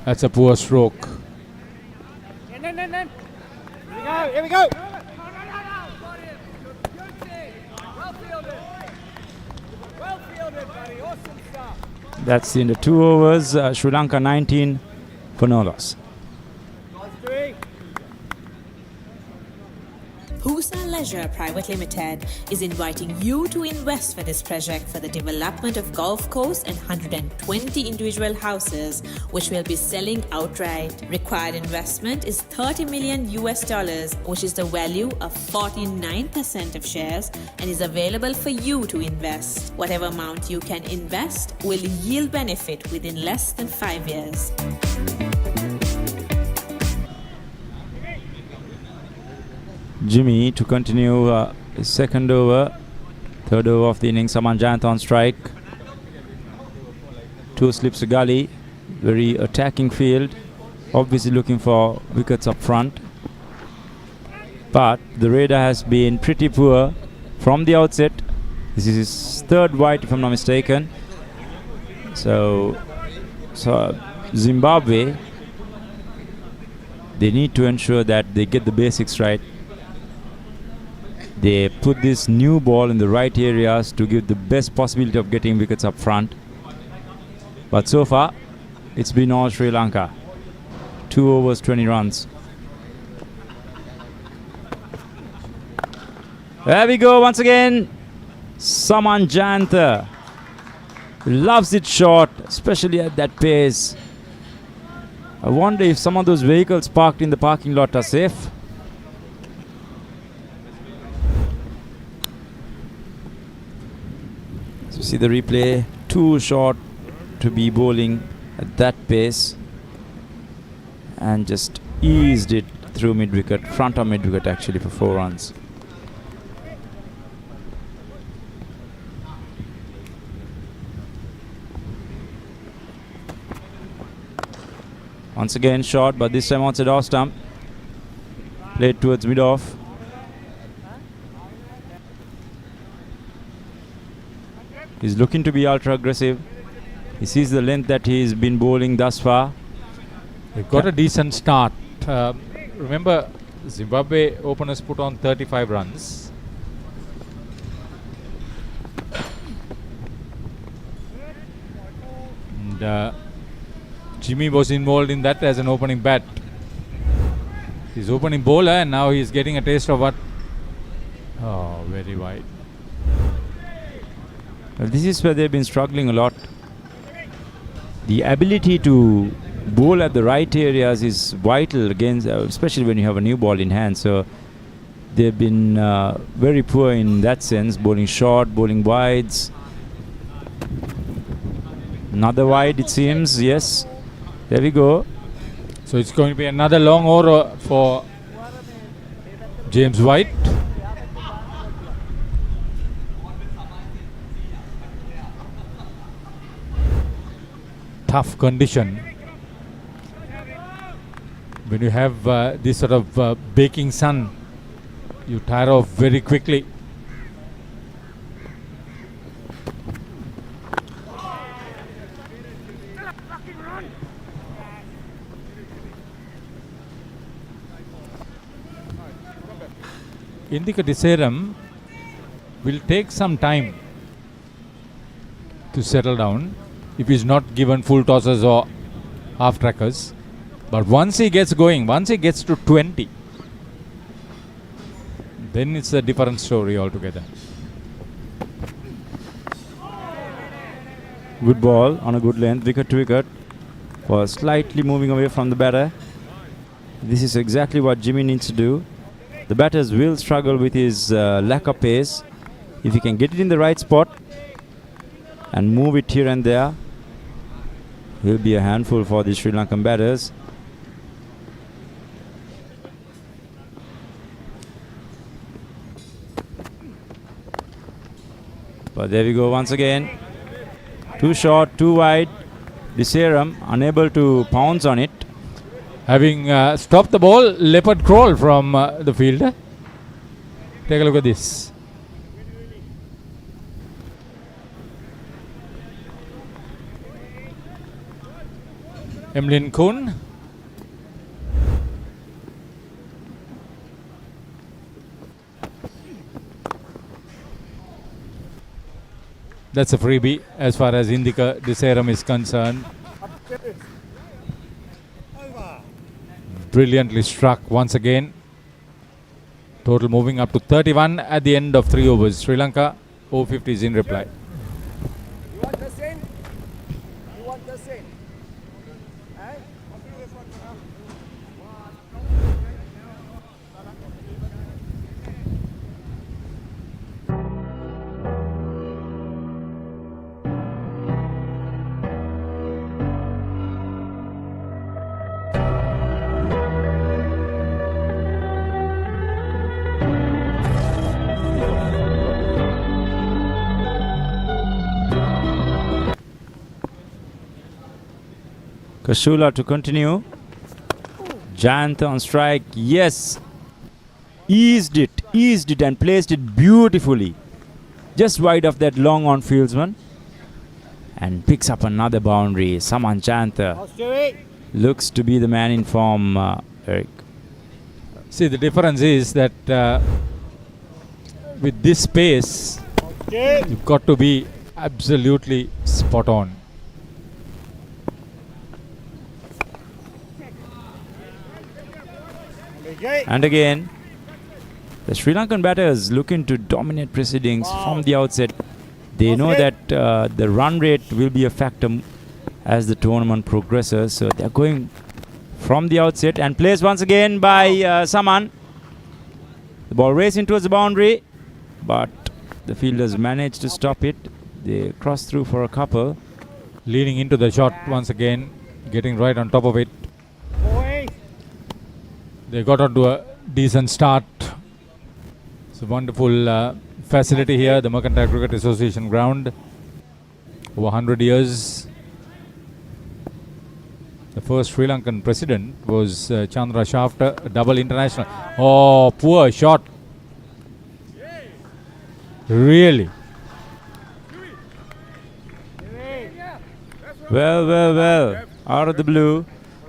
that's a poor stroke. Here we go, here we go. Well fielded, buddy. Awesome stuff. That's in the 2 overs. Sri Lanka 19 for no loss. Pusa Leisure Private Limited is inviting you to invest for this project for the development of golf course and 120 individual houses, which will be selling outright. Required investment is $30 million, which is the value of 49% of shares, and is available for you to invest. Whatever amount you can invest will yield benefit within less than 5 years. Jimmy to continue his second over, third over of the innings. Saman Jayanta on strike. 2 slips to gully. Very attacking field. Obviously looking for wickets up front. But the radar has been pretty poor from the outset. This is his third wide if I'm not mistaken. So Zimbabwe, they need to ensure that they get the basics right. They put this new ball in the right areas to give the best possibility of getting wickets up front. But so far, it's been all Sri Lanka. 2 overs, 20 runs. There we go once again. Saman Jayanta loves it short, especially at that pace. I wonder if some of those vehicles parked in the parking lot are safe. So see the replay, too short to be bowling at that pace, and just eased it through mid-wicket, front of mid-wicket actually for 4 runs. Once again short, but this time outside off stump. Played towards mid-off. He's looking to be ultra aggressive. He sees the length that he's been bowling thus far. They got a decent start. Remember, Zimbabwe openers put on 35 runs. And Jimmy was involved in that as an opening bat. He's opening bowler and now he's getting a taste of what? Oh, very wide. Well, this is where they've been struggling a lot. The ability to bowl at the right areas is vital against, especially when you have a new ball in hand. So they've been very poor in that sense, bowling short, bowling wides. Another wide it seems, yes. There we go. So it's going to be another long over for James White. Tough condition. When you have this sort of baking sun, you tire off very quickly. Indika Diseram will take some time to settle down if he's not given full tosses or half trackers. But once he gets going, once he gets to 20, then it's a different story altogether. Good ball on a good length, wicket to wicket, for slightly moving away from the batter. This is exactly what Jimmy needs to do. The batters will struggle with his lack of pace. If he can get it in the right spot and move it here and there, he'll be a handful for the Sri Lankan batters. But there we go once again. Too short, too wide. Diseram unable to pounce on it. Having stopped the ball, leopard crawl from the fielder. Take a look at this. Emlyn Kuhn. That's a freebie as far as Indika Diseram is concerned. Brilliantly struck once again. Total moving up to 31 at the end of 3 overs. Sri Lanka Over-50s in reply. You want the same? You want the same? Kashula to continue. Jayanta on strike. Yes. Eased it and placed it beautifully. Just wide of that long on fieldsman. and picks up another boundary. Saman Chantha looks to be the man in form, Eric. See, the difference is that with this pace, you've got to be absolutely spot on. And again, the Sri Lankan batters looking to dominate proceedings from the outset. They know that the run rate will be a factor as the tournament progresses. So they're going from the outset and plays once again by Saman. The ball racing towards the boundary, but the fielders managed to stop it. They cross through for a couple. Leaning into the shot once again, getting right on top of it. They got onto a decent start. It's a wonderful facility here, the Mercantile Cricket Association ground. Over 100 years. The first Sri Lankan president was Chandra Shafter, a double international. Oh, poor shot. Really. Well. Out of the blue.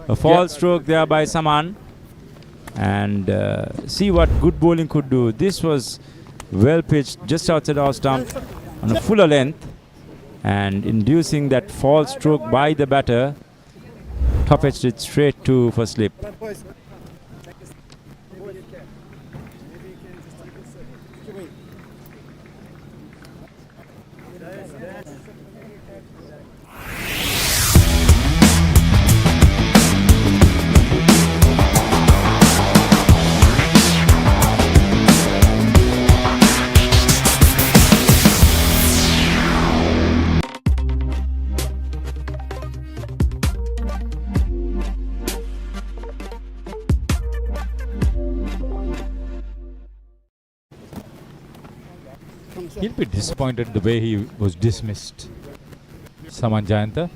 A false stroke there by Saman. And see what good bowling could do. This was well pitched just outside our stump on a fuller length and inducing that false stroke by the batter. Top edged it straight to for slip. He'll be disappointed the way he was dismissed. Saman Jayanta.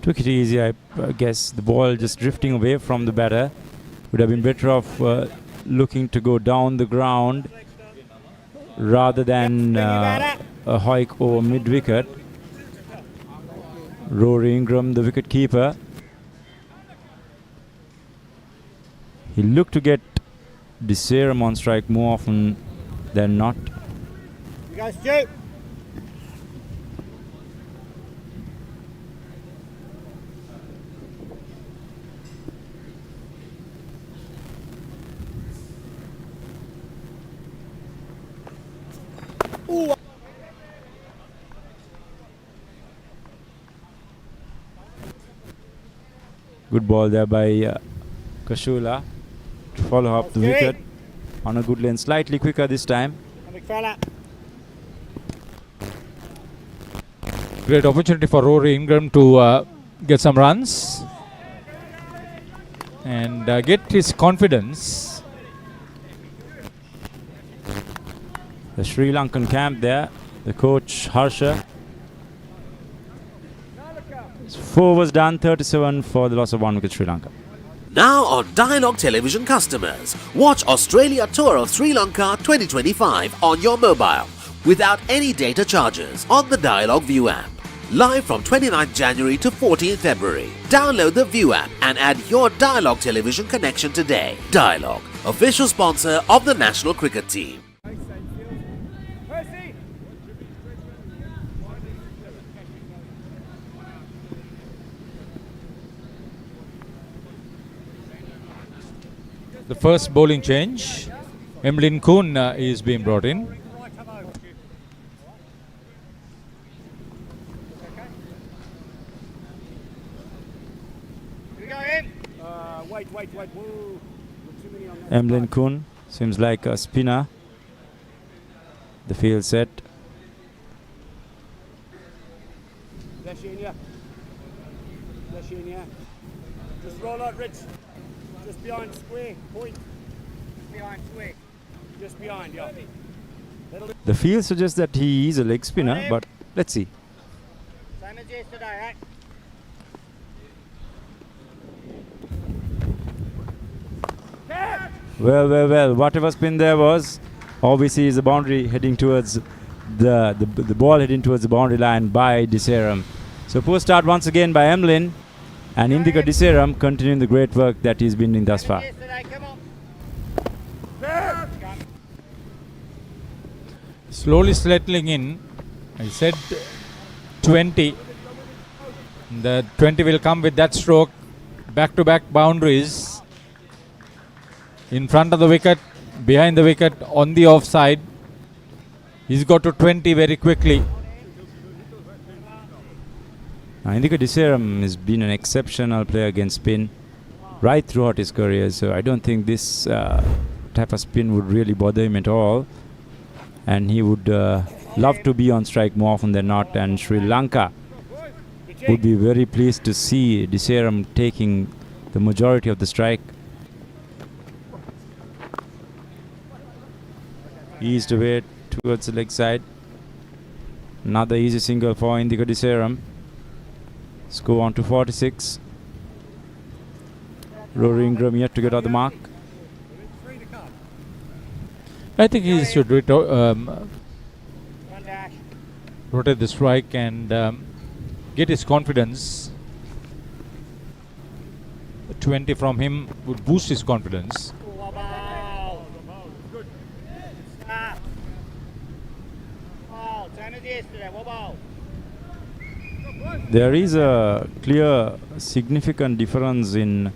Took it easy, I guess. The ball just drifting away from the batter. Would have been better off looking to go down the ground rather than a hike over mid-wicket. Rory Ingram, the wicket keeper. He looked to get Deseram on strike more often than not. You guys shoot. Good ball there by Kashula to follow up the wicket on a good lane, slightly quicker this time. Great opportunity for Rory Ingram to get some runs and get his confidence. The Sri Lankan camp there, the coach Harsha. 4 was done, 37 for the loss of 1 wicket Sri Lanka. Now on Dialog Television customers, watch Australia Tour of Sri Lanka 2025 on your mobile without any data charges on the Dialog ViU App. Live from 29th January to 14th February. Download the ViU App and add your Dialog Television connection today. Dialog, official sponsor of the national cricket team. The first bowling change, Emlyn Kuhn is being brought in. Wait. Whoa. Emlyn Kuhn seems like a spinner. The field set. Just roll out, Rich. Just behind square, point. Just behind square. Just behind, yeah. The field suggests that he is a leg spinner, but let's see. Same as yesterday, right? Well. Whatever spin there was, obviously is the boundary heading towards the ball heading towards the boundary line by Diseram. So poor start once again by Emlyn, and Indika Diseram continuing the great work that he's been doing thus far. Slowly settling in. I said 20. The 20 will come with that stroke. Back-to-back boundaries. In front of the wicket, behind the wicket, on the offside. He's got to 20 very quickly. Indika Diseram has been an exceptional player against spin right throughout his career, so I don't think this type of spin would really bother him at all, and he would love to be on strike more often than not, and Sri Lanka would be very pleased to see Diseram taking the majority of the strike. Eased away towards the leg side. Another easy single for Indika Diseram. Score on to 46. Rory Ingram yet to get on the mark. I think he should rotate the strike and get his confidence. 20 from him would boost his confidence. There is a clear, significant difference in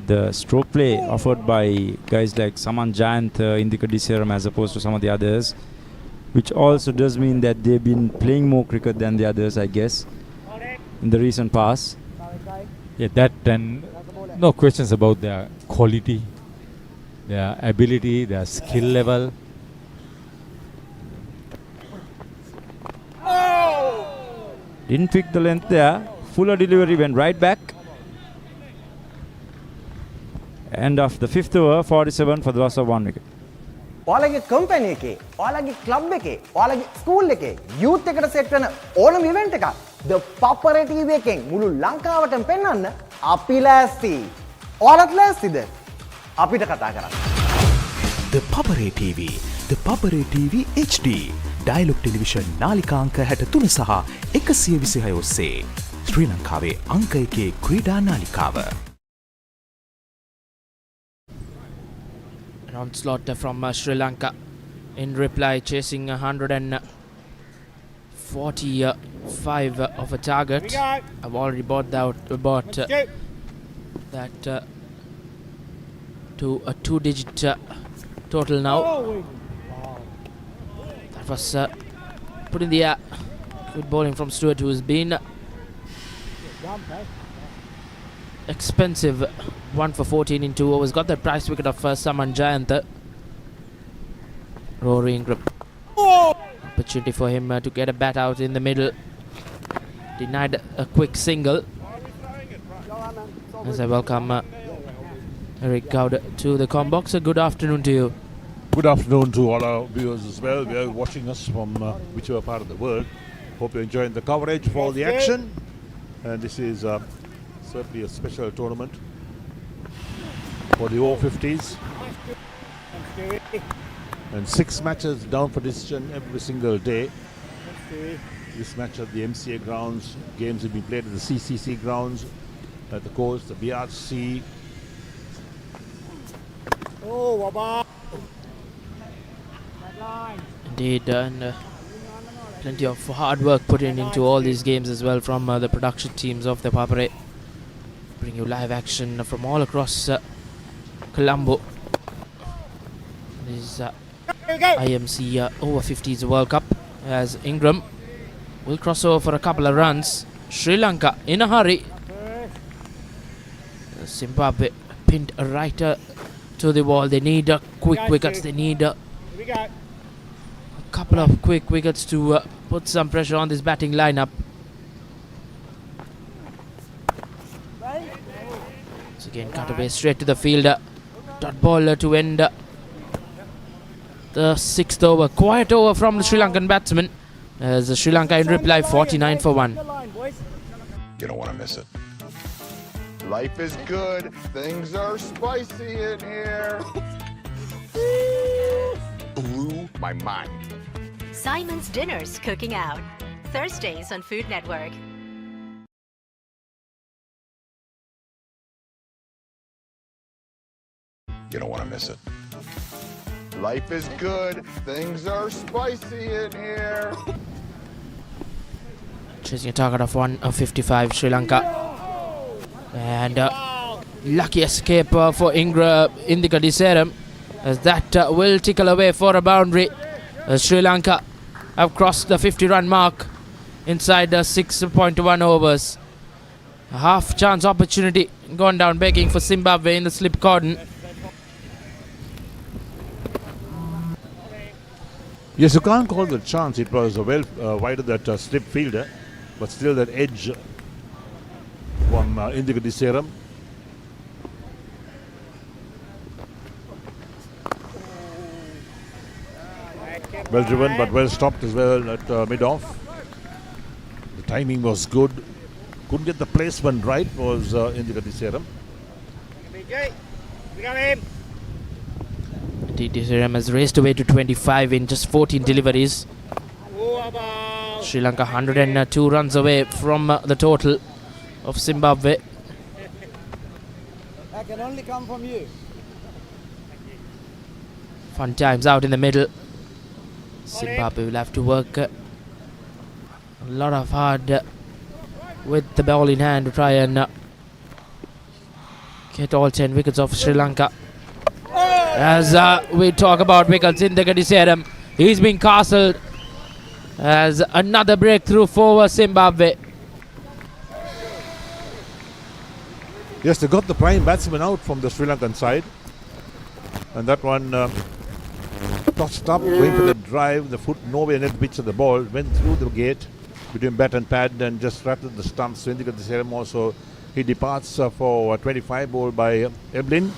the stroke play offered by guys like Saman Jayant, Indika Diseram, as opposed to some of the others, which also does mean that they've been playing more cricket than the others, I guess, in the recent past. Yeah, that, and no questions about their quality, their ability, their skill level. Didn't pick the length there. Fuller delivery went right back. End of the fifth over, 47 for the loss of 1 wicket. ඔයාලගේ company එකේ, ඔයාලගේ club එකේ, ඔයාලගේ school එකේ youth එකට set වෙන ඕනම event එකක් The Papare TV එකෙන් මුළු ලංකාවටම පෙන්වන්න අපි ලෑස්ති. ඔයාලත් ලෑස්තිද? අපිට කතා කරන්න. ThePapare TV, ThePapare TV HD. Dialog Television නාලිකා අංක 63 සහ 126 ඔස්සේ ශ්‍රී ලංකාවේ අංක 1 ක්‍රීඩා නාලිකාව. An onslaught from Sri Lanka in reply, chasing 145 of a target. I've already bought that to a 2-digit total now. That was put in the air. Good bowling from Stewart, who's been expensive. 1 for 14 in 2 overs. Got that price wicket of Saman Jayant. Rory Ingram. Opportunity for him to get a bat out in the middle. Denied a quick single. As I welcome Eric Gowda to the combox. Good afternoon to you. Good afternoon to all our viewers as well. They are watching us from whichever part of the world. Hope you're enjoying the coverage for the action. And this is certainly a special tournament for the Over-50s. And 6 matches down for decision every single day. This match at the MCA Grounds. Games have been played at the CCC Grounds, at the course, the BRC. Indeed, and plenty of hard work put into all these games as well from the production teams of the Papare. Bring you live action from all across Colombo. This is IMC Over-50s World Cup, as Ingram will cross over for a couple of runs. Sri Lanka in a hurry. Zimbabwe pinned right to the wall. They need quick wickets. They need a couple of quick wickets to put some pressure on this batting lineup. So again, cut away straight to the fielder. Dot ball to end the 6th over. Quiet over from the Sri Lankan batsman. As Sri Lanka in reply, 49 for 1. You don't want to miss it. Life is good. Things are spicy in here. Blew my mind. Simon's Dinners Cooking Out. Thursdays on Food Network. You don't want to miss it. Life is good. Things are spicy in here. Chasing a target of 155 Sri Lanka. And lucky escape for Indika Diseram, as that will tickle away for a boundary. Sri Lanka have crossed the 50-run mark inside 6.1 overs. A half chance opportunity gone down begging for Zimbabwe in the slip cordon. Yes, you can't call it a chance. It was a well wider that slip fielder, but still that edge from Indika Diseram. Well driven, but well stopped as well at mid-off. The timing was good. Couldn't get the placement right, was Indika Diseram. We got him. Diseram has raced away to 25 in just 14 deliveries. Sri Lanka 102 runs away from the total of Zimbabwe. That can only come from you. Fun times out in the middle. Zimbabwe will have to work a lot of hard with the ball in hand to try and get all 10 wickets of Sri Lanka. As we talk about wickets, Indika Diseram, he's been castled as another breakthrough for Zimbabwe. Yes, they got the prime batsman out from the Sri Lankan side. And that one tossed up, going for the drive, the foot nowhere near the pitch of the ball, went through the gate between bat and pad and just rattled the stumps. So Indika Diseram also, he departs for 25 ball by Eblin.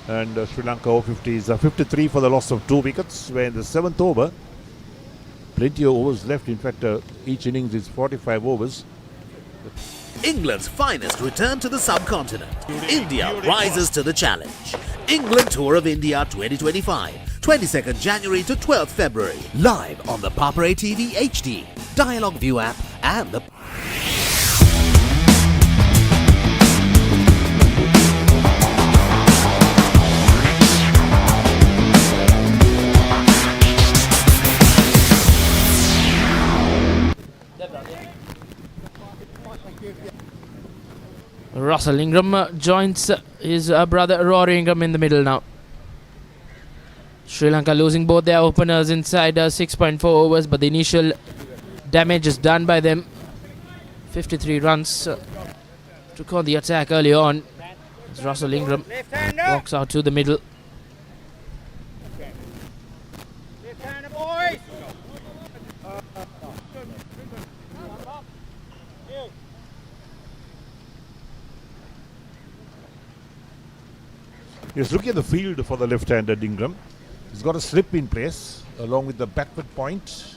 And Sri Lanka Over-50s 53 for the loss of 2 wickets. Where in the 7th over, plenty of overs left. In fact, each innings is 45 overs. England's finest return to the subcontinent. India rises to the challenge. England Tour of India 2025, 22nd January to 12th February. Live on the Papare TV HD, Dialog ViU App and the... Russell Ingram joins his brother Rory Ingram in the middle now. Sri Lanka losing both their openers inside 6.4 overs, but the initial damage is done by them. 53 runs took on the attack early on as Russell Ingram walks out to the middle. Left-hander, boys. Yes, looking at the field for the left-handed Ingram. He's got a slip in place along with the backward point.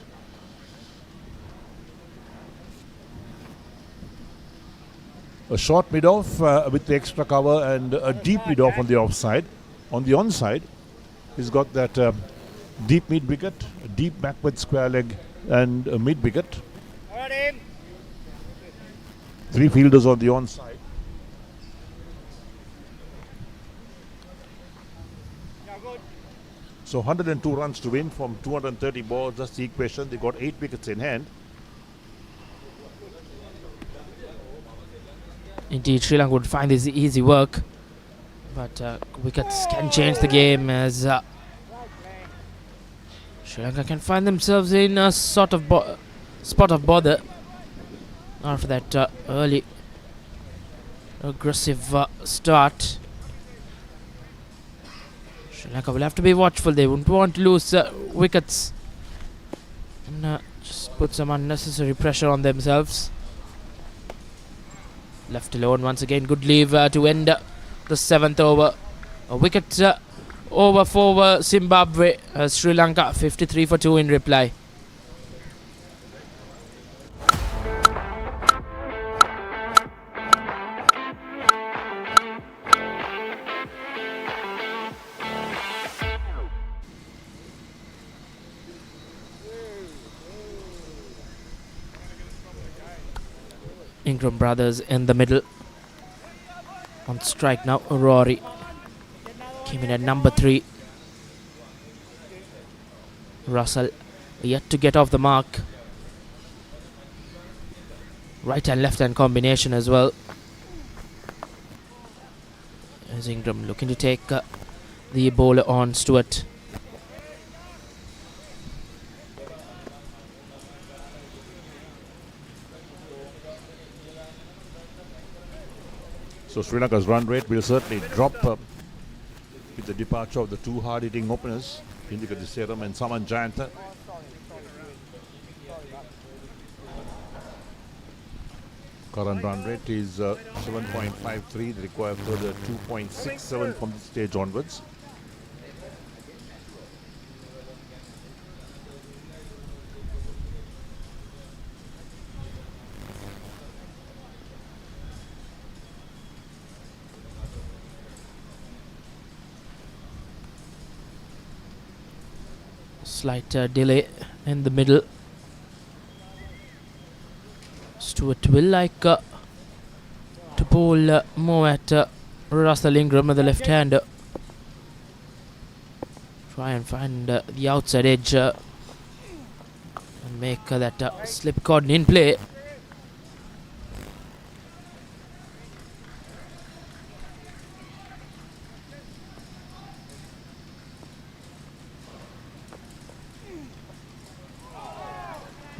A short mid-off with the extra cover and a deep mid-off on the offside. On the onside, he's got that deep mid-wicket, a deep backward square leg and a mid-wicket. 3 fielders on the onside. So 102 runs to win from 230 balls, that's the equation. They got 8 wickets in hand. Indeed, Sri Lanka would find this easy work, but wickets can change the game as Sri Lanka can find themselves in a sort of spot of bother after that early aggressive start. Sri Lanka will have to be watchful. They wouldn't want to lose wickets and just put some unnecessary pressure on themselves. Left alone once again. Good leave to end the 7th over. A wicket over for Zimbabwe. Sri Lanka 53 for 2 in reply. Ingram brothers in the middle. On strike now, Rory came in at number 3. Russell yet to get off the mark. Right and left hand combination as well. As Ingram looking to take the bowler on Stewart. So Sri Lanka's run rate will certainly drop with the departure of the two hard-hitting openers, Indika Diseram and Saman Jayanta. Current run rate is 7.53. They require further 2.67 from this stage onwards. Slight delay in the middle. Stewart will like to bowl more at Russell Ingram, the left hander. Try and find the outside edge and make that slip cordon in play.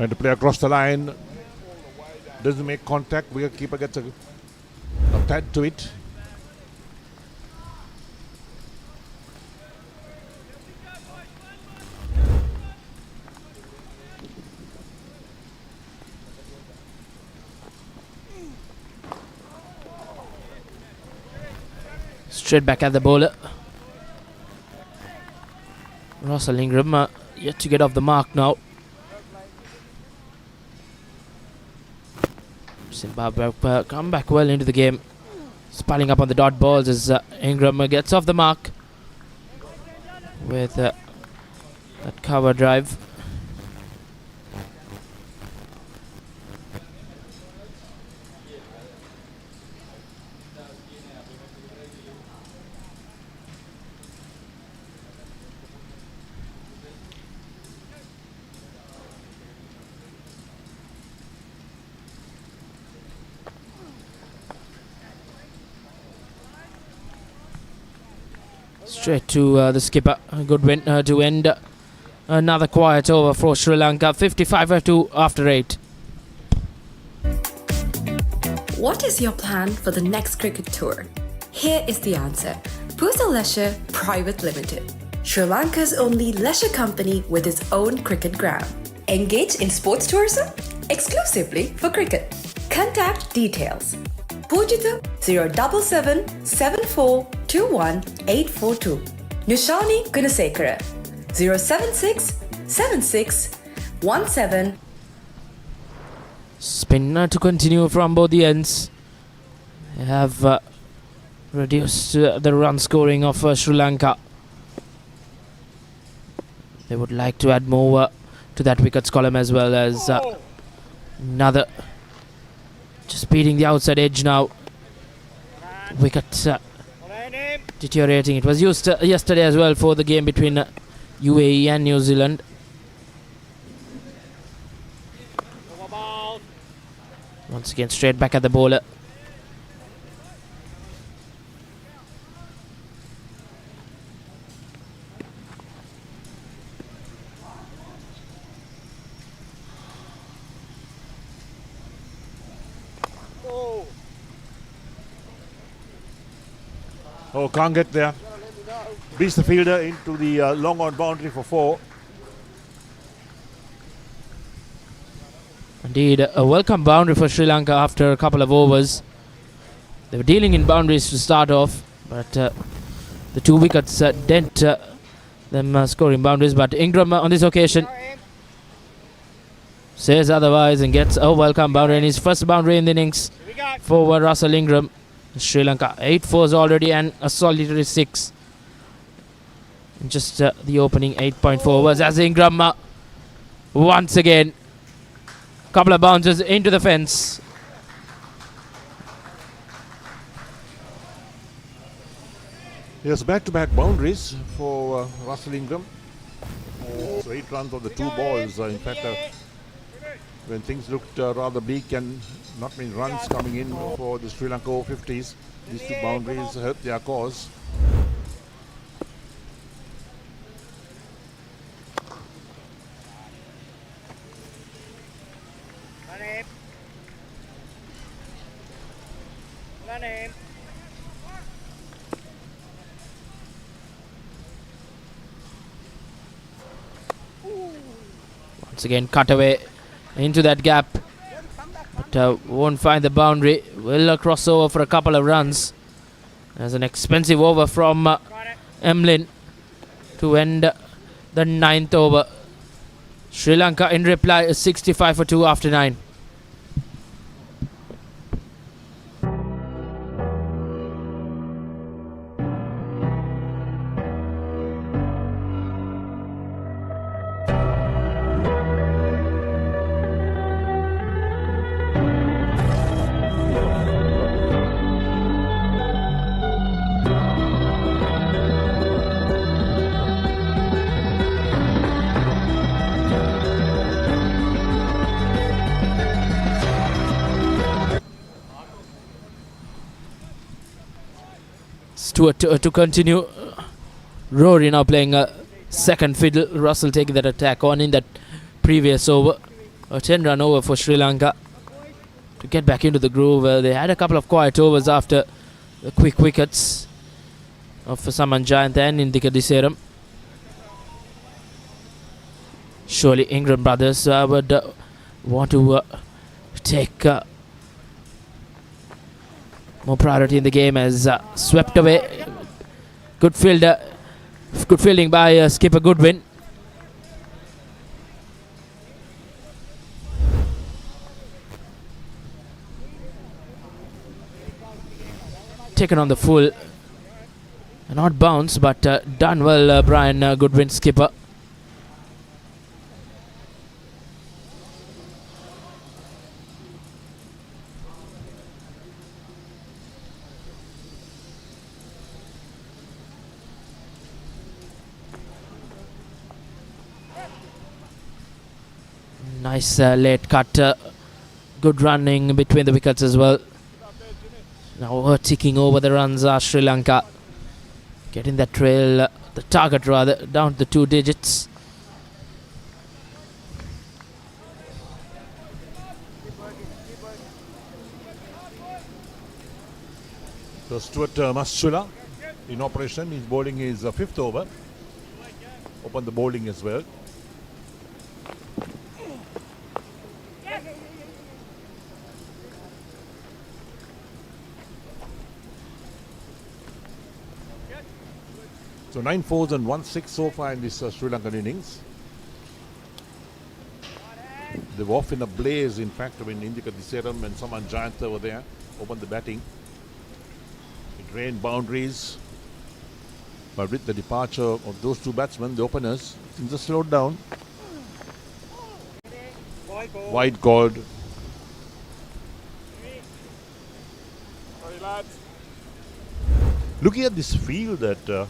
And to play across the line, doesn't make contact. Wicketkeeper gets a pad to it. Straight back at the bowler. Russell Ingram yet to get off the mark now. Zimbabwe come back well into the game. Piling up on the dot balls as Ingram gets off the mark with that cover drive. Straight to the skipper. A good win to end another quiet over for Sri Lanka. 55-2 after 8. What is your plan for the next cricket tour? Here is the answer. Pusa Leisure Private Limited, Sri Lanka's only leisure company with its own cricket ground. Engage in sports tourism exclusively for cricket. Contact details. Pujita 077 7421 842. Nushani Gunasekara 076 76 17. Spin to continue from both the ends. They have reduced the run scoring of Sri Lanka. They would like to add more to that wickets column as well as another. Just beating the outside edge now. Wicket deteriorating. It was used yesterday as well for the game between UAE and New Zealand. Once again, straight back at the bowler. Oh, can't get there. Beats the fielder into the long on boundary for 4. Indeed, a welcome boundary for Sri Lanka after a couple of overs. They were dealing in boundaries to start off, but the 2 wickets dent them scoring boundaries. But Ingram on this occasion says otherwise and gets a welcome boundary in his first boundary in the innings for Russell Ingram. Sri Lanka 8 fours already and a solitary 6 in just the opening 8.4 overs as Ingram once again couple of bounces into the fence. Yes, back-to-back boundaries for Russell Ingram. So 8 runs on the 2 balls. In fact, when things looked rather bleak and not many runs coming in for the Sri Lanka Over-50s, these 2 boundaries helped their cause. Once again, cut away into that gap, but won't find the boundary. Will cross over for a couple of runs. As an expensive over from Emlyn to end the 9th over. Sri Lanka in reply is 65 for 2 after 9. To continue. Rory now playing second fiddle. Russell taking that attack on in that previous over. A 10-run over for Sri Lanka to get back into the groove. They had a couple of quiet overs after the quick wickets of Saman Giant and Indika Diseram. Surely Ingram brothers would want to take more priority in the game as swept away. Good fielding by skipper Goodwin. Taken on the full, not bounce, but done well, Brian Goodwin, skipper. Nice late cut, good running between the wickets as well. Now ticking over the runs are Sri Lanka. Getting that trail, the target rather, down to the 2 digits. So Stuart Mastrula in operation. He's bowling his 5th over. Open the bowling as well. So 9 fours and 1 6 so far in this Sri Lankan innings. They were off in a blaze, in fact, when Indika Diseram and Saman Giant over there opened the batting. It rained boundaries. But with the departure of those 2 batsmen, the openers, things are slowed down. Wide called. Sorry, lads. Looking at this field that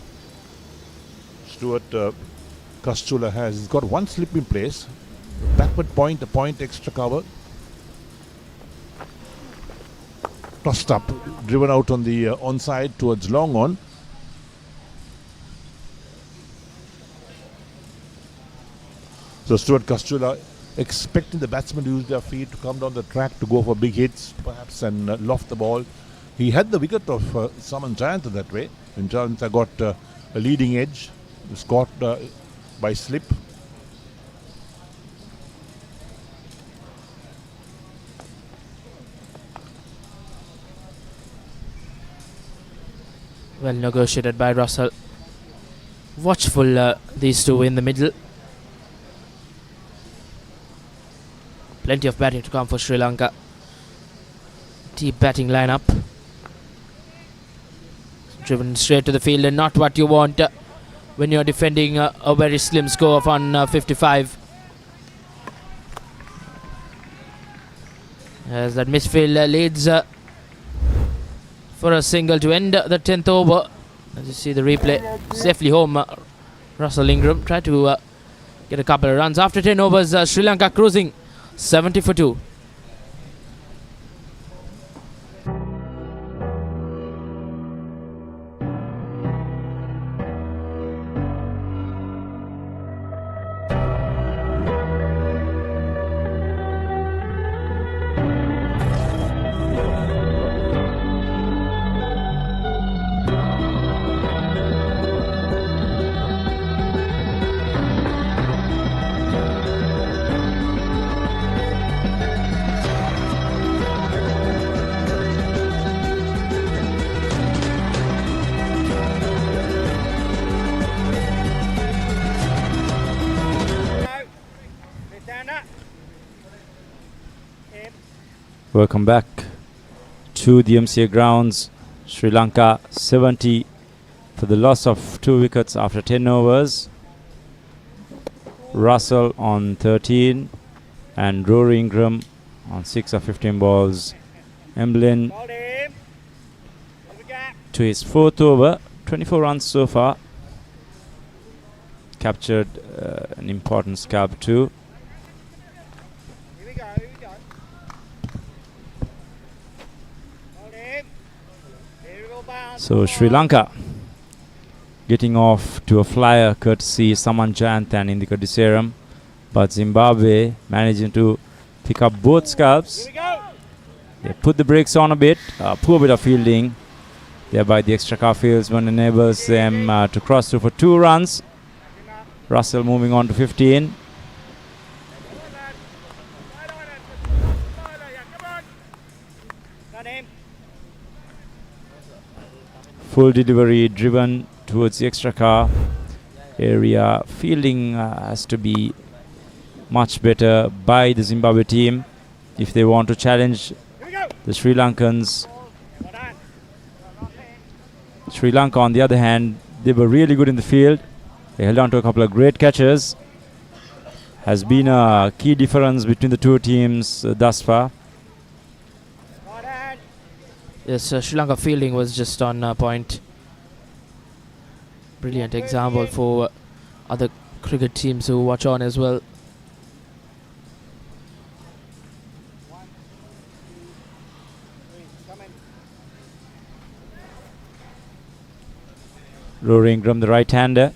Stuart Kastula has, he's got 1 slip in place. Backward point, a point extra cover. Tossed up, driven out on the onside towards long on. So Stuart Kastula expecting the batsmen to use their feet to come down the track to go for big hits perhaps and loft the ball. He had the wicket of Saman Giant that way. And Giant got a leading edge. He was caught by slip. Well negotiated by Russell. Watchful these 2 in the middle. Plenty of batting to come for Sri Lanka. Deep batting lineup. Driven straight to the field and not what you want when you're defending a very slim score of 155. As that midfield leads for a single to end the 10th over. As you see the replay, safely home. Russell Ingram tried to get a couple of runs. After 10 overs, Sri Lanka cruising 70 for 2. Welcome back to the MCA Grounds. Sri Lanka 70 for the loss of 2 wickets after 10 overs. Russell on 13 and Rory Ingram on 6 of 15 balls. Emblin to his 4th over, 24 runs so far. Captured an important scalp too. So Sri Lanka getting off to a flyer courtesy Saman Jayant and Indika Diseram, but Zimbabwe managing to pick up both scalps. They put the brakes on a bit, poor bit of fielding. Thereby the extra car fieldsman enables them to cross through for 2 runs. Russell moving on to 15. Full delivery driven towards the extra car area. Fielding has to be much better by the Zimbabwe team if they want to challenge the Sri Lankans. Sri Lanka, on the other hand, they were really good in the field. They held on to a couple of great catches. Has been a key difference between the two teams thus far. Yes, Sri Lanka fielding was just on point. Brilliant example for other cricket teams who watch on as well. Rory Ingram, the right-hander,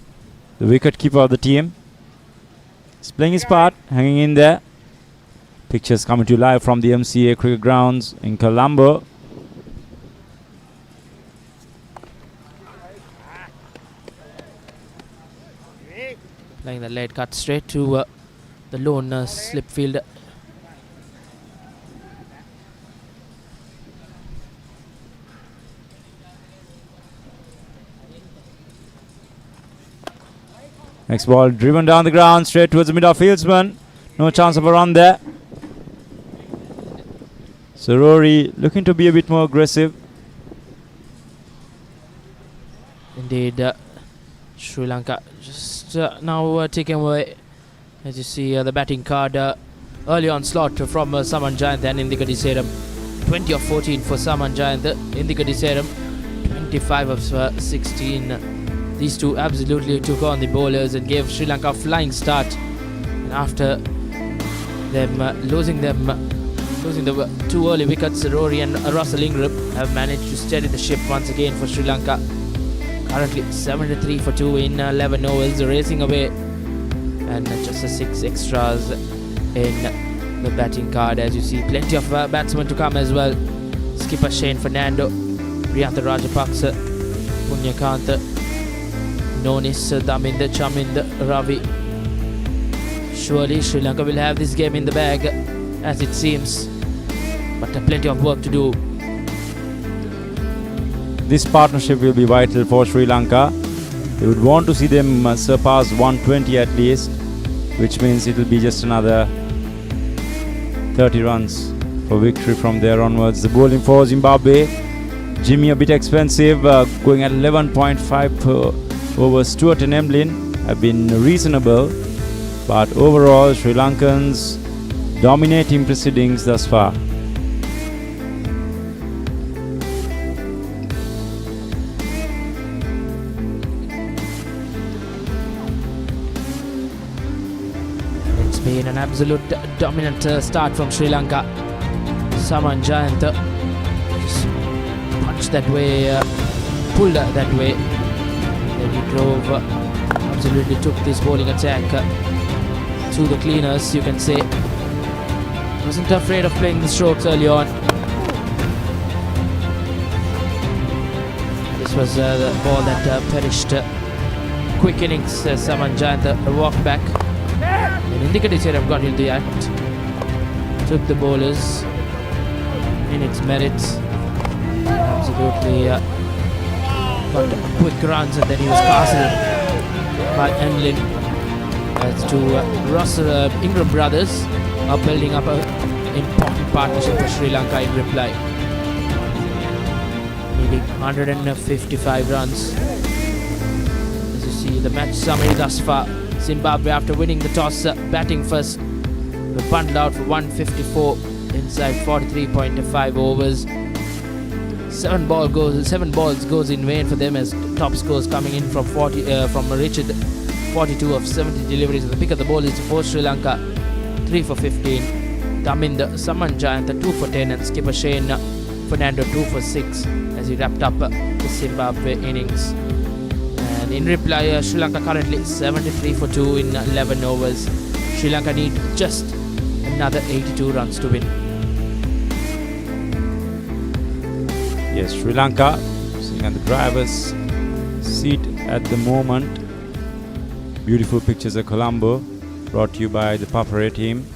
the wicket-keeper of the team. He's playing his part, hanging in there. Pictures coming to you live from the MCA Cricket Grounds in Colombo. Playing the late cut straight to the lone slip fielder. Next ball driven down the ground straight towards the mid-off fieldsman. No chance of a run there. So Rory looking to be a bit more aggressive. Indeed, Sri Lanka just now taking away, as you see, the batting card early onslaught from Saman Jayant and Indika Diseram. 20 of 14 for Saman Jayant, Indika Diseram 25 of 16. These two absolutely took on the bowlers and gave Sri Lanka a flying start. And after them losing the 2 early wickets, Rory and Russell Ingram have managed to steady the ship once again for Sri Lanka. Currently 73 for 2 in 11 overs, racing away, and just 6 extras in the batting card. As you see, plenty of batsmen to come as well. Skipper Shane Fernando, Priyantha Rajapaksa, Punyakanta, Nonis, Daminda, Chaminda, Ravi. Surely Sri Lanka will have this game in the bag, as it seems, but plenty of work to do. This partnership will be vital for Sri Lanka. They would want to see them surpass 120 at least, which means it will be just another 30 runs for victory from there onwards. The bowling for Zimbabwe, Jimmy a bit expensive, going at 11.5 overs. Stewart and Emblin have been reasonable, but overall Sri Lankans dominating proceedings thus far. been an absolute dominant start from Sri Lanka. Saman Giant just punched that way, pulled that way. Then he drove, absolutely took this bowling attack to the cleaners, you can say. Wasn't afraid of playing the strokes early on. This was the ball that perished. Quick innings, Saman Giant walked back. An indicative here have got into the act. Took the bowlers in its merits. Absolutely got quick runs, and then he was castled by Enlin. As to Russell Ingram brothers are building up an important partnership for Sri Lanka in reply. Needing 155 runs. As you see the match summary thus far, Zimbabwe, after winning the toss, batting first, were bundled out for 154 inside 43.5 overs. 7 balls goes in vain for them, as top scores coming in from Richard, 42 of 70 deliveries. The pick of the ball is for Sri Lanka, 3 for 15. Daminda Saman Giant 2 for 10, and skipper Shane Fernando 2 for 6 as he wrapped up the Zimbabwe innings. And in reply, Sri Lanka currently 73 for 2 in 11 overs. Sri Lanka need just another 82 runs to win. Yes, Sri Lanka sitting at the driver's seat at the moment. Beautiful pictures of Colombo, brought to you by the Papare team.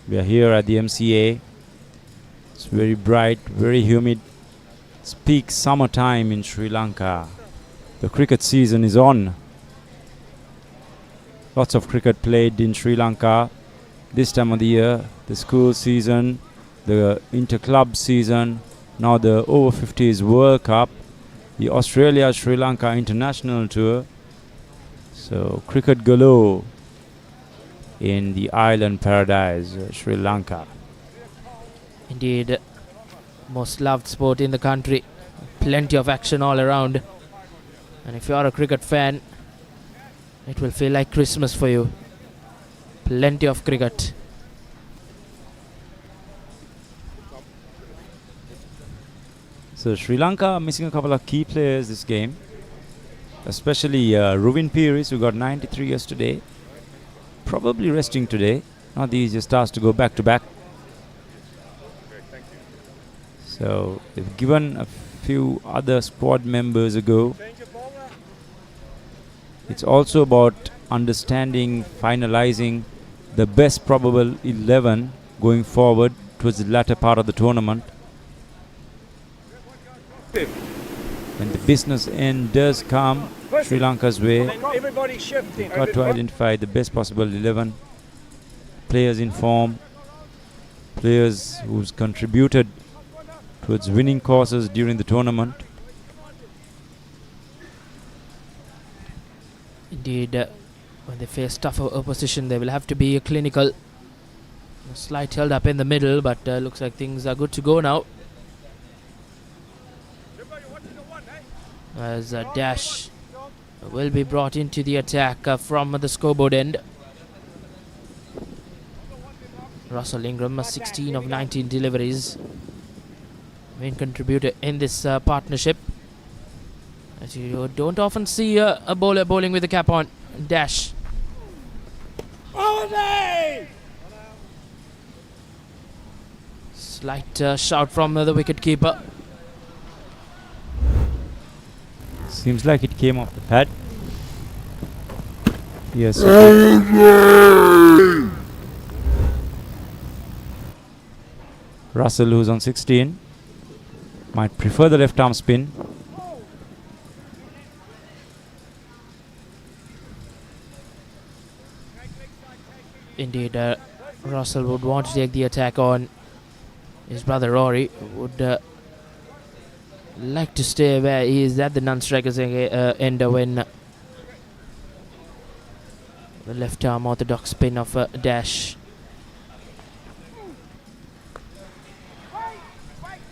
We are here at the MCA. It's very bright, very humid. It's peak summertime in Sri Lanka. The cricket season is on. Lots of cricket played in Sri Lanka this time of the year. The school season, the inter-club season, now the Over-50s World Cup, the Australia-Sri Lanka International Tour. So cricket galore in the island paradise, Sri Lanka. Indeed, most loved sport in the country. Plenty of action all around. And if you are a cricket fan, it will feel like Christmas for you. Plenty of cricket. So Sri Lanka missing a couple of key players this game, especially Ruvin Piris, who got 93 yesterday, probably resting today. Not the easiest task to go back to back. So they've given a few other squad members a go. It's also about understanding, finalizing the best probable 11 going forward towards the latter part of the tournament. When the business end does come Sri Lanka's way, they've got to identify the best possible 11 players in form, players who's contributed towards winning causes during the tournament. Indeed, when they face tougher opposition, they will have to be clinical. A slight held up in the middle, but looks like things are good to go now. As a dash will be brought into the attack from the scoreboard end. Russell Ingram, 16 of 19 deliveries. Main contributor in this partnership. As you don't often see a bowler bowling with the cap on. Dash. Slight shout from the wicketkeeper. Seems like it came off the pad. Yes. Russell, who's on 16, might prefer the left arm spin. Indeed, Russell would want to take the attack on. His brother Rory would like to stay where he is at the non-strikers end when the left arm orthodox spin of Dash.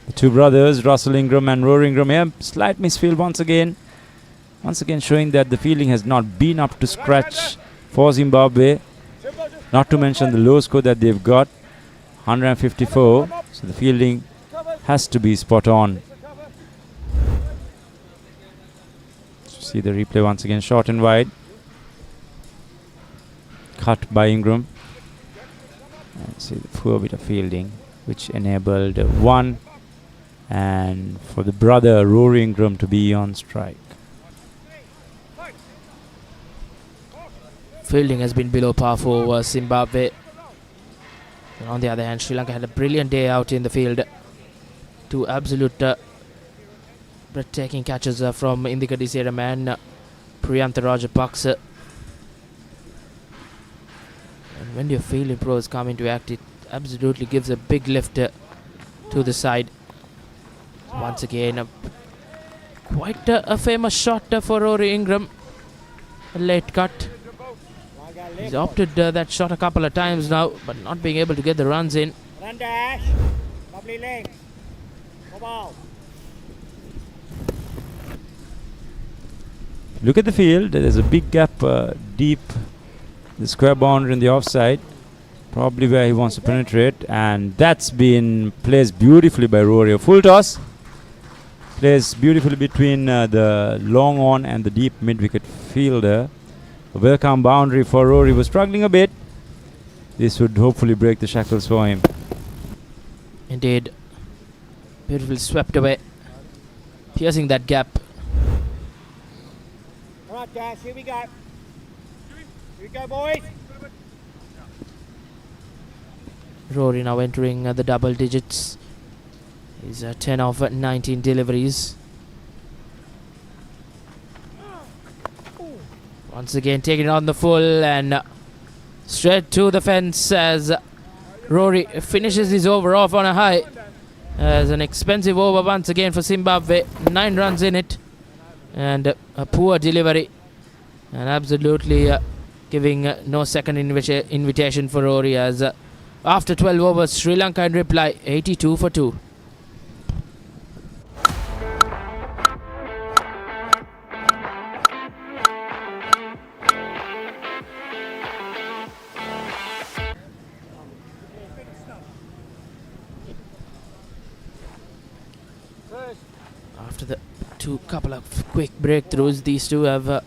The two brothers, Russell Ingram and Rory Ingram, here. Slight misfield once again. Once again showing that the fielding has not been up to scratch for Zimbabwe. Not to mention the low score that they've got, 154. So the fielding has to be spot on. See the replay once again, short and wide. Cut by Ingram. And see the poor bit of fielding, which enabled one. And for the brother Rory Ingram to be on strike. Fielding has been below par for Zimbabwe. And on the other hand, Sri Lanka had a brilliant day out in the field. Two absolute breathtaking catches from Indika Disera and Priyantha Rajapaksa. And when your fielding pros come into act, it absolutely gives a big lift to the side. Once again, quite a famous shot for Rory Ingram. A late cut. He's opted that shot a couple of times now, but not being able to get the runs in. Run dash. Lovely legs. Ball. Look at the field. There's a big gap deep the square boundary in the offside, probably where he wants to penetrate, and that's been placed beautifully by Rory. A full toss placed beautifully between the long on and the deep mid-wicket fielder. A welcome boundary for Rory. Was struggling a bit. This would hopefully break the shackles for him. Indeed. Beautifully swept away, piercing that gap. Alright, Dash, here we go. Here we go, boys. Rory now entering the double digits. He's 10 of 19 deliveries. Once again taking it on the full and straight to the fence as Rory finishes his over off on a high. As an expensive over once again for Zimbabwe. 9 runs in it. And a poor delivery. And absolutely giving no second invitation for Rory as after 12 overs, Sri Lanka in reply 82 for 2. After the couple of quick breakthroughs, these two have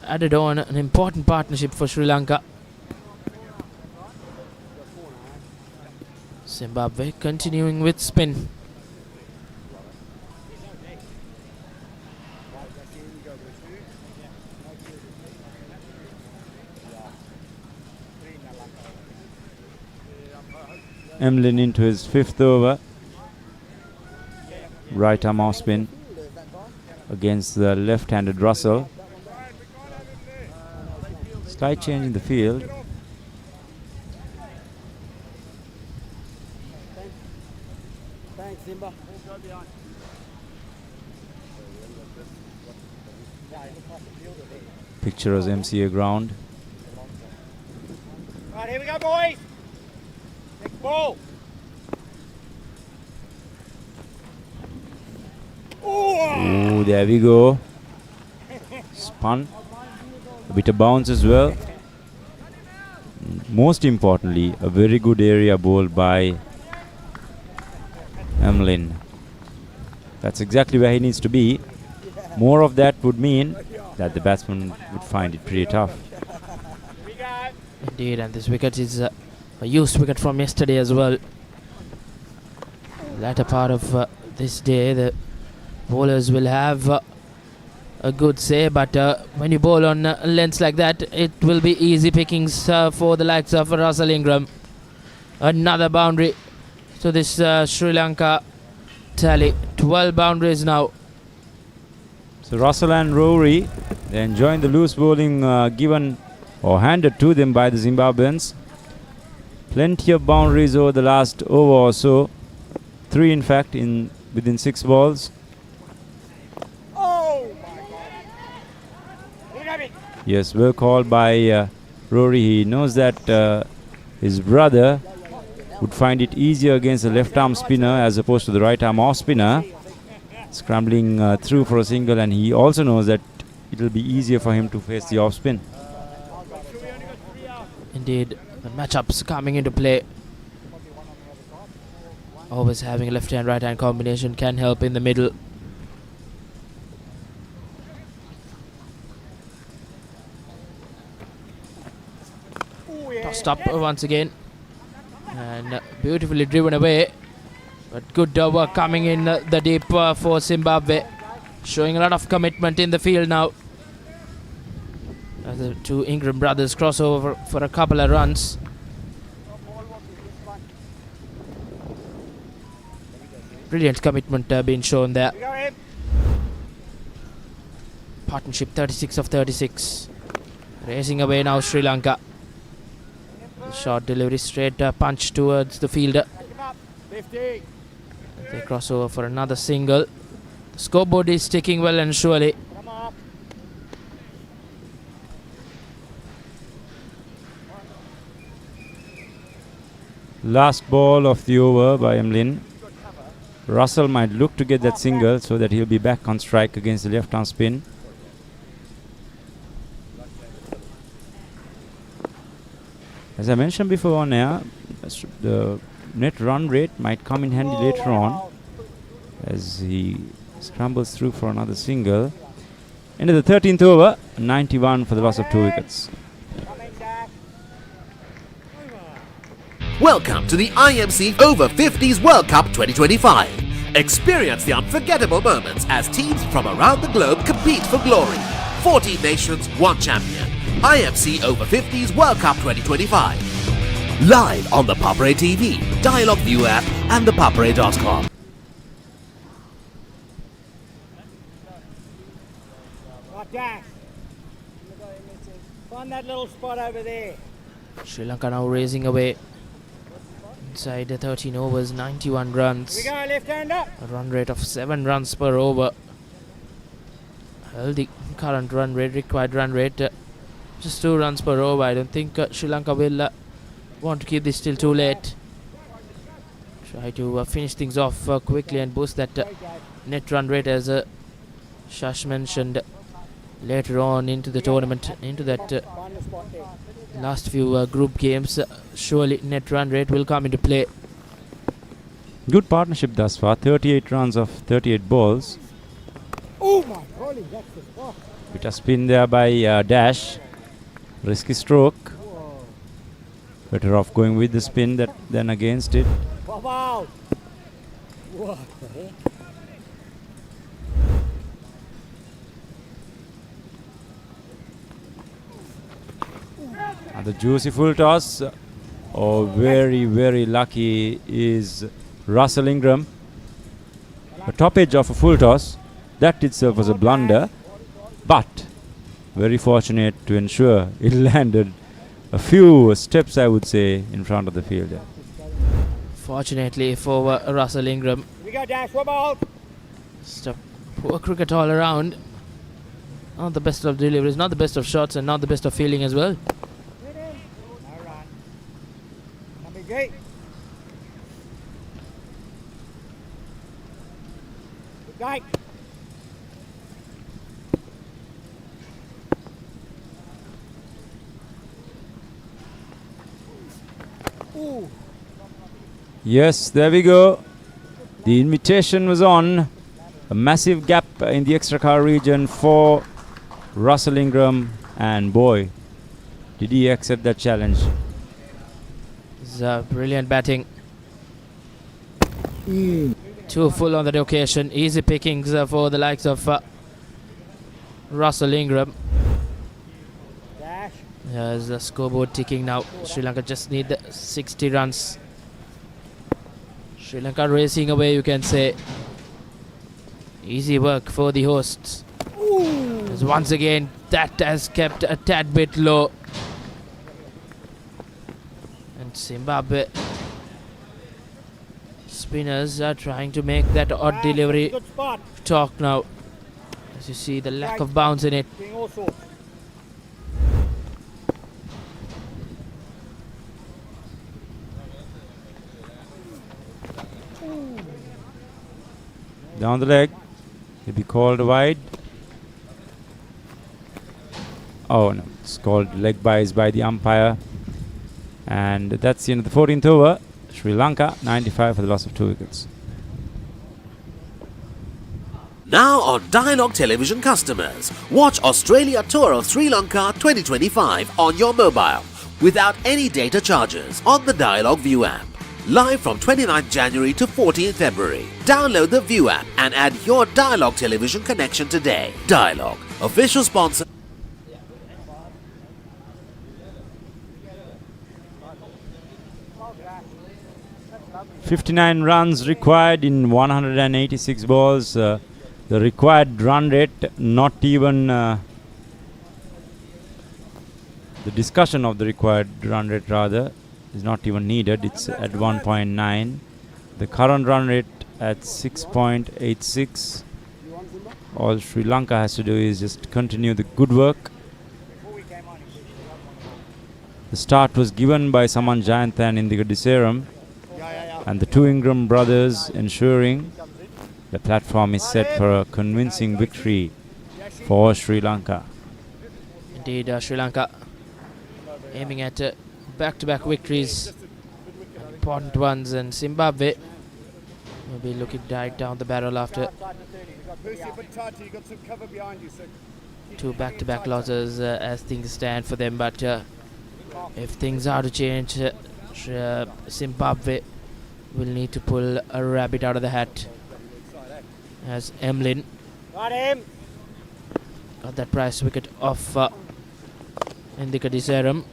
added on an important partnership for Sri Lanka. Zimbabwe continuing with spin. Emlyn into his 5th over. Right arm off spin against the left-handed Russell. Slight change in the field. Thanks, Zimba. Picture of MCA Ground. Right, here we go, boys. Next ball. Oh, there we go. Spun. A bit of bounce as well. Most importantly, a very good area bowled by Emlyn. That's exactly where he needs to be. More of that would mean that the batsman would find it pretty tough. Indeed, and this wicket is a used wicket from yesterday as well. Latter part of this day, the bowlers will have a good say, but when you bowl on lengths like that, it will be easy pickings for the likes of Russell Ingram. Another boundary to this Sri Lanka tally. 12 boundaries now. So Russell and Rory, they're enjoying the loose bowling given or handed to them by the Zimbabweans. Plenty of boundaries over the last over or so. 3 in fact within 6 balls. Yes, well called by Rory. He knows that his brother would find it easier against the left arm spinner as opposed to the right arm off spinner. Scrambling through for a single, and he also knows that it will be easier for him to face the off spin. Indeed, the matchups coming into play. Always having a left-hand, right-hand combination can help in the middle. Tossed up once again. And beautifully driven away. But good work coming in the deep for Zimbabwe. Showing a lot of commitment in the field now. As the two Ingram brothers cross over for a couple of runs. Brilliant commitment being shown there. Partnership 36 of 36. Racing away now Sri Lanka. Short delivery, straight punch towards the fielder. They cross over for another single. The scoreboard is ticking well and surely. Last ball of the over by Emlyn. Russell might look to get that single so that he'll be back on strike against the left-arm spin. As I mentioned before on air, the net run rate might come in handy later on as he scrambles through for another single. Into the 13th over, 91 for the loss of 2 wickets. Welcome to the IMC Over-50s World Cup 2025. Experience the unforgettable moments as teams from around the globe compete for glory. 14 nations, 1 champion. IMC Over-50s World Cup 2025. Live on the Papare TV, Dialog ViU App and ThePapare.com. Dash. Find that little spot over there. Sri Lanka now racing away. Inside the 13 overs, 91 runs. Here we go, left hand up. A run rate of 7 runs per over. Well, the current run rate, required run rate, just 2 runs per over. I don't think Sri Lanka will want to keep this till too late. Try to finish things off quickly and boost that net run rate, as Shash mentioned later on into the tournament, into that last few group games. Surely net run rate will come into play. Good partnership thus far. 38 runs of 38 balls. Oh my golly, that's the spot. Bit of spin there by Dash. Risky stroke. Better off going with the spin than against it. Pop out. What the heck? And the juicy full toss. Oh, very, very lucky is Russell Ingram. The top edge of a full toss. That itself was a blunder. But very fortunate to ensure it landed a few steps, I would say, in front of the fielder. Fortunately for Russell Ingram. Here we go, Dash, what ball? Just a poor cricket all around. Not the best of deliveries, not the best of shots, and not the best of fielding as well. Great. Good guy. Ooh. Yes, there we go. The invitation was on. A massive gap in the extra car region for Russell Ingram, and boy, did he accept that challenge. Brilliant batting. Too full on that occasion. Easy pickings for the likes of Russell Ingram. There's the scoreboard ticking now. Sri Lanka just need 60 runs. Sri Lanka racing away, you can say. Easy work for the hosts. As once again, that has kept a tad bit low. Zimbabwe spinners are trying to make that odd delivery talk now. As you see the lack of bounce in it. Down the leg. He'll be called wide. Oh no, it's called leg byes by the umpire. And that's the end of the 14th over. Sri Lanka 95 for the loss of 2 wickets. Now on Dialog Television customers, watch Australia Tour of Sri Lanka 2025 on your mobile without any data charges on the Dialog ViU App. Live from 29th January to 14th February. Download the ViU App and add your Dialog Television connection today. Dialog, official sponsor. .59 runs required in 186 balls. The required run rate, not even the discussion of the required run rate rather, is not even needed. It's at 1.9. The current run rate at 6.86. All Sri Lanka has to do is just continue the good work. The start was given by Saman Jayanthan in the Diseram, and the two Ingram brothers ensuring the platform is set for a convincing victory for Sri Lanka. Indeed, Sri Lanka aiming at back-to-back victories, important ones, and Zimbabwe will be looking right down the barrel after 2 back-to-back losses as things stand for them. But if things are to change, Zimbabwe will need to pull a rabbit out of the hat, as Emlyn got that prize wicket off Indika Diseram.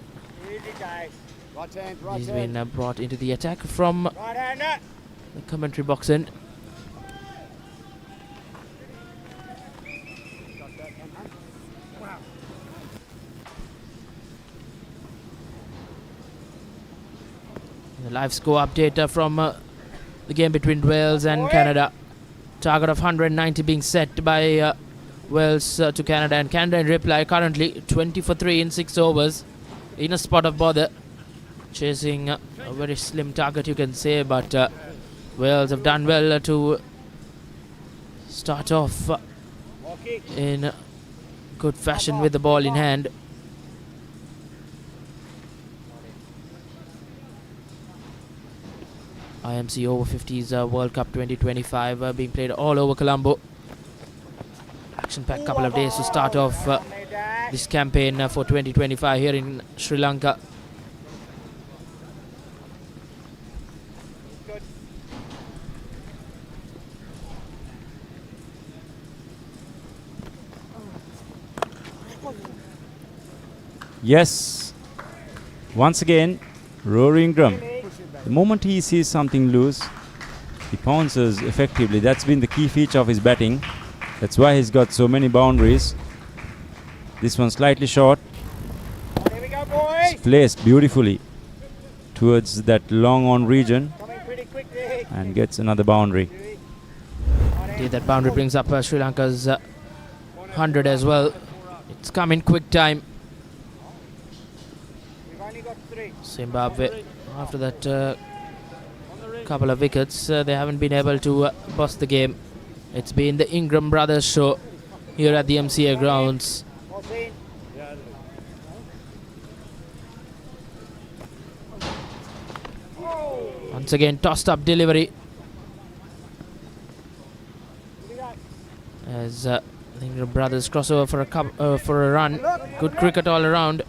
He's been brought into the attack from the commentary box end. The live score update from the game between Wales and Canada. Target of 190 being set by Wales to Canada, and Canada in reply currently 20 for 3 in 6 overs in a spot of bother, chasing a very slim target, you can say, but Wales have done well to start off in good fashion with the ball in hand. IMC Over-50s World Cup 2025 being played all over Colombo. Action-packed couple of days to start off this campaign for 2025 here in Sri Lanka. Yes, once again, Rory Ingram. The moment he sees something loose, he pounces effectively. That's been the key feature of his batting. That's why he's got so many boundaries. This one slightly short. It's placed beautifully towards that long on region and gets another boundary. Indeed, that boundary brings up Sri Lanka's 100 as well. It's come in quick time. Zimbabwe, after that couple of wickets, they haven't been able to bust the game. It's been the Ingram brothers show here at the MCA Grounds. Once again, tossed up delivery as the Ingram brothers cross over for a run. Good cricket all around.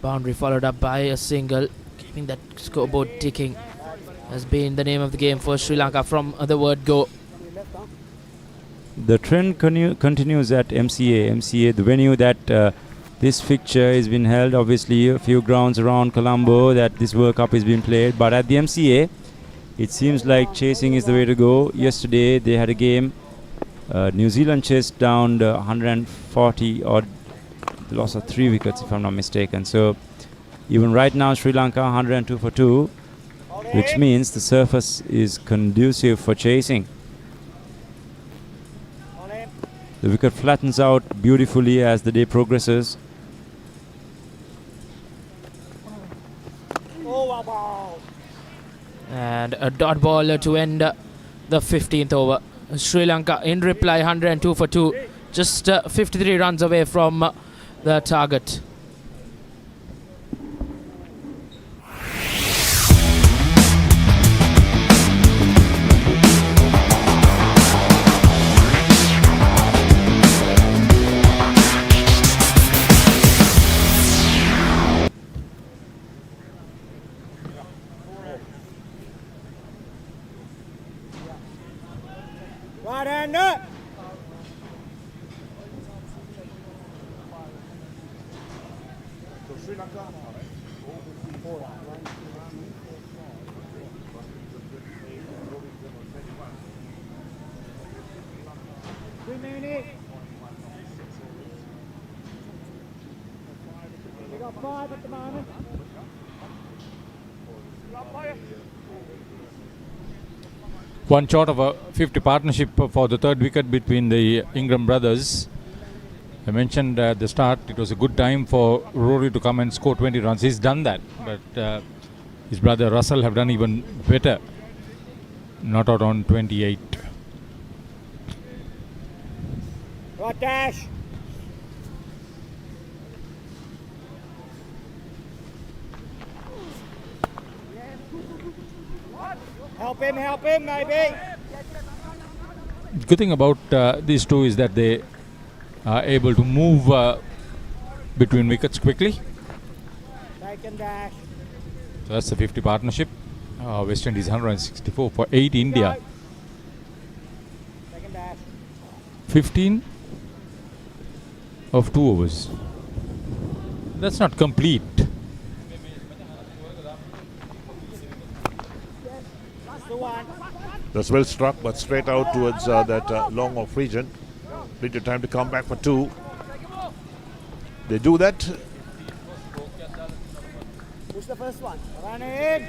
Boundary followed up by a single, keeping that scoreboard ticking. Has been the name of the game for Sri Lanka from the word go. The trend continues at MCA, the venue that this fixture has been held. Obviously, a few grounds around Colombo that this World Cup has been played. But at the MCA, it seems like chasing is the way to go. Yesterday, they had a game. New Zealand chased down 140 odd. Loss of 3 wickets, if I'm not mistaken. So even right now, Sri Lanka 102 for 2, which means the surface is conducive for chasing. The wicket flattens out beautifully as the day progresses. And a dot ball to end the 15th over. Sri Lanka in reply 102 for 2, just 53 runs away from the target. Right hander. So Sri Lanka. We got 5 at the moment. One short of a 50 partnership for the third wicket between the Ingram brothers. I mentioned at the start it was a good time for Rory to come and score 20 runs. He's done that, but his brother Russell have done even better. Not out on 28. Right, Dash. Help him, maybe. The good thing about these two is that they are able to move between wickets quickly. Take him, Dash. So that's the 50 partnership. West Indies 164 for 8 India. Take him, Dash. 15 of 2 overs. That's not complete. That's the one. That's well struck, but straight out towards that long off region. Plenty of time to come back for 2. They do that. Push the first one. Run in.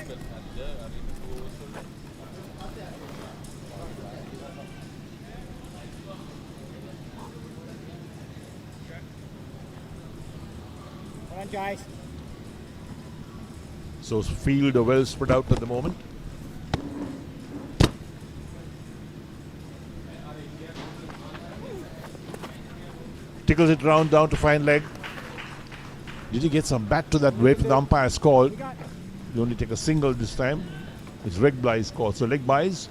Run, guys. So field well spread out at the moment. Tickles it round down to fine leg. Did he get some bat to that way? The umpire's called. You only take a single this time. It's leg byes called. So leg byes.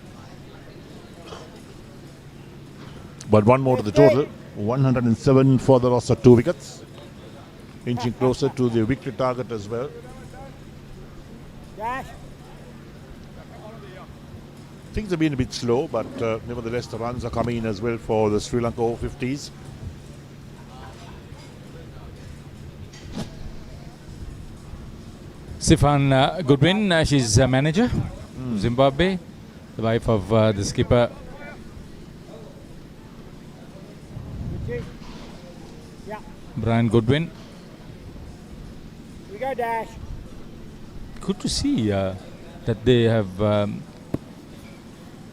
But one more to the total. 107 for the loss of 2 wickets. Inching closer to the victory target as well. Dash. Things have been a bit slow, but nevertheless the runs are coming in as well for the Sri Lanka Over-50s. Sifan Goodwin, she's a manager, Zimbabwe, the wife of the skipper. Yeah. Brian Goodwin. We go, Dash. Good to see that they have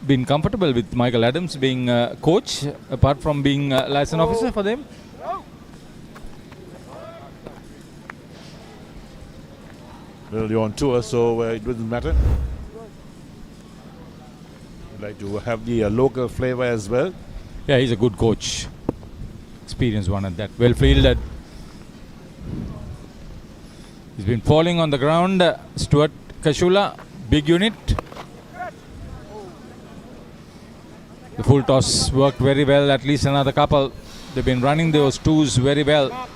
been comfortable with Michael Adams being coach, apart from being license officer for them. Well, you're on tour, so it doesn't matter. You'd like to have the local flavor as well. Yeah, he's a good coach. Experienced one at that. Well fielded. He's been falling on the ground. Stuart Kashula, big unit. The full toss worked very well, at least another couple. They've been running those twos very well.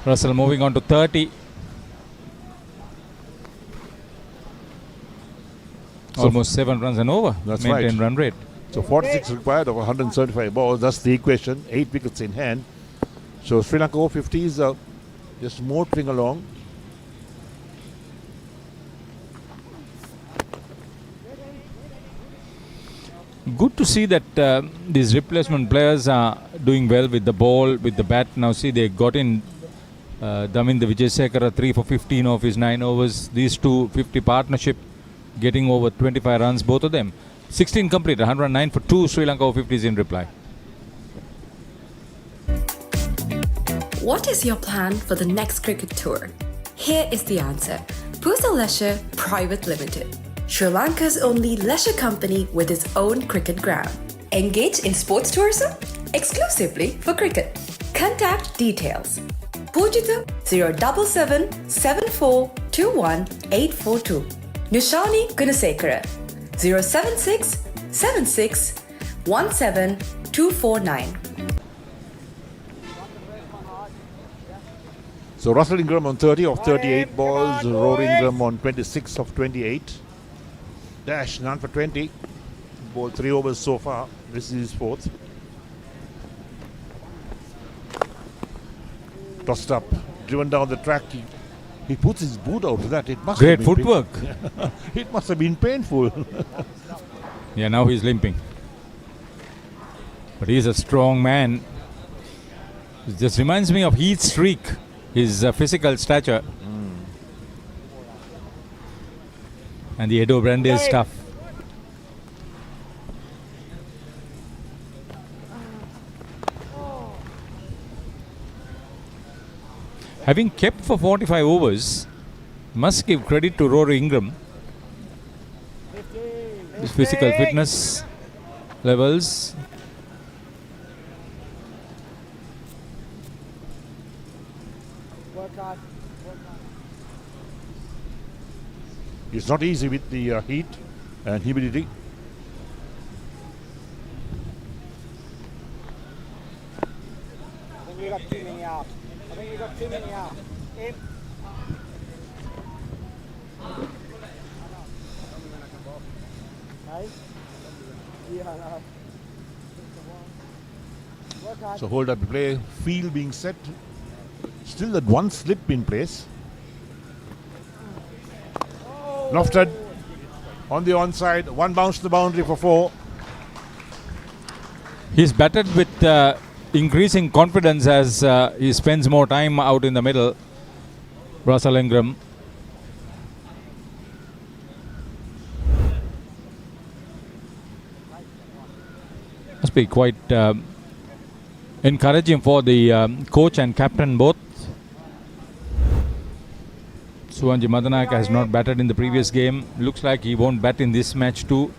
Russell moving on to 30. Almost 7 runs and over. That's maintained right. Run rate. So 46 required of 175 balls. That's the equation. 8 wickets in hand. So Sri Lanka Over-50s are just motoring along. Good to see that these replacement players are doing well with the ball, with the bat. Now see, they got in Daminda Vijayasekara 3 for 15 of his 9 overs. These two 50 partnership getting over 25 runs, both of them. 16 complete, 109 for 2 Sri Lanka Over-50s in reply. What is your plan for the next cricket tour? Here is the answer. Pusa Leisure Private Limited, Sri Lanka's only leisure company with its own cricket ground. Engage in sports tourism exclusively for cricket. Contact details. Pujita 077 7421 842. Nishani Gunasekara 076 76 17 249. So Russell Ingram on 30 of 38 balls, Rory Ingram on 26 of 28. Dash, none for 20. bowled 3 overs so far. This is his 4th. Tossed up, driven down the track. He puts his boot out to that. It must Great have been footwork. It must have been painful. Yeah, now he's limping. But he's a strong man. It just reminds me of Heath Streak, his physical stature. And the Edo Brande stuff. Having kept for 45 overs, must give credit to Rory Ingram. His physical fitness levels. It's not easy with the heat and humidity. I think we got too many out. I think we got too many out. In. Hey? Yeah, no. Work hard. So hold up play, field being set. Still that one slip in place. Lofted on the onside, one bounce to the boundary for 4. He's batted with increasing confidence as he spends more time out in the middle. Russell Ingram. Must be quite encouraging for the coach and captain both. Suwanji Madanaka has not batted in the previous game. Looks like he won't bat in this match too.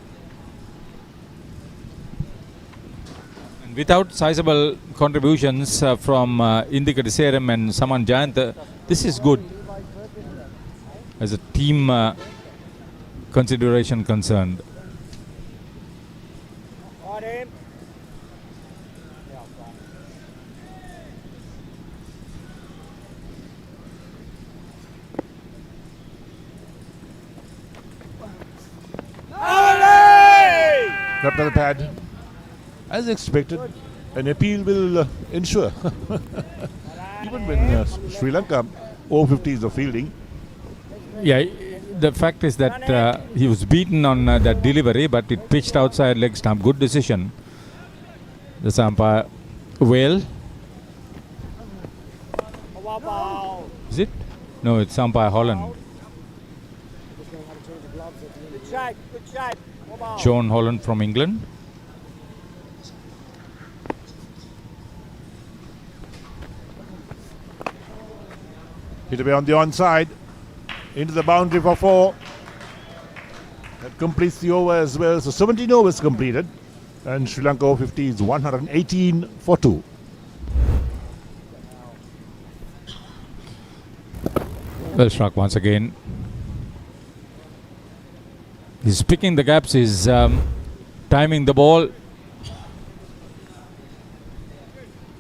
And without sizable contributions from Indika Deseram and Saman Jayant, this is good as a team consideration concerned. Left on the pad. As expected, an appeal will ensure. Even when Sri Lanka Over-50s are fielding. Yeah, the fact is that he was beaten on that delivery, but it pitched outside leg stump. Good decision. The umpire, Whale. Is it? No, it's umpire Holland. Good shape, good shape. John Holland from England. Hit away on the onside. Into the boundary for 4. That completes the over as well. So 17 overs completed. And Sri Lanka Over-50s 118 for 2. Well struck once again. He's picking the gaps, he's timing the ball.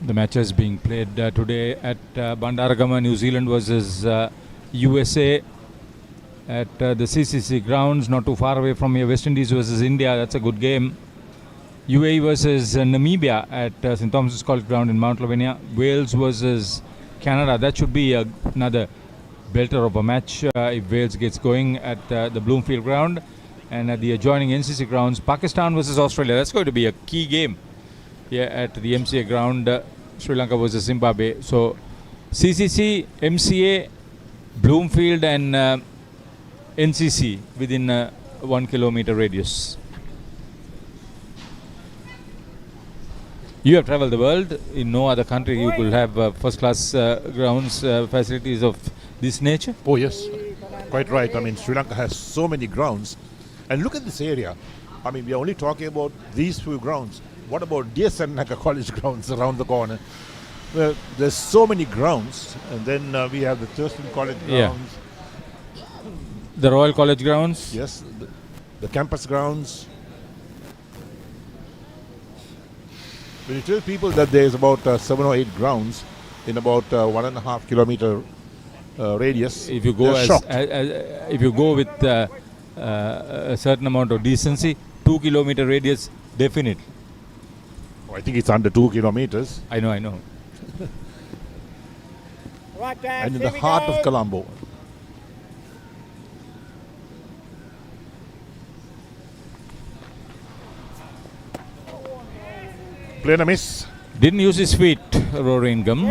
The match is being played today at Bandaragama, New Zealand versus USA at the CCC Grounds, not too far away from here. West Indies versus India, that's a good game. UAE versus Namibia at St. Thomas's College Ground in Mount Lavinia. Wales versus Canada, that should be another belter of a match if Wales gets going at the Bloomfield Ground. And at the adjoining NCC grounds, Pakistan versus Australia. That's going to be a key game here at the MCA ground, Sri Lanka versus Zimbabwe. So CCC, MCA, Bloomfield and NCC within a 1 kilometer radius. You have traveled the world. In no other country you could have first class grounds facilities of this nature. Oh yes, quite right. I mean, Sri Lanka has so many grounds. And look at this area. I mean, we are only talking about these few grounds. What about Diasannaka College grounds around the corner? Well, there's so many grounds. And then we have the Thurston College grounds. Yeah. The Royal College grounds. Yes, the campus grounds. When you tell people that there's about 7 or 8 grounds in about 1.5 kilometer radius, if you go they're shocked. if you go with a certain amount of decency, 2-kilometer radius, definitely. Oh, I think it's under 2 kilometers. I know. Right, Dash, And in here the we heart go. of Colombo. Playing a miss. Didn't use his feet, Rory Ingham.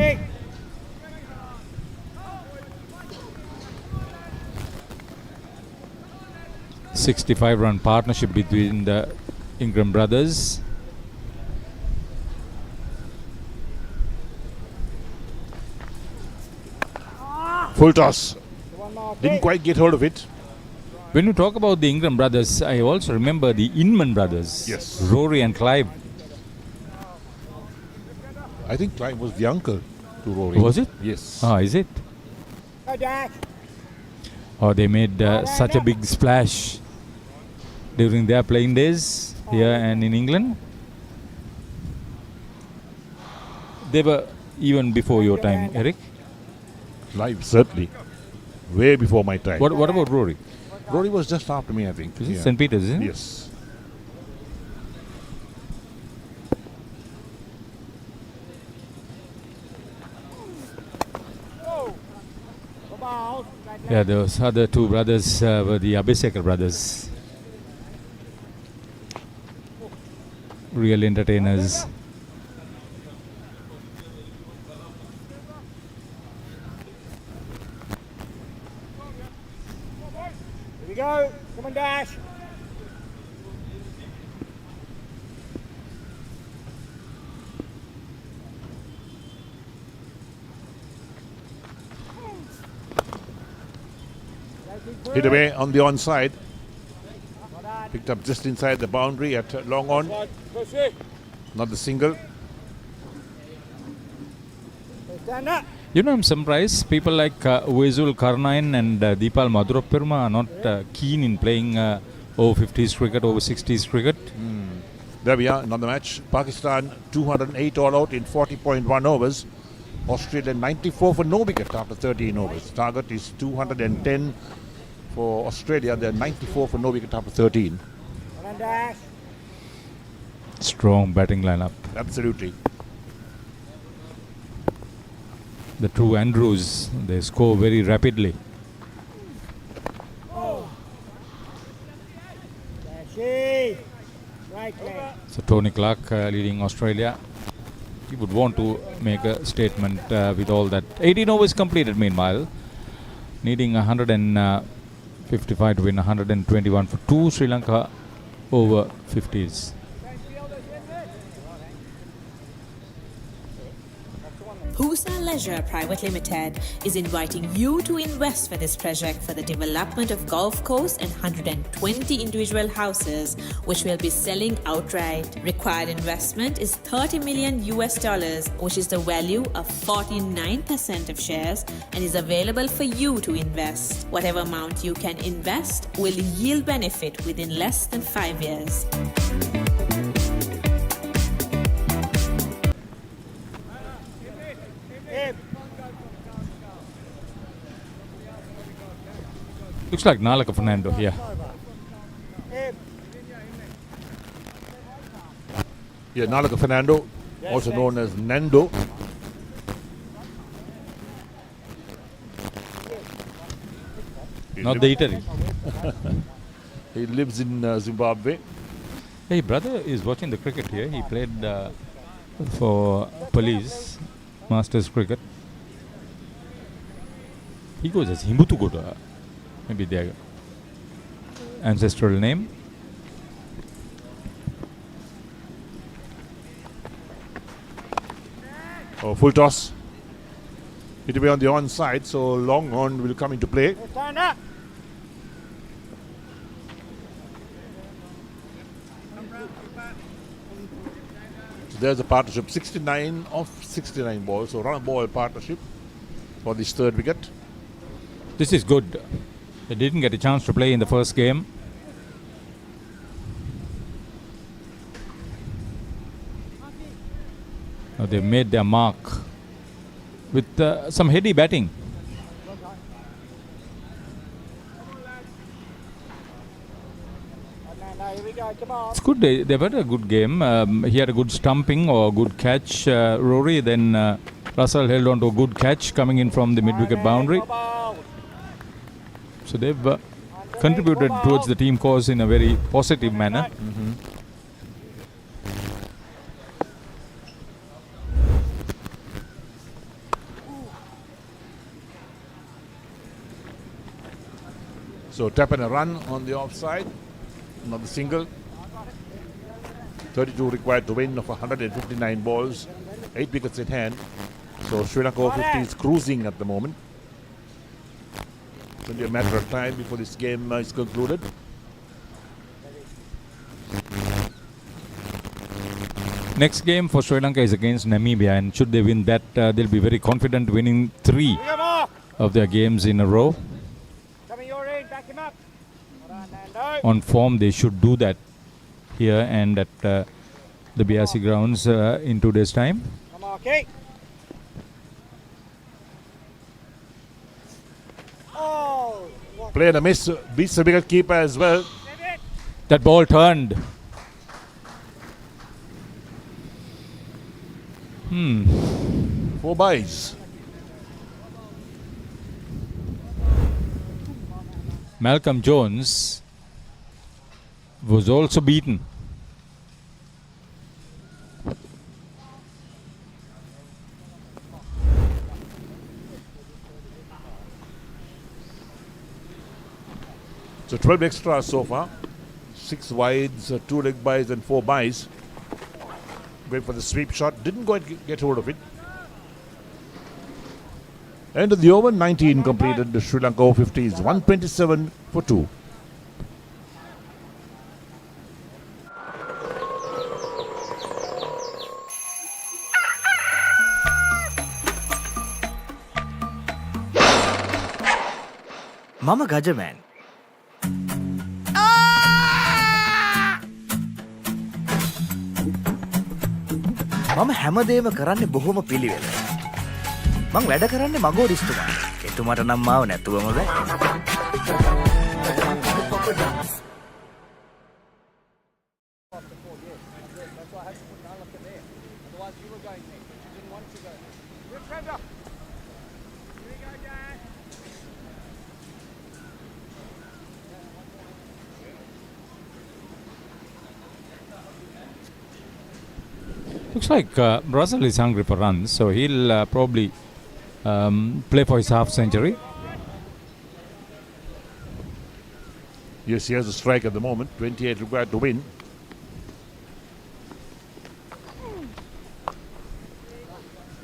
65-run partnership between the Ingram brothers. Full toss. Didn't quite get hold of it. When you talk about the Ingram brothers, I also remember the Inman brothers. Yes. Rory and Clive. I think Clive was the uncle to Rory. Was it? Yes. Ah, is it? Go, Dash. Oh, they made such a big splash during their playing days here and in England. They were even before your time, Eric. Clive, certainly. Way before my time. What about Rory? Rory was just after me, I think. Is it St. Peter's, isn't it? Yes. Yeah, those other two brothers were the Abhisekar brothers. Real entertainers. Here we go. Come on, Dash. Hit away on the onside. Picked up just inside the boundary at long on. Not the single. Stand up. You know, I'm surprised people like Vezul Karnain and Deepal Madhurapirma are not keen in playing over-50s cricket, over-60s cricket. There we are, another match. Pakistan 208 all out in 40.1 overs. Australia 94 for no wicket after 13 overs. Target is 210 for Australia. They're 94 for no wicket after 13. Come on, Dash. Strong batting lineup. Absolutely. The two Andrews, they score very rapidly. Dashy. Right leg. So Tony Clark leading Australia. He would want to make a statement with all that. 18 overs completed meanwhile. Needing 155 to win 121 for two Sri Lanka over 50s. Pusa Leisure Private Limited is inviting you to invest for this project for the development of Gulf Coast and 120 individual houses, which will be selling outright. Required investment is $30 million, which is the value of 49% of shares, and is available for you to invest. Whatever amount you can invest will yield benefit within less than 5 years. Looks like Nalaka Fernando here. Yeah, Nalaka Fernando, also known as Nando. Not the Italy. He lives in Zimbabwe. Hey, brother is watching the cricket here. He played for Police Masters Cricket. He goes as Himbutugoda. Maybe their ancestral name. Oh, full toss. It will be on the onside, so long on will come into play. Stand up. So there's a partnership, 69 of 69 balls, so run ball partnership for this third wicket. This is good. They didn't get a chance to play in the first game. Now they've made their mark with some heady batting. Now, here we go. It's good. They've had a good game. He had a good stumping or good catch, Rory. Then Russell held on to a good catch coming in from the mid-wicket boundary. So they've contributed towards the team cause in a very positive manner. So tap and a run on the offside. Another single. 32 required to win of 159 balls. 8 wickets in hand. So Sri Lanka Over-50s cruising at the moment. It's only a matter of time before this game is concluded. Next game for Sri Lanka is against Namibia, and should they win that, they'll be very confident winning 3 of their games in a row. On form, they should do that here and at the IMC Grounds in 2 days' time. Play and a miss, beats the wicket keeper as well. That ball turned. 4 byes. Malcolm Jones was also beaten. So 12 extras so far. 6 wides, 2 leg byes and 4 byes. Going for the sweep shot. Didn't go and get hold of it. End of the over, 19 completed. The Sri Lanka Over-50s, 127 for 2. Mama Gajaman. මම හැමදේම කරන්නේ බොහොම පිළිවෙල. මං වැඩ කරන්නේ මගෝරිස්තුමා. එතුමාට නම් මාව නැතුවම බෑ. Looks like Russell is hungry for runs, so he'll probably play for his half century. Yes, he has a strike at the moment. 28 required to win.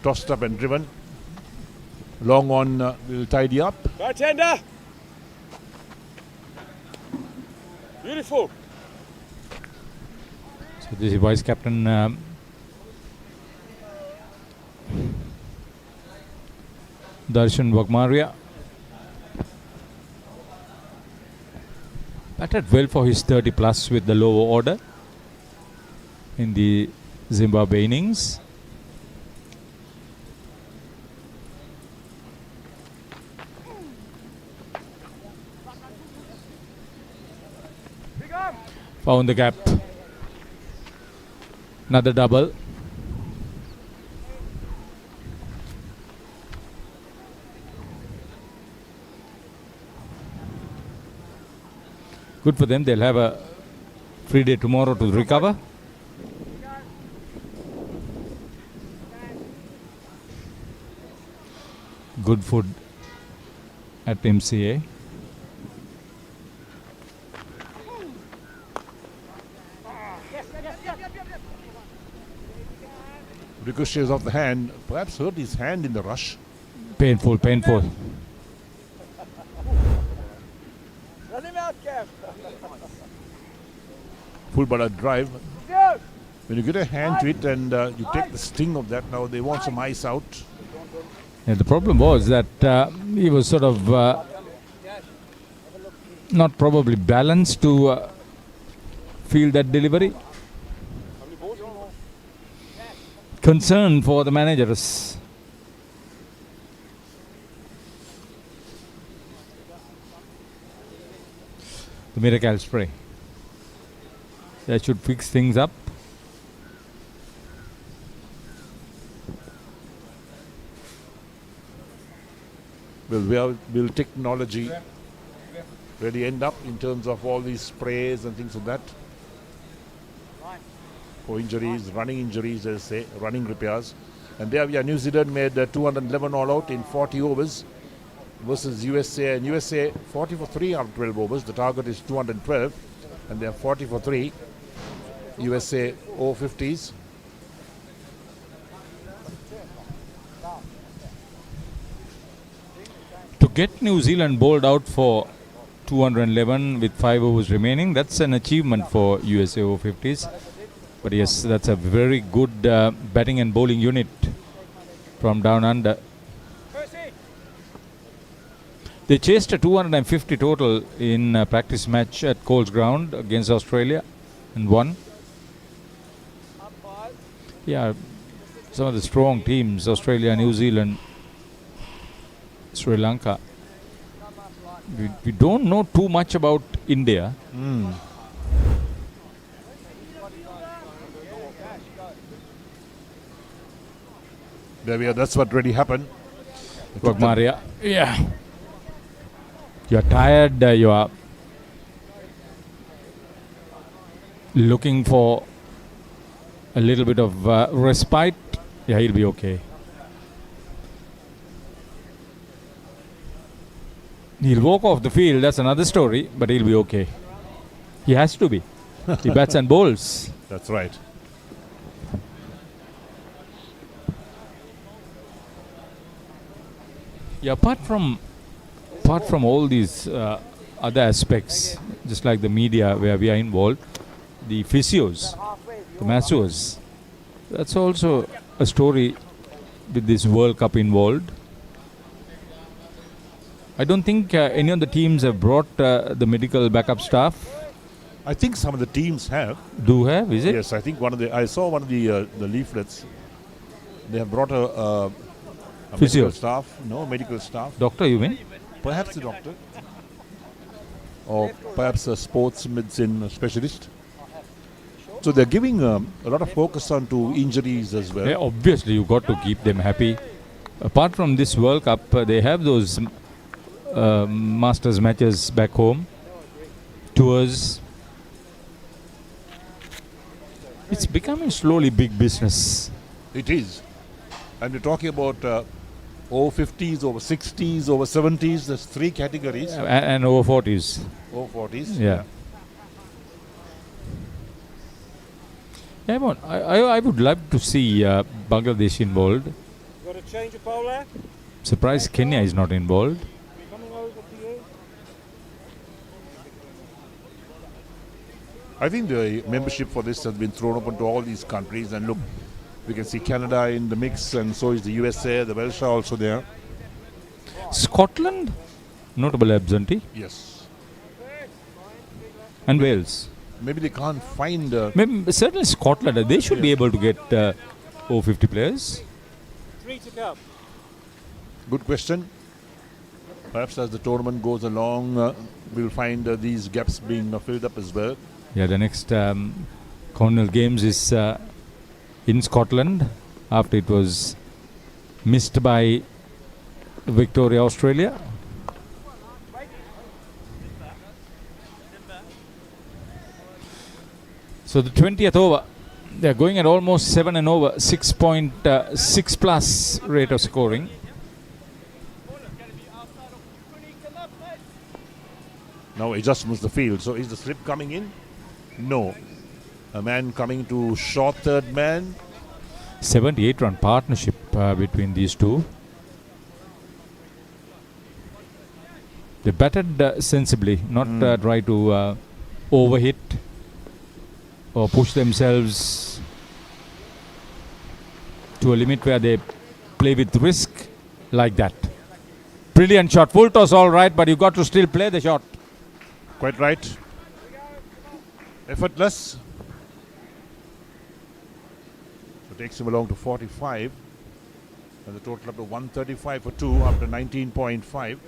Tossed up and driven. Long on will tidy up. Bartender! Beautiful. So this is Vice Captain Darshan Wagmaria. Batted well for his 30 plus with the lower order in the Zimbabwe innings. Found the gap. Another double. Good for them. They'll have a free day tomorrow to recover. Good food at MCA. Ricochets off the hand. Perhaps hurt his hand in the rush. Painful, painful. Run him out, Kev. Full bowler drive. When you get a hand to it and you take the sting of that, now they want some ice out. Yeah, the problem was that he was sort of not probably balanced to feel that delivery. Concern for the managers. The miracle spray. That should fix things up. Will technology really end up in terms of all these sprays and things like that? For injuries, running injuries, as say, running repairs. And there we are, New Zealand made 211 all out in 40 overs versus USA. And USA 40 for 3 after 12 overs. The target is 212 and they are 40 for 3. USA Over-50s. To get New Zealand bowled out for 211 with 5 overs remaining, that's an achievement for USA Over-50s. But yes, that's a very good batting and bowling unit from down under. They chased a 250 total in a practice match at Coles Ground against Australia and won. Yeah, some of the strong teams, Australia, New Zealand, Sri Lanka. We don't know too much about India. There we are, that's what really happened. Maria, yeah. You're tired, you are looking for a little bit of respite. Yeah, he'll be okay. He'll walk off the field, that's another story, but he'll be okay. He has to be. He bats and bowls. That's right. Yeah, apart from all these other aspects, just like the media where we are involved, the physios, the masseurs, that's also a story with this World Cup involved. I don't think any of the teams have brought the medical backup staff. I think some of the teams have. Do have, is it? Yes, I think I saw one of the leaflets. They have brought a medical staff. No, medical staff. Doctor, you mean? Perhaps a doctor. Or perhaps a sports medicine specialist. So they're giving a lot of focus on to injuries as well. Yeah, obviously, you've got to keep them happy. Apart from this World Cup, they have those Masters matches back home, tours. It's becoming slowly big business. It is. And we're talking about over-50s, over-60s, over-70s. There's 3 categories. And over-40s. Over-40s. Yeah. I would love to see Bangladesh involved. Got a change of bowler? Surprised Kenya is not involved. Coming over to you. I think the membership for this has been thrown open to all these countries. And look, we can see Canada in the mix, and so is the USA, the Welsh are also there. Scotland, notable absentee. Yes. And Wales. Maybe they can't find... Maybe, certainly Scotland, they should be able to get over 50 players. 3 to go. Good question. Perhaps as the tournament goes along, we'll find these gaps being filled up as well. Yeah, the next Commonwealth Games is in Scotland after it was missed by Victoria, Australia. So the 20th over, they're going at almost 7 and over, 6.6 plus rate of scoring. Now adjustments the field. So is the slip coming in? No. A man coming to short third man. 78 run partnership between these two. They batted sensibly, not try to overhit or push themselves to a limit where they play with risk like that. Brilliant shot. Full toss all right, but you got to still play the shot. Quite right. Effortless. So takes him along to 45. And the total up to 135 for 2 after 19.5.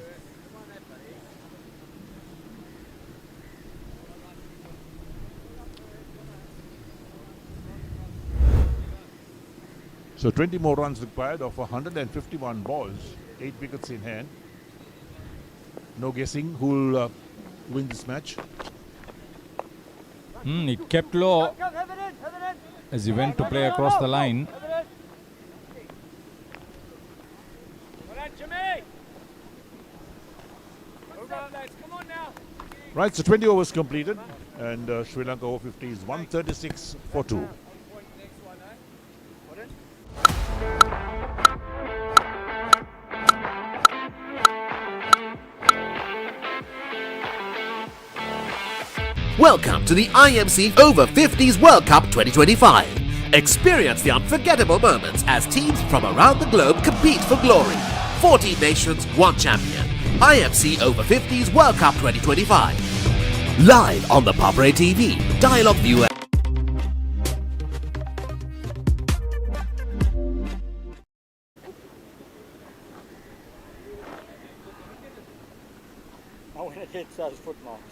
So 20 more runs required of 151 balls, 8 wickets in hand. No guessing who will win this match. It kept low as he went to play across the line. Right, so 20 overs completed, and Sri Lanka Over-50s 136 for 2. Welcome to the IMC Over-50s World Cup 2025. Experience the unforgettable moments as teams from around the globe compete for glory. 14 nations, 1 champion. IMC Over-50s World Cup 2025. Live on the Papare TV, Dialog ViU App. I when it hits those foot marks.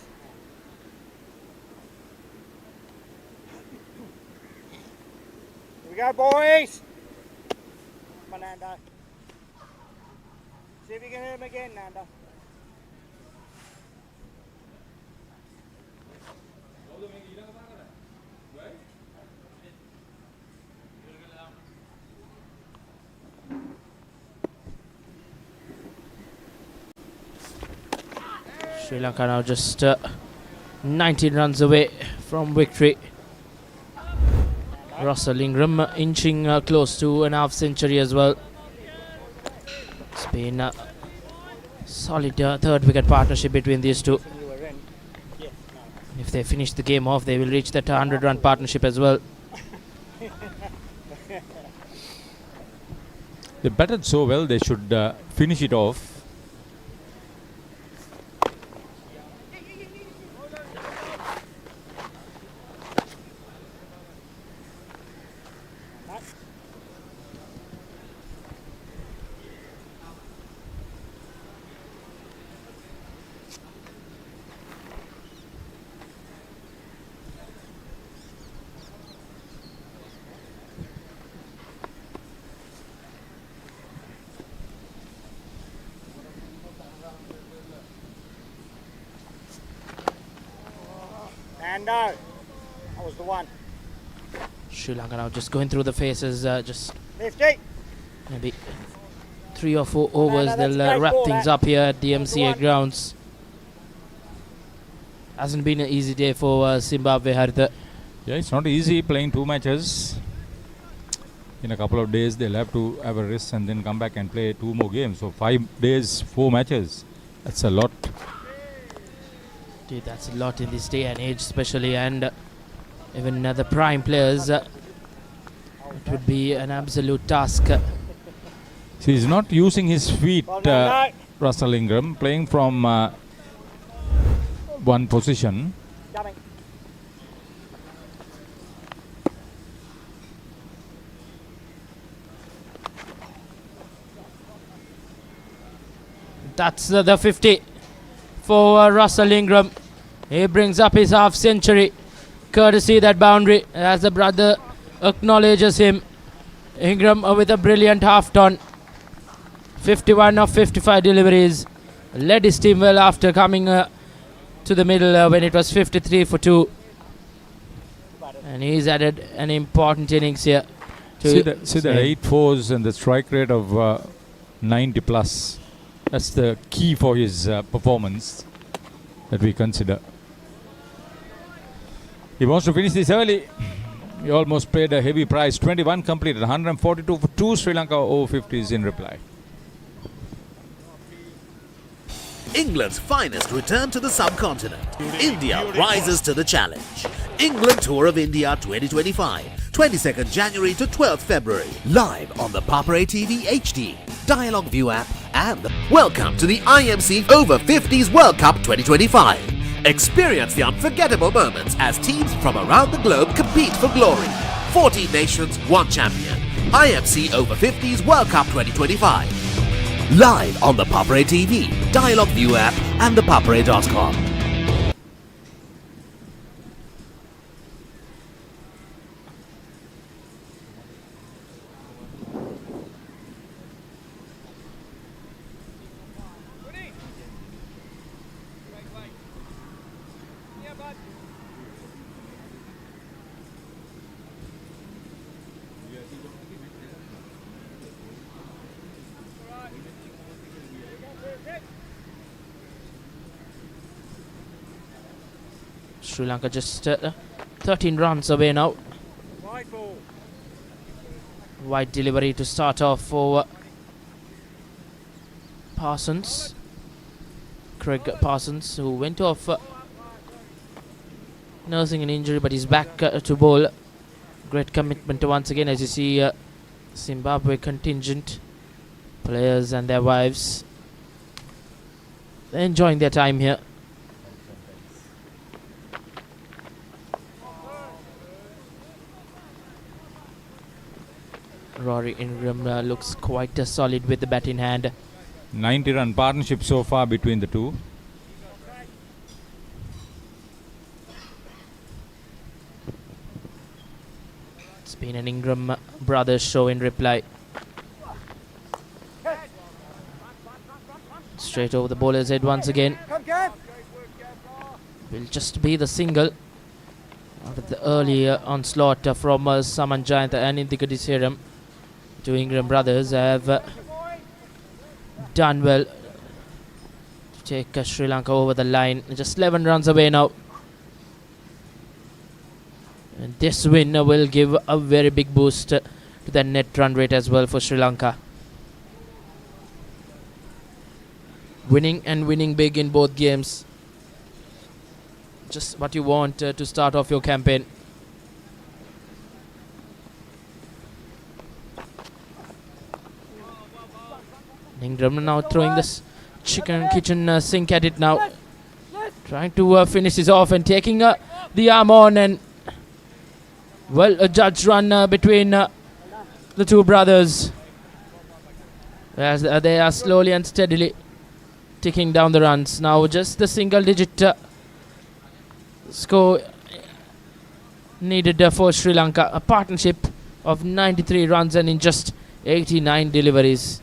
Here we go, boys! Come on, Nando. See if you can hit him again, Nando. Sri Lanka now just 19 runs away from victory. Russell Ingram inching close to an half century as well. It's been a solid third wicket partnership between these two. If they finish the game off, they will reach that 100-run partnership as well. They batted so well, they should finish it off. Nando, that was the one. Sri Lanka now just going through the phases, just 50. maybe 3 or 4 overs. that's They'll great wrap ball, things that. up here at the MCA Grounds. Hasn't been an easy day for Zimbabwe, Haritha. Yeah, it's not easy playing 2 matches. In a couple of days, they'll have to have a rest and then come back and play 2 more games. So 5 days, 4 matches. That's a lot. Dude, that's a lot in this day and age, especially, and even the prime players. It would be an absolute task. See, he's not using his feet, Russell Ingram, playing from one position. That's the 50 for Russell Ingram. He brings up his half century, courtesy that boundary as the brother acknowledges him. Ingram with a brilliant half ton. 51 of 55 deliveries. Led his team well after coming to the middle when it was 53 for 2. And he's added an important innings here. See the 8 fours and the strike rate of 90 plus. That's the key for his performance that we consider. He wants to finish this early. He almost paid a heavy price. 21 completed, 142 for 2 Sri Lanka Over-50s in reply. England's finest return to the subcontinent. India rises to the challenge. England Tour of India 2025, 22nd January to 12th February. Live on the Papare TV HD, Dialog ViU App, and welcome to the IMC Over-50s World Cup 2025. Experience the unforgettable moments as teams from around the globe compete for glory. 14 nations, 1 champion. IMC Over-50s World Cup 2025. Live on the Papare TV, Dialog ViU App, and ThePapare.com. Sri Lanka just 13 runs away now. Wide delivery to start off for Parsons. Craig Parsons, who went off nursing an injury, but he's back to bowl. Great commitment once again, as you see Zimbabwe contingent players and their wives. They're enjoying their time here. Rory Ingram looks quite solid with the bat in hand. 90-run partnership so far between the two. It's been an Ingram brothers show in reply. Straight over the bowler's head once again. Will just be the single after the early onslaught from Saman Jayanta and Indika Disseram. Two Ingram brothers have done well to take Sri Lanka over the line. Just 11 runs away now. And this win will give a very big boost to the net run rate as well for Sri Lanka. Winning and winning big in both games. Just what you want to start off your campaign. Ingram now throwing this chicken kitchen sink at it now. Trying to finish this off and taking the arm on, and well, a judge run between the two brothers as they are slowly and steadily ticking down the runs. Now just the single digit score needed for Sri Lanka. A partnership of 93 runs and in just 89 deliveries.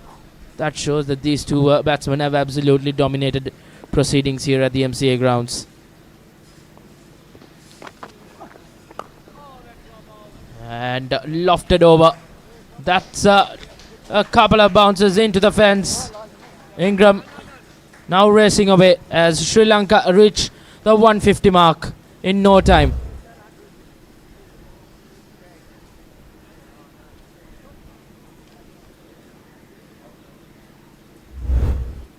That shows that these two batsmen have absolutely dominated proceedings here at the MCA Grounds. And lofted over. That's a couple of bounces into the fence. Ingram now racing away as Sri Lanka reach the 150 mark in no time.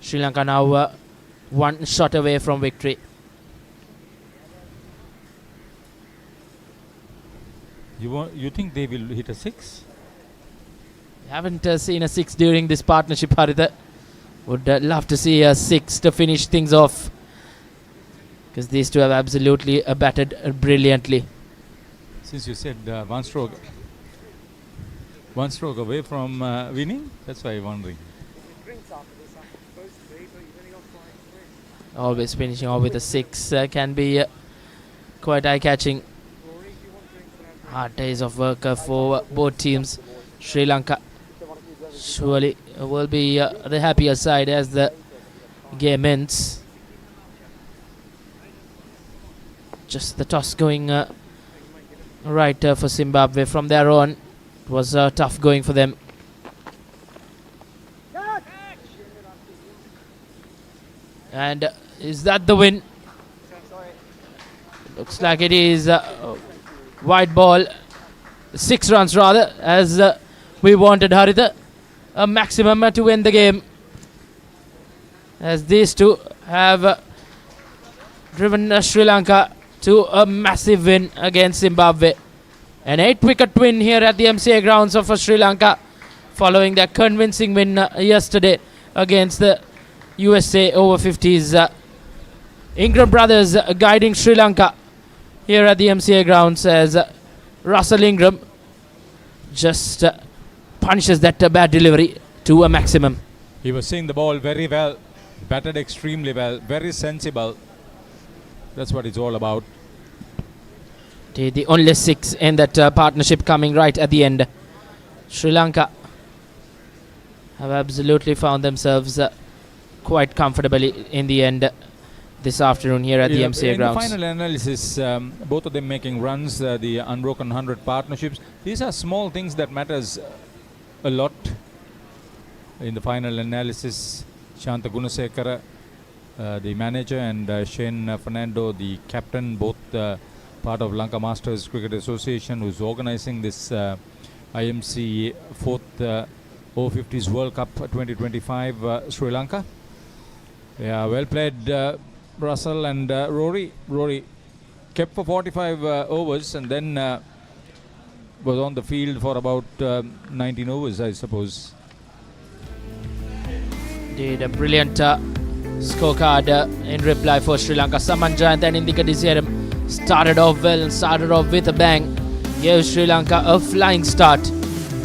Sri Lanka now one shot away from victory. You think they will hit a 6? Haven't seen a 6 during this partnership, Haritha. Would love to see a 6 to finish things off, because these two have absolutely batted brilliantly. Since you said one stroke away from winning, that's why I'm wondering. Always finishing off with a 6 can be quite eye-catching. Hard days of work for both teams. Sri Lanka surely will be the happier side as the game ends. Just the toss going right for Zimbabwe. From there on, it was tough going for them. And is that the win? Looks like it is. White ball, 6 runs rather, as we wanted, Haritha. A maximum to win the game, as these two have driven Sri Lanka to a massive win against Zimbabwe. An 8-wicket win here at the MCA Grounds of Sri Lanka, following their convincing win yesterday against the USA Over-50s. Ingram brothers guiding Sri Lanka here at the MCA Grounds, as Russell Ingram just punishes that bad delivery to a maximum. He was seeing the ball very well, batted extremely well, very sensible. That's what it's all about. The only 6 in that partnership coming right at the end. Sri Lanka have absolutely found themselves quite comfortably in the end this afternoon here at the MCA Grounds. In the final analysis, both of them making runs, the unbroken 100 partnerships. These are small things that matters a lot. In the final analysis, Shanta Gunasekara the manager, and Shane Fernando, the captain, both part of Lanka Masters Cricket Association, who's organizing this IMC 4th Over-50s World Cup 2025 Sri Lanka. Yeah, well played, Russell and Rory. Rory kept for 45 overs and then was on the field for about 19 overs, I suppose. Did a brilliant scorecard in reply for Sri Lanka. Saman Jayant and Indika Desiram started off well and started off with a bang. Gave Sri Lanka a flying start.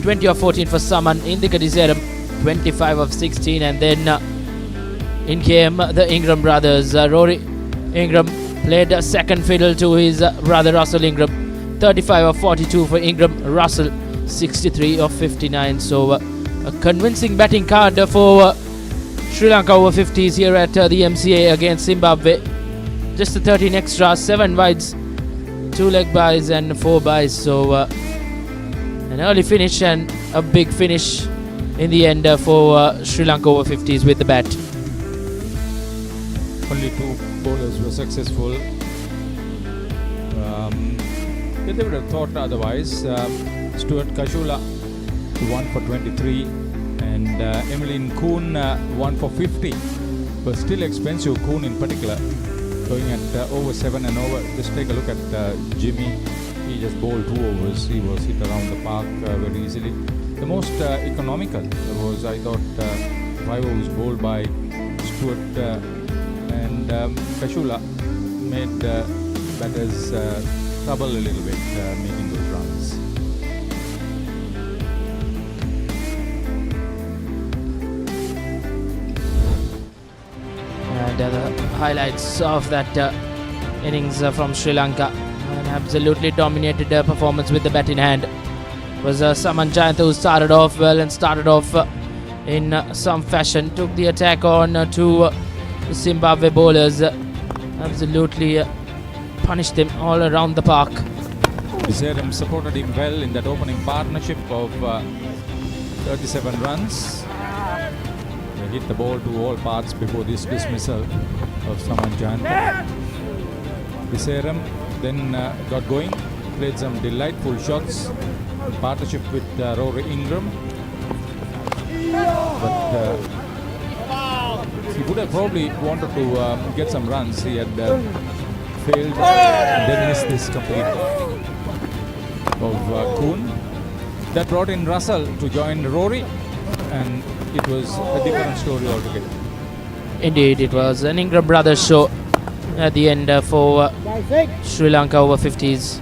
20 of 14 for Saman. Indika Desiram 25 of 16, and then in came the Ingram brothers. Rory Ingram played second fiddle to his brother Russell Ingram. 35 of 42 for Ingram. Russell 63 of 59. So a convincing batting card for Sri Lanka Over-50s here at the MCA against Zimbabwe. Just the 13 extra, 7 wides, 2 leg byes and 4 byes. So an early finish and a big finish in the end for Sri Lanka Over-50s with the bat. Only 2 bowlers were successful. They would have thought otherwise. Stuart Kashula 1 for 23 and Emmeline Kuhn 1 for 50. But still expensive, Kuhn in particular, going at over 7 and over. Just take a look at Jimmy. He just bowled 2 overs. He was hit around the park very easily. The most economical was, I thought, 5 overs bowled by Stuart and Kashula made batters trouble a little bit making those runs. And the highlights of that innings from Sri Lanka. An absolutely dominated performance with the bat in hand was Saman Jayant, who started off well and started off in some fashion. Took the attack on to the Zimbabwe bowlers. Absolutely punished them all around the park. Visaram supported him well in that opening partnership of 37 runs. They hit the ball to all parts before this dismissal of Saman Jayant. Visaram then got going, played some delightful shots in partnership with Rory Ingram. But he would have probably wanted to get some runs. He had failed and then missed this complete of Kuhn. That brought in Russell to join Rory, and it was a different story altogether. Indeed, it was an Ingram Brothers show at the end for Sri Lanka Over-50s.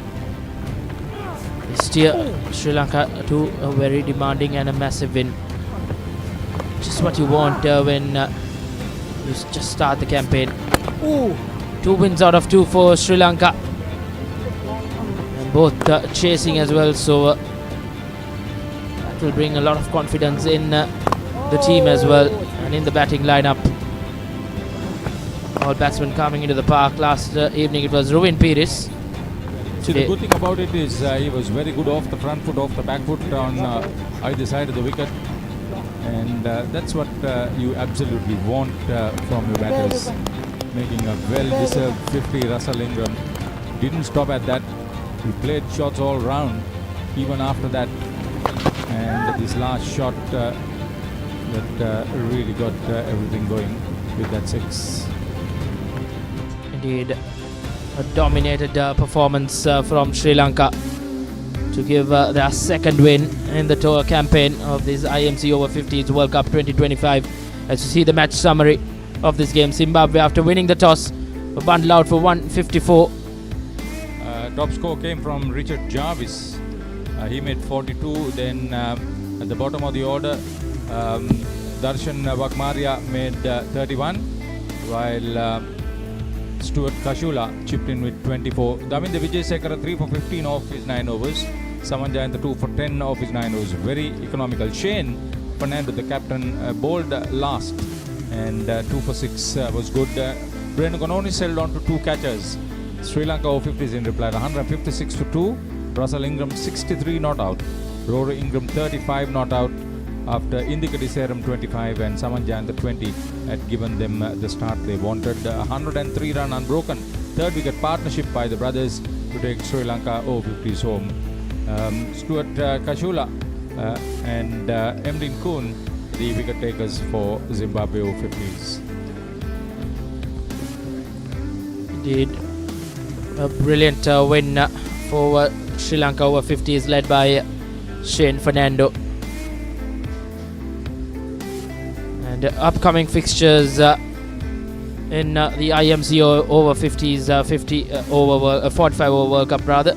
Steer Sri Lanka to a very demanding and a massive win. Just what you want when you just start the campaign. 2 wins out of 2 for Sri Lanka, and both chasing as well, so that will bring a lot of confidence in the team as well and in the batting lineup. All batsmen coming into the park. Last evening it was Ruin Pires. See, the good thing about it is he was very good off the front foot, off the back foot on either side of the wicket, and that's what you absolutely want from your batters. Making a well-deserved 50, Russell Ingram didn't stop at that. He played shots all round even after that, and this last shot that really got everything going with that 6. Indeed, a dominated performance from Sri Lanka to give their second win in the tour campaign of this IMC Over-50s World Cup 2025. As you see the match summary of this game, Zimbabwe, after winning the toss, were bundled out for 154. Top score came from Richard Jarvis. He made 42. Then at the bottom of the order, Darshan Wakmaria made 31, while Stuart Kashula chipped in with 24. Daminda Vijayasekara 3 for 15 off his 9 overs. Saman Jayant 2 for 10 off his 9 overs. Very economical. Shane Fernando, the captain, bowled last, and 2 for 6 was good. Brenu Gononis held on to 2 catches. Sri Lanka Over-50s in reply, 156 for 2. Russell Ingram 63 not out. Rory Ingram 35 not out. after Indika Diseram 25 and Samanjan 20 had given them the start they wanted. 103 run unbroken. Third wicket partnership by the brothers to take Sri Lanka Over-50s home. Stuart Kashula and Emrin Kuhn, the wicket takers for Zimbabwe Over-50s. Indeed, a brilliant win for Sri Lanka Over-50s led by Shane Fernando. And upcoming fixtures in the IMC Over-50s 45 over World Cup rather.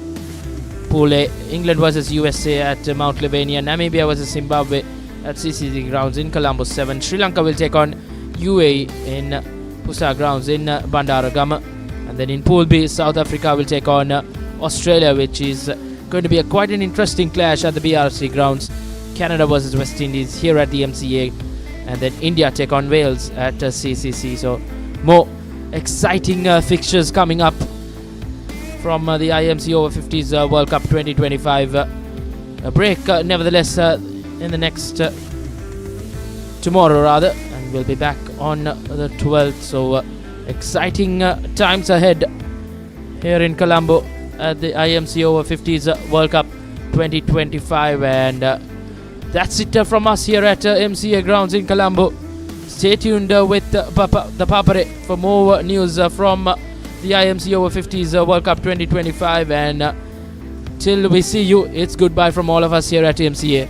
Pool A, England versus USA at Mount Lebanon, Namibia versus Zimbabwe at CCC Grounds in Colombo 7. Sri Lanka will take on UAE in Pusa Grounds in Bandaragama. And then in Pool B, South Africa will take on Australia, which is going to be quite an interesting clash at the BRC Grounds. Canada versus West Indies here at the MCA. And then India take on Wales at CCC. So more exciting fixtures coming up from the IMC Over-50s World Cup 2025. A break nevertheless in the next tomorrow rather, and we'll be back on the 12th. So exciting times ahead here in Colombo at the IMC Over-50s World Cup 2025. And that's it from us here at MCA Grounds in Colombo. Stay tuned with the Papare for more news from the IMC Over-50s World Cup 2025. And till we see you, it's goodbye from all of us here at MCA.